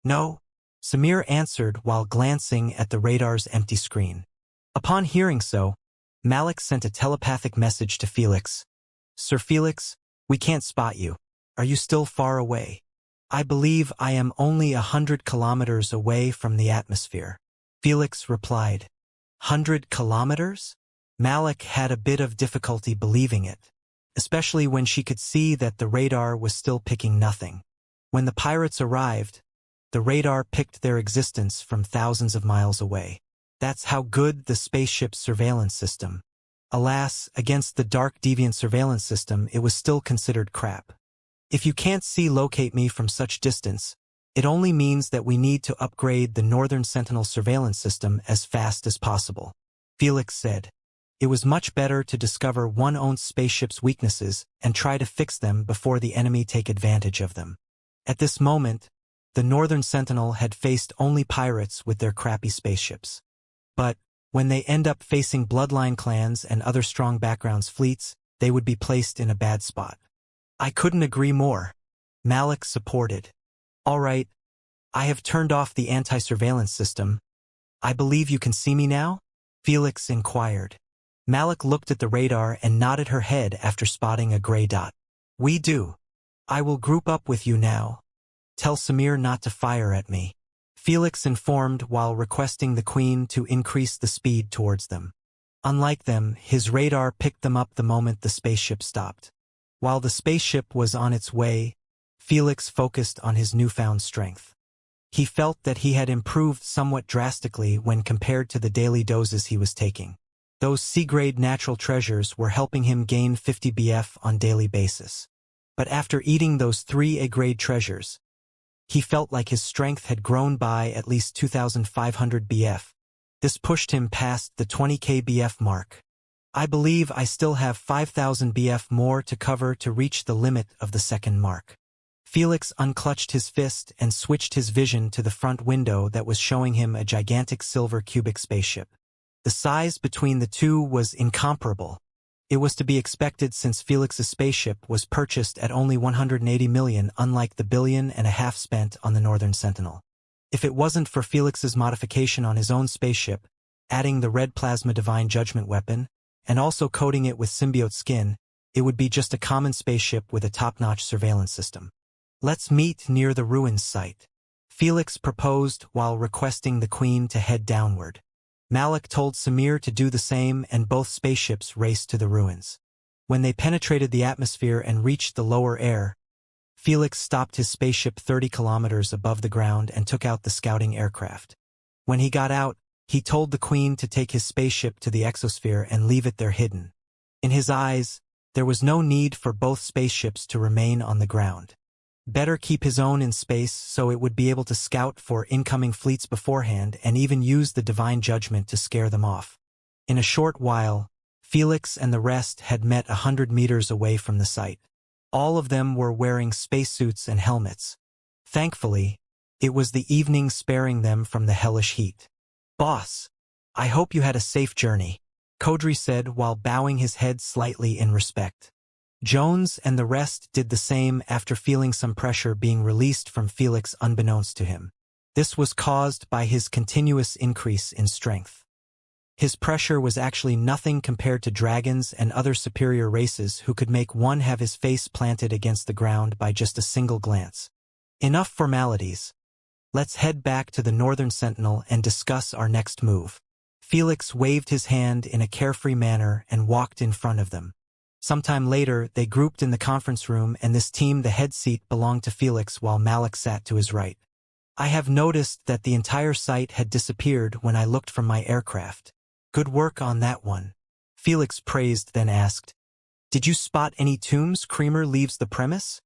No. Samir answered while glancing at the radar's empty screen. Upon hearing so, Malik sent a telepathic message to Felix. Sir Felix, we can't spot you. Are you still far away? I believe I am only 100 kilometers away from the atmosphere. Felix replied. 100 kilometers? Malik had a bit of difficulty believing it. especially when she could see that the radar was still picking nothing. When the pirates arrived, the radar picked their existence from thousands of miles away. That's how good the spaceship's surveillance system. Alas, against the dark deviant surveillance system, it was still considered crap. If you can't locate me from such distance, it only means that we need to upgrade the Northern Sentinel surveillance system as fast as possible, Felix said. It was much better to discover one's own spaceship's weaknesses and try to fix them before the enemy take advantage of them. At this moment, the Northern Sentinel had faced only pirates with their crappy spaceships. But when they end up facing bloodline clans and other strong backgrounds fleets, they would be placed in a bad spot. I couldn't agree more. Malik supported. All right, I have turned off the anti-surveillance system. I believe you can see me now? Felix inquired. Malik looked at the radar and nodded her head after spotting a gray dot. We do. I will group up with you now. Tell Samir not to fire at me. Felix informed while requesting the Queen to increase the speed towards them. Unlike them, his radar picked them up the moment the spaceship stopped. While the spaceship was on its way, Felix focused on his newfound strength. He felt that he had improved somewhat drastically when compared to the daily doses he was taking. Those C-grade natural treasures were helping him gain 50 BF on daily basis. But after eating those 3 A-grade treasures, he felt like his strength had grown by at least 2,500 BF. This pushed him past the 20k BF mark. I believe I still have 5,000 BF more to cover to reach the limit of the second mark. Felix unclutched his fist and switched his vision to the front window that was showing him a gigantic silver cubic spaceship. The size between the two was incomparable. It was to be expected since Felix's spaceship was purchased at only 180 million, unlike the $1.5 billion spent on the Northern Sentinel. If it wasn't for Felix's modification on his own spaceship, adding the red plasma divine judgment weapon, and also coating it with symbiote skin, it would be just a common spaceship with a top-notch surveillance system. Let's meet near the ruins site, Felix proposed while requesting the Queen to head downward. Malik told Samir to do the same, and both spaceships raced to the ruins. When they penetrated the atmosphere and reached the lower air, Felix stopped his spaceship 30 kilometers above the ground and took out the scouting aircraft. When he got out, he told the Queen to take his spaceship to the exosphere and leave it there hidden. In his eyes, there was no need for both spaceships to remain on the ground. Better keep his own in space so it would be able to scout for incoming fleets beforehand and even use the divine judgment to scare them off. In a short while, Felix and the rest had met 100 meters away from the site. All of them were wearing spacesuits and helmets. Thankfully, it was the evening sparing them from the hellish heat. Boss, I hope you had a safe journey, Kodri said while bowing his head slightly in respect. Jones and the rest did the same after feeling some pressure being released from Felix unbeknownst to him. This was caused by his continuous increase in strength. His pressure was actually nothing compared to dragons and other superior races who could make one have his face planted against the ground by just a single glance. Enough formalities. Let's head back to the Northern Sentinel and discuss our next move. Felix waved his hand in a carefree manner and walked in front of them. Sometime later, they grouped in the conference room, and this team, the head seat belonged to Felix while Malik sat to his right. I have noticed that the entire site had disappeared when I looked from my aircraft. Good work on that one, Felix praised, then asked, did you spot any tombs Creamer leaves the premise?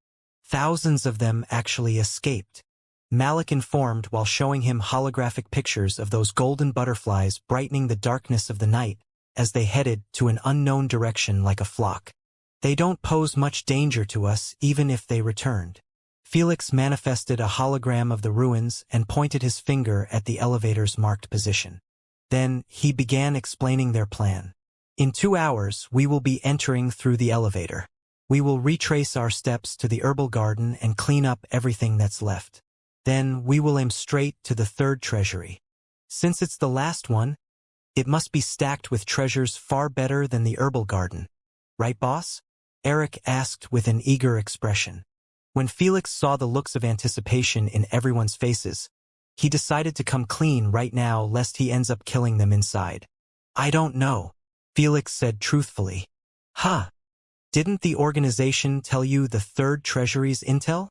Thousands of them actually escaped, Malik informed while showing him holographic pictures of those golden butterflies brightening the darkness of the night as they headed to an unknown direction like a flock. They don't pose much danger to us even if they returned. Felix manifested a hologram of the ruins and pointed his finger at the elevator's marked position. Then he began explaining their plan. In 2 hours, we will be entering through the elevator. We will retrace our steps to the herbal garden and clean up everything that's left. Then we will aim straight to the third treasury. Since it's the last one, it must be stacked with treasures far better than the herbal garden. Right, boss? Eric asked with an eager expression. When Felix saw the looks of anticipation in everyone's faces, he decided to come clean right now lest he ends up killing them inside. I don't know, Felix said truthfully. Huh. Didn't the organization tell you the third treasury's intel?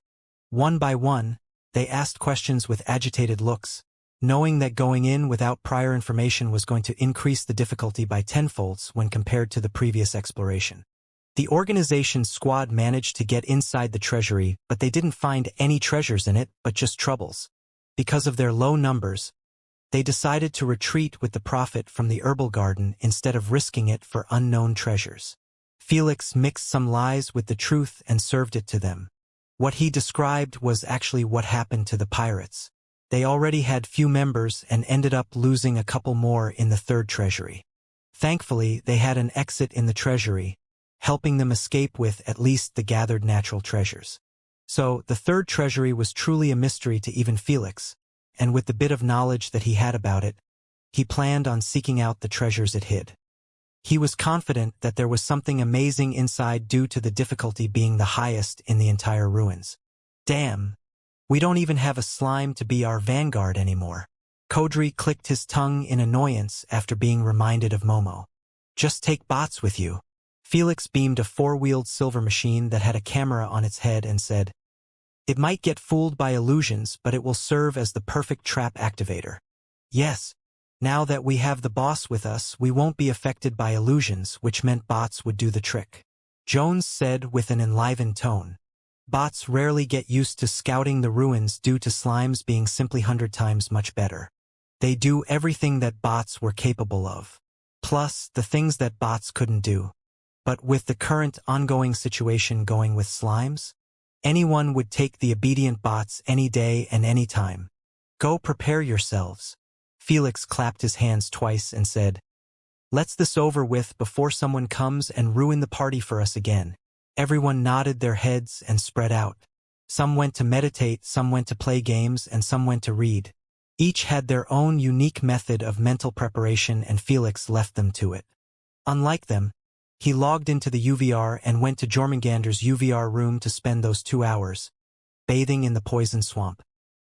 One by one, they asked questions with agitated looks, knowing that going in without prior information was going to increase the difficulty by tenfolds when compared to the previous exploration. The organization's squad managed to get inside the treasury, but they didn't find any treasures in it, but just troubles. Because of their low numbers, they decided to retreat with the profit from the herbal garden instead of risking it for unknown treasures. Felix mixed some lies with the truth and served it to them. What he described was actually what happened to the pirates. They already had few members and ended up losing a couple more in the third treasury. Thankfully, they had an exit in the treasury, helping them escape with at least the gathered natural treasures. So, the third treasury was truly a mystery to even Felix, and with the bit of knowledge that he had about it, he planned on seeking out the treasures it hid. He was confident that there was something amazing inside due to the difficulty being the highest in the entire ruins. Damn, we don't even have a slime to be our vanguard anymore. Kodri clicked his tongue in annoyance after being reminded of Momo. Just take bots with you. Felix beamed a four-wheeled silver machine that had a camera on its head and said, "It might get fooled by illusions, but it will serve as the perfect trap activator. Yes, now that we have the boss with us, we won't be affected by illusions, which meant bots would do the trick," Jones said with an enlivened tone. Bots rarely get used to scouting the ruins due to slimes being simply 100 times much better. They do everything that bots were capable of. Plus, the things that bots couldn't do. But with the current ongoing situation going with slimes, anyone would take the obedient bots any day and any time. Go prepare yourselves. Felix clapped his hands twice and said, "Let's this over with before someone comes and ruin the party for us again." Everyone nodded their heads and spread out. Some went to meditate, some went to play games, and some went to read. Each had their own unique method of mental preparation, and Felix left them to it. Unlike them, he logged into the UVR and went to Jormungandr's UVR room to spend those 2 hours, bathing in the poison swamp.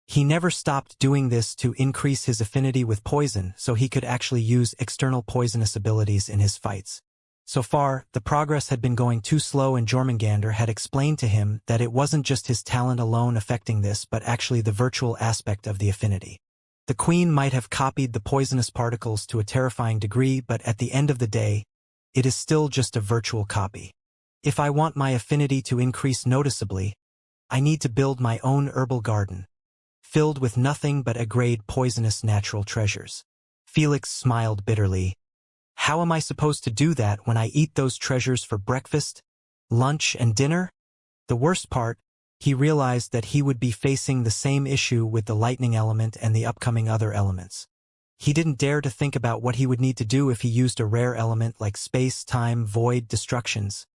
He never stopped doing this to increase his affinity with poison so he could actually use external poisonous abilities in his fights. So far, the progress had been going too slow, and Jormungandr had explained to him that it wasn't just his talent alone affecting this but actually the virtual aspect of the affinity. The Queen might have copied the poisonous particles to a terrifying degree, but at the end of the day, it is still just a virtual copy. If I want my affinity to increase noticeably, I need to build my own herbal garden, filled with nothing but A-grade poisonous natural treasures. Felix smiled bitterly. How am I supposed to do that when I eat those treasures for breakfast, lunch, and dinner? The worst part, he realized that he would be facing the same issue with the lightning element and the upcoming other elements. He didn't dare to think about what he would need to do if he used a rare element like space, time, void, destructions,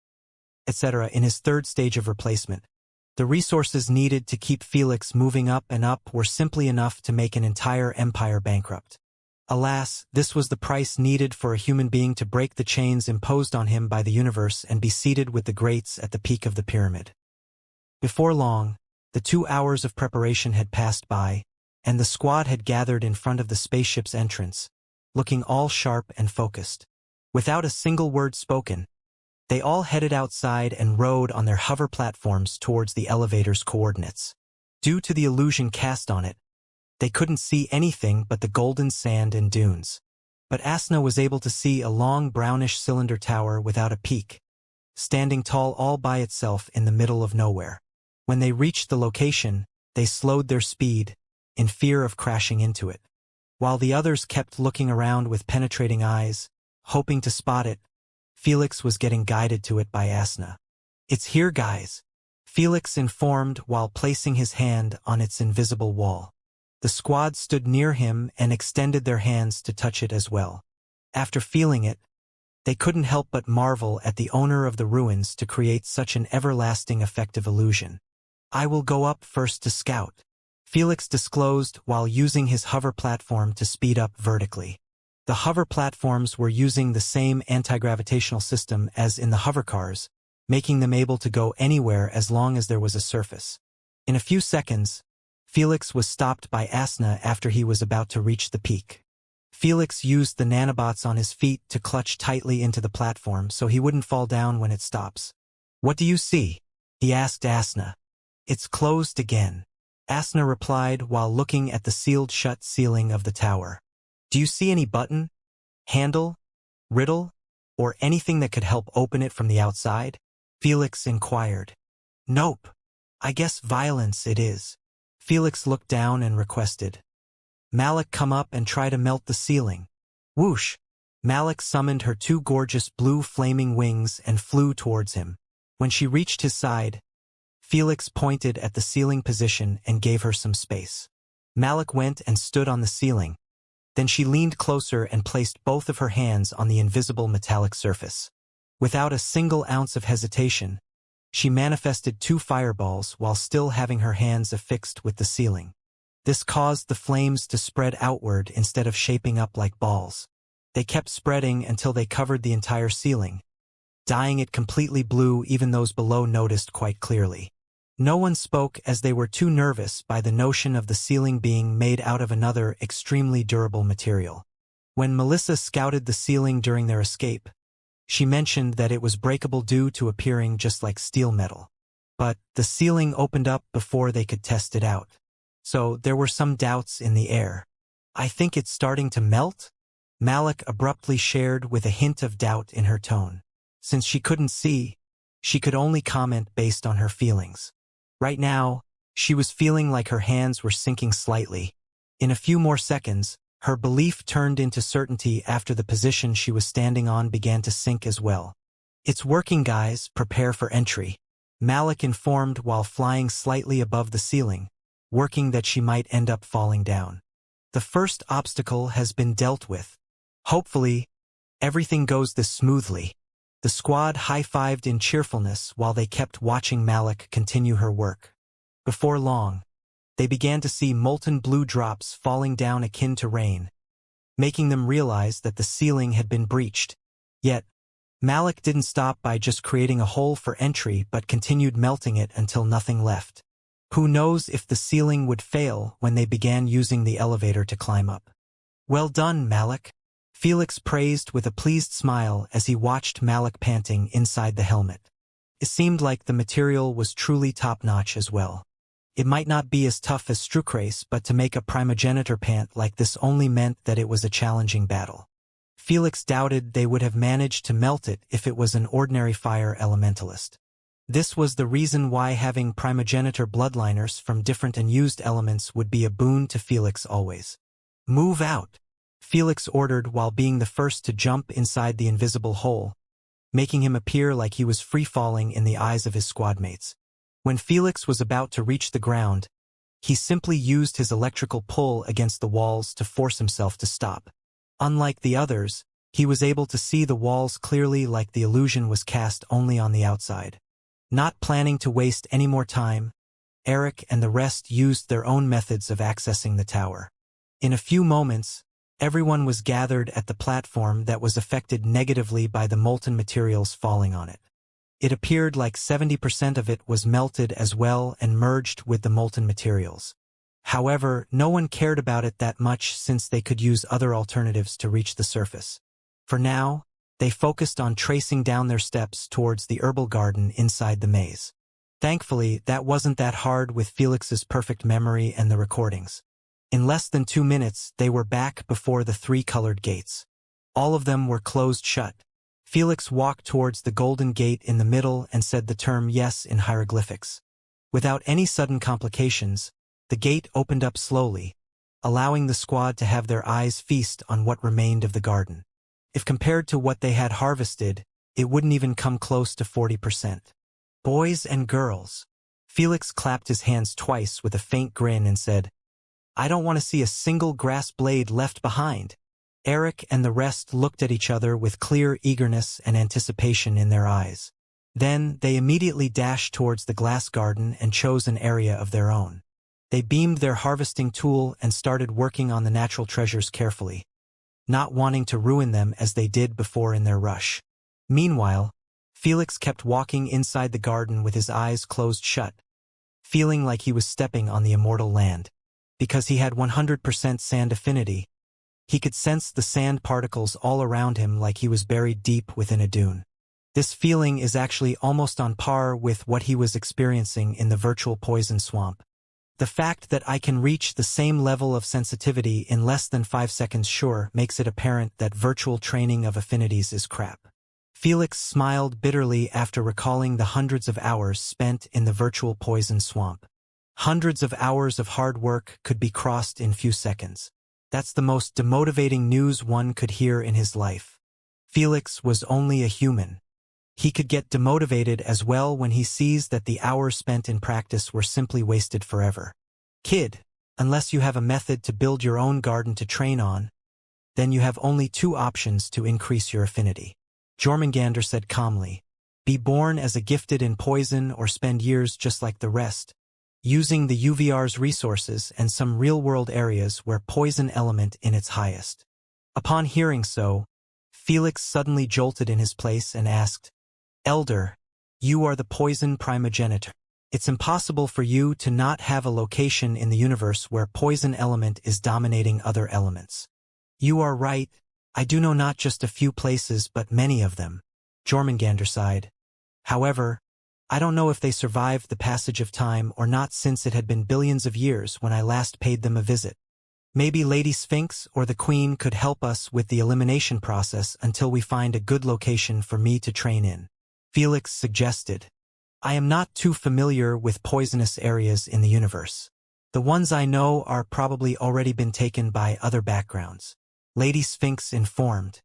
etc. in his third stage of replacement. The resources needed to keep Felix moving up and up were simply enough to make an entire empire bankrupt. Alas, this was the price needed for a human being to break the chains imposed on him by the universe and be seated with the greats at the peak of the pyramid. Before long, the 2 hours of preparation had passed by, and the squad had gathered in front of the spaceship's entrance, looking all sharp and focused. Without a single word spoken, they all headed outside and rode on their hover platforms towards the elevator's coordinates. Due to the illusion cast on it, they couldn't see anything but the golden sand and dunes. But Asna was able to see a long brownish cylinder tower without a peak, standing tall all by itself in the middle of nowhere. When they reached the location, they slowed their speed, in fear of crashing into it. While the others kept looking around with penetrating eyes, hoping to spot it, Felix was getting guided to it by Asna. "It's here, guys," Felix informed while placing his hand on its invisible wall. The squad stood near him and extended their hands to touch it as well. After feeling it, they couldn't help but marvel at the owner of the ruins to create such an everlasting effective illusion. "I will go up first to scout," Felix disclosed while using his hover platform to speed up vertically. The hover platforms were using the same anti-gravitational system as in the hovercars, making them able to go anywhere as long as there was a surface. In a few seconds, Felix was stopped by Asna after he was about to reach the peak. Felix used the nanobots on his feet to clutch tightly into the platform so he wouldn't fall down when it stops. "What do you see?" he asked Asna. "It's closed again," Asna replied while looking at the sealed-shut ceiling of the tower. "Do you see any button, handle, riddle, or anything that could help open it from the outside?" Felix inquired. "Nope. I guess violence it is." Felix looked down and requested, "Malik, come up and try to melt the ceiling." Whoosh! Malik summoned her two gorgeous blue flaming wings and flew towards him. When she reached his side, Felix pointed at the ceiling position and gave her some space. Malik went and stood on the ceiling. Then she leaned closer and placed both of her hands on the invisible metallic surface. Without a single ounce of hesitation, she manifested two fireballs while still having her hands affixed with the ceiling. This caused the flames to spread outward instead of shaping up like balls. They kept spreading until they covered the entire ceiling, dyeing it completely blue. Even those below noticed quite clearly. No one spoke as they were too nervous by the notion of the ceiling being made out of another extremely durable material. When Melissa scouted the ceiling during their escape, she mentioned that it was breakable due to appearing just like steel metal. But the ceiling opened up before they could test it out. So there were some doubts in the air. "I think it's starting to melt?" Malik abruptly shared with a hint of doubt in her tone. Since she couldn't see, she could only comment based on her feelings. Right now, she was feeling like her hands were sinking slightly. In a few more seconds, her belief turned into certainty after the position she was standing on began to sink as well. "It's working, guys, prepare for entry," Malik informed while flying slightly above the ceiling, working that she might end up falling down. "The first obstacle has been dealt with. Hopefully, everything goes this smoothly." The squad high-fived in cheerfulness while they kept watching Malik continue her work. Before long, they began to see molten blue drops falling down akin to rain, making them realize that the ceiling had been breached. Yet, Malik didn't stop by just creating a hole for entry but continued melting it until nothing left. Who knows if the ceiling would fail when they began using the elevator to climb up. "Well done, Malik," Felix praised with a pleased smile as he watched Malik panting inside the helmet. It seemed like the material was truly top-notch as well. It might not be as tough as Strucrace, but to make a primogenitor pant like this only meant that it was a challenging battle. Felix doubted they would have managed to melt it if it was an ordinary fire elementalist. This was the reason why having primogenitor bloodliners from different and used elements would be a boon to Felix always. "Move out," Felix ordered while being the first to jump inside the invisible hole, making him appear like he was free-falling in the eyes of his squadmates. When Felix was about to reach the ground, he simply used his electrical pull against the walls to force himself to stop. Unlike the others, he was able to see the walls clearly, like the illusion was cast only on the outside. Not planning to waste any more time, Eric and the rest used their own methods of accessing the tower. In a few moments, everyone was gathered at the platform that was affected negatively by the molten materials falling on it. It appeared like 70% of it was melted as well and merged with the molten materials. However, no one cared about it that much since they could use other alternatives to reach the surface. For now, they focused on tracing down their steps towards the herbal garden inside the maze. Thankfully, that wasn't that hard with Felix's perfect memory and the recordings. In less than 2 minutes, they were back before the 3 colored gates. All of them were closed shut. Felix walked towards the golden gate in the middle and said the term yes in hieroglyphics. Without any sudden complications, the gate opened up slowly, allowing the squad to have their eyes feast on what remained of the garden. If compared to what they had harvested, it wouldn't even come close to 40%. "Boys and girls," Felix clapped his hands twice with a faint grin and said, "I don't want to see a single grass blade left behind." Eric and the rest looked at each other with clear eagerness and anticipation in their eyes. Then they immediately dashed towards the glass garden and chose an area of their own. They beamed their harvesting tool and started working on the natural treasures carefully, not wanting to ruin them as they did before in their rush. Meanwhile, Felix kept walking inside the garden with his eyes closed shut, feeling like he was stepping on the immortal land. Because he had 100% sand affinity, he could sense the sand particles all around him like he was buried deep within a dune. This feeling is actually almost on par with what he was experiencing in the virtual poison swamp. The fact that I can reach the same level of sensitivity in less than 5 seconds sure makes it apparent that virtual training of affinities is crap. Felix smiled bitterly after recalling the hundreds of hours spent in the virtual poison swamp. Hundreds of hours of hard work could be crossed in few seconds. That's the most demotivating news one could hear in his life. Felix was only a human. He could get demotivated as well when he sees that the hours spent in practice were simply wasted forever. Kid, unless you have a method to build your own garden to train on, then you have only 2 options to increase your affinity. Jormungandr said calmly, be born as a gifted in poison or spend years just like the rest, using the UVR's resources and some real-world areas where poison element in its highest. Upon hearing so, Felix suddenly jolted in his place and asked, Elder, you are the poison primogenitor. It's impossible for you to not have a location in the universe where poison element is dominating other elements. You are right, I do know not just a few places but many of them, Jormungandr sighed. However, I don't know if they survived the passage of time or not since it had been billions of years when I last paid them a visit. Maybe Lady Sphinx or the Queen could help us with the elimination process until we find a good location for me to train in. Felix suggested. I am not too familiar with poisonous areas in the universe. The ones I know are probably already been taken by other backgrounds. Lady Sphinx informed.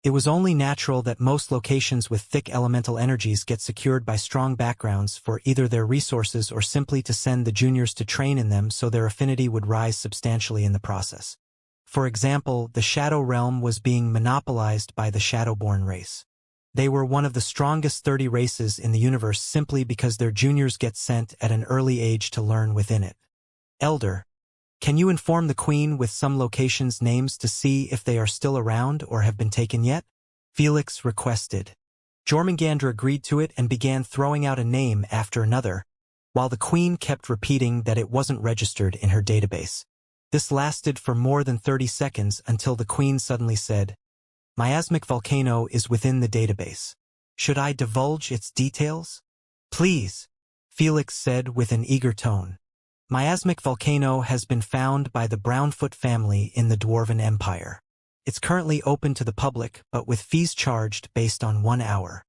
It was only natural that most locations with thick elemental energies get secured by strong backgrounds for either their resources or simply to send the juniors to train in them so their affinity would rise substantially in the process. For example, the Shadow Realm was being monopolized by the Shadowborn race. They were one of the strongest 30 races in the universe simply because their juniors get sent at an early age to learn within it. Elder, can you inform the Queen with some locations' names to see if they are still around or have been taken yet? Felix requested. Jormungandr agreed to it and began throwing out a name after another, while the Queen kept repeating that it wasn't registered in her database. This lasted for more than 30 seconds until the Queen suddenly said, Miasmic volcano is within the database. Should I divulge its details? Please, Felix said with an eager tone. Miasmic volcano has been found by the Brownfoot family in the Dwarven Empire. It's currently open to the public, but with fees charged based on 1 hour.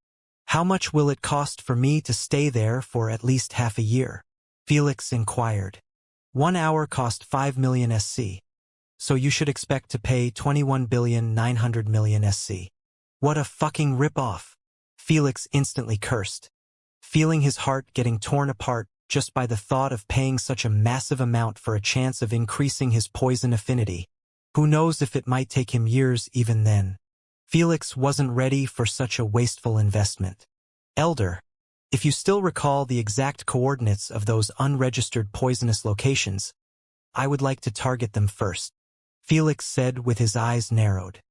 How much will it cost for me to stay there for at least half a year? Felix inquired. 1 hour cost 5 million SC. So you should expect to pay 21,900,000,000 SC. What a fucking rip-off! Felix instantly cursed, feeling his heart getting torn apart just by the thought of paying such a massive amount for a chance of increasing his poison affinity. Who knows if it might take him years even then. Felix wasn't ready for such a wasteful investment. Elder, if you still recall the exact coordinates of those unregistered poisonous locations, I would like to target them first, Felix said with his eyes narrowed.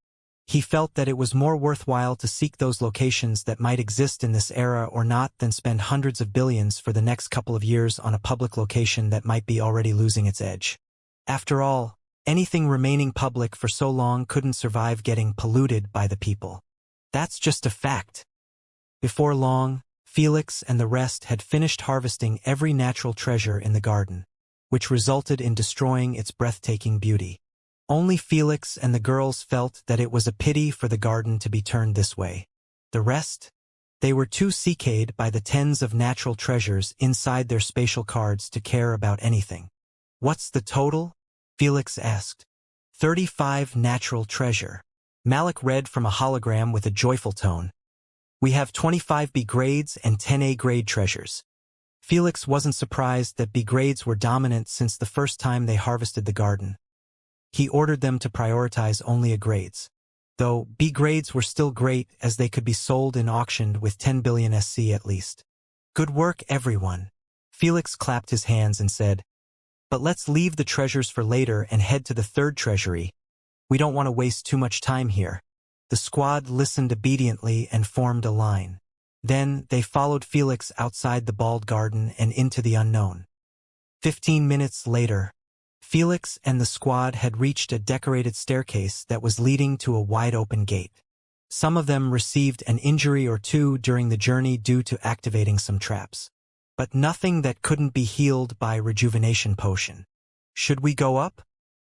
He felt that it was more worthwhile to seek those locations that might exist in this era or not than spend hundreds of billions for the next couple of years on a public location that might be already losing its edge. After all, anything remaining public for so long couldn't survive getting polluted by the people. That's just a fact. Before long, Felix and the rest had finished harvesting every natural treasure in the garden, which resulted in destroying its breathtaking beauty. Only Felix and the girls felt that it was a pity for the garden to be turned this way. The rest? They were too CK'd by the tens of natural treasures inside their spatial cards to care about anything. What's the total? Felix asked. 35 natural treasure. Malik read from a hologram with a joyful tone. We have 25 B grades and 10 A grade treasures. Felix wasn't surprised that B grades were dominant since the first time they harvested the garden. He ordered them to prioritize only A grades. Though B grades were still great as they could be sold and auctioned with 10 billion SC at least. Good work, everyone. Felix clapped his hands and said, but let's leave the treasures for later and head to the third treasury. We don't want to waste too much time here. The squad listened obediently and formed a line. Then they followed Felix outside the bald garden and into the unknown. 15 minutes later, Felix and the squad had reached a decorated staircase that was leading to a wide-open gate. Some of them received an injury or two during the journey due to activating some traps. But nothing that couldn't be healed by rejuvenation potion. Should we go up?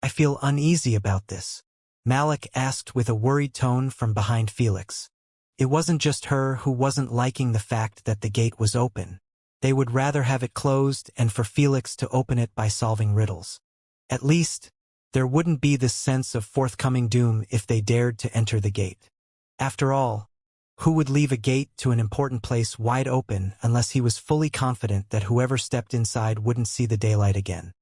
I feel uneasy about this. Malik asked with a worried tone from behind Felix. It wasn't just her who wasn't liking the fact that the gate was open. They would rather have it closed and for Felix to open it by solving riddles. At least, there wouldn't be this sense of forthcoming doom if they dared to enter the gate. After all, who would leave a gate to an important place wide open unless he was fully confident that whoever stepped inside wouldn't see the daylight again?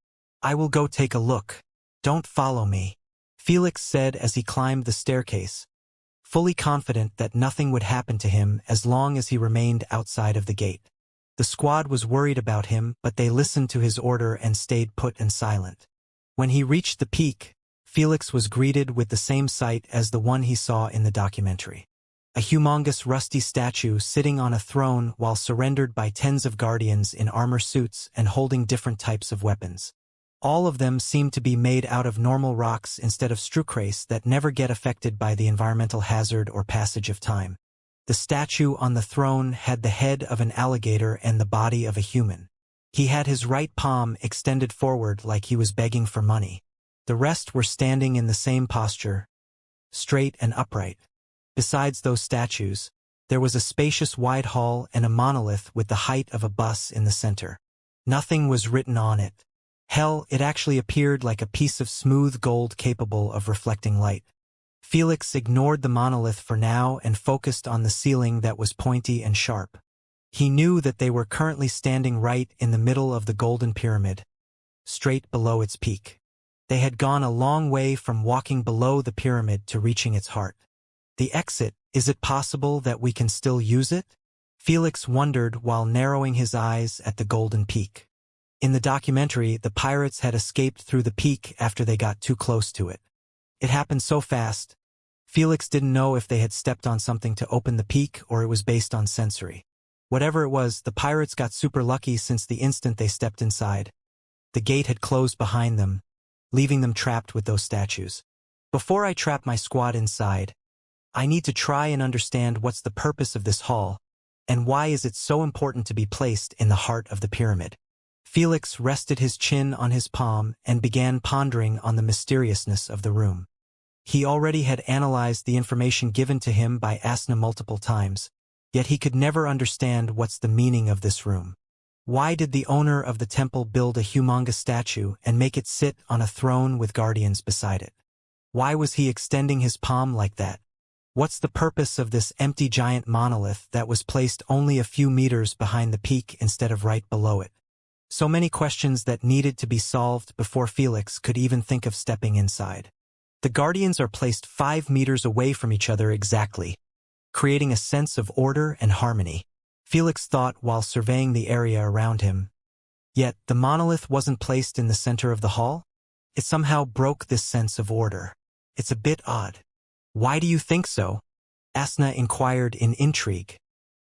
I will go take a look. Don't follow me, Felix said as he climbed the staircase, fully confident that nothing would happen to him as long as he remained outside of the gate. The squad was worried about him, but they listened to his order and stayed put and silent. When he reached the peak, Felix was greeted with the same sight as the one he saw in the documentary. A humongous rusty statue sitting on a throne while surrendered by tens of guardians in armor suits and holding different types of weapons. All of them seemed to be made out of normal rocks instead of strucrace that never get affected by the environmental hazard or passage of time. The statue on the throne had the head of an alligator and the body of a human. He had his right palm extended forward like he was begging for money. The rest were standing in the same posture, straight and upright. Besides those statues, there was a spacious wide hall and a monolith with the height of a bus in the center. Nothing was written on it. Hell, it actually appeared like a piece of smooth gold capable of reflecting light. Felix ignored the monolith for now and focused on the ceiling that was pointy and sharp. He knew that they were currently standing right in the middle of the Golden Pyramid, straight below its peak. They had gone a long way from walking below the pyramid to reaching its heart. The exit, is it possible that we can still use it? Felix wondered while narrowing his eyes at the Golden Peak. In the documentary, the pirates had escaped through the peak after they got too close to it. It happened so fast, Felix didn't know if they had stepped on something to open the peak or it was based on sensory. Whatever it was, the pirates got super lucky since the instant they stepped inside. The gate had closed behind them, leaving them trapped with those statues. Before I trap my squad inside, I need to try and understand what's the purpose of this hall, and why is it so important to be placed in the heart of the pyramid. Felix rested his chin on his palm and began pondering on the mysteriousness of the room. He already had analyzed the information given to him by Asna multiple times, yet he could never understand what's the meaning of this room. Why did the owner of the temple build a humongous statue and make it sit on a throne with guardians beside it? Why was he extending his palm like that? What's the purpose of this empty giant monolith that was placed only a few meters behind the peak instead of right below it? So many questions that needed to be solved before Felix could even think of stepping inside. The guardians are placed 5 meters away from each other exactly, creating a sense of order and harmony, Felix thought while surveying the area around him. Yet, the monolith wasn't placed in the center of the hall? It somehow broke this sense of order. It's a bit odd. Why do you think so? Asna inquired in intrigue.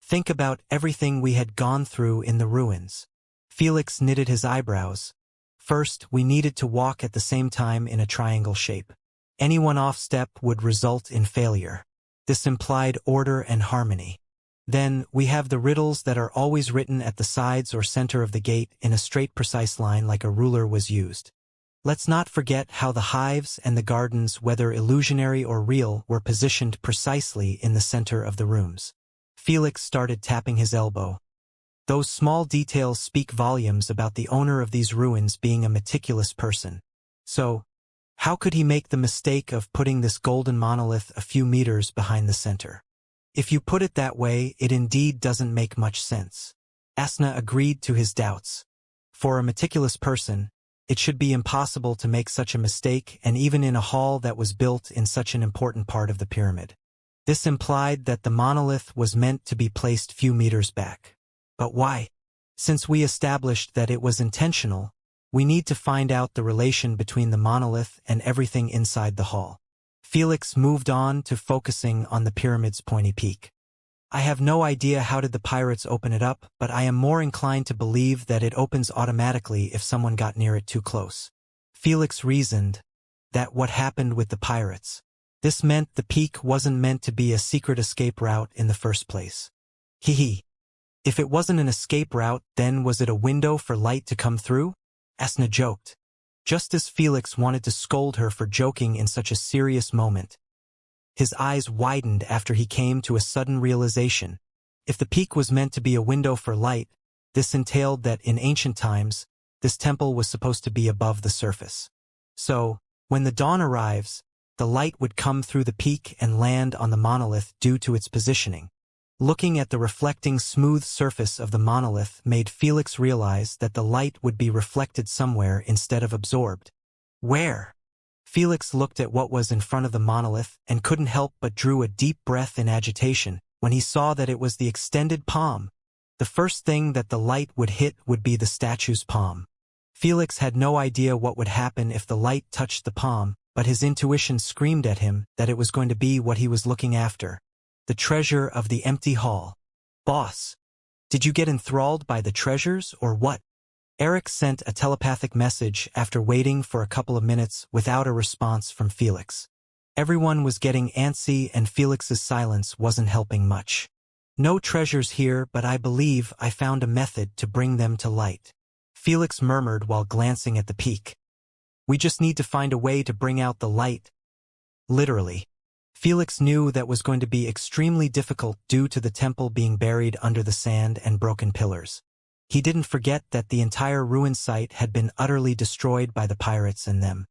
Think about everything we had gone through in the ruins. Felix knitted his eyebrows. First, we needed to walk at the same time in a triangle shape. Any one off step would result in failure. This implied order and harmony. Then, we have the riddles that are always written at the sides or center of the gate in a straight precise line like a ruler was used. Let's not forget how the hives and the gardens, whether illusionary or real, were positioned precisely in the center of the rooms. Felix started tapping his elbow. Those small details speak volumes about the owner of these ruins being a meticulous person. So, how could he make the mistake of putting this golden monolith a few meters behind the center? If you put it that way, it indeed doesn't make much sense. Asna agreed to his doubts. For a meticulous person, it should be impossible to make such a mistake, and even in a hall that was built in such an important part of the pyramid. This implied that the monolith was meant to be placed few meters back. But why? Since we established that it was intentional, we need to find out the relation between the monolith and everything inside the hall. Felix moved on to focusing on the pyramid's pointy peak. I have no idea how did the pirates open it up, but I am more inclined to believe that it opens automatically if someone got near it too close. Felix reasoned that what happened with the pirates. This meant the peak wasn't meant to be a secret escape route in the first place. Hee. If it wasn't an escape route, then was it a window for light to come through? Asna joked. Just as Felix wanted to scold her for joking in such a serious moment. His eyes widened after he came to a sudden realization. If the peak was meant to be a window for light, this entailed that in ancient times, this temple was supposed to be above the surface. So, when the dawn arrives, the light would come through the peak and land on the monolith due to its positioning. Looking at the reflecting smooth surface of the monolith made Felix realize that the light would be reflected somewhere instead of absorbed. Where? Felix looked at what was in front of the monolith and couldn't help but drew a deep breath in agitation when he saw that it was the extended palm. The first thing that the light would hit would be the statue's palm. Felix had no idea what would happen if the light touched the palm, but his intuition screamed at him that it was going to be what he was looking after. The treasure of the empty hall. Boss, did you get enthralled by the treasures or what? Eric sent a telepathic message after waiting for a couple of minutes without a response from Felix. Everyone was getting antsy and Felix's silence wasn't helping much. No treasures here, but I believe I found a method to bring them to light. Felix murmured while glancing at the peak. We just need to find a way to bring out the light. Literally. Felix knew that was going to be extremely difficult due to the temple being buried under the sand and broken pillars. He didn't forget that the entire ruin site had been utterly destroyed by the pirates and them.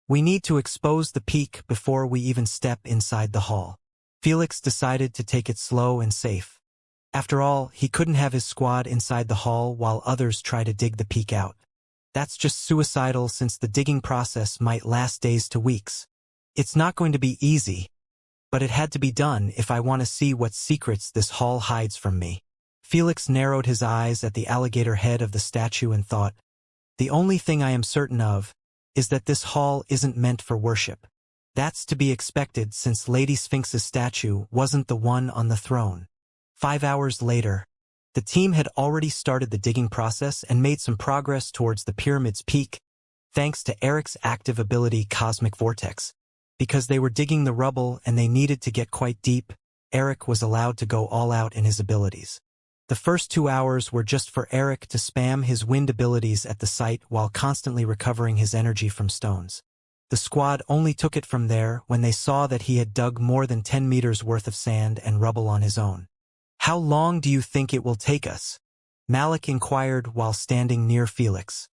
We need to expose the peak before we even step inside the hall. Felix decided to take it slow and safe. After all, he couldn't have his squad inside the hall while others try to dig the peak out. That's just suicidal since the digging process might last days to weeks. It's not going to be easy, but it had to be done if I want to see what secrets this hall hides from me. Felix narrowed his eyes at the alligator head of the statue and thought, the only thing I am certain of is that this hall isn't meant for worship. That's to be expected since Lady Sphinx's statue wasn't the one on the throne. 5 hours later, the team had already started the digging process and made some progress towards the pyramid's peak, thanks to Eric's active ability Cosmic Vortex. Because they were digging the rubble and they needed to get quite deep, Eric was allowed to go all out in his abilities. The first 2 hours were just for Eric to spam his wind abilities at the site while constantly recovering his energy from stones. The squad only took it from there when they saw that he had dug more than 10 meters worth of sand and rubble on his own. How long do you think it will take us? Malik inquired while standing near Felix.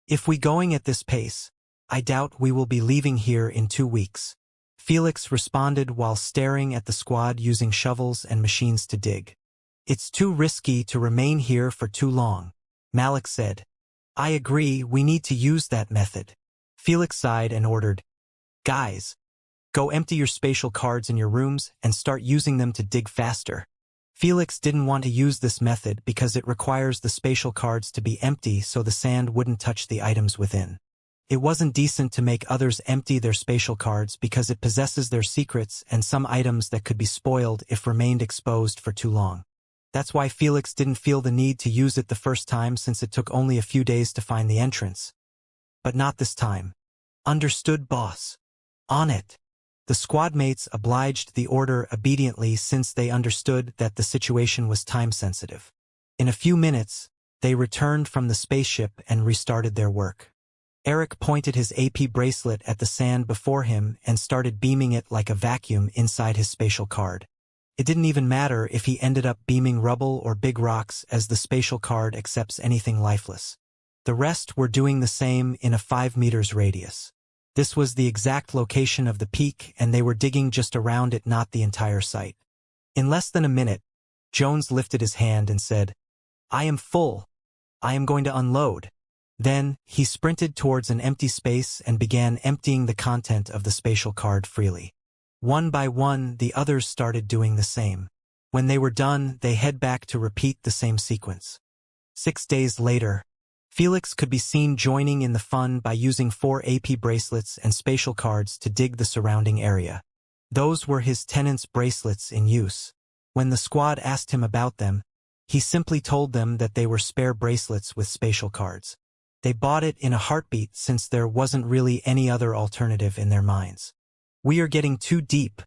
If we going at this pace, I doubt we will be leaving here in 2 weeks. Felix responded while staring at the squad using shovels and machines to dig. It's too risky to remain here for too long, Malik said. I agree, we need to use that method. Felix sighed and ordered, guys, go empty your spatial cards in your rooms and start using them to dig faster. Felix didn't want to use this method because it requires the spatial cards to be empty so the sand wouldn't touch the items within. It wasn't decent to make others empty their spatial cards because it possesses their secrets and some items that could be spoiled if remained exposed for too long. That's why Felix didn't feel the need to use it the first time since it took only a few days to find the entrance. But not this time. Understood, boss. On it. The squad mates obliged the order obediently since they understood that the situation was time-sensitive. In a few minutes, they returned from the spaceship and restarted their work. Eric pointed his AP bracelet at the sand before him and started beaming it like a vacuum inside his spatial card. It didn't even matter if he ended up beaming rubble or big rocks as the spatial card accepts anything lifeless. The rest were doing the same in a 5 meters radius. This was the exact location of the peak and they were digging just around it, not the entire site. In less than a minute, Jones lifted his hand and said, I am full. I am going to unload. Then, he sprinted towards an empty space and began emptying the content of the spatial card freely. One by one, the others started doing the same. When they were done, they head back to repeat the same sequence. 6 days later, Felix could be seen joining in the fun by using 4 AP bracelets and spatial cards to dig the surrounding area. Those were his tenants' bracelets in use. When the squad asked him about them, he simply told them that they were spare bracelets with spatial cards. They bought it in a heartbeat since there wasn't really any other alternative in their minds. We are getting too deep.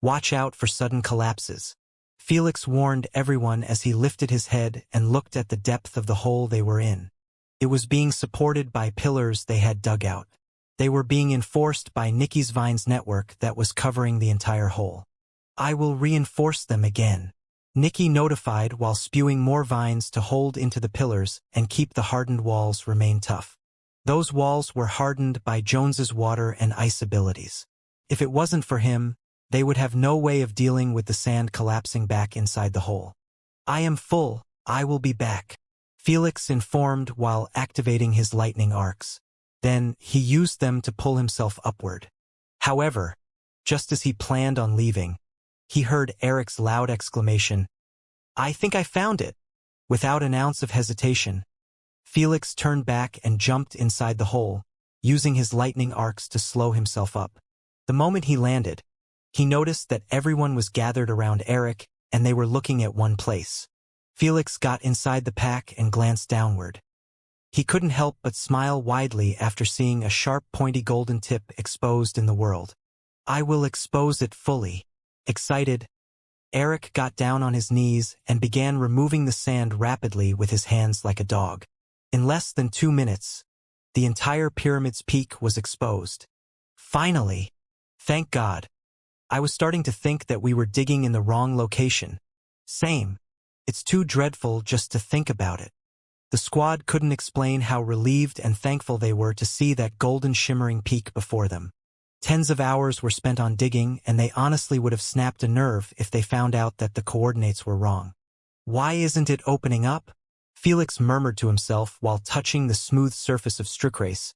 Watch out for sudden collapses. Felix warned everyone as he lifted his head and looked at the depth of the hole they were in. It was being supported by pillars they had dug out. They were being enforced by Nikki's vines network that was covering the entire hole. I will reinforce them again, Nikki notified while spewing more vines to hold into the pillars and keep the hardened walls remain tough. Those walls were hardened by Jones's water and ice abilities. If it wasn't for him, they would have no way of dealing with the sand collapsing back inside the hole. I am full, I will be back, Felix informed while activating his lightning arcs. Then, he used them to pull himself upward. However, just as he planned on leaving, he heard Eric's loud exclamation, "I think I found it!" Without an ounce of hesitation, Felix turned back and jumped inside the hole, using his lightning arcs to slow himself up. The moment he landed, he noticed that everyone was gathered around Eric and they were looking at one place. Felix got inside the pack and glanced downward. He couldn't help but smile widely after seeing a sharp, pointy golden tip exposed in the world. I will expose it fully. Excited, Eric got down on his knees and began removing the sand rapidly with his hands like a dog. In less than 2 minutes, the entire pyramid's peak was exposed. Finally! Thank God. I was starting to think that we were digging in the wrong location. Same. It's too dreadful just to think about it. The squad couldn't explain how relieved and thankful they were to see that golden shimmering peak before them. Tens of hours were spent on digging, and they honestly would have snapped a nerve if they found out that the coordinates were wrong. Why isn't it opening up? Felix murmured to himself while touching the smooth surface of Strucrace.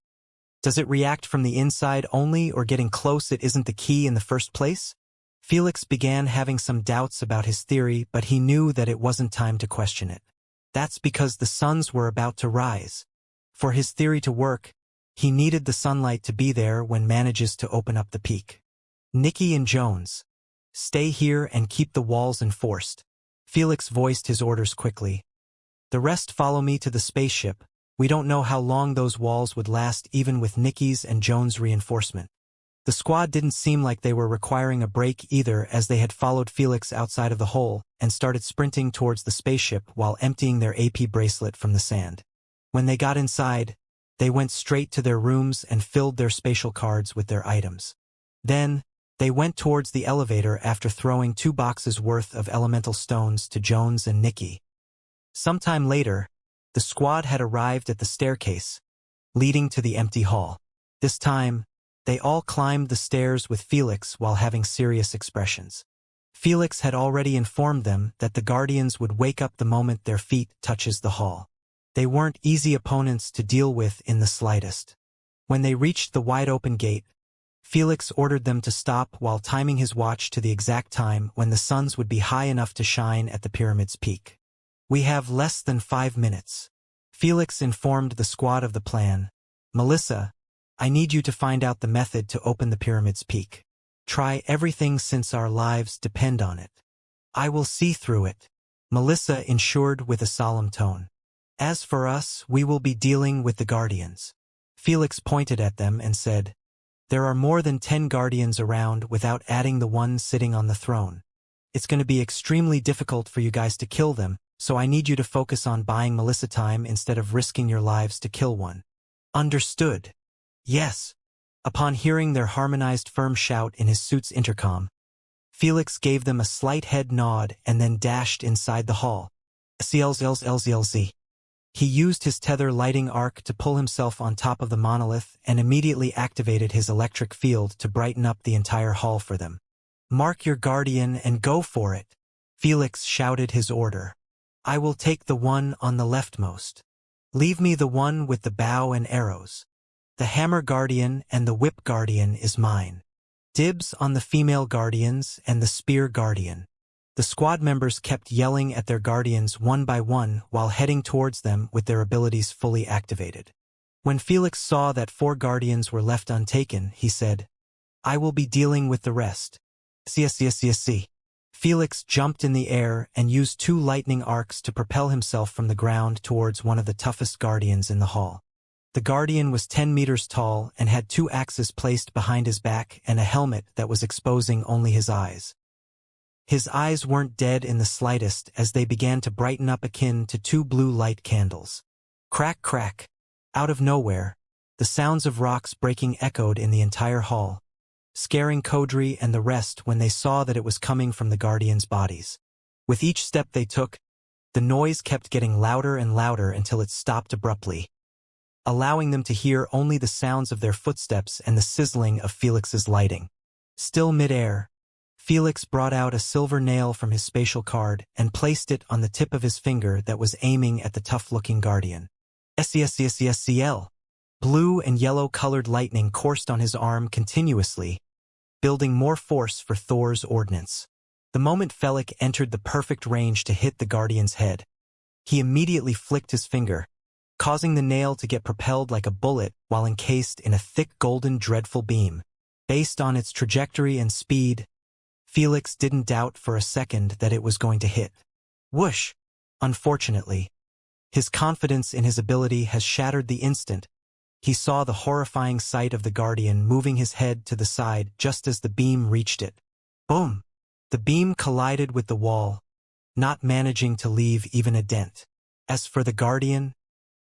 Does it react from the inside only, or getting close it isn't the key in the first place? Felix began having some doubts about his theory, but he knew that it wasn't time to question it. That's because the suns were about to rise. For his theory to work, he needed the sunlight to be there when manages to open up the peak. Nikki and Jones, stay here and keep the walls enforced. Felix voiced his orders quickly. The rest follow me to the spaceship. We don't know how long those walls would last even with Nikki's and Jones' reinforcement. The squad didn't seem like they were requiring a break either, as they had followed Felix outside of the hole and started sprinting towards the spaceship while emptying their AP bracelet from the sand. When they got inside, they went straight to their rooms and filled their spatial cards with their items. Then, they went towards the elevator after throwing 2 boxes worth of elemental stones to Jones and Nikki. Sometime later, the squad had arrived at the staircase, leading to the empty hall. This time, they all climbed the stairs with Felix while having serious expressions. Felix had already informed them that the Guardians would wake up the moment their feet touches the hall. They weren't easy opponents to deal with in the slightest. When they reached the wide-open gate, Felix ordered them to stop while timing his watch to the exact time when the suns would be high enough to shine at the pyramid's peak. We have less than 5 minutes. Felix informed the squad of the plan. Melissa, I need you to find out the method to open the pyramid's peak. Try everything since our lives depend on it. I will see through it, Melissa ensured with a solemn tone. As for us, we will be dealing with the Guardians. Felix pointed at them and said, There are more than 10 Guardians around without adding the one sitting on the throne. It's going to be extremely difficult for you guys to kill them, so I need you to focus on buying Melissa time instead of risking your lives to kill one. Understood. Yes. Upon hearing their harmonized firm shout in his suit's intercom, Felix gave them a slight head nod and then dashed inside the hall. CLZLZLZ. He used his tether lighting arc to pull himself on top of the monolith and immediately activated his electric field to brighten up the entire hall for them. Mark your Guardian and go for it, Felix shouted his order. I will take the one on the leftmost. Leave me the one with the bow and arrows. The Hammer Guardian and the Whip Guardian is mine. Dibs on the female Guardians and the Spear Guardian. The squad members kept yelling at their Guardians one by one while heading towards them with their abilities fully activated. When Felix saw that 4 Guardians were left untaken, he said, I will be dealing with the rest. See. Felix jumped in the air and used 2 lightning arcs to propel himself from the ground towards one of the toughest Guardians in the hall. The Guardian was 10 meters tall and had 2 axes placed behind his back and a helmet that was exposing only his eyes. His eyes weren't dead in the slightest as they began to brighten up akin to 2 blue light candles. Crack, crack. Out of nowhere, the sounds of rocks breaking echoed in the entire hall, scaring Kodri and the rest when they saw that it was coming from the Guardians' bodies. With each step they took, the noise kept getting louder and louder until it stopped abruptly, allowing them to hear only the sounds of their footsteps and the sizzling of Felix's lighting. Still mid-air, Felix brought out a silver nail from his spatial card and placed it on the tip of his finger that was aiming at the tough-looking Guardian. SCSCSCSCL. Blue and yellow-colored lightning coursed on his arm continuously, building more force for Thor's ordnance. The moment Felik entered the perfect range to hit the Guardian's head, he immediately flicked his finger, causing the nail to get propelled like a bullet while encased in a thick golden dreadful beam. Based on its trajectory and speed, Felix didn't doubt for a second that it was going to hit. Whoosh! Unfortunately, his confidence in his ability has shattered the instant he saw the horrifying sight of the Guardian moving his head to the side just as the beam reached it. Boom! The beam collided with the wall, not managing to leave even a dent. As for the Guardian,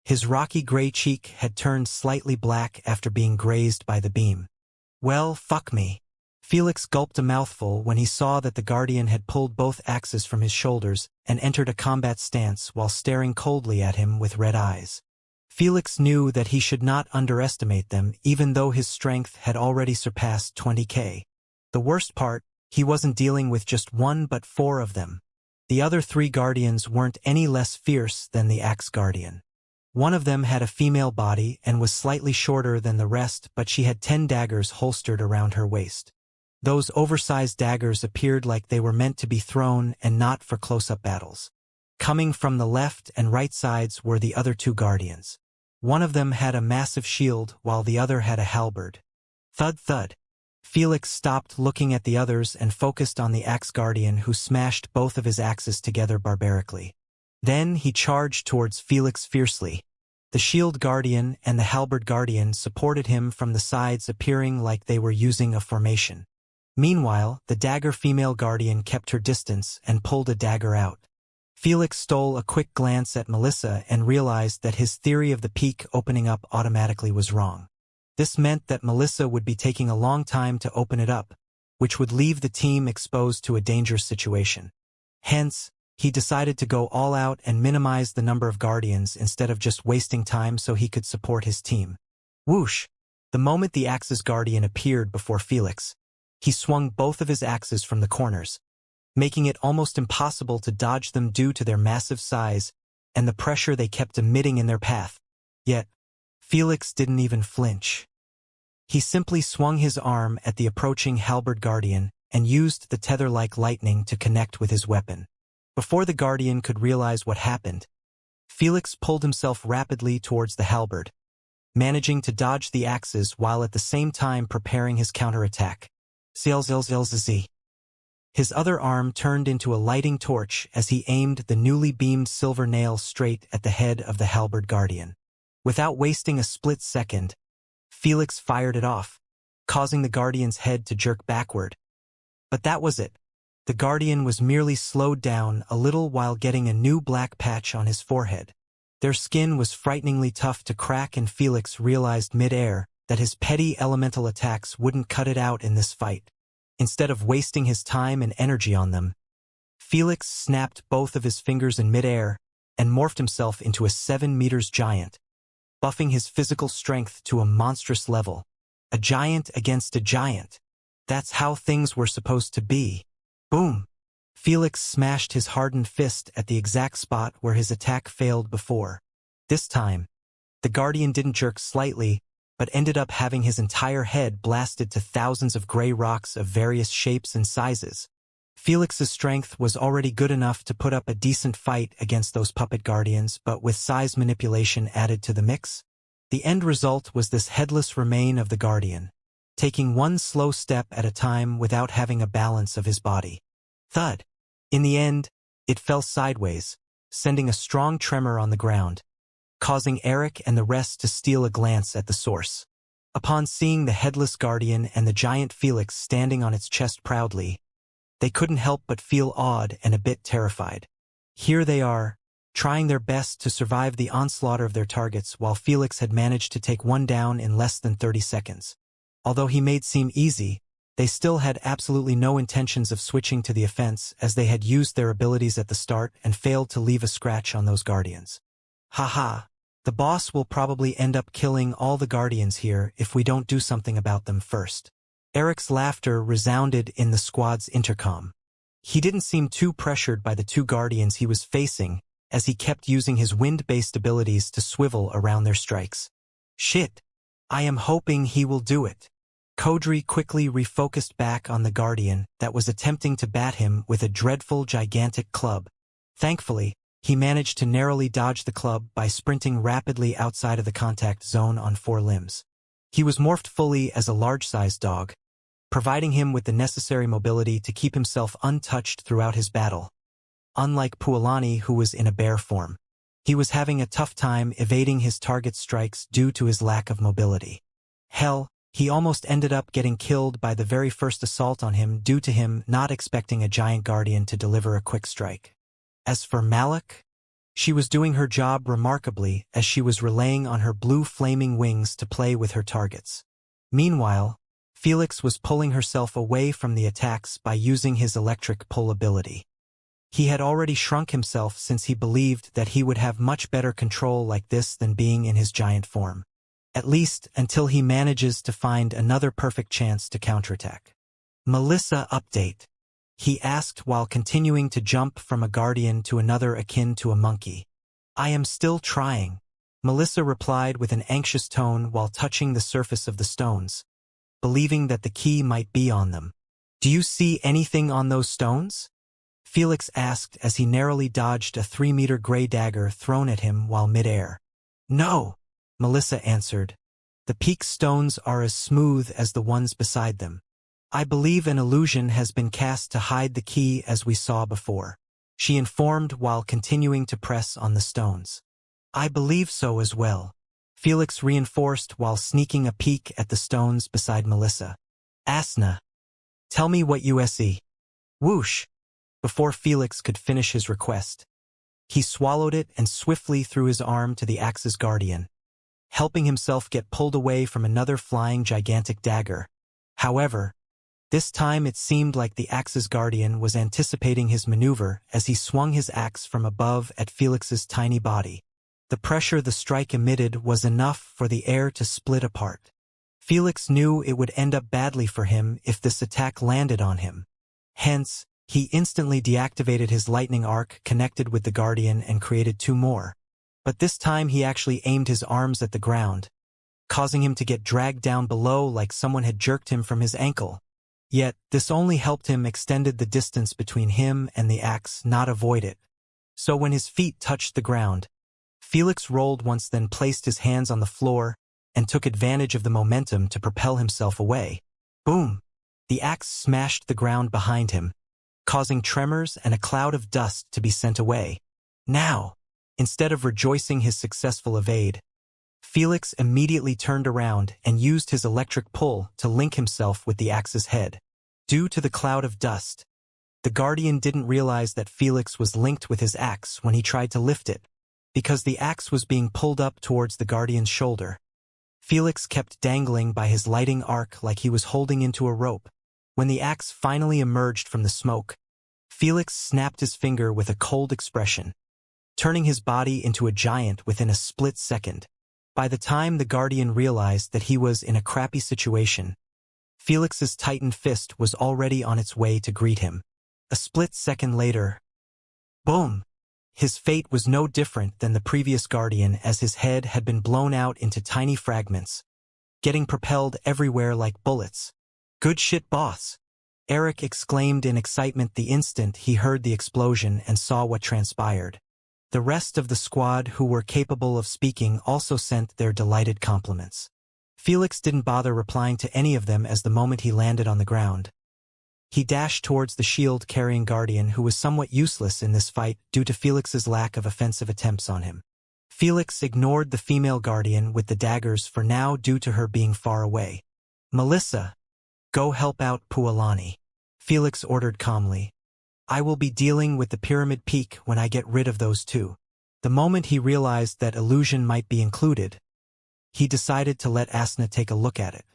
his rocky gray cheek had turned slightly black after being grazed by the beam. Well, fuck me. Felix gulped a mouthful when he saw that the Guardian had pulled both axes from his shoulders and entered a combat stance while staring coldly at him with red eyes. Felix knew that he should not underestimate them even though his strength had already surpassed 20k. The worst part, he wasn't dealing with just 1 but 4 of them. The other 3 Guardians weren't any less fierce than the Axe Guardian. One of them had a female body and was slightly shorter than the rest, but she had 10 daggers holstered around her waist. Those oversized daggers appeared like they were meant to be thrown and not for close-up battles. Coming from the left and right sides were the other 2 Guardians. One of them had a massive shield while the other had a halberd. Thud thud. Felix stopped looking at the others and focused on the Axe Guardian who smashed both of his axes together barbarically. Then he charged towards Felix fiercely. The Shield Guardian and the Halberd Guardian supported him from the sides, appearing like they were using a formation. Meanwhile, the Dagger Female Guardian kept her distance and pulled a dagger out. Felix stole a quick glance at Melissa and realized that his theory of the peak opening up automatically was wrong. This meant that Melissa would be taking a long time to open it up, which would leave the team exposed to a dangerous situation. Hence, he decided to go all out and minimize the number of Guardians instead of just wasting time so he could support his team. Whoosh! The moment the Axe's Guardian appeared before Felix, he swung both of his axes from the corners, making it almost impossible to dodge them due to their massive size and the pressure they kept emitting in their path. Yet, Felix didn't even flinch. He simply swung his arm at the approaching Halberd Guardian and used the tether-like lightning to connect with his weapon. Before the Guardian could realize what happened, Felix pulled himself rapidly towards the halberd, managing to dodge the axes while at the same time preparing his counterattack. Zlzlzlzz. His other arm turned into a lighting torch as he aimed the newly beamed silver nail straight at the head of the Halberd Guardian. Without wasting a split second, Felix fired it off, causing the Guardian's head to jerk backward. But that was it. The Guardian was merely slowed down a little while getting a new black patch on his forehead. Their skin was frighteningly tough to crack, and Felix realized mid-air that his petty elemental attacks wouldn't cut it out in this fight. Instead of wasting his time and energy on them, Felix snapped both of his fingers in mid-air and morphed himself into a 7 meters giant, buffing his physical strength to a monstrous level. A giant against a giant. That's how things were supposed to be. Boom! Felix smashed his hardened fist at the exact spot where his attack failed before. This time, the Guardian didn't jerk slightly, but ended up having his entire head blasted to thousands of gray rocks of various shapes and sizes. Felix's strength was already good enough to put up a decent fight against those puppet Guardians, but with size manipulation added to the mix, the end result was this headless remain of the Guardian, taking one slow step at a time without having a balance of his body. Thud! In the end, it fell sideways, sending a strong tremor on the ground. causing Eric and the rest to steal a glance at the source. Upon seeing the headless guardian and the giant Felix standing on its chest proudly, they couldn't help but feel awed and a bit terrified. Here they are, trying their best to survive the onslaught of their targets while Felix had managed to take one down in less than 30 seconds. Although he made seem easy, they still had absolutely no intentions of switching to the offense as they had used their abilities at the start and failed to leave a scratch on those guardians. Haha, the boss will probably end up killing all the guardians here if we don't do something about them first. Eric's laughter resounded in the squad's intercom. He didn't seem too pressured by the two guardians he was facing as he kept using his wind-based abilities to swivel around their strikes. Shit, I am hoping he will do it. Kodri quickly refocused back on the guardian that was attempting to bat him with a dreadful gigantic club. Thankfully, he managed to narrowly dodge the club by sprinting rapidly outside of the contact zone on four limbs. He was morphed fully as a large-sized dog, providing him with the necessary mobility to keep himself untouched throughout his battle. Unlike Puolani, who was in a bear form, he was having a tough time evading his target's strikes due to his lack of mobility. Hell, he almost ended up getting killed by the very first assault on him due to him not expecting a giant guardian to deliver a quick strike. As for Malak, she was doing her job remarkably as she was relaying on her blue flaming wings to play with her targets. Meanwhile, Felix was pulling herself away from the attacks by using his electric pull ability. He had already shrunk himself since he believed that he would have much better control like this than being in his giant form. At least until he manages to find another perfect chance to counterattack. Melissa update. He asked while continuing to jump from a guardian to another akin to a monkey. I am still trying, Melissa replied with an anxious tone while touching the surface of the stones, believing that the key might be on them. Do you see anything on those stones? Felix asked as he narrowly dodged a 3-meter gray dagger thrown at him while mid-air. No, Melissa answered. The peak stones are as smooth as the ones beside them. I believe an illusion has been cast to hide the key as we saw before, she informed while continuing to press on the stones. I believe so as well, Felix reinforced while sneaking a peek at the stones beside Melissa. Asna, tell me what you see. Whoosh! Before Felix could finish his request, he swallowed it and swiftly threw his arm to the axe's guardian, helping himself get pulled away from another flying gigantic dagger. However, this time it seemed like the axe's guardian was anticipating his maneuver as he swung his axe from above at Felix's tiny body. The pressure the strike emitted was enough for the air to split apart. Felix knew it would end up badly for him if this attack landed on him. Hence, he instantly deactivated his lightning arc connected with the guardian and created two more. But this time he actually aimed his arms at the ground, causing him to get dragged down below like someone had jerked him from his ankle. Yet, this only helped him extended the distance between him and the axe, not avoid it. So when his feet touched the ground, Felix rolled once, then placed his hands on the floor and took advantage of the momentum to propel himself away. Boom! The axe smashed the ground behind him, causing tremors and a cloud of dust to be sent away. Now, instead of rejoicing his successful evade, Felix immediately turned around and used his electric pull to link himself with the axe's head. Due to the cloud of dust, the guardian didn't realize that Felix was linked with his axe when he tried to lift it, because the axe was being pulled up towards the guardian's shoulder. Felix kept dangling by his lighting arc like he was holding into a rope. When the axe finally emerged from the smoke, Felix snapped his finger with a cold expression, turning his body into a giant within a split second. By the time the guardian realized that he was in a crappy situation, Felix's tightened fist was already on its way to greet him. A split second later, boom! His fate was no different than the previous guardian as his head had been blown out into tiny fragments, getting propelled everywhere like bullets. Good shit, boss! Eric exclaimed in excitement the instant he heard the explosion and saw what transpired. The rest of the squad who were capable of speaking also sent their delighted compliments. Felix didn't bother replying to any of them as the moment he landed on the ground. He dashed towards the shield-carrying guardian who was somewhat useless in this fight due to Felix's lack of offensive attempts on him. Felix ignored the female guardian with the daggers for now due to her being far away. "Melissa, go help out Pualani," Felix ordered calmly. "I will be dealing with the pyramid peak when I get rid of those two." The moment he realized that illusion might be included, he decided to let Asna take a look at it.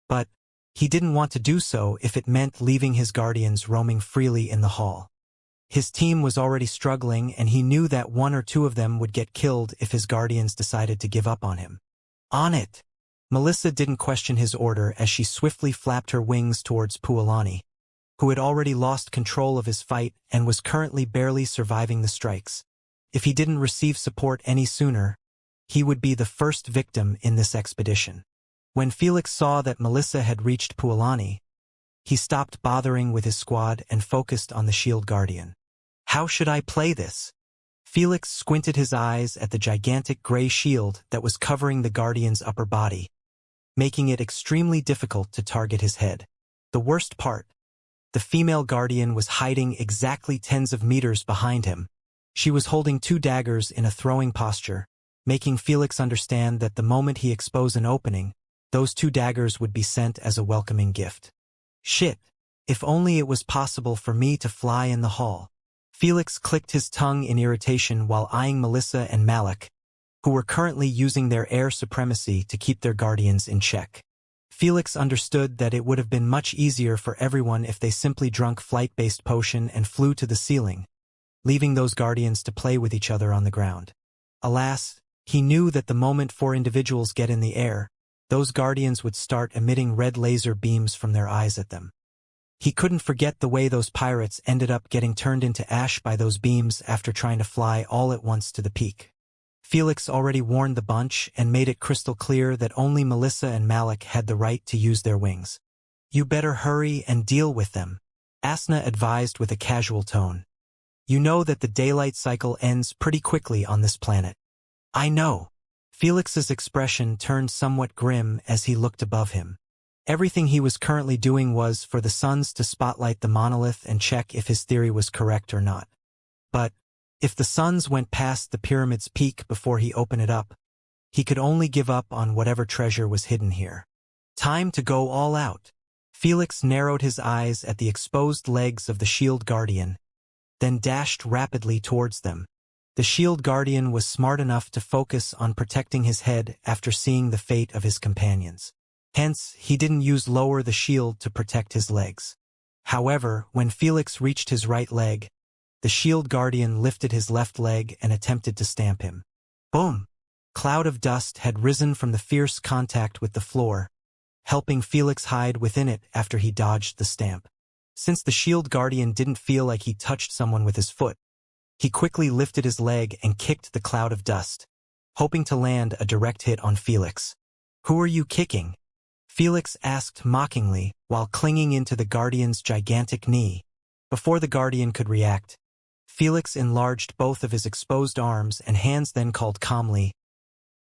But he didn't want to do so if it meant leaving his guardians roaming freely in the hall. His team was already struggling, and he knew that one or two of them would get killed if his guardians decided to give up on him. "On it!" Melissa didn't question his order as she swiftly flapped her wings towards Pualani, who had already lost control of his fight and was currently barely surviving the strikes. If he didn't receive support any sooner, he would be the first victim in this expedition. When Felix saw that Melissa had reached Pualani, he stopped bothering with his squad and focused on the shield guardian. How should I play this? Felix squinted his eyes at the gigantic gray shield that was covering the guardian's upper body, making it extremely difficult to target his head. The worst part, the female guardian was hiding exactly tens of meters behind him. She was holding two daggers in a throwing posture, making Felix understand that the moment he exposed an opening, those two daggers would be sent as a welcoming gift. Shit, if only it was possible for me to fly in the hall. Felix clicked his tongue in irritation while eyeing Melissa and Malik, who were currently using their air supremacy to keep their guardians in check. Felix understood that it would have been much easier for everyone if they simply drunk flight-based potion and flew to the ceiling, leaving those guardians to play with each other on the ground. Alas, he knew that the moment four individuals get in the air, those guardians would start emitting red laser beams from their eyes at them. He couldn't forget the way those pirates ended up getting turned into ash by those beams after trying to fly all at once to the peak. Felix already warned the bunch and made it crystal clear that only Melissa and Malik had the right to use their wings. "You better hurry and deal with them," Asna advised with a casual tone. "You know that the daylight cycle ends pretty quickly on this planet." "I know." Felix's expression turned somewhat grim as he looked above him. Everything he was currently doing was for the suns to spotlight the monolith and check if his theory was correct or not. But if the suns went past the pyramid's peak before he opened it up, he could only give up on whatever treasure was hidden here. Time to go all out. Felix narrowed his eyes at the exposed legs of the shield guardian, then dashed rapidly towards them. The shield guardian was smart enough to focus on protecting his head after seeing the fate of his companions. Hence, he didn't use lower the shield to protect his legs. However, when Felix reached his right leg, the shield guardian lifted his left leg and attempted to stamp him. Boom! Cloud of dust had risen from the fierce contact with the floor, helping Felix hide within it after he dodged the stamp. Since the shield guardian didn't feel like he touched someone with his foot, he quickly lifted his leg and kicked the cloud of dust, hoping to land a direct hit on Felix. "Who are you kicking?" Felix asked mockingly while clinging into the guardian's gigantic knee. Before the guardian could react, Felix enlarged both of his exposed arms and hands, then called calmly,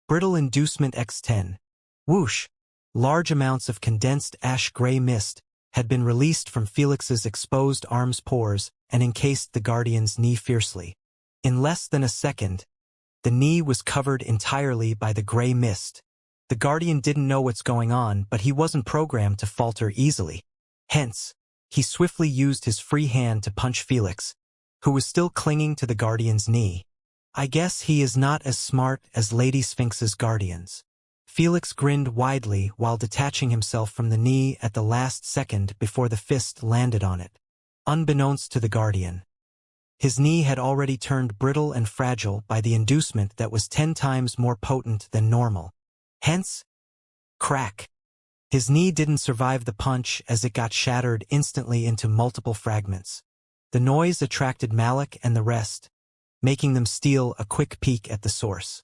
"Brittle Inducement X10. Whoosh! Large amounts of condensed ash-gray mist had been released from Felix's exposed arms' pores and encased the guardian's knee fiercely. In less than a second, the knee was covered entirely by the gray mist. The guardian didn't know what's going on, but he wasn't programmed to falter easily. Hence, he swiftly used his free hand to punch Felix, who was still clinging to the guardian's knee. "I guess he is not as smart as Lady Sphinx's guardians." Felix grinned widely while detaching himself from the knee at the last second before the fist landed on it. Unbeknownst to the guardian, his knee had already turned brittle and fragile by the inducement that was 10 times more potent than normal. Hence, crack. His knee didn't survive the punch as it got shattered instantly into multiple fragments. The noise attracted Malik and the rest, making them steal a quick peek at the source.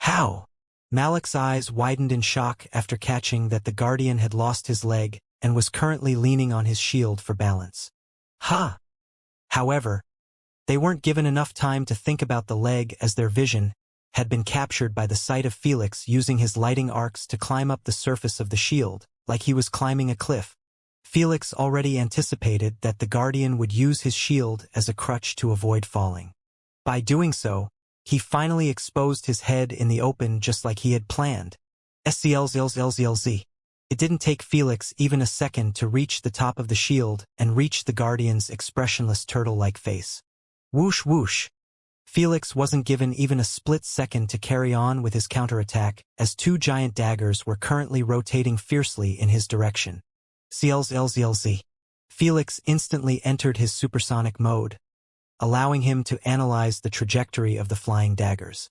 "How?" Malik's eyes widened in shock after catching that the guardian had lost his leg and was currently leaning on his shield for balance. "Ha!" However, they weren't given enough time to think about the leg as their vision had been captured by the sight of Felix using his lighting arcs to climb up the surface of the shield, like he was climbing a cliff. Felix already anticipated that the guardian would use his shield as a crutch to avoid falling. By doing so, He finally exposed his head in the open just like he had planned. SCLZLZLZ. It didn't take Felix even a second to reach the top of the shield and reach the Guardian's expressionless turtle-like face. Whoosh whoosh. Felix wasn't given even a split second to carry on with his counterattack, as two giant daggers were currently rotating fiercely in his direction. CLZLZLZ. Felix instantly entered his supersonic mode, allowing him to analyze the trajectory of the flying daggers.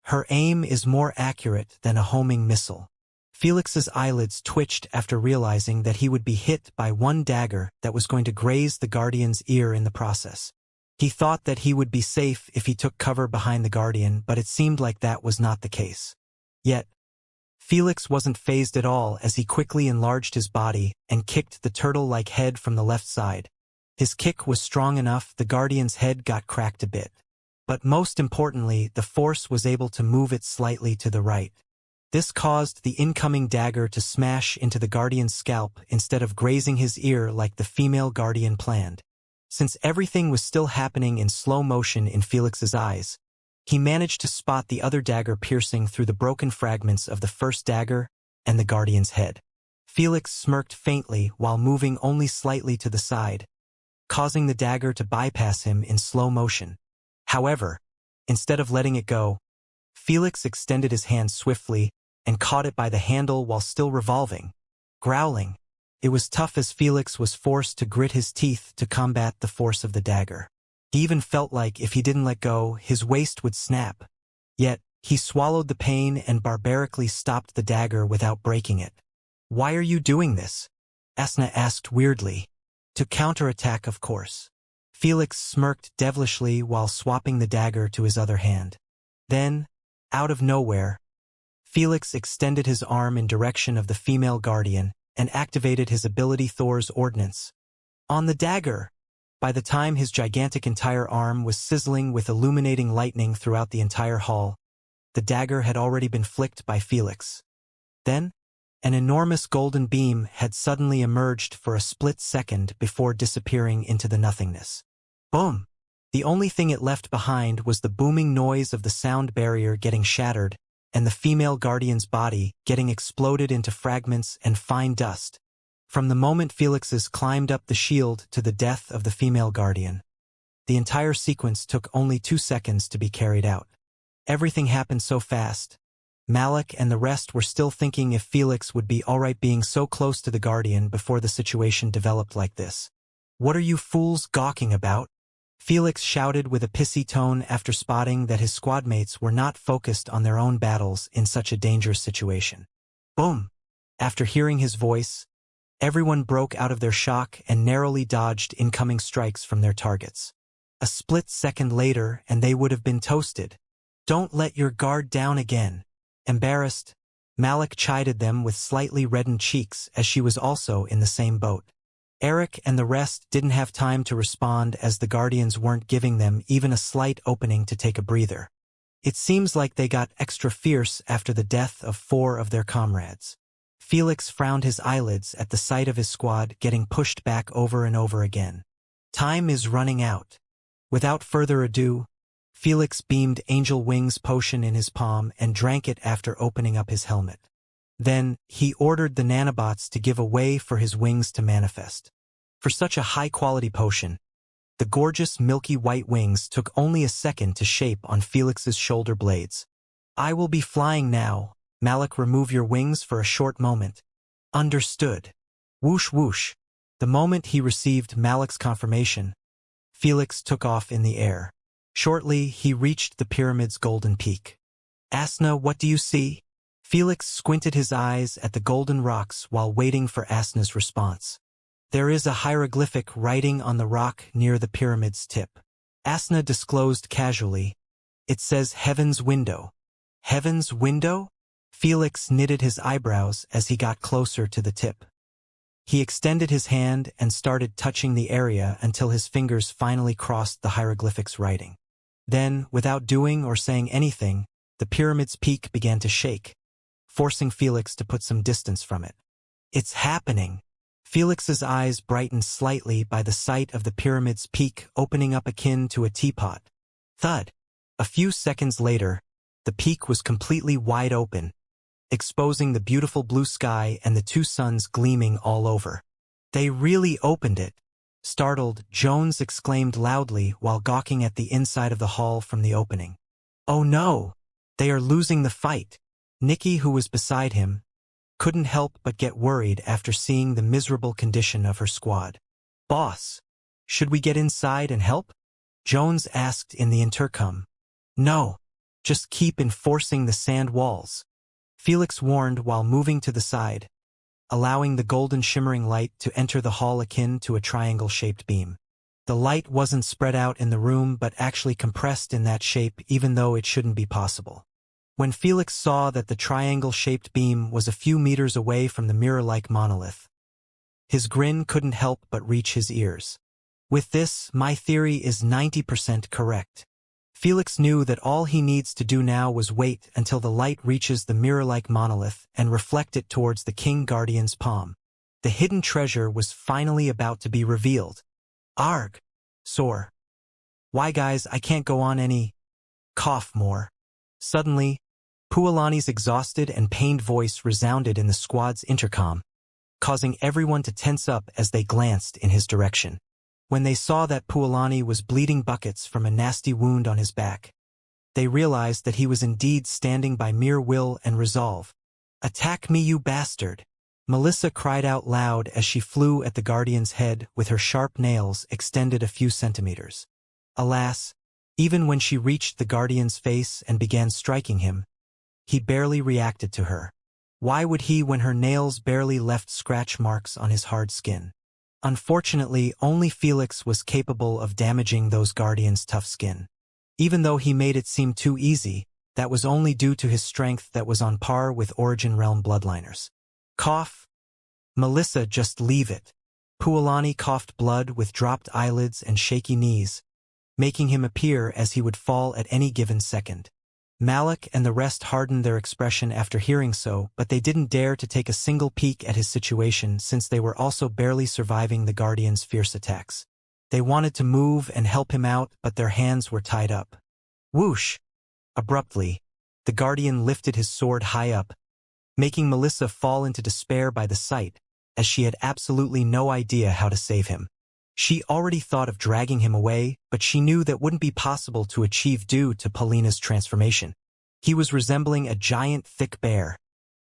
Her aim is more accurate than a homing missile. Felix's eyelids twitched after realizing that he would be hit by one dagger that was going to graze the Guardian's ear in the process. He thought that he would be safe if he took cover behind the Guardian, but it seemed like that was not the case. Yet, Felix wasn't fazed at all as he quickly enlarged his body and kicked the turtle-like head from the left side. His kick was strong enough the Guardian's head got cracked a bit. But most importantly, the force was able to move it slightly to the right. This caused the incoming dagger to smash into the Guardian's scalp instead of grazing his ear like the female Guardian planned. Since everything was still happening in slow motion in Felix's eyes, he managed to spot the other dagger piercing through the broken fragments of the first dagger and the Guardian's head. Felix smirked faintly while moving only slightly to the side, causing the dagger to bypass him in slow motion. However, instead of letting it go, Felix extended his hand swiftly and caught it by the handle while still revolving, growling. It was tough as Felix was forced to grit his teeth to combat the force of the dagger. He even felt like if he didn't let go, his waist would snap. Yet, he swallowed the pain and barbarically stopped the dagger without breaking it. "Why are you doing this?" Asna asked weirdly. "To counterattack, of course." Felix smirked devilishly while swapping the dagger to his other hand. Then, out of nowhere, Felix extended his arm in direction of the female Guardian and activated his ability Thor's Ordnance. On the dagger! By the time his gigantic entire arm was sizzling with illuminating lightning throughout the entire hall, the dagger had already been flicked by Felix. Then, an enormous golden beam had suddenly emerged for a split second before disappearing into the nothingness. Boom! The only thing it left behind was the booming noise of the sound barrier getting shattered and the female Guardian's body getting exploded into fragments and fine dust. From the moment Felix's climbed up the shield to the death of the female Guardian, the entire sequence took only 2 seconds to be carried out. Everything happened so fast. Malik and the rest were still thinking if Felix would be alright being so close to the Guardian before the situation developed like this. "What are you fools gawking about?" Felix shouted with a pissy tone after spotting that his squadmates were not focused on their own battles in such a dangerous situation. Boom! After hearing his voice, everyone broke out of their shock and narrowly dodged incoming strikes from their targets. A split second later and they would have been toasted. "Don't let your guard down again." Embarrassed, Malik chided them with slightly reddened cheeks as she was also in the same boat. Eric and the rest didn't have time to respond as the Guardians weren't giving them even a slight opening to take a breather. It seems like they got extra fierce after the death of 4 of their comrades. Felix frowned his eyelids at the sight of his squad getting pushed back over and over again. Time is running out. Without further ado, Felix beamed Angel Wings potion in his palm and drank it after opening up his helmet. Then, he ordered the nanobots to give a way for his wings to manifest. For such a high-quality potion, the gorgeous milky white wings took only a second to shape on Felix's shoulder blades. "I will be flying now. Malik, remove your wings for a short moment." "Understood." Whoosh whoosh. The moment he received Malik's confirmation, Felix took off in the air. Shortly, he reached the pyramid's golden peak. "Asna, what do you see?" Felix squinted his eyes at the golden rocks while waiting for Asna's response. "There is a hieroglyphic writing on the rock near the pyramid's tip." Asna disclosed casually. "It says Heaven's Window." "Heaven's Window?" Felix knitted his eyebrows as he got closer to the tip. He extended his hand and started touching the area until his fingers finally crossed the hieroglyphic's writing. Then, without doing or saying anything, the pyramid's peak began to shake, forcing Felix to put some distance from it. "It's happening!" Felix's eyes brightened slightly by the sight of the pyramid's peak opening up akin to a teapot. Thud! A few seconds later, the peak was completely wide open, exposing the beautiful blue sky and the two suns gleaming all over. They really opened it. Startled, Jones exclaimed loudly while gawking at the inside of the hall from the opening. "Oh no! They are losing the fight." Nikki, who was beside him, couldn't help but get worried after seeing the miserable condition of her squad. "Boss, should we get inside and help?" Jones asked in the intercom. "No, just keep enforcing the sand walls," Felix warned while moving to the side, allowing the golden shimmering light to enter the hall akin to a triangle-shaped beam. The light wasn't spread out in the room but actually compressed in that shape even though it shouldn't be possible. When Felix saw that the triangle-shaped beam was a few meters away from the mirror-like monolith, his grin couldn't help but reach his ears. "With this, my theory is 90% correct." Felix knew that all he needs to do now was wait until the light reaches the mirror-like monolith and reflect it towards the King Guardian's palm. The hidden treasure was finally about to be revealed. "Arg! Sore. Why guys, I can't go on any cough more." Suddenly, Puolani's exhausted and pained voice resounded in the squad's intercom, causing everyone to tense up as they glanced in his direction. When they saw that Puolani was bleeding buckets from a nasty wound on his back, they realized that he was indeed standing by mere will and resolve. "Attack me, you bastard!" Melissa cried out loud as she flew at the Guardian's head with her sharp nails extended a few centimeters. Alas, even when she reached the Guardian's face and began striking him, he barely reacted to her. Why would he when her nails barely left scratch marks on his hard skin? Unfortunately, only Felix was capable of damaging those Guardians' tough skin. Even though he made it seem too easy, that was only due to his strength that was on par with Origin Realm bloodliners. "Cough? Melissa, just leave it." Puolani coughed blood with dropped eyelids and shaky knees, making him appear as he would fall at any given second. Malik and the rest hardened their expression after hearing so, but they didn't dare to take a single peek at his situation since they were also barely surviving the Guardian's fierce attacks. They wanted to move and help him out, but their hands were tied up. Whoosh! Abruptly, the Guardian lifted his sword high up, making Melissa fall into despair by the sight, as she had absolutely no idea how to save him. She already thought of dragging him away, but she knew that wouldn't be possible to achieve due to Paulina's transformation. He was resembling a giant thick bear,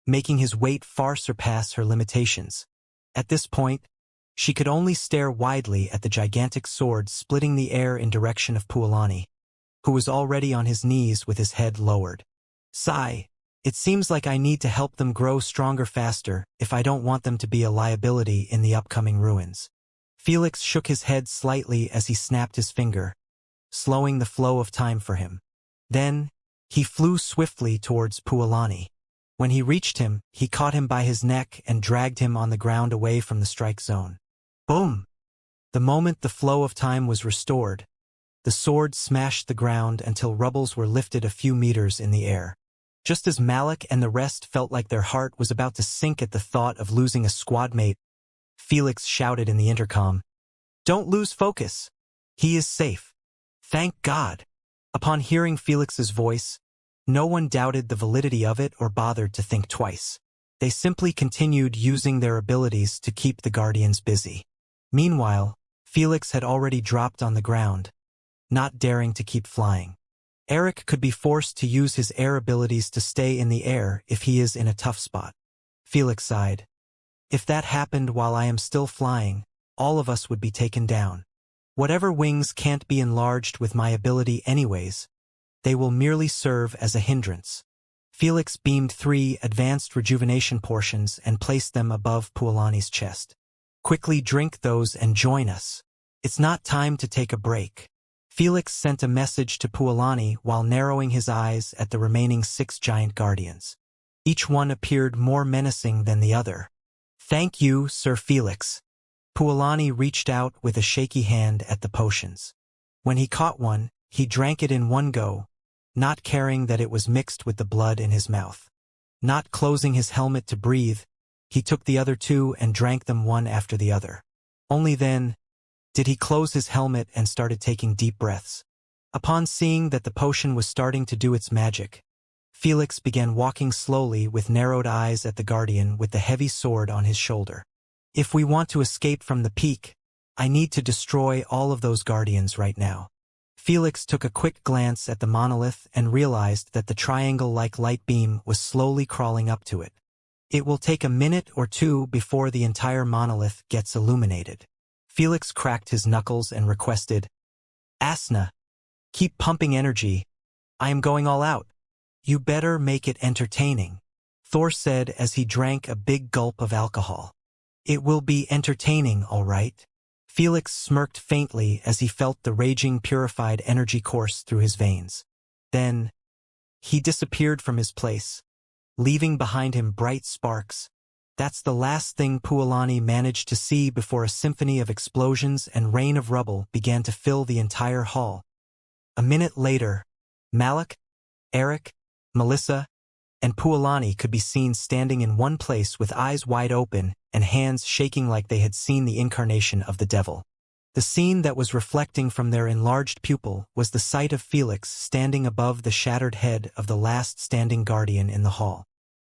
making his weight far surpass her limitations. At this point, she could only stare widely at the gigantic sword splitting the air in direction of Puolani, who was already on his knees with his head lowered. "Sigh, it seems like I need to help them grow stronger faster if I don't want them to be a liability in the upcoming ruins." Felix shook his head slightly as he snapped his finger, slowing the flow of time for him. Then, he flew swiftly towards Puolani. When he reached him, he caught him by his neck and dragged him on the ground away from the strike zone. Boom! The moment the flow of time was restored, the sword smashed the ground until rubbles were lifted a few meters in the air. Just as Malik and the rest felt like their heart was about to sink at the thought of losing a squad mate, Felix shouted in the intercom, "Don't lose focus. He is safe. Thank God." Upon hearing Felix's voice, no one doubted the validity of it or bothered to think twice. They simply continued using their abilities to keep the Guardians busy. Meanwhile, Felix had already dropped on the ground, not daring to keep flying. Eric could be forced to use his air abilities to stay in the air if he is in a tough spot. Felix sighed. "If that happened while I am still flying, all of us would be taken down. Whatever wings can't be enlarged with my ability anyways, they will merely serve as a hindrance." Felix beamed 3 advanced rejuvenation portions and placed them above Puolani's chest. "Quickly drink those and join us. It's not time to take a break." Felix sent a message to Puolani while narrowing his eyes at the remaining 6 giant guardians. Each one appeared more menacing than the other. "Thank you, Sir Felix." Puolani reached out with a shaky hand at the potions. When he caught one, he drank it in one go, not caring that it was mixed with the blood in his mouth. Not closing his helmet to breathe, he took the other 2 and drank them one after the other. Only then did he close his helmet and started taking deep breaths. Upon seeing that the potion was starting to do its magic, Felix began walking slowly with narrowed eyes at the guardian with the heavy sword on his shoulder. If we want to escape from the peak, I need to destroy all of those guardians right now. Felix took a quick glance at the monolith and realized that the triangle-like light beam was slowly crawling up to it. It will take a minute or two before the entire monolith gets illuminated. Felix cracked his knuckles and requested, "Asna, keep pumping energy. I am going all out." "You better make it entertaining," Thor said as he drank a big gulp of alcohol. "It will be entertaining, all right." Felix smirked faintly as he felt the raging purified energy course through his veins. Then, he disappeared from his place, leaving behind him bright sparks. That's the last thing Puolani managed to see before a symphony of explosions and rain of rubble began to fill the entire hall. A minute later, Malik, Eric, Melissa, and Puolani could be seen standing in one place with eyes wide open and hands shaking like they had seen the incarnation of the devil. The scene that was reflecting from their enlarged pupil was the sight of Felix standing above the shattered head of the last standing guardian in the hall.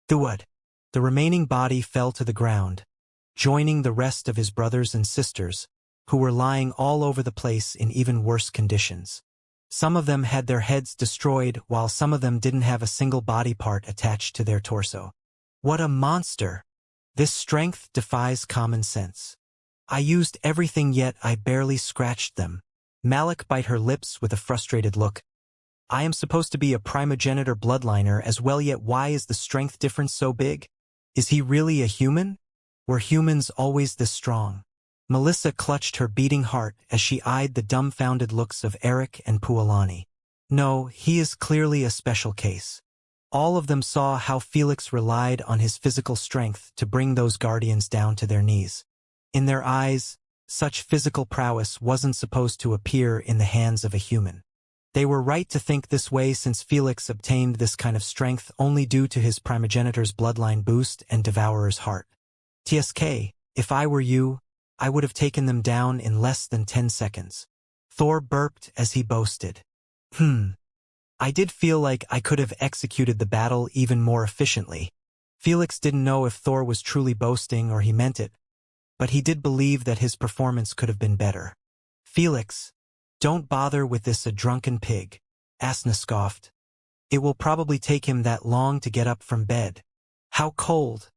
Thud! The remaining body fell to the ground, joining the rest of his brothers and sisters, who were lying all over the place in even worse conditions. Some of them had their heads destroyed, while some of them didn't have a single body part attached to their torso. What a monster! This strength defies common sense. I used everything, yet I barely scratched them. Malik bit her lips with a frustrated look. I am supposed to be a primogenitor bloodliner as well, yet why is the strength difference so big? Is he really a human? Were humans always this strong? Melissa clutched her beating heart as she eyed the dumbfounded looks of Eric and Puolani. No, he is clearly a special case. All of them saw how Felix relied on his physical strength to bring those guardians down to their knees. In their eyes, such physical prowess wasn't supposed to appear in the hands of a human. They were right to think this way since Felix obtained this kind of strength only due to his primogenitor's bloodline boost and Devourer's heart. TSK, if I were you, I would have taken them down in less than 10 seconds. Thor burped as he boasted. I did feel like I could have executed the battle even more efficiently. Felix didn't know if Thor was truly boasting or he meant it, but he did believe that his performance could have been better. Felix, don't bother with this, a drunken pig, Asna scoffed. It will probably take him that long to get up from bed. How cold.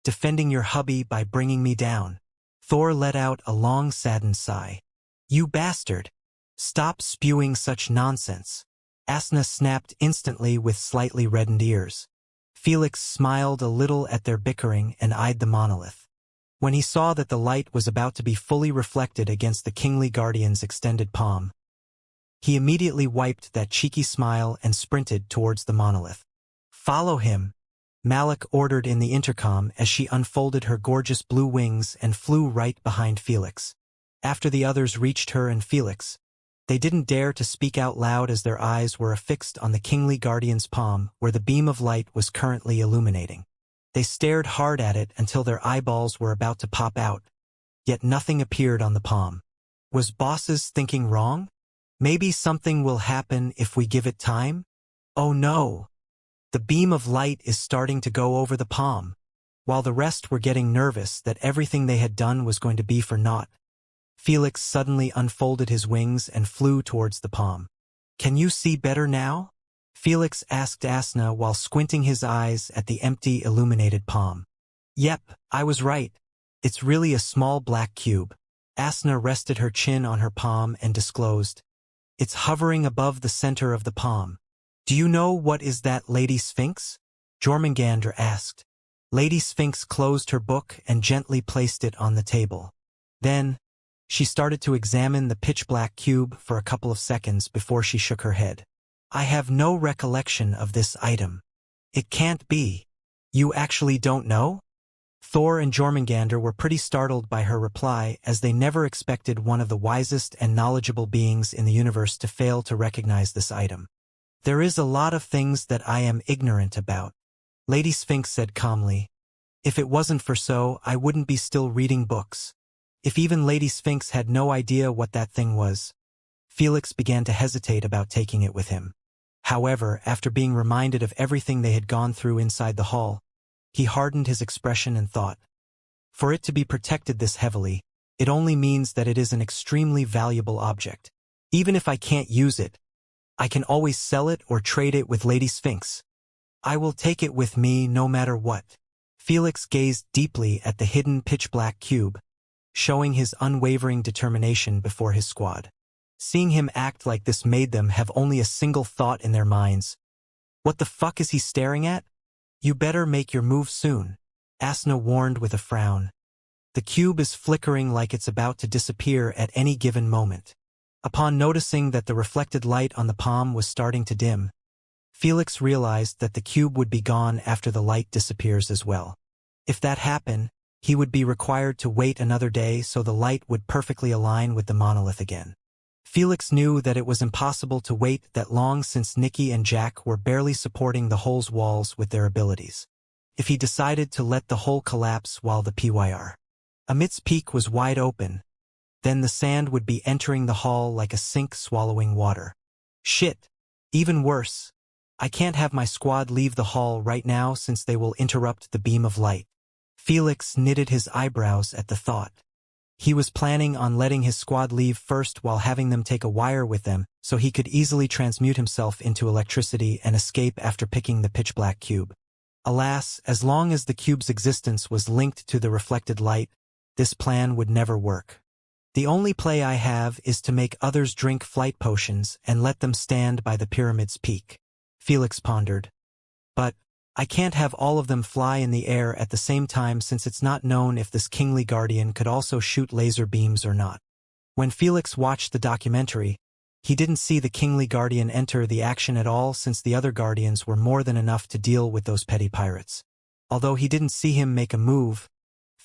Defending your hubby by bringing me down. Thor let out a long saddened sigh. You bastard. Stop spewing such nonsense. Asna snapped instantly with slightly reddened ears. Felix smiled a little at their bickering and eyed the monolith. When he saw that the light was about to be fully reflected against the kingly guardian's extended palm, he immediately wiped that cheeky smile and sprinted towards the monolith. Follow him, Malik ordered in the intercom as she unfolded her gorgeous blue wings and flew right behind Felix. After the others reached her and Felix, they didn't dare to speak out loud as their eyes were affixed on the kingly guardian's palm where the beam of light was currently illuminating. They stared hard at it until their eyeballs were about to pop out, yet nothing appeared on the palm. Was bosses thinking wrong? Maybe something will happen if we give it time? Oh no! The beam of light is starting to go over the palm, while the rest were getting nervous that everything they had done was going to be for naught. Felix suddenly unfolded his wings and flew towards the palm. Can you see better now? Felix asked Asna while squinting his eyes at the empty illuminated palm. Yep, I was right. It's really a small black cube. Asna rested her chin on her palm and disclosed. It's hovering above the center of the palm. Do you know what is that, Lady Sphinx? Jormungandr asked. Lady Sphinx closed her book and gently placed it on the table. Then, she started to examine the pitch-black cube for a couple of seconds before she shook her head. I have no recollection of this item. It can't be. You actually don't know? Thor and Jormungandr were pretty startled by her reply, as they never expected one of the wisest and knowledgeable beings in the universe to fail to recognize this item. There is a lot of things that I am ignorant about, Lady Sphinx said calmly. If it wasn't for so, I wouldn't be still reading books. If even Lady Sphinx had no idea what that thing was. Felix began to hesitate about taking it with him. However, after being reminded of everything they had gone through inside the hall, he hardened his expression and thought, for it to be protected this heavily, it only means that it is an extremely valuable object. Even if I can't use it, I can always sell it or trade it with Lady Sphinx. I will take it with me no matter what. Felix gazed deeply at the hidden pitch-black cube, showing his unwavering determination before his squad. Seeing him act like this made them have only a single thought in their minds. What the fuck is he staring at? You better make your move soon, Asna warned with a frown. The cube is flickering like it's about to disappear at any given moment. Upon noticing that the reflected light on the palm was starting to dim, Felix realized that the cube would be gone after the light disappears as well. If that happened, he would be required to wait another day so the light would perfectly align with the monolith again. Felix knew that it was impossible to wait that long since Nikki and Jack were barely supporting the hole's walls with their abilities. If he decided to let the hole collapse while the PYR Amit's peak was wide open, then the sand would be entering the hall like a sink swallowing water. Shit. Even worse. I can't have my squad leave the hall right now since they will interrupt the beam of light. Felix knitted his eyebrows at the thought. He was planning on letting his squad leave first while having them take a wire with them so he could easily transmute himself into electricity and escape after picking the pitch-black cube. Alas, as long as the cube's existence was linked to the reflected light, this plan would never work. The only play I have is to make others drink flight potions and let them stand by the pyramid's peak. Felix pondered. But I can't have all of them fly in the air at the same time since it's not known if this kingly guardian could also shoot laser beams or not. When Felix watched the documentary, he didn't see the kingly guardian enter the action at all since the other guardians were more than enough to deal with those petty pirates. Although he didn't see him make a move,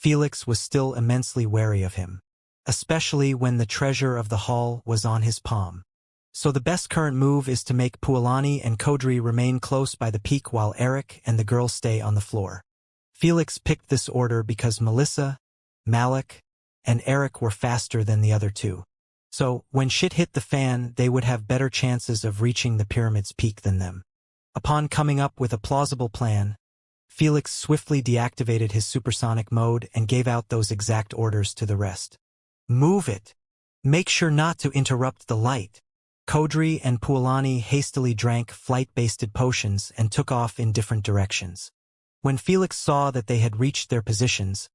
Felix was still immensely wary of him, especially when the treasure of the hall was on his palm. So the best current move is to make Pualani and Kodri remain close by the peak while Eric and the girl stay on the floor. Felix picked this order because Melissa, Malik, and Eric were faster than the other two. So, when shit hit the fan, they would have better chances of reaching the pyramid's peak than them. Upon coming up with a plausible plan, Felix swiftly deactivated his supersonic mode and gave out those exact orders to the rest. Move it! Make sure not to interrupt the light. Kodri and Pualani hastily drank flight-basted potions and took off in different directions. When Felix saw that they had reached their positions,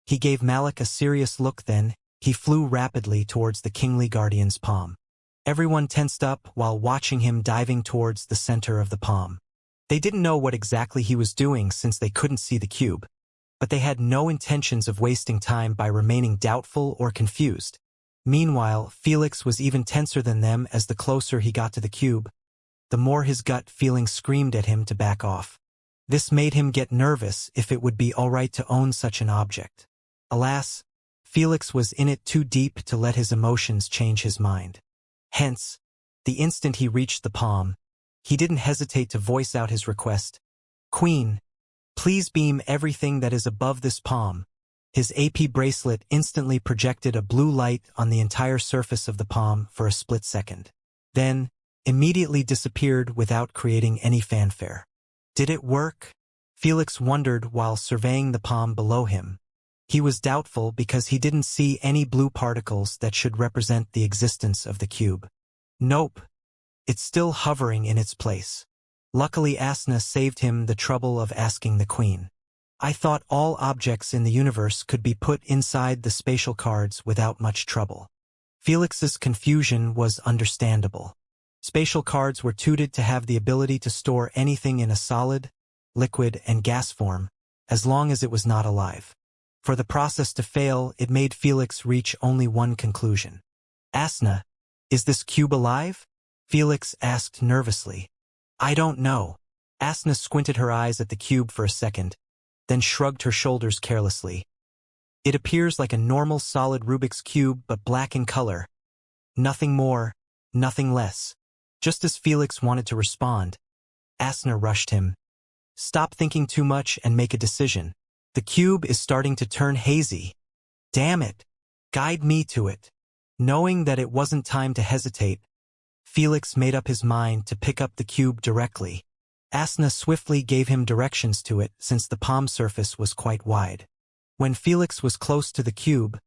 he gave Malik a serious look. Then he flew rapidly towards the kingly guardian's palm. Everyone tensed up while watching him diving towards the center of the palm. They didn't know what exactly he was doing since they couldn't see the cube, but they had no intentions of wasting time by remaining doubtful or confused. Meanwhile, Felix was even tenser than them as the closer he got to the cube, the more his gut feeling screamed at him to back off. This made him get nervous if it would be all right to own such an object. Alas, Felix was in it too deep to let his emotions change his mind. Hence, the instant he reached the palm, he didn't hesitate to voice out his request. Queen, please beam everything that is above this palm. His AP bracelet instantly projected a blue light on the entire surface of the palm for a split second. Then, immediately disappeared without creating any fanfare. Did it work? Felix wondered while surveying the palm below him. He was doubtful because he didn't see any blue particles that should represent the existence of the cube. Nope. It's still hovering in its place. Luckily, Asna saved him the trouble of asking the queen. I thought all objects in the universe could be put inside the spatial cards without much trouble. Felix's confusion was understandable. Spatial cards were tutored to have the ability to store anything in a solid, liquid, and gas form, as long as it was not alive. For the process to fail, it made Felix reach only one conclusion. Asna, is this cube alive? Felix asked nervously. I don't know. Asna squinted her eyes at the cube for a second, then shrugged her shoulders carelessly. It appears like a normal solid Rubik's Cube but black in color. Nothing more, nothing less. Just as Felix wanted to respond, Asna rushed him. Stop thinking too much and make a decision. The cube is starting to turn hazy. Damn it. Guide me to it. Knowing that it wasn't time to hesitate, Felix made up his mind to pick up the cube directly. Asna swiftly gave him directions to it since the palm surface was quite wide. When Felix was close to the cube,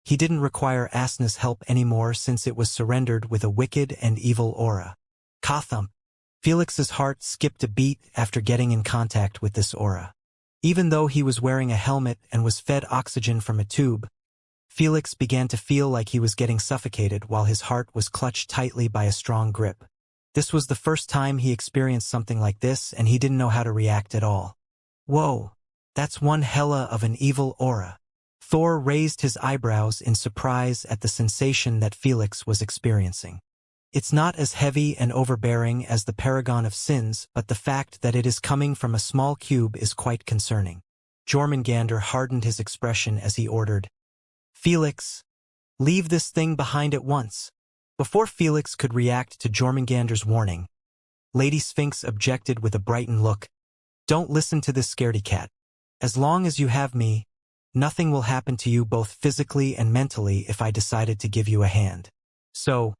he didn't require Asna's help anymore since it was surrendered with a wicked and evil aura. Kathump. Felix's heart skipped a beat after getting in contact with this aura. Even though he was wearing a helmet and was fed oxygen from a tube, Felix began to feel like he was getting suffocated while his heart was clutched tightly by a strong grip. This was the first time he experienced something like this, and he didn't know how to react at all. Whoa, that's one hella of an evil aura. Thor raised his eyebrows in surprise at the sensation that Felix was experiencing. It's not as heavy and overbearing as the Paragon of Sins, but the fact that it is coming from a small cube is quite concerning. Jormungandr hardened his expression as he ordered, "Felix, leave this thing behind at once." Before Felix could react to Jormungandr's warning, Lady Sphinx objected with a brightened look. "Don't listen to this scaredy cat. As long as you have me, nothing will happen to you both physically and mentally if I decided to give you a hand. So,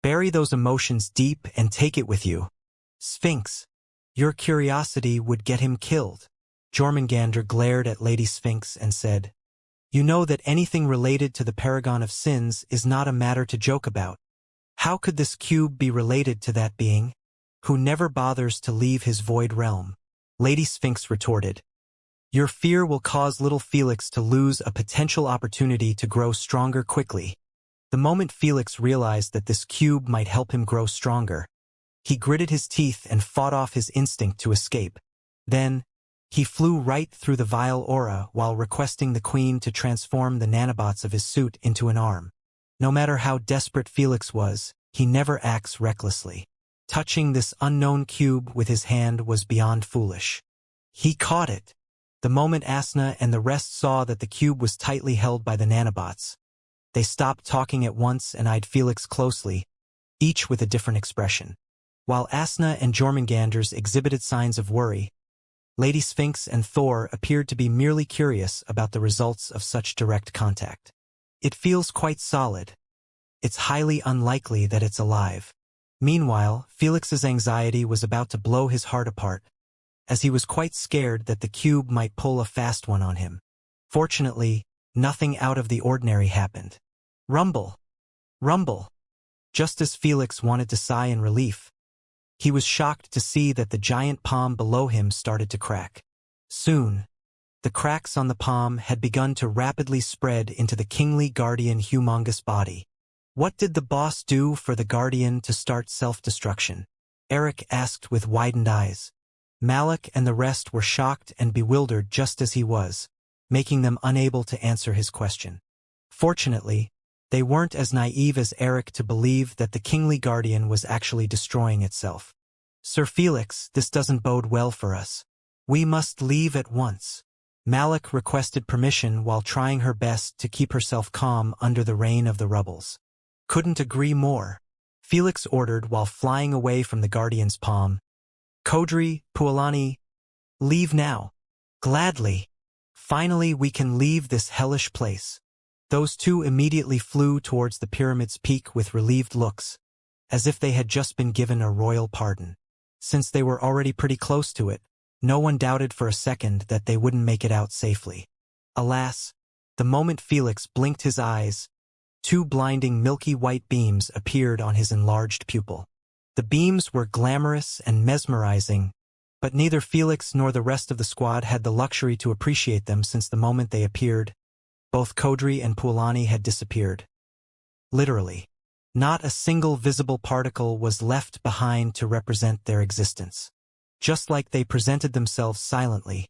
bury those emotions deep and take it with you. Sphinx, your curiosity would get him killed." Jormungandr glared at Lady Sphinx and said, "You know that anything related to the Paragon of Sins is not a matter to joke about. How could this cube be related to that being, who never bothers to leave his void realm?" Lady Sphinx retorted, "Your fear will cause little Felix to lose a potential opportunity to grow stronger quickly." The moment Felix realized that this cube might help him grow stronger, he gritted his teeth and fought off his instinct to escape. Then, he flew right through the vile aura while requesting the Queen to transform the nanobots of his suit into an arm. No matter how desperate Felix was, he never acts recklessly. Touching this unknown cube with his hand was beyond foolish. He caught it. The moment Asna and the rest saw that the cube was tightly held by the nanobots, they stopped talking at once and eyed Felix closely, each with a different expression. While Asna and Jormungandr's exhibited signs of worry, Lady Sphinx and Thor appeared to be merely curious about the results of such direct contact. "It feels quite solid. It's highly unlikely that it's alive." Meanwhile, Felix's anxiety was about to blow his heart apart, as he was quite scared that the cube might pull a fast one on him. Fortunately, nothing out of the ordinary happened. Rumble! Rumble! Just as Felix wanted to sigh in relief, he was shocked to see that the giant palm below him started to crack. Soon, the cracks on the palm had begun to rapidly spread into the kingly guardian humongous body. What did the boss do for the guardian to start self-destruction? Eric asked with widened eyes. Malik and the rest were shocked and bewildered just as he was, making them unable to answer his question. Fortunately, they weren't as naive as Eric to believe that the kingly guardian was actually destroying itself. "Sir Felix, this doesn't bode well for us. We must leave at once." Malik requested permission while trying her best to keep herself calm under the rain of the rubbles. "Couldn't agree more," Felix ordered while flying away from the guardian's palm. "Kodri, Pualani, leave now." "Gladly. Finally we can leave this hellish place." Those two immediately flew towards the pyramid's peak with relieved looks, as if they had just been given a royal pardon. Since they were already pretty close to it, no one doubted for a second that they wouldn't make it out safely. Alas, the moment Felix blinked his eyes, two blinding milky white beams appeared on his enlarged pupil. The beams were glamorous and mesmerizing, but neither Felix nor the rest of the squad had the luxury to appreciate them since the moment they appeared, both Kodri and Pualani had disappeared. Literally, not a single visible particle was left behind to represent their existence. Just like they presented themselves silently,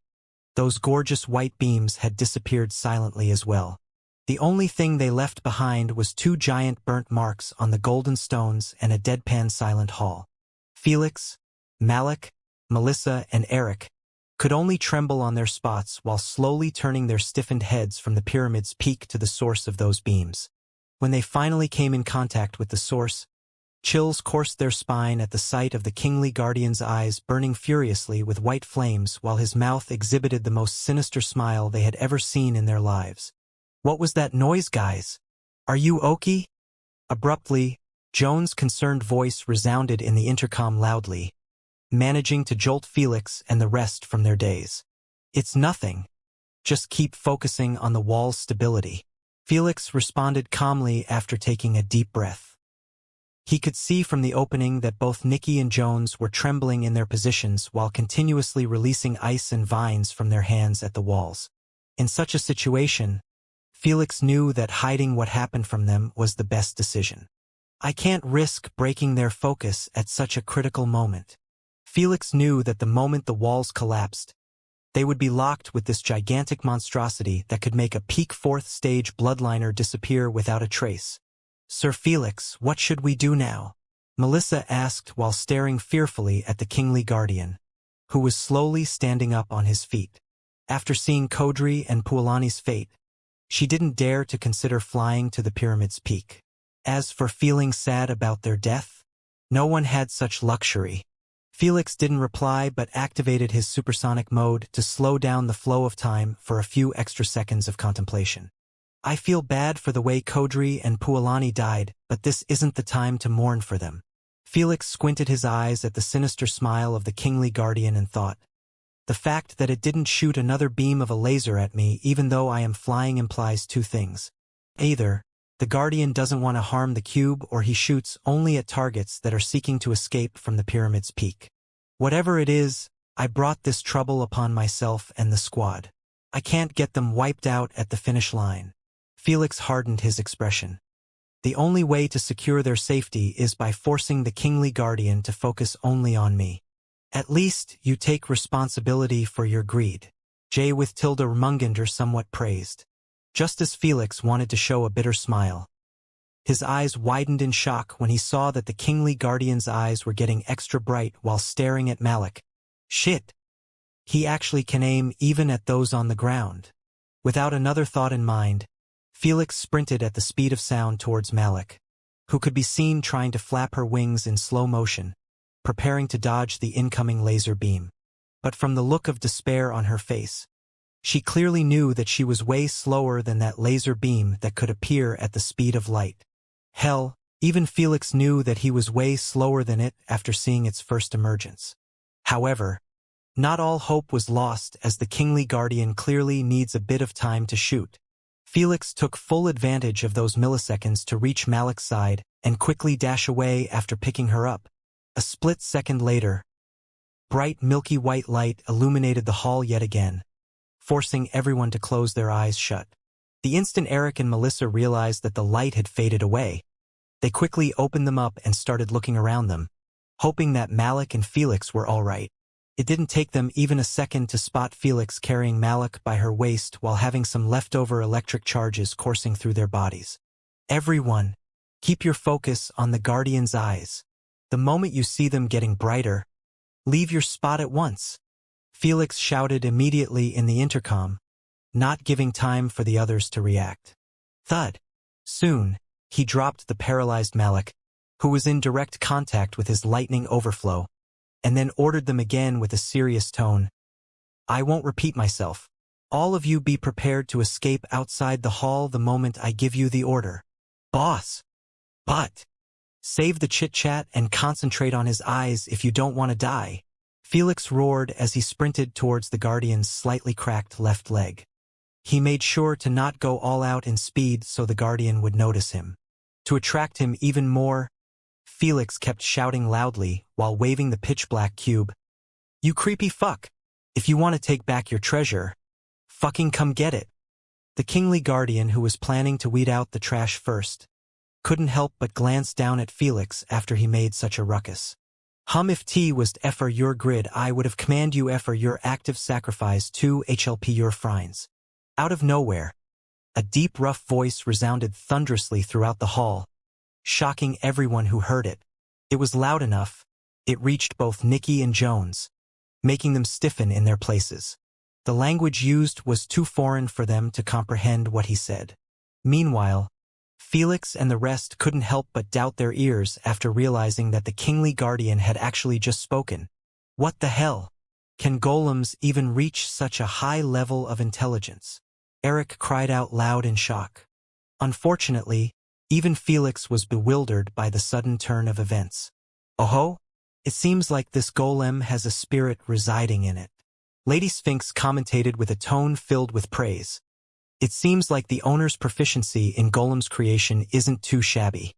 those gorgeous white beams had disappeared silently as well. The only thing they left behind was two giant burnt marks on the golden stones and a deadpan silent hall. Felix, Malik, Melissa, and Eric could only tremble on their spots while slowly turning their stiffened heads from the pyramid's peak to the source of those beams. When they finally came in contact with the source, chills coursed their spine at the sight of the kingly guardian's eyes burning furiously with white flames while his mouth exhibited the most sinister smile they had ever seen in their lives. "What was that noise, guys? Are you okay?" Abruptly, Joan's concerned voice resounded in the intercom loudly, managing to jolt Felix and the rest from their daze. "It's nothing. Just keep focusing on the wall's stability." Felix responded calmly after taking a deep breath. He could see from the opening that both Nikki and Jones were trembling in their positions while continuously releasing ice and vines from their hands at the walls. In such a situation, Felix knew that hiding what happened from them was the best decision. "I can't risk breaking their focus at such a critical moment." Felix knew that the moment the walls collapsed, they would be locked with this gigantic monstrosity that could make a peak fourth-stage bloodliner disappear without a trace. "Sir Felix, what should we do now?" Melissa asked while staring fearfully at the kingly guardian, who was slowly standing up on his feet. After seeing Kodri and Pualani's fate, she didn't dare to consider flying to the pyramid's peak. As for feeling sad about their death, no one had such luxury. Felix didn't reply but activated his supersonic mode to slow down the flow of time for a few extra seconds of contemplation. "I feel bad for the way Kodri and Pualani died, but this isn't the time to mourn for them." Felix squinted his eyes at the sinister smile of the kingly guardian and thought, "The fact that it didn't shoot another beam of a laser at me even though I am flying implies two things. Either the guardian doesn't want to harm the cube or he shoots only at targets that are seeking to escape from the pyramid's peak. Whatever it is, I brought this trouble upon myself and the squad. I can't get them wiped out at the finish line." Felix hardened his expression. "The only way to secure their safety is by forcing the kingly guardian to focus only on me. At least you take responsibility for your greed." Jay with Tilda Munginder somewhat praised, just as Felix wanted to show a bitter smile. His eyes widened in shock when he saw that the kingly guardian's eyes were getting extra bright while staring at Malik. "Shit! He actually can aim even at those on the ground." Without another thought in mind, Felix sprinted at the speed of sound towards Malik, who could be seen trying to flap her wings in slow motion, preparing to dodge the incoming laser beam. But from the look of despair on her face, she clearly knew that she was way slower than that laser beam that could appear at the speed of light. Hell, even Felix knew that he was way slower than it after seeing its first emergence. However, not all hope was lost as the kingly guardian clearly needs a bit of time to shoot. Felix took full advantage of those milliseconds to reach Malik's side and quickly dash away after picking her up. A split second later, bright milky white light illuminated the hall yet again, forcing everyone to close their eyes shut. The instant Eric and Melissa realized that the light had faded away, they quickly opened them up and started looking around them, hoping that Malik and Felix were all right. It didn't take them even a second to spot Felix carrying Malik by her waist while having some leftover electric charges coursing through their bodies. "Everyone, keep your focus on the guardian's eyes. The moment you see them getting brighter, leave your spot at once," Felix shouted immediately in the intercom, not giving time for the others to react. Thud. Soon, he dropped the paralyzed Malik, who was in direct contact with his lightning overflow, and then ordered them again with a serious tone. "I won't repeat myself. All of you be prepared to escape outside the hall the moment I give you the order." "Boss! But save the chit-chat and concentrate on his eyes if you don't want to die," Felix roared as he sprinted towards the guardian's slightly cracked left leg. He made sure to not go all out in speed so the guardian would notice him. To attract him even more, Felix kept shouting loudly while waving the pitch-black cube. "You creepy fuck! If you want to take back your treasure, fucking come get it." The kingly guardian, who was planning to weed out the trash first, couldn't help but glance down at Felix after he made such a ruckus. If T was effer your grid, I would have command you effer your active sacrifice to HLP your frines." Out of nowhere, a deep rough voice resounded thunderously throughout the hall, shocking everyone who heard it. It was loud enough, it reached both Nikki and Jones, making them stiffen in their places. The language used was too foreign for them to comprehend what he said. Meanwhile, Felix and the rest couldn't help but doubt their ears after realizing that the kingly guardian had actually just spoken. What the hell? Can golems even reach such a high level of intelligence? Eric cried out loud in shock. Unfortunately, Even Felix was bewildered by the sudden turn of events. "Oh-ho? It seems like this golem has a spirit residing in it." Lady Sphinx commentated with a tone filled with praise. "It seems like the owner's proficiency in golem's creation isn't too shabby."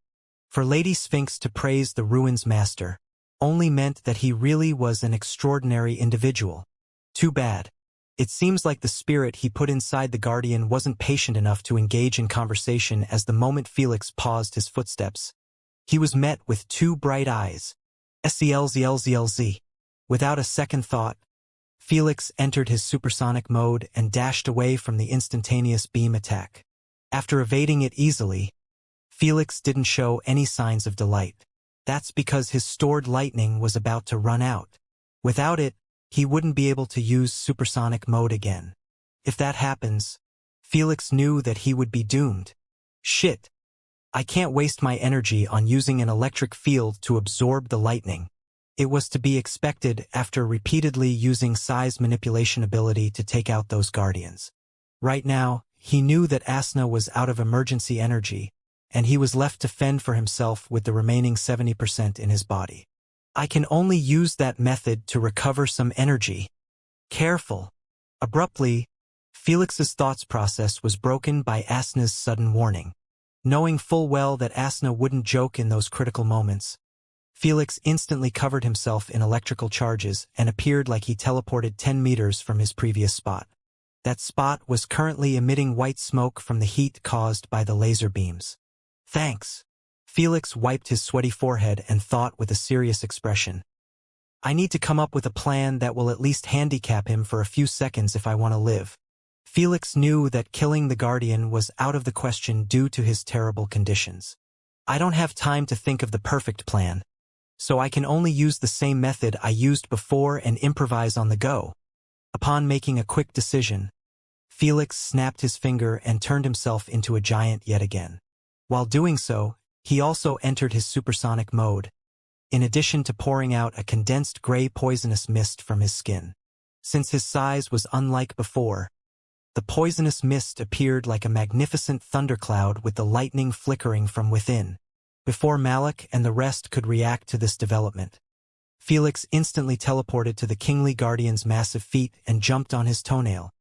For Lady Sphinx to praise the ruins master only meant that he really was an extraordinary individual. Too bad. It seems like the spirit he put inside the guardian wasn't patient enough to engage in conversation as the moment Felix paused his footsteps. He was met with two bright eyes. SELZLZLZ. Without a second thought, Felix entered his supersonic mode and dashed away from the instantaneous beam attack. After evading it easily, Felix didn't show any signs of delight. That's because his stored lightning was about to run out. Without it, he wouldn't be able to use supersonic mode again. If that happens, Felix knew that he would be doomed. Shit. I can't waste my energy on using an electric field to absorb the lightning. It was to be expected after repeatedly using size manipulation ability to take out those guardians. Right now, he knew that Asna was out of emergency energy, and he was left to fend for himself with the remaining 70% in his body. I can only use that method to recover some energy. Careful. Abruptly, Felix's thoughts process was broken by Asna's sudden warning. Knowing full well that Asna wouldn't joke in those critical moments, Felix instantly covered himself in electrical charges and appeared like he teleported 10 meters from his previous spot. That spot was currently emitting white smoke from the heat caused by the laser beams. Thanks. Felix wiped his sweaty forehead and thought with a serious expression. I need to come up with a plan that will at least handicap him for a few seconds if I want to live. Felix knew that killing the Guardian was out of the question due to his terrible conditions. I don't have time to think of the perfect plan, so I can only use the same method I used before and improvise on the go. Upon making a quick decision, Felix snapped his finger and turned himself into a giant yet again. While doing so, he also entered his supersonic mode, in addition to pouring out a condensed gray poisonous mist from his skin. Since his size was unlike before, the poisonous mist appeared like a magnificent thundercloud with the lightning flickering from within. Before Malik and the rest could react to this development, Felix instantly teleported to the kingly guardian's massive feet and jumped on his toenail.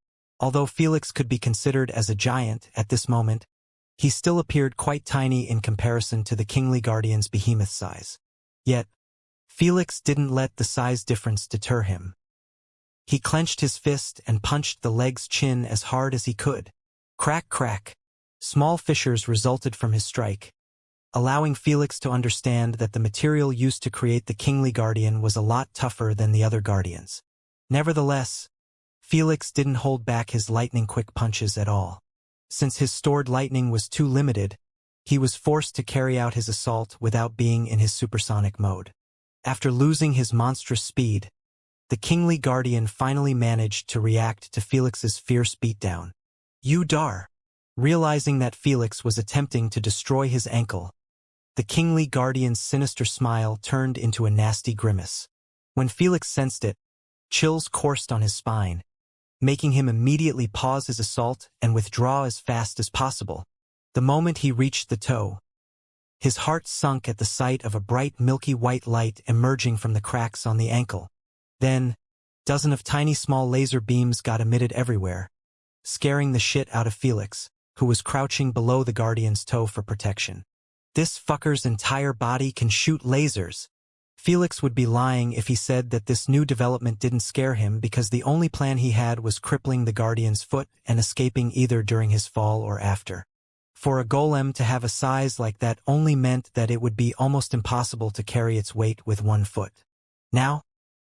Although Felix could be considered as a giant at this moment, he still appeared quite tiny in comparison to the kingly guardian's behemoth size. Yet, Felix didn't let the size difference deter him. He clenched his fist and punched the leg's chin as hard as he could. Crack, crack. Small fissures resulted from his strike, allowing Felix to understand that the material used to create the kingly guardian was a lot tougher than the other guardians. Nevertheless, Felix didn't hold back his lightning-quick punches at all. Since his stored lightning was too limited, he was forced to carry out his assault without being in his supersonic mode. After losing his monstrous speed, the kingly guardian finally managed to react to Felix's fierce beatdown. You dar! Realizing that Felix was attempting to destroy his ankle, the kingly guardian's sinister smile turned into a nasty grimace. When Felix sensed it, chills coursed on his spine, making him immediately pause his assault and withdraw as fast as possible. The moment he reached the toe, his heart sunk at the sight of a bright milky white light emerging from the cracks on the ankle. Then, dozens of tiny small laser beams got emitted everywhere, scaring the shit out of Felix, who was crouching below the guardian's toe for protection. This fucker's entire body can shoot lasers. Felix would be lying if he said that this new development didn't scare him, because the only plan he had was crippling the Guardian's foot and escaping either during his fall or after. For a golem to have a size like that only meant that it would be almost impossible to carry its weight with one foot. Now,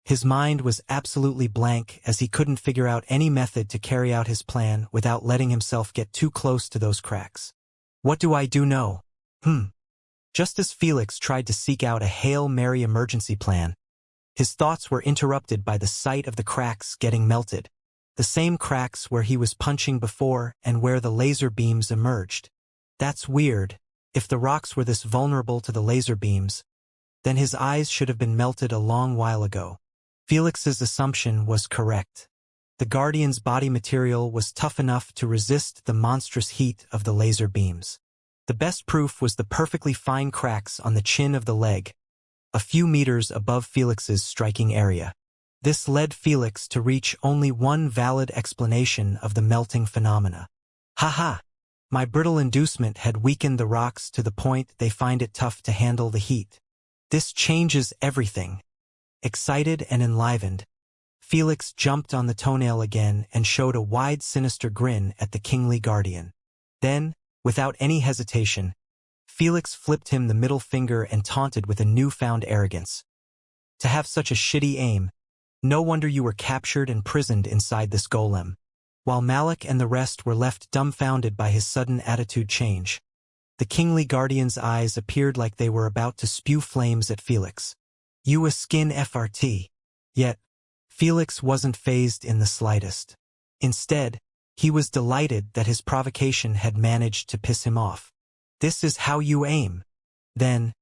his mind was absolutely blank as he couldn't figure out any method to carry out his plan without letting himself get too close to those cracks. What do I do now? Just as Felix tried to seek out a Hail Mary emergency plan, his thoughts were interrupted by the sight of the cracks getting melted, the same cracks where he was punching before and where the laser beams emerged. That's weird. If the rocks were this vulnerable to the laser beams, then his eyes should have been melted a long while ago. Felix's assumption was correct. The Guardian's body material was tough enough to resist the monstrous heat of the laser beams. The best proof was the perfectly fine cracks on the chin of the leg, a few meters above Felix's striking area. This led Felix to reach only one valid explanation of the melting phenomena. Ha! My brittle inducement had weakened the rocks to the point they find it tough to handle the heat. This changes everything. Excited and enlivened, Felix jumped on the toenail again and showed a wide sinister grin at the kingly guardian. Then, without any hesitation, Felix flipped him the middle finger and taunted with a newfound arrogance. To have such a shitty aim, no wonder you were captured and prisoned inside this golem. While Malik and the rest were left dumbfounded by his sudden attitude change, the kingly guardian's eyes appeared like they were about to spew flames at Felix. You a skin FRT. Yet, Felix wasn't fazed in the slightest. Instead, he was delighted that his provocation had managed to piss him off. This is how you aim. Then,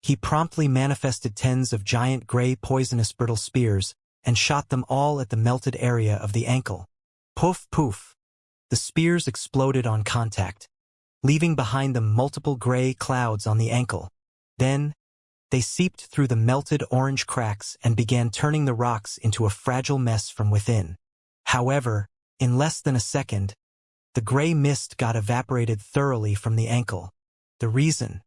he promptly manifested tens of giant gray poisonous brittle spears and shot them all at the melted area of the ankle. Poof poof. The spears exploded on contact, leaving behind them multiple gray clouds on the ankle. Then, they seeped through the melted orange cracks and began turning the rocks into a fragile mess from within. However, in less than a second, the gray mist got evaporated thoroughly from the ankle. The reason?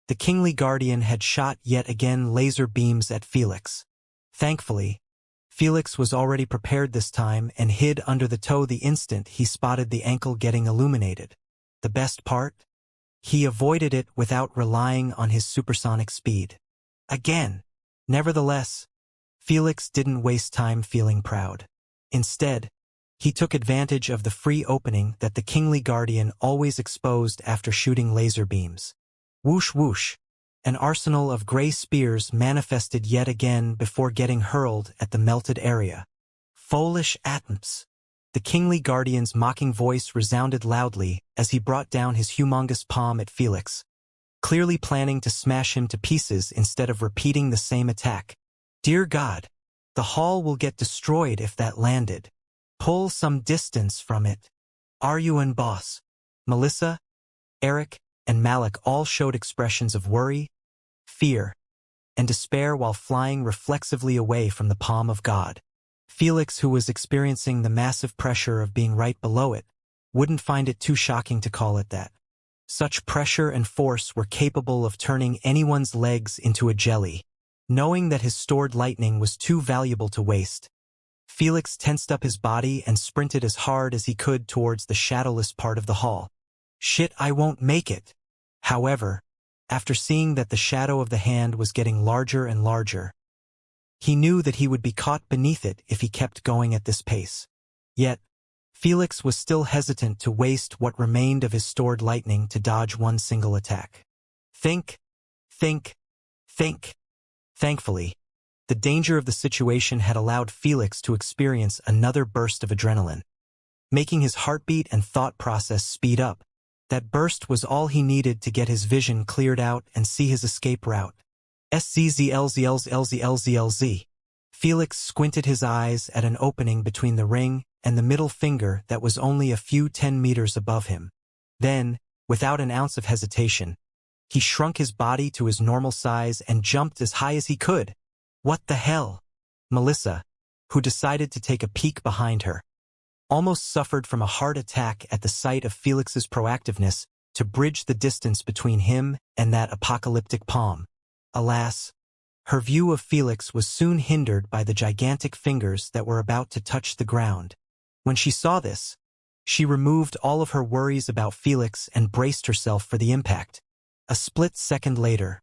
The kingly guardian had shot yet again laser beams at Felix. Thankfully, Felix was already prepared this time and hid under the toe the instant he spotted the ankle getting illuminated. The best part? He avoided it without relying on his supersonic speed. Again. Nevertheless, Felix didn't waste time feeling proud. Instead, he took advantage of the free opening that the kingly guardian always exposed after shooting laser beams. Whoosh whoosh. An arsenal of gray spears manifested yet again before getting hurled at the melted area. Foolish atoms. The kingly guardian's mocking voice resounded loudly as he brought down his humongous palm at Felix, clearly planning to smash him to pieces instead of repeating the same attack. Dear God, the hall will get destroyed if that landed. Pull some distance from it. Aryu, boss. Melissa, Eric, and Malik all showed expressions of worry, fear, and despair while flying reflexively away from the palm of God. Felix, who was experiencing the massive pressure of being right below it, wouldn't find it too shocking to call it that. Such pressure and force were capable of turning anyone's legs into a jelly. Knowing that his stored lightning was too valuable to waste, Felix tensed up his body and sprinted as hard as he could towards the shadowless part of the hall. Shit, I won't make it. However, after seeing that the shadow of the hand was getting larger and larger, he knew that he would be caught beneath it if he kept going at this pace. Yet, Felix was still hesitant to waste what remained of his stored lightning to dodge one single attack. Think. Thankfully, the danger of the situation had allowed Felix to experience another burst of adrenaline, making his heartbeat and thought process speed up. That burst was all he needed to get his vision cleared out and see his escape route. SZZLZLZLZLZ. Felix squinted his eyes at an opening between the ring and the middle finger that was only a few 10 meters above him. Then, without an ounce of hesitation, he shrunk his body to his normal size and jumped as high as he could. What the hell? Melissa, who decided to take a peek behind her, almost suffered from a heart attack at the sight of Felix's proactiveness to bridge the distance between him and that apocalyptic palm. Alas, her view of Felix was soon hindered by the gigantic fingers that were about to touch the ground. When she saw this, she removed all of her worries about Felix and braced herself for the impact. A split second later,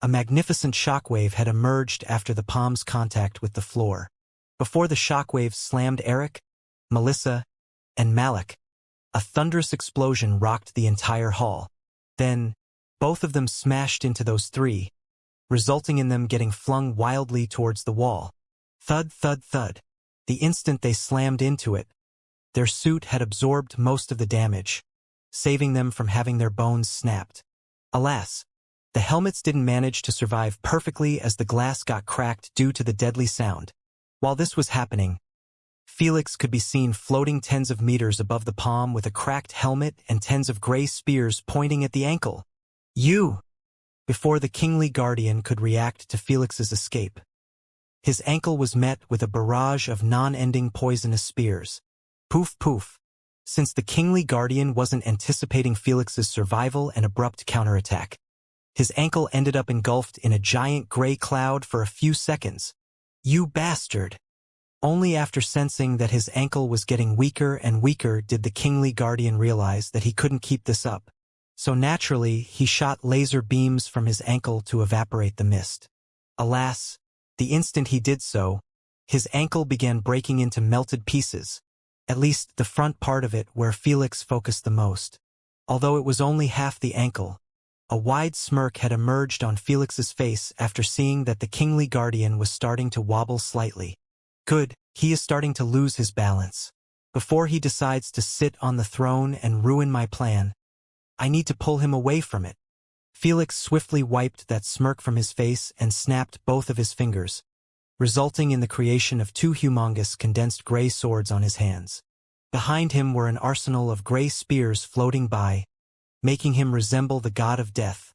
a magnificent shockwave had emerged after the palm's contact with the floor. Before the shockwave slammed Eric, Melissa, and Malik, a thunderous explosion rocked the entire hall. Then, both of them smashed into those three, resulting in them getting flung wildly towards the wall. Thud, thud, thud. The instant they slammed into it, their suit had absorbed most of the damage, saving them from having their bones snapped. Alas, the helmets didn't manage to survive perfectly as the glass got cracked due to the deadly sound. While this was happening, Felix could be seen floating tens of meters above the palm with a cracked helmet and tens of gray spears pointing at the ankle. You! Before the kingly guardian could react to Felix's escape, his ankle was met with a barrage of non-ending poisonous spears. Poof poof. Since the kingly guardian wasn't anticipating Felix's survival and abrupt counterattack, his ankle ended up engulfed in a giant gray cloud for a few seconds. You bastard! Only after sensing that his ankle was getting weaker and weaker did the kingly guardian realize that he couldn't keep this up. So naturally, he shot laser beams from his ankle to evaporate the mist. Alas, the instant he did so, his ankle began breaking into melted pieces, at least the front part of it where Felix focused the most. Although it was only half the ankle, a wide smirk had emerged on Felix's face after seeing that the kingly guardian was starting to wobble slightly. Good, he is starting to lose his balance. Before he decides to sit on the throne and ruin my plan, I need to pull him away from it. Felix swiftly wiped that smirk from his face and snapped both of his fingers, resulting in the creation of two humongous condensed gray swords on his hands. Behind him were an arsenal of gray spears floating by, making him resemble the god of death,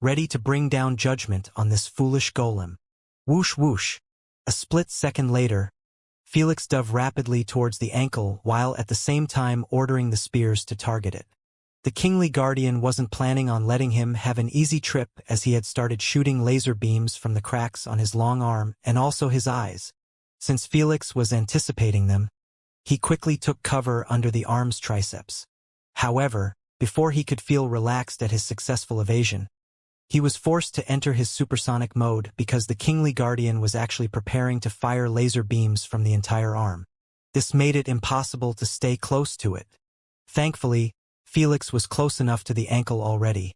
ready to bring down judgment on this foolish golem. Whoosh whoosh. A split second later, Felix dove rapidly towards the ankle while at the same time ordering the spears to target it. The kingly guardian wasn't planning on letting him have an easy trip as he had started shooting laser beams from the cracks on his long arm and also his eyes. Since Felix was anticipating them, he quickly took cover under the arm's triceps. However, before he could feel relaxed at his successful evasion, he was forced to enter his supersonic mode because the kingly guardian was actually preparing to fire laser beams from the entire arm. This made it impossible to stay close to it. Thankfully, Felix was close enough to the ankle already,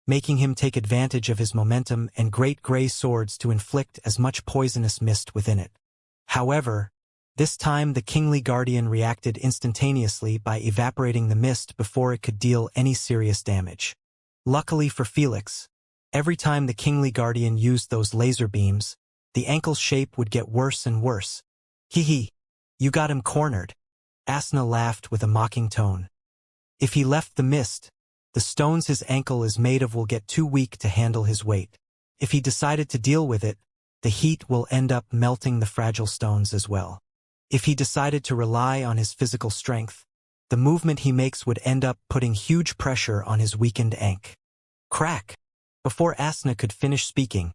making him take advantage of his momentum and great gray swords to inflict as much poisonous mist within it. However, this time the kingly guardian reacted instantaneously by evaporating the mist before it could deal any serious damage. Luckily for Felix, every time the kingly guardian used those laser beams, the ankle's shape would get worse and worse. Hee hee, you got him cornered. Asna laughed with a mocking tone. If he left the mist, the stones his ankle is made of will get too weak to handle his weight. If he decided to deal with it, the heat will end up melting the fragile stones as well. If he decided to rely on his physical strength, the movement he makes would end up putting huge pressure on his weakened ankle. Crack! Before Asna could finish speaking,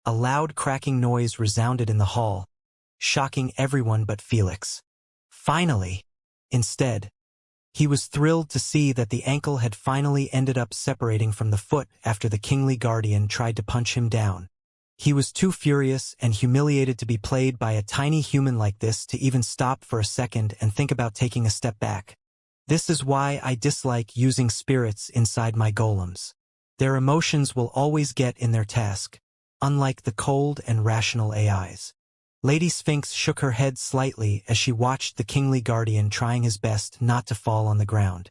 a loud cracking noise resounded in the hall, shocking everyone but Felix. Finally! Instead, he was thrilled to see that the ankle had finally ended up separating from the foot after the kingly guardian tried to punch him down. He was too furious and humiliated to be played by a tiny human like this to even stop for a second and think about taking a step back. This is why I dislike using spirits inside my golems. Their emotions will always get in their task, unlike the cold and rational AIs. Lady Sphinx shook her head slightly as she watched the kingly guardian trying his best not to fall on the ground.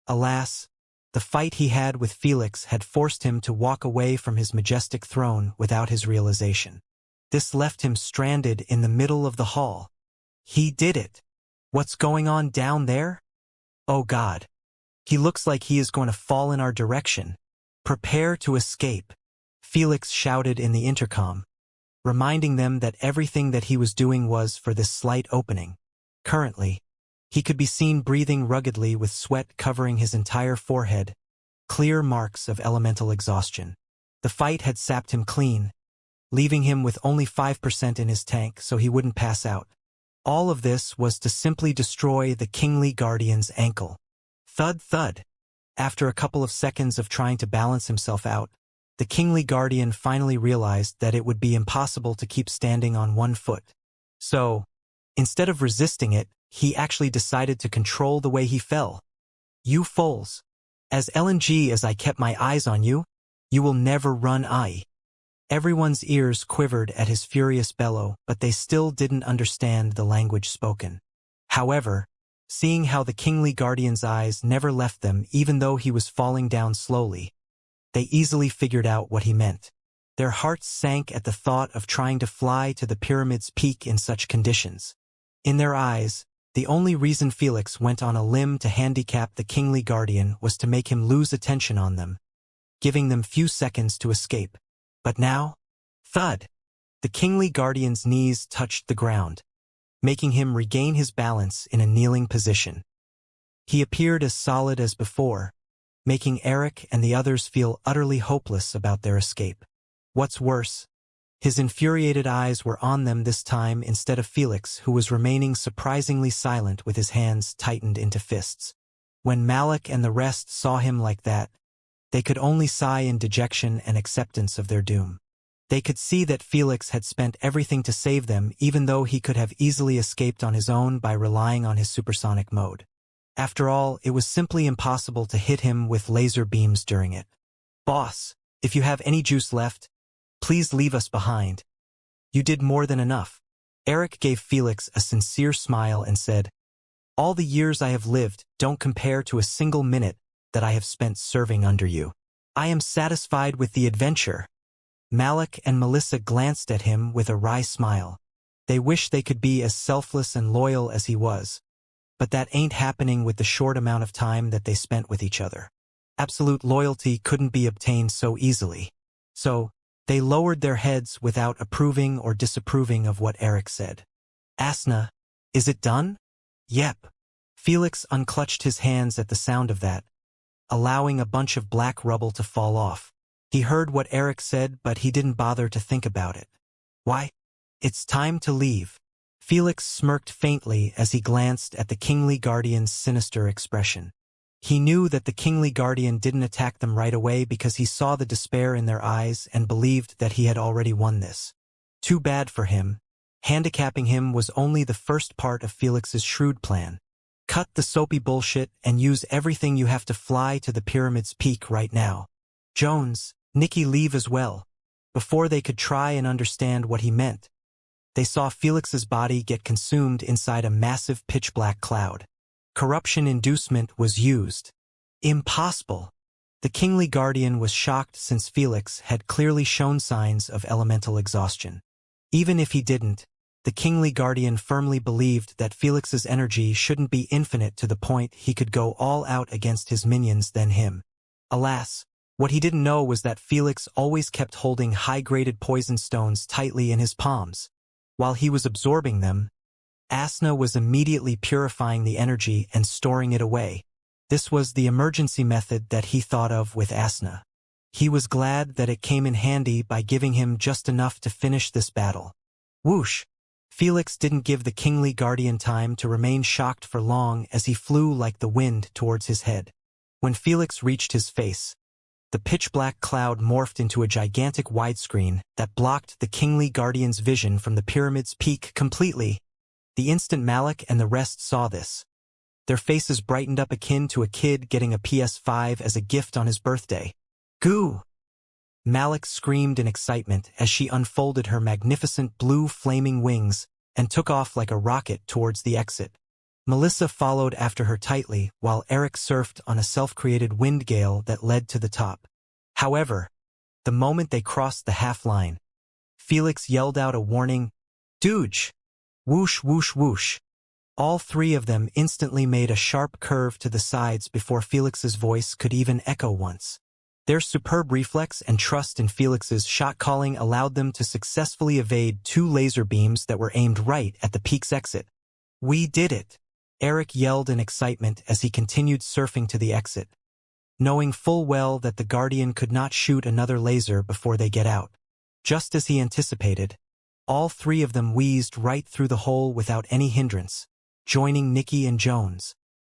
Alas, the fight he had with Felix had forced him to walk away from his majestic throne without his realization. This left him stranded in the middle of the hall. He did it! What's going on down there? Oh God! He looks like he is going to fall in our direction. Prepare to escape, Felix shouted in the intercom, reminding them that everything that he was doing was for this slight opening. Currently, he could be seen breathing ruggedly with sweat covering his entire forehead, clear marks of elemental exhaustion. The fight had sapped him clean, leaving him with only 5% in his tank so he wouldn't pass out. All of this was to simply destroy the kingly guardian's ankle. Thud thud. After a couple of seconds of trying to balance himself out, the kingly guardian finally realized that it would be impossible to keep standing on one foot. So, instead of resisting it, he actually decided to control the way he fell. You foals! As LNG as I kept my eyes on you, you will never run I. Everyone's ears quivered at his furious bellow, but they still didn't understand the language spoken. However, seeing how the kingly guardian's eyes never left them even though he was falling down slowly, they easily figured out what he meant. Their hearts sank at the thought of trying to fly to the pyramid's peak in such conditions. In their eyes, the only reason Felix went on a limb to handicap the kingly guardian was to make him lose attention on them, giving them few seconds to escape. But now, thud! The kingly guardian's knees touched the ground, making him regain his balance in a kneeling position. He appeared as solid as before, making Eric and the others feel utterly hopeless about their escape. What's worse, his infuriated eyes were on them this time instead of Felix, who was remaining surprisingly silent with his hands tightened into fists. When Malik and the rest saw him like that, they could only sigh in dejection and acceptance of their doom. They could see that Felix had spent everything to save them, even though he could have easily escaped on his own by relying on his supersonic mode. After all, it was simply impossible to hit him with laser beams during it. "Boss, if you have any juice left, please leave us behind. You did more than enough." Eric gave Felix a sincere smile and said, "All the years I have lived don't compare to a single minute that I have spent serving under you. I am satisfied with the adventure." Malik and Melissa glanced at him with a wry smile. They wished they could be as selfless and loyal as he was. But that ain't happening with the short amount of time that they spent with each other. Absolute loyalty couldn't be obtained so easily. So, they lowered their heads without approving or disapproving of what Eric said. "Asna, is it done?" "Yep." Felix unclutched his hands at the sound of that, allowing a bunch of black rubble to fall off. He heard what Eric said, but he didn't bother to think about it. "Why? It's time to leave." Felix smirked faintly as he glanced at the kingly guardian's sinister expression. He knew that the kingly guardian didn't attack them right away because he saw the despair in their eyes and believed that he had already won this. Too bad for him. Handicapping him was only the first part of Felix's shrewd plan. Cut the soapy bullshit and use everything you have to fly to the pyramid's peak right now. Jones, Nikki, leave as well. Before they could try and understand what he meant, they saw Felix's body get consumed inside a massive pitch-black cloud. Corruption inducement was used. Impossible. The kingly guardian was shocked since Felix had clearly shown signs of elemental exhaustion. Even if he didn't, the kingly guardian firmly believed that Felix's energy shouldn't be infinite to the point he could go all out against his minions than him. Alas, what he didn't know was that Felix always kept holding high-graded poison stones tightly in his palms. While he was absorbing them, Asna was immediately purifying the energy and storing it away. This was the emergency method that he thought of with Asna. He was glad that it came in handy by giving him just enough to finish this battle. Whoosh! Felix didn't give the kingly guardian time to remain shocked for long as he flew like the wind towards his head. When Felix reached his face, the pitch-black cloud morphed into a gigantic widescreen that blocked the kingly guardian's vision from the pyramid's peak completely. The instant Malik and the rest saw this, their faces brightened up akin to a kid getting a PS5 as a gift on his birthday. "Goo!" Malik screamed in excitement as she unfolded her magnificent blue flaming wings and took off like a rocket towards the exit. Melissa followed after her tightly while Eric surfed on a self-created wind gale that led to the top. However, the moment they crossed the half-line, Felix yelled out a warning, "Dooge!" Whoosh, whoosh, whoosh. All three of them instantly made a sharp curve to the sides before Felix's voice could even echo once. Their superb reflex and trust in Felix's shot calling allowed them to successfully evade two laser beams that were aimed right at the peak's exit. "We did it!" Eric yelled in excitement as he continued surfing to the exit, knowing full well that the Guardian could not shoot another laser before they get out. Just as he anticipated, all three of them wheezed right through the hole without any hindrance, joining Nikki and Jones.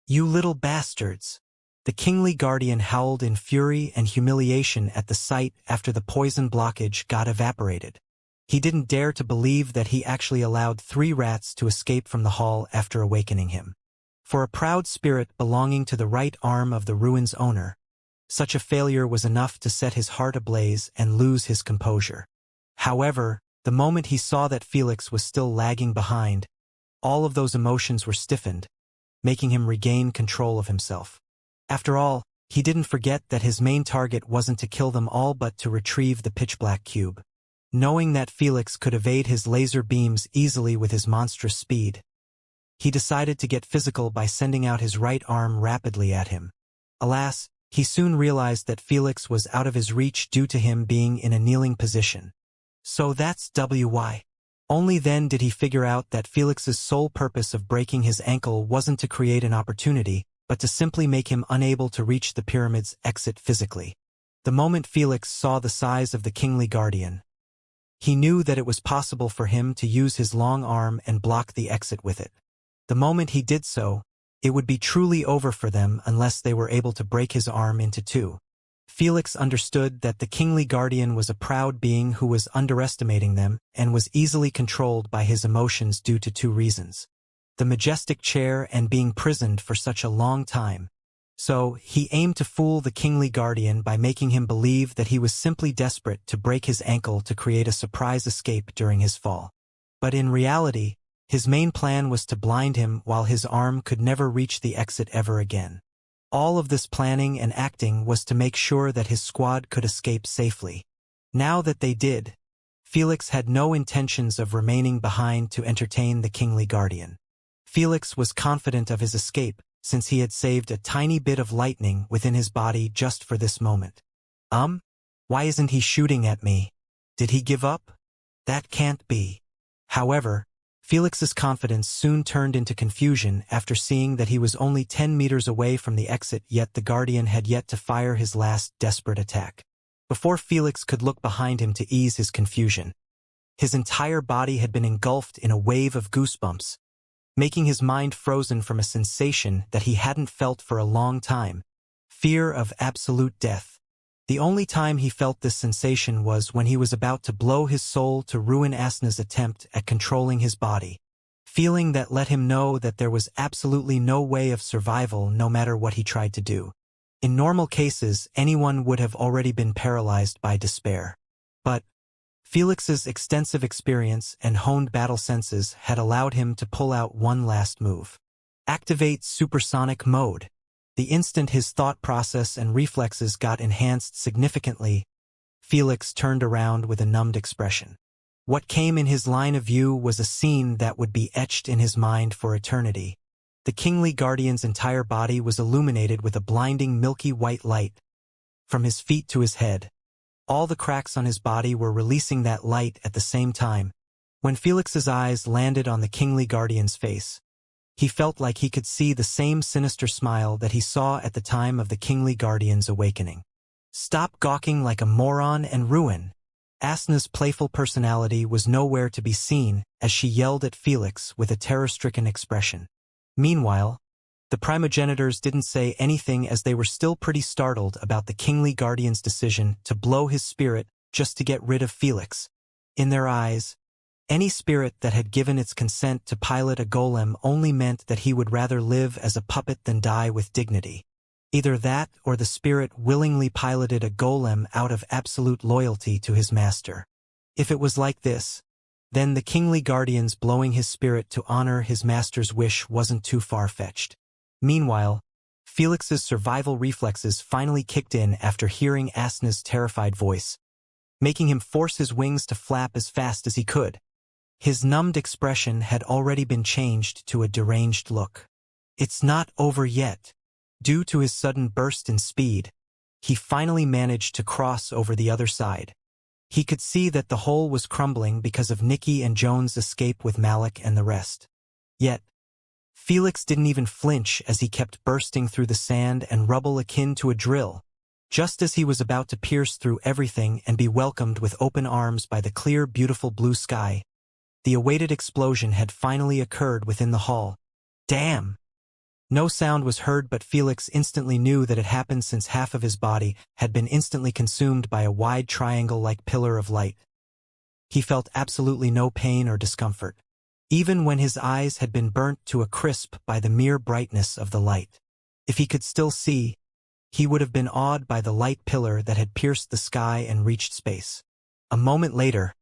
"You little bastards!" The kingly Guardian howled in fury and humiliation at the sight after the poison blockage got evaporated. He didn't dare to believe that he actually allowed 3 rats to escape from the hall after awakening him. For a proud spirit belonging to the right arm of the ruin's owner, such a failure was enough to set his heart ablaze and lose his composure. However, the moment he saw that Felix was still lagging behind, all of those emotions were stiffened, making him regain control of himself. After all, he didn't forget that his main target wasn't to kill them all but to retrieve the pitch-black cube. Knowing that Felix could evade his laser beams easily with his monstrous speed, he decided to get physical by sending out his right arm rapidly at him. Alas, he soon realized that Felix was out of his reach due to him being in a kneeling position. So that's why. Only then did he figure out that Felix's sole purpose of breaking his ankle wasn't to create an opportunity, but to simply make him unable to reach the pyramid's exit physically. The moment Felix saw the size of the kingly guardian, he knew that it was possible for him to use his long arm and block the exit with it. The moment he did so, it would be truly over for them unless they were able to break his arm into two. Felix understood that the kingly guardian was a proud being who was underestimating them and was easily controlled by his emotions due to two reasons: the majestic chair and being prisoned for such a long time. So, he aimed to fool the kingly guardian by making him believe that he was simply desperate to break his ankle to create a surprise escape during his fall. But in reality, his main plan was to blind him while his arm could never reach the exit ever again. All of this planning and acting was to make sure that his squad could escape safely. Now that they did, Felix had no intentions of remaining behind to entertain the kingly guardian. Felix was confident of his escape, since he had saved a tiny bit of lightning within his body just for this moment. Why isn't he shooting at me? Did he give up? That can't be. However, Felix's confidence soon turned into confusion after seeing that he was only 10 meters away from the exit, yet the guardian had yet to fire his last desperate attack. Before Felix could look behind him to ease his confusion, his entire body had been engulfed in a wave of goosebumps, making his mind frozen from a sensation that he hadn't felt for a long time: fear of absolute death. The only time he felt this sensation was when he was about to blow his soul to ruin Asna's attempt at controlling his body, feeling that let him know that there was absolutely no way of survival no matter what he tried to do. In normal cases, anyone would have already been paralyzed by despair. But Felix's extensive experience and honed battle senses had allowed him to pull out one last move: activate supersonic mode. The instant his thought process and reflexes got enhanced significantly, Felix turned around with a numbed expression. What came in his line of view was a scene that would be etched in his mind for eternity. The kingly guardian's entire body was illuminated with a blinding milky white light. From his feet to his head, all the cracks on his body were releasing that light at the same time. When Felix's eyes landed on the kingly guardian's face, he felt like he could see the same sinister smile that he saw at the time of the kingly guardian's awakening. Stop gawking like a moron and ruin. Asna's playful personality was nowhere to be seen as she yelled at Felix with a terror-stricken expression. Meanwhile, the primogenitors didn't say anything as they were still pretty startled about the kingly guardian's decision to blow his spirit just to get rid of Felix. In their eyes, any spirit that had given its consent to pilot a golem only meant that he would rather live as a puppet than die with dignity. Either that or the spirit willingly piloted a golem out of absolute loyalty to his master. If it was like this, then the kingly guardian's blowing his spirit to honor his master's wish wasn't too far-fetched. Meanwhile, Felix's survival reflexes finally kicked in after hearing Asna's terrified voice, making him force his wings to flap as fast as he could. His numbed expression had already been changed to a deranged look. It's not over yet. Due to his sudden burst in speed, he finally managed to cross over the other side. He could see that the hole was crumbling because of Nikki and Joan's escape with Malik and the rest. Yet, Felix didn't even flinch as he kept bursting through the sand and rubble akin to a drill. Just as he was about to pierce through everything and be welcomed with open arms by the clear, beautiful blue sky, the awaited explosion had finally occurred within the hall. Damn! No sound was heard, but Felix instantly knew that it happened since half of his body had been instantly consumed by a wide triangle-like pillar of light. He felt absolutely no pain or discomfort, even when his eyes had been burnt to a crisp by the mere brightness of the light. If he could still see, he would have been awed by the light pillar that had pierced the sky and reached space. A moment later,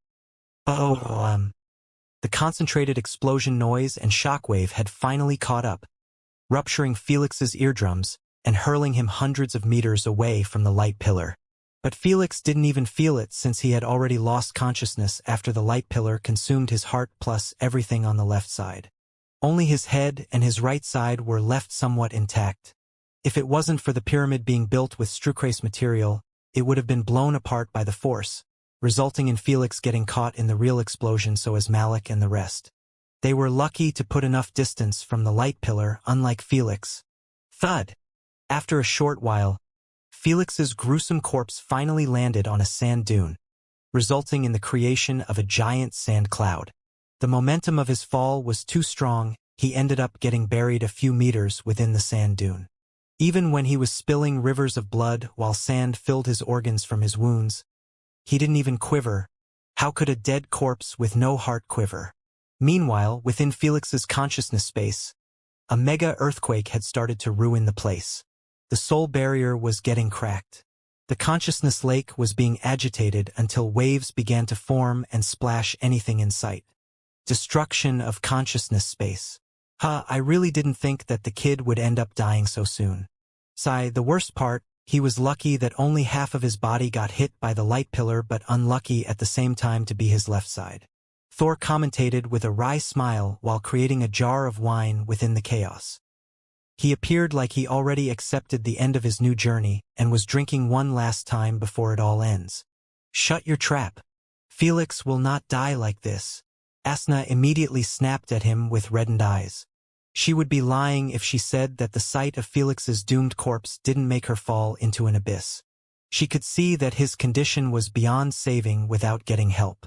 the concentrated explosion noise and shockwave had finally caught up, rupturing Felix's eardrums and hurling him hundreds of meters away from the light pillar. But Felix didn't even feel it since he had already lost consciousness after the light pillar consumed his heart plus everything on the left side. Only his head and his right side were left somewhat intact. If it wasn't for the pyramid being built with Strucrace material, it would have been blown apart by the force, resulting in Felix getting caught in the real explosion, so as Malik and the rest. They were lucky to put enough distance from the light pillar, unlike Felix. Thud! After a short while, Felix's gruesome corpse finally landed on a sand dune, resulting in the creation of a giant sand cloud. The momentum of his fall was too strong, he ended up getting buried a few meters within the sand dune. Even when he was spilling rivers of blood while sand filled his organs from his wounds, he didn't even quiver. How could a dead corpse with no heart quiver? Meanwhile, within Felix's consciousness space, a mega-earthquake had started to ruin the place. The soul barrier was getting cracked. The consciousness lake was being agitated until waves began to form and splash anything in sight. Destruction of consciousness space. I really didn't think that the kid would end up dying so soon. The worst part, he was lucky that only half of his body got hit by the light pillar, but unlucky at the same time to be his left side. Thor commentated with a wry smile while creating a jar of wine within the chaos. He appeared like he already accepted the end of his new journey and was drinking one last time before it all ends. Shut your trap. Felix will not die like this. Asna immediately snapped at him with reddened eyes. She would be lying if she said that the sight of Felix's doomed corpse didn't make her fall into an abyss. She could see that his condition was beyond saving without getting help.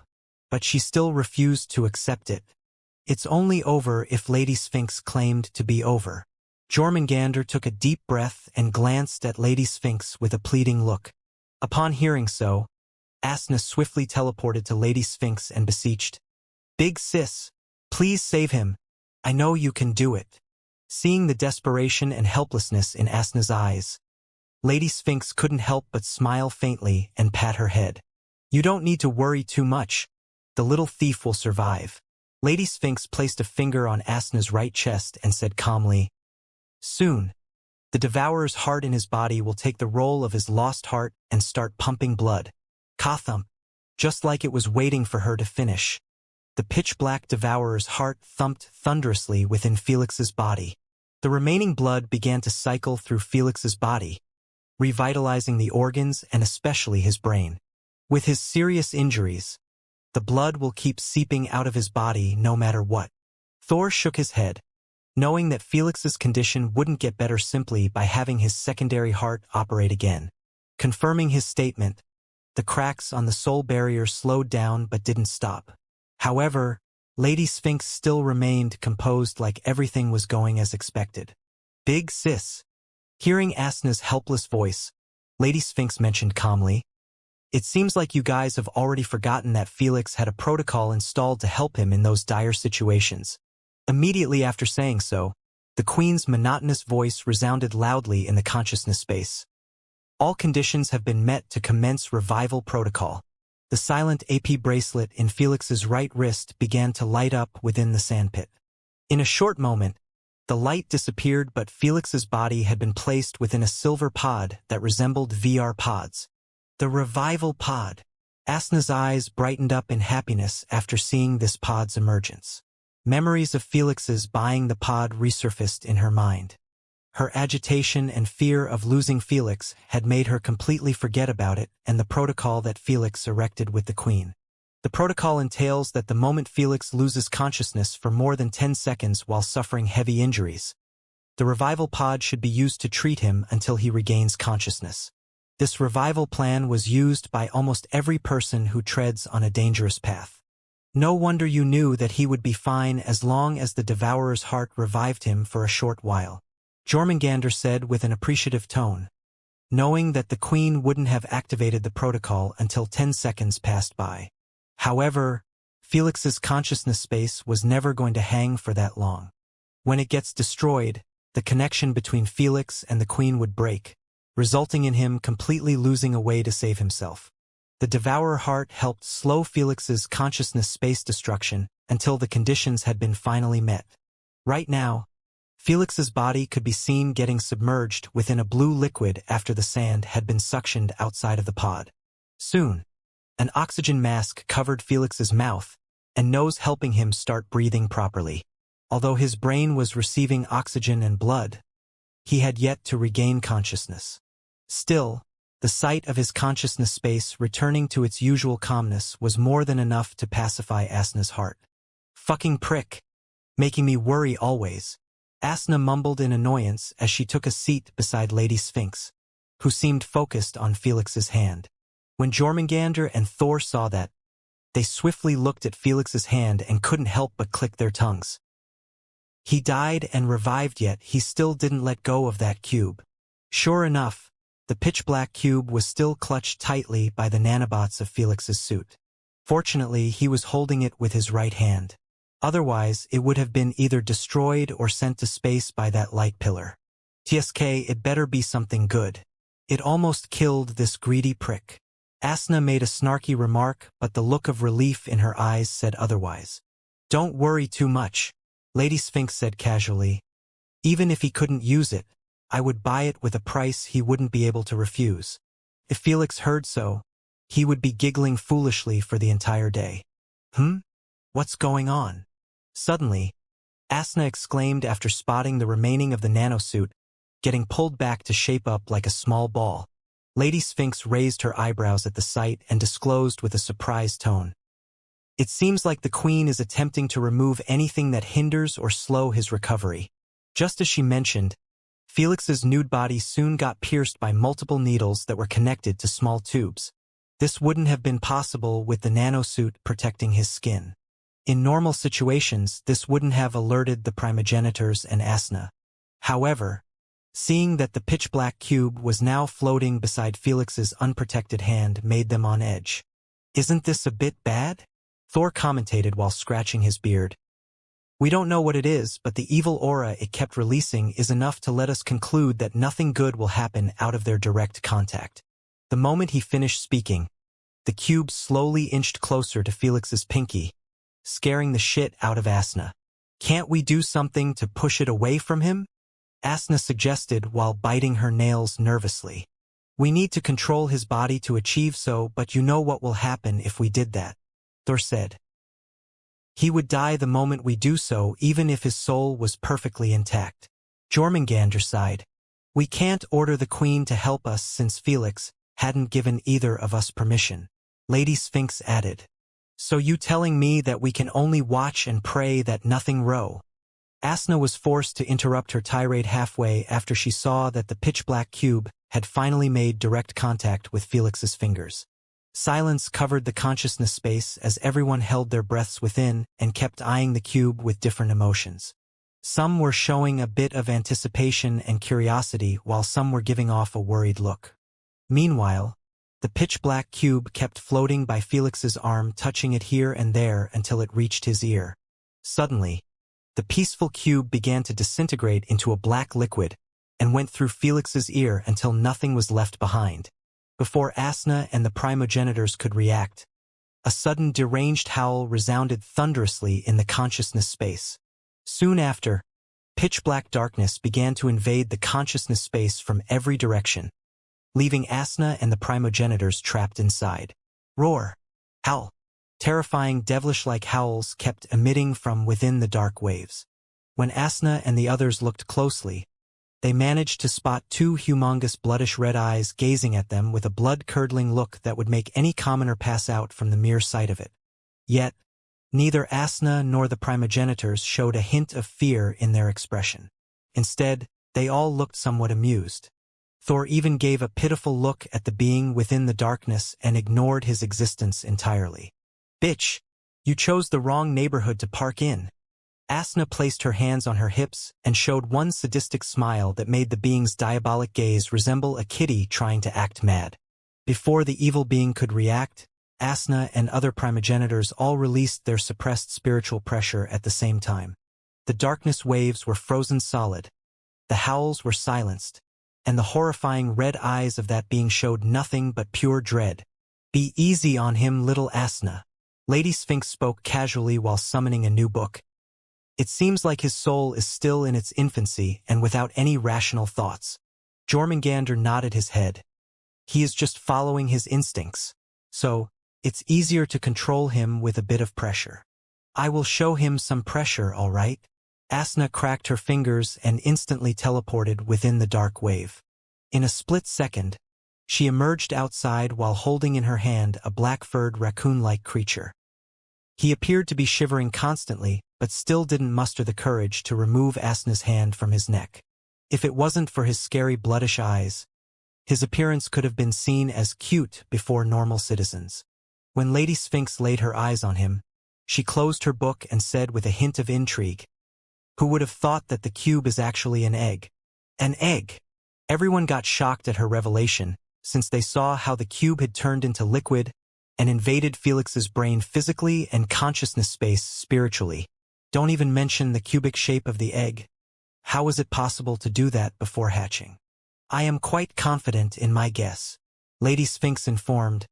But she still refused to accept it. It's only over if Lady Sphinx claimed to be over. Jormungandr took a deep breath and glanced at Lady Sphinx with a pleading look. Upon hearing so, Asna swiftly teleported to Lady Sphinx and beseeched, "Big sis, please save him. I know you can do it." Seeing the desperation and helplessness in Asna's eyes, Lady Sphinx couldn't help but smile faintly and pat her head. "You don't need to worry too much. The little thief will survive." Lady Sphinx placed a finger on Asna's right chest and said calmly, "Soon, the Devourer's heart in his body will take the role of his lost heart and start pumping blood." Ka-thump, just like it was waiting for her to finish. The pitch-black Devourer's heart thumped thunderously within Felix's body. The remaining blood began to cycle through Felix's body, revitalizing the organs and especially his brain. With his serious injuries, the blood will keep seeping out of his body no matter what. Thor shook his head, knowing that Felix's condition wouldn't get better simply by having his secondary heart operate again. Confirming his statement, the cracks on the soul barrier slowed down but didn't stop. However, Lady Sphinx still remained composed, like everything was going as expected. "Big sis." Hearing Asna's helpless voice, Lady Sphinx mentioned calmly, "It seems like you guys have already forgotten that Felix had a protocol installed to help him in those dire situations." Immediately after saying so, the Queen's monotonous voice resounded loudly in the consciousness space. "All conditions have been met to commence revival protocol." The silent AP bracelet in Felix's right wrist began to light up within the sandpit. In a short moment, the light disappeared, but Felix's body had been placed within a silver pod that resembled VR pods. The revival pod. Asna's eyes brightened up in happiness after seeing this pod's emergence. Memories of Felix's buying the pod resurfaced in her mind. Her agitation and fear of losing Felix had made her completely forget about it and the protocol that Felix erected with the Queen. The protocol entails that the moment Felix loses consciousness for more than 10 seconds while suffering heavy injuries, the revival pod should be used to treat him until he regains consciousness. This revival plan was used by almost every person who treads on a dangerous path. No wonder you knew that he would be fine as long as the Devourer's heart revived him for a short while, Jormungandr said with an appreciative tone, knowing that the Queen wouldn't have activated the protocol until 10 seconds passed by. However, Felix's consciousness space was never going to hang for that long. When it gets destroyed, the connection between Felix and the Queen would break, resulting in him completely losing a way to save himself. The Devourer heart helped slow Felix's consciousness space destruction until the conditions had been finally met. Right now, Felix's body could be seen getting submerged within a blue liquid after the sand had been suctioned outside of the pod. Soon, an oxygen mask covered Felix's mouth and nose, helping him start breathing properly. Although his brain was receiving oxygen and blood, he had yet to regain consciousness. Still, the sight of his consciousness space returning to its usual calmness was more than enough to pacify Asna's heart. "Fucking prick. Making me worry always," Asna mumbled in annoyance as she took a seat beside Lady Sphinx, who seemed focused on Felix's hand. When Jormungandr and Thor saw that, they swiftly looked at Felix's hand and couldn't help but click their tongues. He died and revived, yet he still didn't let go of that cube. Sure enough, the pitch-black cube was still clutched tightly by the nanobots of Felix's suit. Fortunately, he was holding it with his right hand. Otherwise, it would have been either destroyed or sent to space by that light pillar. "TSK, it better be something good. It almost killed this greedy prick." Asna made a snarky remark, but the look of relief in her eyes said otherwise. "Don't worry too much," Lady Sphinx said casually. "Even if he couldn't use it, I would buy it with a price he wouldn't be able to refuse." If Felix heard so, he would be giggling foolishly for the entire day. What's going on?" Suddenly, Asna exclaimed after spotting the remaining of the nanosuit getting pulled back to shape up like a small ball. Lady Sphinx raised her eyebrows at the sight and disclosed with a surprised tone. "It seems like the Queen is attempting to remove anything that hinders or slow his recovery." Just as she mentioned, Felix's nude body soon got pierced by multiple needles that were connected to small tubes. This wouldn't have been possible with the nanosuit protecting his skin. In normal situations, this wouldn't have alerted the primogenitors and Asna. However, seeing that the pitch-black cube was now floating beside Felix's unprotected hand made them on edge. "Isn't this a bit bad?" Thor commentated while scratching his beard. "We don't know what it is, but the evil aura it kept releasing is enough to let us conclude that nothing good will happen out of their direct contact." The moment he finished speaking, the cube slowly inched closer to Felix's pinky, scaring the shit out of Asna. "Can't we do something to push it away from him?" Asna suggested while biting her nails nervously. "We need to control his body to achieve so, but you know what will happen if we did that," Thor said. "He would die the moment we do so, even if his soul was perfectly intact." Jormungandr sighed. "We can't order the Queen to help us since Felix hadn't given either of us permission," Lady Sphinx added. "So you telling me that we can only watch and pray that nothing row?" Asna was forced to interrupt her tirade halfway after she saw that the pitch-black cube had finally made direct contact with Felix's fingers. Silence covered the consciousness space as everyone held their breaths within and kept eyeing the cube with different emotions. Some were showing a bit of anticipation and curiosity, while some were giving off a worried look. Meanwhile, the pitch-black cube kept floating by Felix's arm, touching it here and there until it reached his ear. Suddenly, the peaceful cube began to disintegrate into a black liquid and went through Felix's ear until nothing was left behind. Before Asna and the primogenitors could react, a sudden deranged howl resounded thunderously in the consciousness space. Soon after, pitch-black darkness began to invade the consciousness space from every direction, leaving Asna and the primogenitors trapped inside. Roar! Howl! Terrifying devilish-like howls kept emitting from within the dark waves. When Asna and the others looked closely, they managed to spot two humongous bloodish red eyes gazing at them with a blood-curdling look that would make any commoner pass out from the mere sight of it. Yet, neither Asna nor the primogenitors showed a hint of fear in their expression. Instead, they all looked somewhat amused. Thor even gave a pitiful look at the being within the darkness and ignored his existence entirely. "Bitch, you chose the wrong neighborhood to park in." Asna placed her hands on her hips and showed one sadistic smile that made the being's diabolic gaze resemble a kitty trying to act mad. Before the evil being could react, Asna and other primogenitors all released their suppressed spiritual pressure at the same time. The darkness waves were frozen solid, the howls were silenced, and the horrifying red eyes of that being showed nothing but pure dread. "Be easy on him, little Asna," Lady Sphinx spoke casually while summoning a new book. "It seems like his soul is still in its infancy and without any rational thoughts." Jormungandr nodded his head. "He is just following his instincts, so it's easier to control him with a bit of pressure." "I will show him some pressure, all right." Asna cracked her fingers and instantly teleported within the dark wave. In a split second, she emerged outside while holding in her hand a black-furred raccoon-like creature. He appeared to be shivering constantly, but still didn't muster the courage to remove Asna's hand from his neck. If it wasn't for his scary bloodish eyes, his appearance could have been seen as cute before normal citizens. When Lady Sphinx laid her eyes on him, she closed her book and said with a hint of intrigue, "Who would have thought that the cube is actually an egg?" An egg! Everyone got shocked at her revelation, since they saw how the cube had turned into liquid and invaded Felix's brain physically and consciousness space spiritually. Don't even mention the cubic shape of the egg. How was it possible to do that before hatching? "I am quite confident in my guess," Lady Sphinx informed.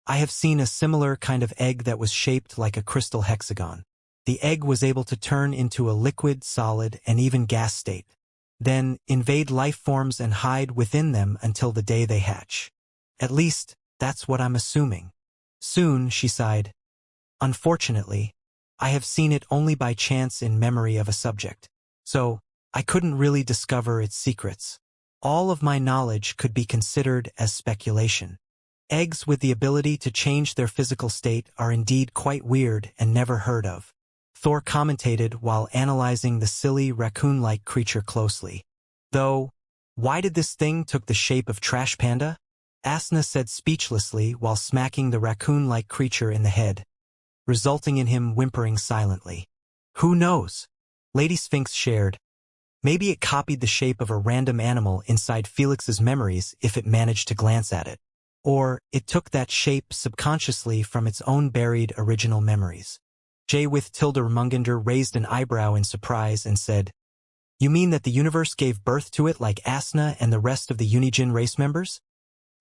"I have seen a similar kind of egg that was shaped like a crystal hexagon. The egg was able to turn into a liquid, solid, and even gas state, then invade life forms and hide within them until the day they hatch. At least, that's what I'm assuming." "Soon," she sighed. "Unfortunately, I have seen it only by chance in memory of a subject, so I couldn't really discover its secrets. All of my knowledge could be considered as speculation. Eggs with the ability to change their physical state are indeed quite weird and never heard of," Thor commentated while analyzing the silly raccoon-like creature closely. "Though, why did this thing took the shape of Trash Panda?" Asna said speechlessly while smacking the raccoon-like creature in the head, resulting in him whimpering silently. "Who knows?" Lady Sphinx shared. "Maybe it copied the shape of a random animal inside Felix's memories if it managed to glance at it. Or it took that shape subconsciously from its own buried original memories." J. with Tilda Mungander raised an eyebrow in surprise and said, "You mean that the universe gave birth to it like Asna and the rest of the Unijin race members?"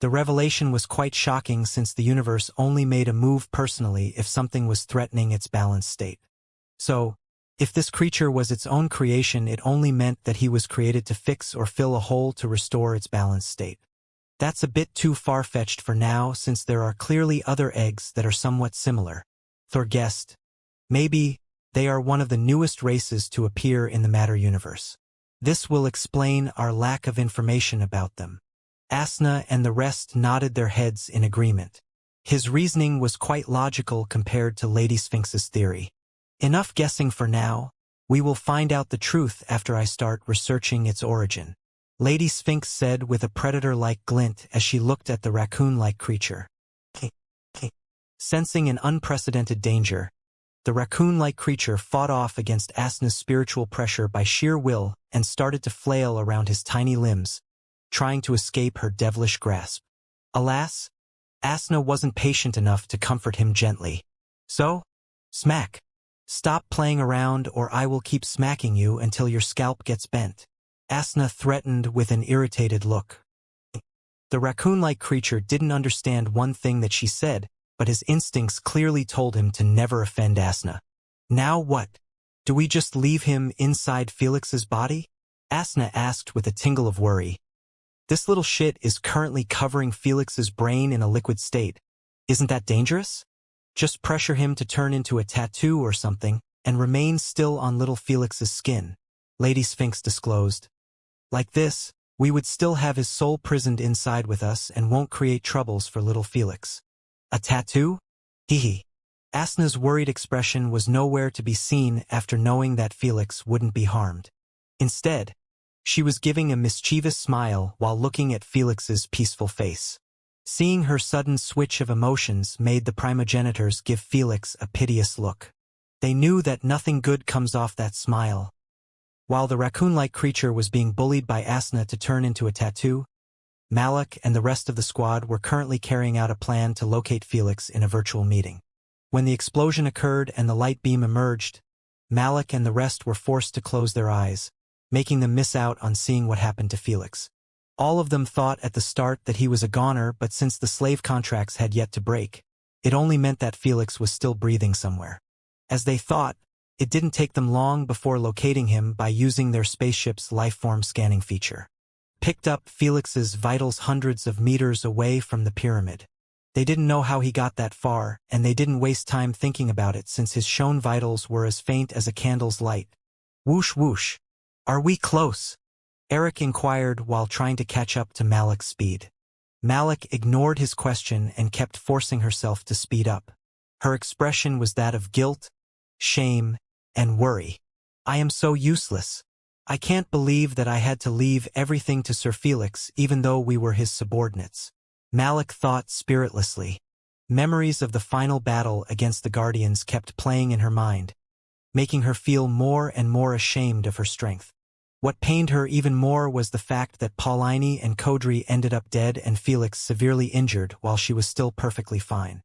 The revelation was quite shocking since the universe only made a move personally if something was threatening its balanced state. So, if this creature was its own creation, it only meant that he was created to fix or fill a hole to restore its balanced state. That's a bit too far-fetched for now, since there are clearly other eggs that are somewhat similar, Thor guessed. Maybe they are one of the newest races to appear in the Matter universe. This will explain our lack of information about them. Asna and the rest nodded their heads in agreement. His reasoning was quite logical compared to Lady Sphinx's theory. "Enough guessing for now. We will find out the truth after I start researching its origin," Lady Sphinx said with a predator-like glint as she looked at the raccoon-like creature. Sensing an unprecedented danger, the raccoon-like creature fought off against Asna's spiritual pressure by sheer will and started to flail around his tiny limbs, trying to escape her devilish grasp. Alas, Asna wasn't patient enough to comfort him gently. So, smack. "Stop playing around or I will keep smacking you until your scalp gets bent," Asna threatened with an irritated look. The raccoon-like creature didn't understand one thing that she said, but his instincts clearly told him to never offend Asna. "Now what? Do we just leave him inside Felix's body?" Asna asked with a tingle of worry. "This little shit is currently covering Felix's brain in a liquid state. Isn't that dangerous? Just pressure him to turn into a tattoo or something, and remain still on little Felix's skin," Lady Sphinx disclosed. "Like this, we would still have his soul prisoned inside with us and won't create troubles for little Felix." "A tattoo? Hee. Asna's worried expression was nowhere to be seen after knowing that Felix wouldn't be harmed. Instead, she was giving a mischievous smile while looking at Felix's peaceful face. Seeing her sudden switch of emotions made the primogenitors give Felix a piteous look. They knew that nothing good comes off that smile. While the raccoon-like creature was being bullied by Asna to turn into a tattoo, Malik and the rest of the squad were currently carrying out a plan to locate Felix in a virtual meeting. When the explosion occurred and the light beam emerged, Malik and the rest were forced to close their eyes, making them miss out on seeing what happened to Felix. All of them thought at the start that he was a goner, but since the slave contracts had yet to break, it only meant that Felix was still breathing somewhere. As they thought, it didn't take them long before locating him by using their spaceship's lifeform scanning feature. Picked up Felix's vitals hundreds of meters away from the pyramid. They didn't know how he got that far, and they didn't waste time thinking about it since his shown vitals were as faint as a candle's light. Whoosh whoosh. Are we close? Eric inquired while trying to catch up to Malik's speed. Malik ignored his question and kept forcing herself to speed up. Her expression was that of guilt, shame, and worry. I am so useless. I can't believe that I had to leave everything to Sir Felix even though we were his subordinates. Malik thought spiritlessly. Memories of the final battle against the Guardians kept playing in her mind, making her feel more and more ashamed of her strength. What pained her even more was the fact that Paulini and Kodri ended up dead and Felix severely injured while she was still perfectly fine.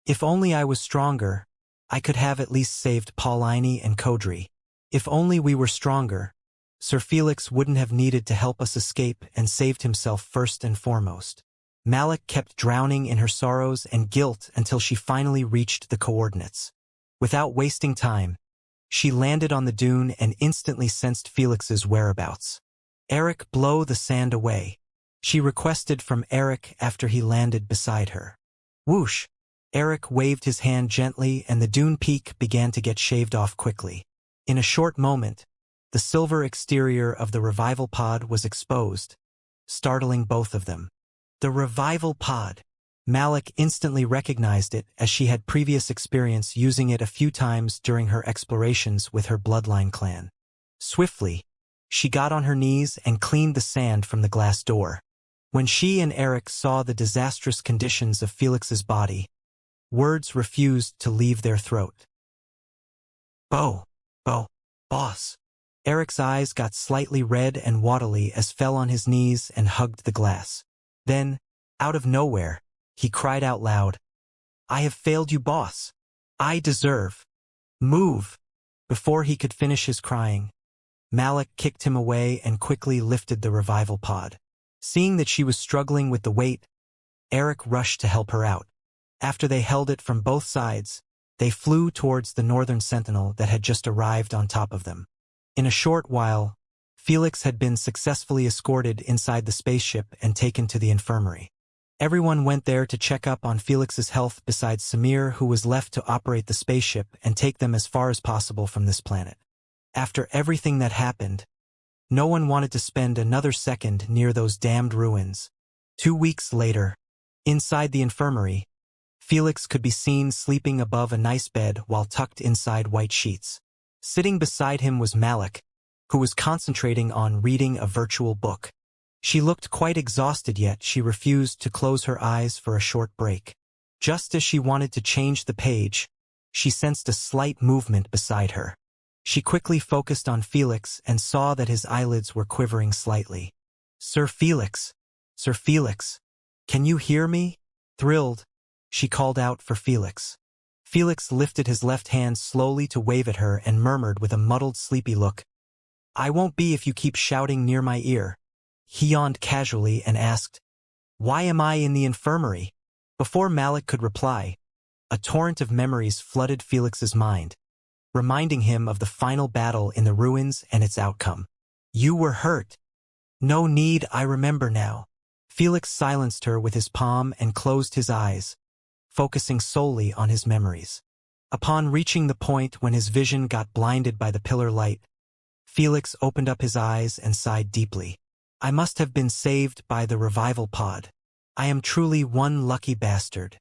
If only I was stronger, I could have at least saved Paulini and Kodri. If only we were stronger, Sir Felix wouldn't have needed to help us escape and saved himself first and foremost. Malik kept drowning in her sorrows and guilt until she finally reached the coordinates. Without wasting time, she landed on the dune and instantly sensed Felix's whereabouts. Eric, blow the sand away, she requested from Eric after he landed beside her. Whoosh! Eric waved his hand gently and the dune peak began to get shaved off quickly. In a short moment, the silver exterior of the revival pod was exposed, startling both of them. The revival pod! Malik instantly recognized it as she had previous experience using it a few times during her explorations with her bloodline clan. Swiftly, she got on her knees and cleaned the sand from the glass door. When she and Eric saw the disastrous conditions of Felix's body, words refused to leave their throat. Boss. Eric's eyes got slightly red and watery as fell on his knees and hugged the glass. Then, out of nowhere, he cried out loud, I have failed you, boss. I deserve. Move. Before he could finish his crying, Malik kicked him away and quickly lifted the revival pod. Seeing that she was struggling with the weight, Eric rushed to help her out. After they held it from both sides, they flew towards the northern sentinel that had just arrived on top of them. In a short while, Felix had been successfully escorted inside the spaceship and taken to the infirmary. Everyone went there to check up on Felix's health besides Samir, who was left to operate the spaceship and take them as far as possible from this planet. After everything that happened, no one wanted to spend another second near those damned ruins. 2 weeks later, inside the infirmary, Felix could be seen sleeping above a nice bed while tucked inside white sheets. Sitting beside him was Malik, who was concentrating on reading a virtual book. She looked quite exhausted, yet she refused to close her eyes for a short break. Just as she wanted to change the page, she sensed a slight movement beside her. She quickly focused on Felix and saw that his eyelids were quivering slightly. Sir Felix, can you hear me? Thrilled, she called out for Felix. Felix lifted his left hand slowly to wave at her and murmured with a muddled, sleepy look, I won't be if you keep shouting near my ear. He yawned casually and asked, Why am I in the infirmary? Before Malik could reply, a torrent of memories flooded Felix's mind, reminding him of the final battle in the ruins and its outcome. You were hurt. No need, I remember now. Felix silenced her with his palm and closed his eyes, focusing solely on his memories. Upon reaching the point when his vision got blinded by the pillar light, Felix opened up his eyes and sighed deeply. I must have been saved by the revival pod. I am truly one lucky bastard.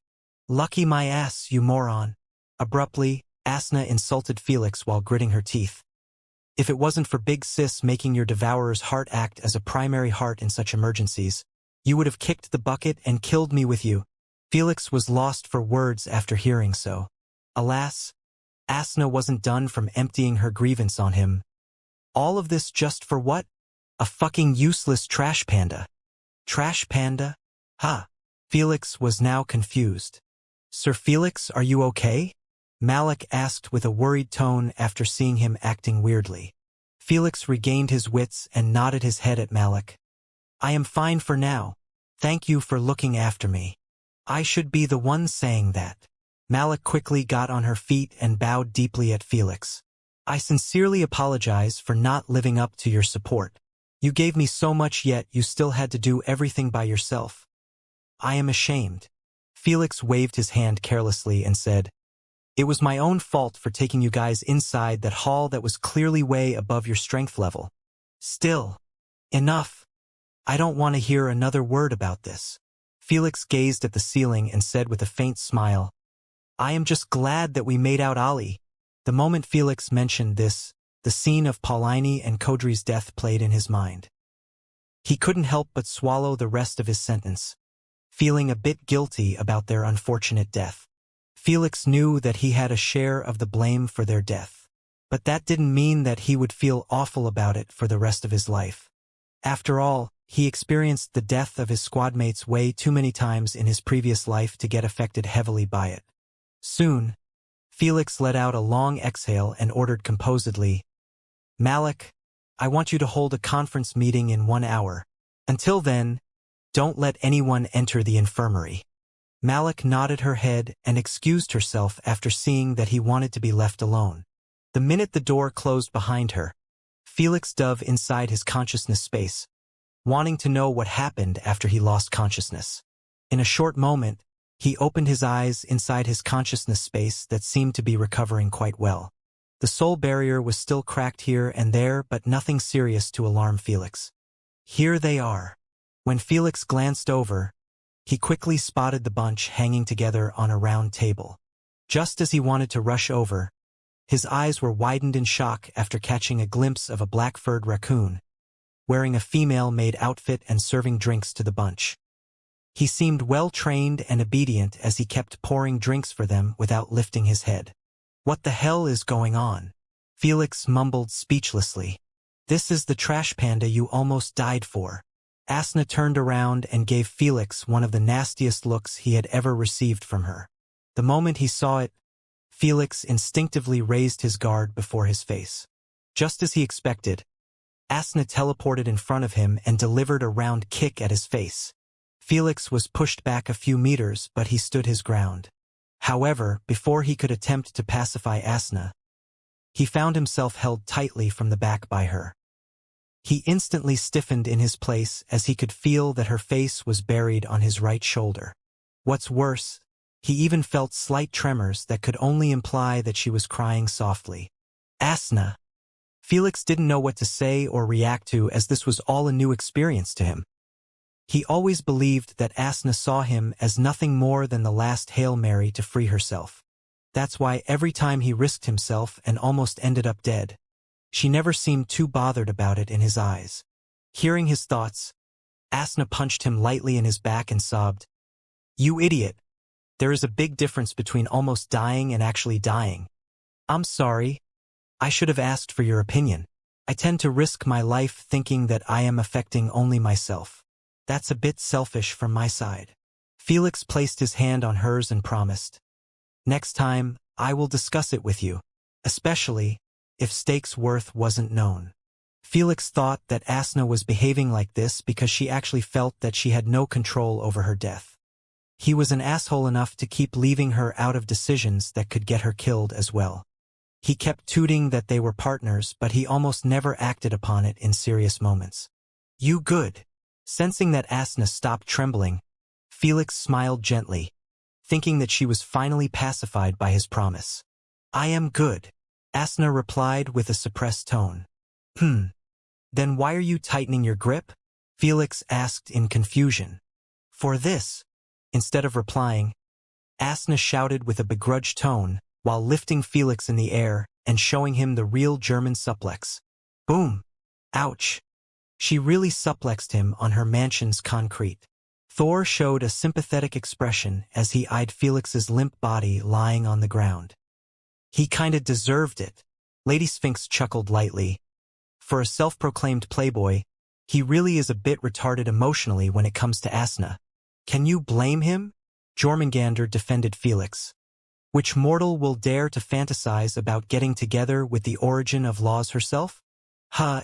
Lucky my ass, you moron. Abruptly, Asna insulted Felix while gritting her teeth. If it wasn't for Big Sis making your devourer's heart act as a primary heart in such emergencies, you would have kicked the bucket and killed me with you. Felix was lost for words after hearing so. Alas, Asna wasn't done from emptying her grievance on him. All of this just for what? A fucking useless trash panda. Trash panda? Ha! Felix was now confused. Sir Felix, are you okay? Malik asked with a worried tone after seeing him acting weirdly. Felix regained his wits and nodded his head at Malik. I am fine for now. Thank you for looking after me. I should be the one saying that. Malik quickly got on her feet and bowed deeply at Felix. I sincerely apologize for not living up to your support. You gave me so much, yet you still had to do everything by yourself. I am ashamed. Felix waved his hand carelessly and said, It was my own fault for taking you guys inside that hall that was clearly way above your strength level. Still, enough. I don't want to hear another word about this. Felix gazed at the ceiling and said with a faint smile, I am just glad that we made out Ali. The moment Felix mentioned this, the scene of Paulini and Kodri's death played in his mind. He couldn't help but swallow the rest of his sentence, feeling a bit guilty about their unfortunate death. Felix knew that he had a share of the blame for their death, but that didn't mean that he would feel awful about it for the rest of his life. After all, he experienced the death of his squadmates way too many times in his previous life to get affected heavily by it. Soon, Felix let out a long exhale and ordered composedly, Malik, I want you to hold a conference meeting in 1 hour. Until then, don't let anyone enter the infirmary. Malik nodded her head and excused herself after seeing that he wanted to be left alone. The minute the door closed behind her, Felix dove inside his consciousness space, wanting to know what happened after he lost consciousness. In a short moment, he opened his eyes inside his consciousness space that seemed to be recovering quite well. The soul barrier was still cracked here and there, but nothing serious to alarm Felix. Here they are. When Felix glanced over, he quickly spotted the bunch hanging together on a round table. Just as he wanted to rush over, his eyes were widened in shock after catching a glimpse of a black-furred raccoon, wearing a female-made outfit and serving drinks to the bunch. He seemed well-trained and obedient as he kept pouring drinks for them without lifting his head. What the hell is going on? Felix mumbled speechlessly. This is the trash panda you almost died for. Asna turned around and gave Felix one of the nastiest looks he had ever received from her. The moment he saw it, Felix instinctively raised his guard before his face. Just as he expected, Asna teleported in front of him and delivered a round kick at his face. Felix was pushed back a few meters, but he stood his ground. However, before he could attempt to pacify Asna, he found himself held tightly from the back by her. He instantly stiffened in his place as he could feel that her face was buried on his right shoulder. What's worse, he even felt slight tremors that could only imply that she was crying softly. Asna! Felix didn't know what to say or react to, as this was all a new experience to him. He always believed that Asna saw him as nothing more than the last Hail Mary to free herself. That's why every time he risked himself and almost ended up dead, she never seemed too bothered about it in his eyes. Hearing his thoughts, Asna punched him lightly in his back and sobbed, You idiot! There is a big difference between almost dying and actually dying. I'm sorry. I should have asked for your opinion. I tend to risk my life thinking that I am affecting only myself. That's a bit selfish from my side. Felix placed his hand on hers and promised, Next time, I will discuss it with you, especially if stakes worth wasn't known. Felix thought that Asna was behaving like this because she actually felt that she had no control over her death. He was an asshole enough to keep leaving her out of decisions that could get her killed as well. He kept tooting that they were partners, but he almost never acted upon it in serious moments. You good? Sensing that Asna stopped trembling, Felix smiled gently, thinking that she was finally pacified by his promise. I am good, Asna replied with a suppressed tone. Then why are you tightening your grip? Felix asked in confusion. For this. Instead of replying, Asna shouted with a begrudged tone while lifting Felix in the air and showing him the real German suplex. Boom! Ouch! She really suplexed him on her mansion's concrete. Thor showed a sympathetic expression as he eyed Felix's limp body lying on the ground. He kinda deserved it. Lady Sphinx chuckled lightly. For a self-proclaimed playboy, he really is a bit retarded emotionally when it comes to Asna. Can you blame him? Jormungandr defended Felix. Which mortal will dare to fantasize about getting together with the origin of laws herself?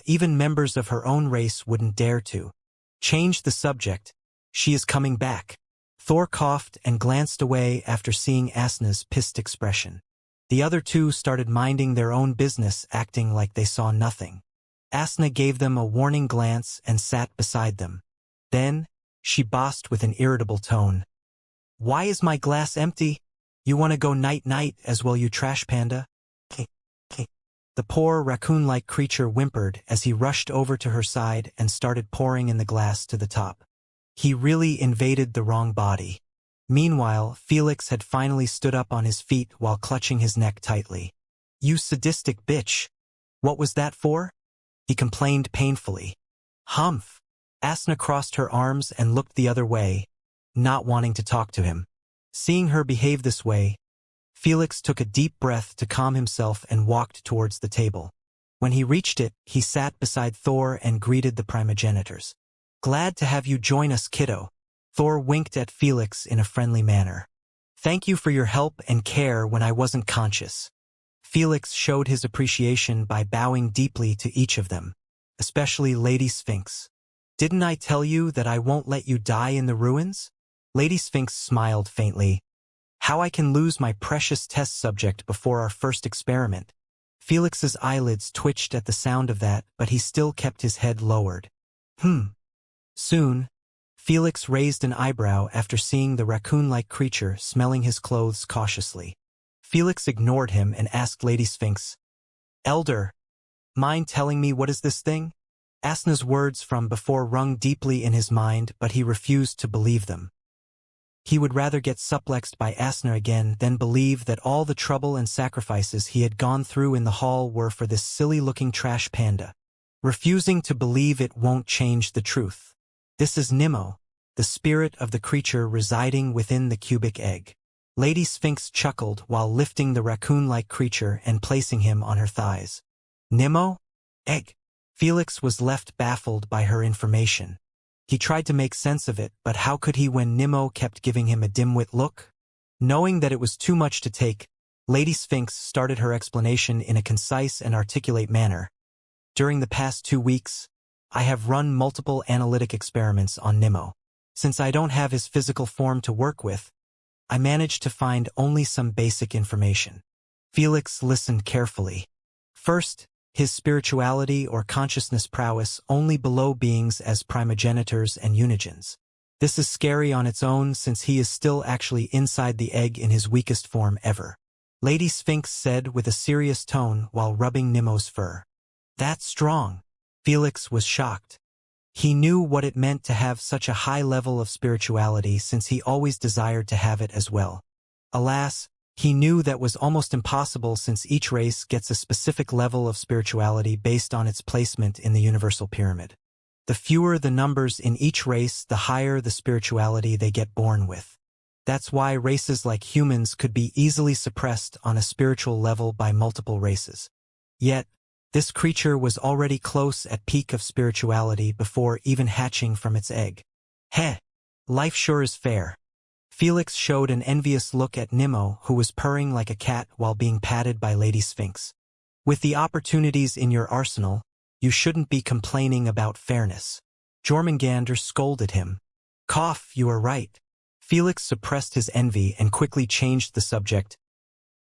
Even members of her own race wouldn't dare to. Change the subject. She is coming back. Thor coughed and glanced away after seeing Asna's pissed expression. The other two started minding their own business, acting like they saw nothing. Asna gave them a warning glance and sat beside them. Then, she bossed with an irritable tone. Why is my glass empty? You want to go night-night as well, you trash panda? The poor raccoon-like creature whimpered as he rushed over to her side and started pouring in the glass to the top. He really invaded the wrong body. Meanwhile, Felix had finally stood up on his feet while clutching his neck tightly. You sadistic bitch. What was that for? He complained painfully. Humph. Asna crossed her arms and looked the other way, not wanting to talk to him. Seeing her behave this way, Felix took a deep breath to calm himself and walked towards the table. When he reached it, he sat beside Thor and greeted the primogenitors. Glad to have you join us, kiddo. Thor winked at Felix in a friendly manner. Thank you for your help and care when I wasn't conscious. Felix showed his appreciation by bowing deeply to each of them, especially Lady Sphinx. Didn't I tell you that I won't let you die in the ruins? Lady Sphinx smiled faintly. How I can lose my precious test subject before our first experiment. Felix's eyelids twitched at the sound of that, but he still kept his head lowered. Soon, Felix raised an eyebrow after seeing the raccoon-like creature smelling his clothes cautiously. Felix ignored him and asked Lady Sphinx, Elder, mind telling me what is this thing? Asna's words from before rung deeply in his mind, but he refused to believe them. He would rather get suplexed by Asna again than believe that all the trouble and sacrifices he had gone through in the hall were for this silly-looking trash panda. Refusing to believe it won't change the truth. This is Nimmo, the spirit of the creature residing within the cubic egg. Lady Sphinx chuckled while lifting the raccoon-like creature and placing him on her thighs. Nimmo? Egg. Felix was left baffled by her information. He tried to make sense of it, but how could he when Nimmo kept giving him a dimwit look? Knowing that it was too much to take, Lady Sphinx started her explanation in a concise and articulate manner. During the past 2 weeks, I have run multiple analytic experiments on Nimmo. Since I don't have his physical form to work with, I managed to find only some basic information. Felix listened carefully. First, his spirituality or consciousness prowess only below beings as primogenitors and unigens. This is scary on its own since he is still actually inside the egg in his weakest form ever. Lady Sphinx said with a serious tone while rubbing Nimmo's fur. That's strong. Felix was shocked. He knew what it meant to have such a high level of spirituality since he always desired to have it as well. Alas, he knew that was almost impossible since each race gets a specific level of spirituality based on its placement in the universal pyramid. The fewer the numbers in each race, the higher the spirituality they get born with. That's why races like humans could be easily suppressed on a spiritual level by multiple races. Yet, this creature was already close at peak of spirituality before even hatching from its egg. Heh! Life sure is fair. Felix showed an envious look at Nimmo, who was purring like a cat while being patted by Lady Sphinx. With the opportunities in your arsenal, you shouldn't be complaining about fairness. Jormungandr scolded him. Cough, you are right. Felix suppressed his envy and quickly changed the subject.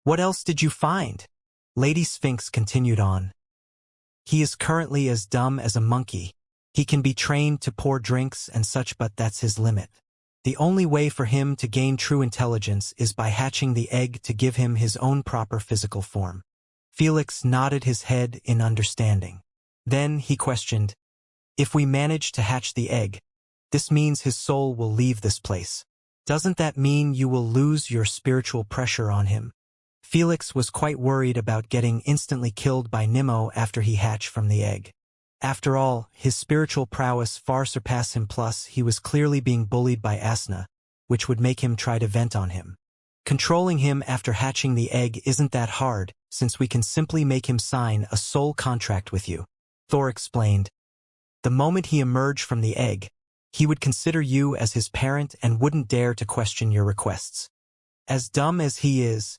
What else did you find? Lady Sphinx continued on. He is currently as dumb as a monkey. He can be trained to pour drinks and such, but that's his limit. The only way for him to gain true intelligence is by hatching the egg to give him his own proper physical form. Felix nodded his head in understanding. Then he questioned, if we manage to hatch the egg, this means his soul will leave this place. Doesn't that mean you will lose your spiritual pressure on him? Felix was quite worried about getting instantly killed by Nimmo after he hatched from the egg. After all, his spiritual prowess far surpassed him, plus he was clearly being bullied by Asna, which would make him try to vent on him. Controlling him after hatching the egg isn't that hard, since we can simply make him sign a soul contract with you, Thor explained. The moment he emerged from the egg, he would consider you as his parent and wouldn't dare to question your requests. As dumb as he is,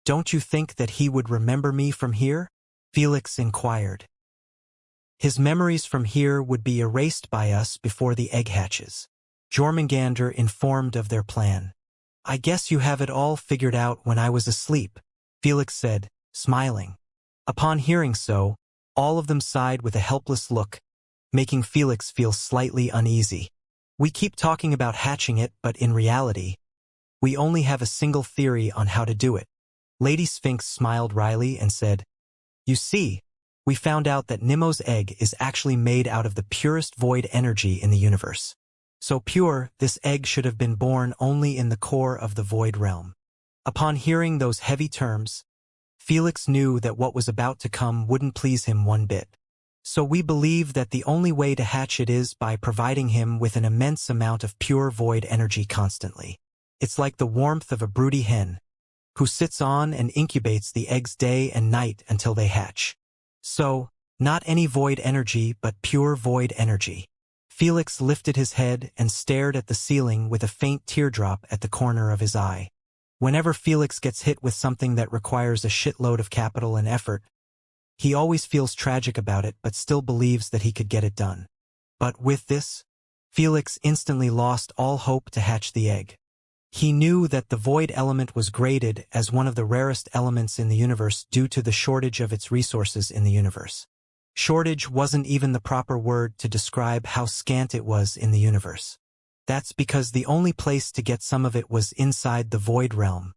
don't you think that he would remember me from here? Felix inquired. His memories from here would be erased by us before the egg hatches. Jormungandr informed of their plan. I guess you have it all figured out when I was asleep, Felix said, smiling. Upon hearing so, all of them sighed with a helpless look, making Felix feel slightly uneasy. We keep talking about hatching it, but in reality, We only have a single theory on how to do it. Lady Sphinx smiled wryly and said, "You see, we found out that Nemo's egg is actually made out of the purest void energy in the universe. So pure, this egg should have been born only in the core of the void realm." Upon hearing those heavy terms, Felix knew that what was about to come wouldn't please him one bit. "So we believe that the only way to hatch it is by providing him with an immense amount of pure void energy constantly. It's like the warmth of a broody hen, who sits on and incubates the eggs day and night until they hatch. So, not any void energy but pure void energy." Felix lifted his head and stared at the ceiling with a faint teardrop at the corner of his eye. Whenever Felix gets hit with something that requires a shitload of capital and effort, he always feels tragic about it but still believes that he could get it done. But with this, Felix instantly lost all hope to hatch the egg. He knew that the void element was graded as one of the rarest elements in the universe due to the shortage of its resources in the universe. Shortage wasn't even the proper word to describe how scant it was in the universe. That's because the only place to get some of it was inside the void realm,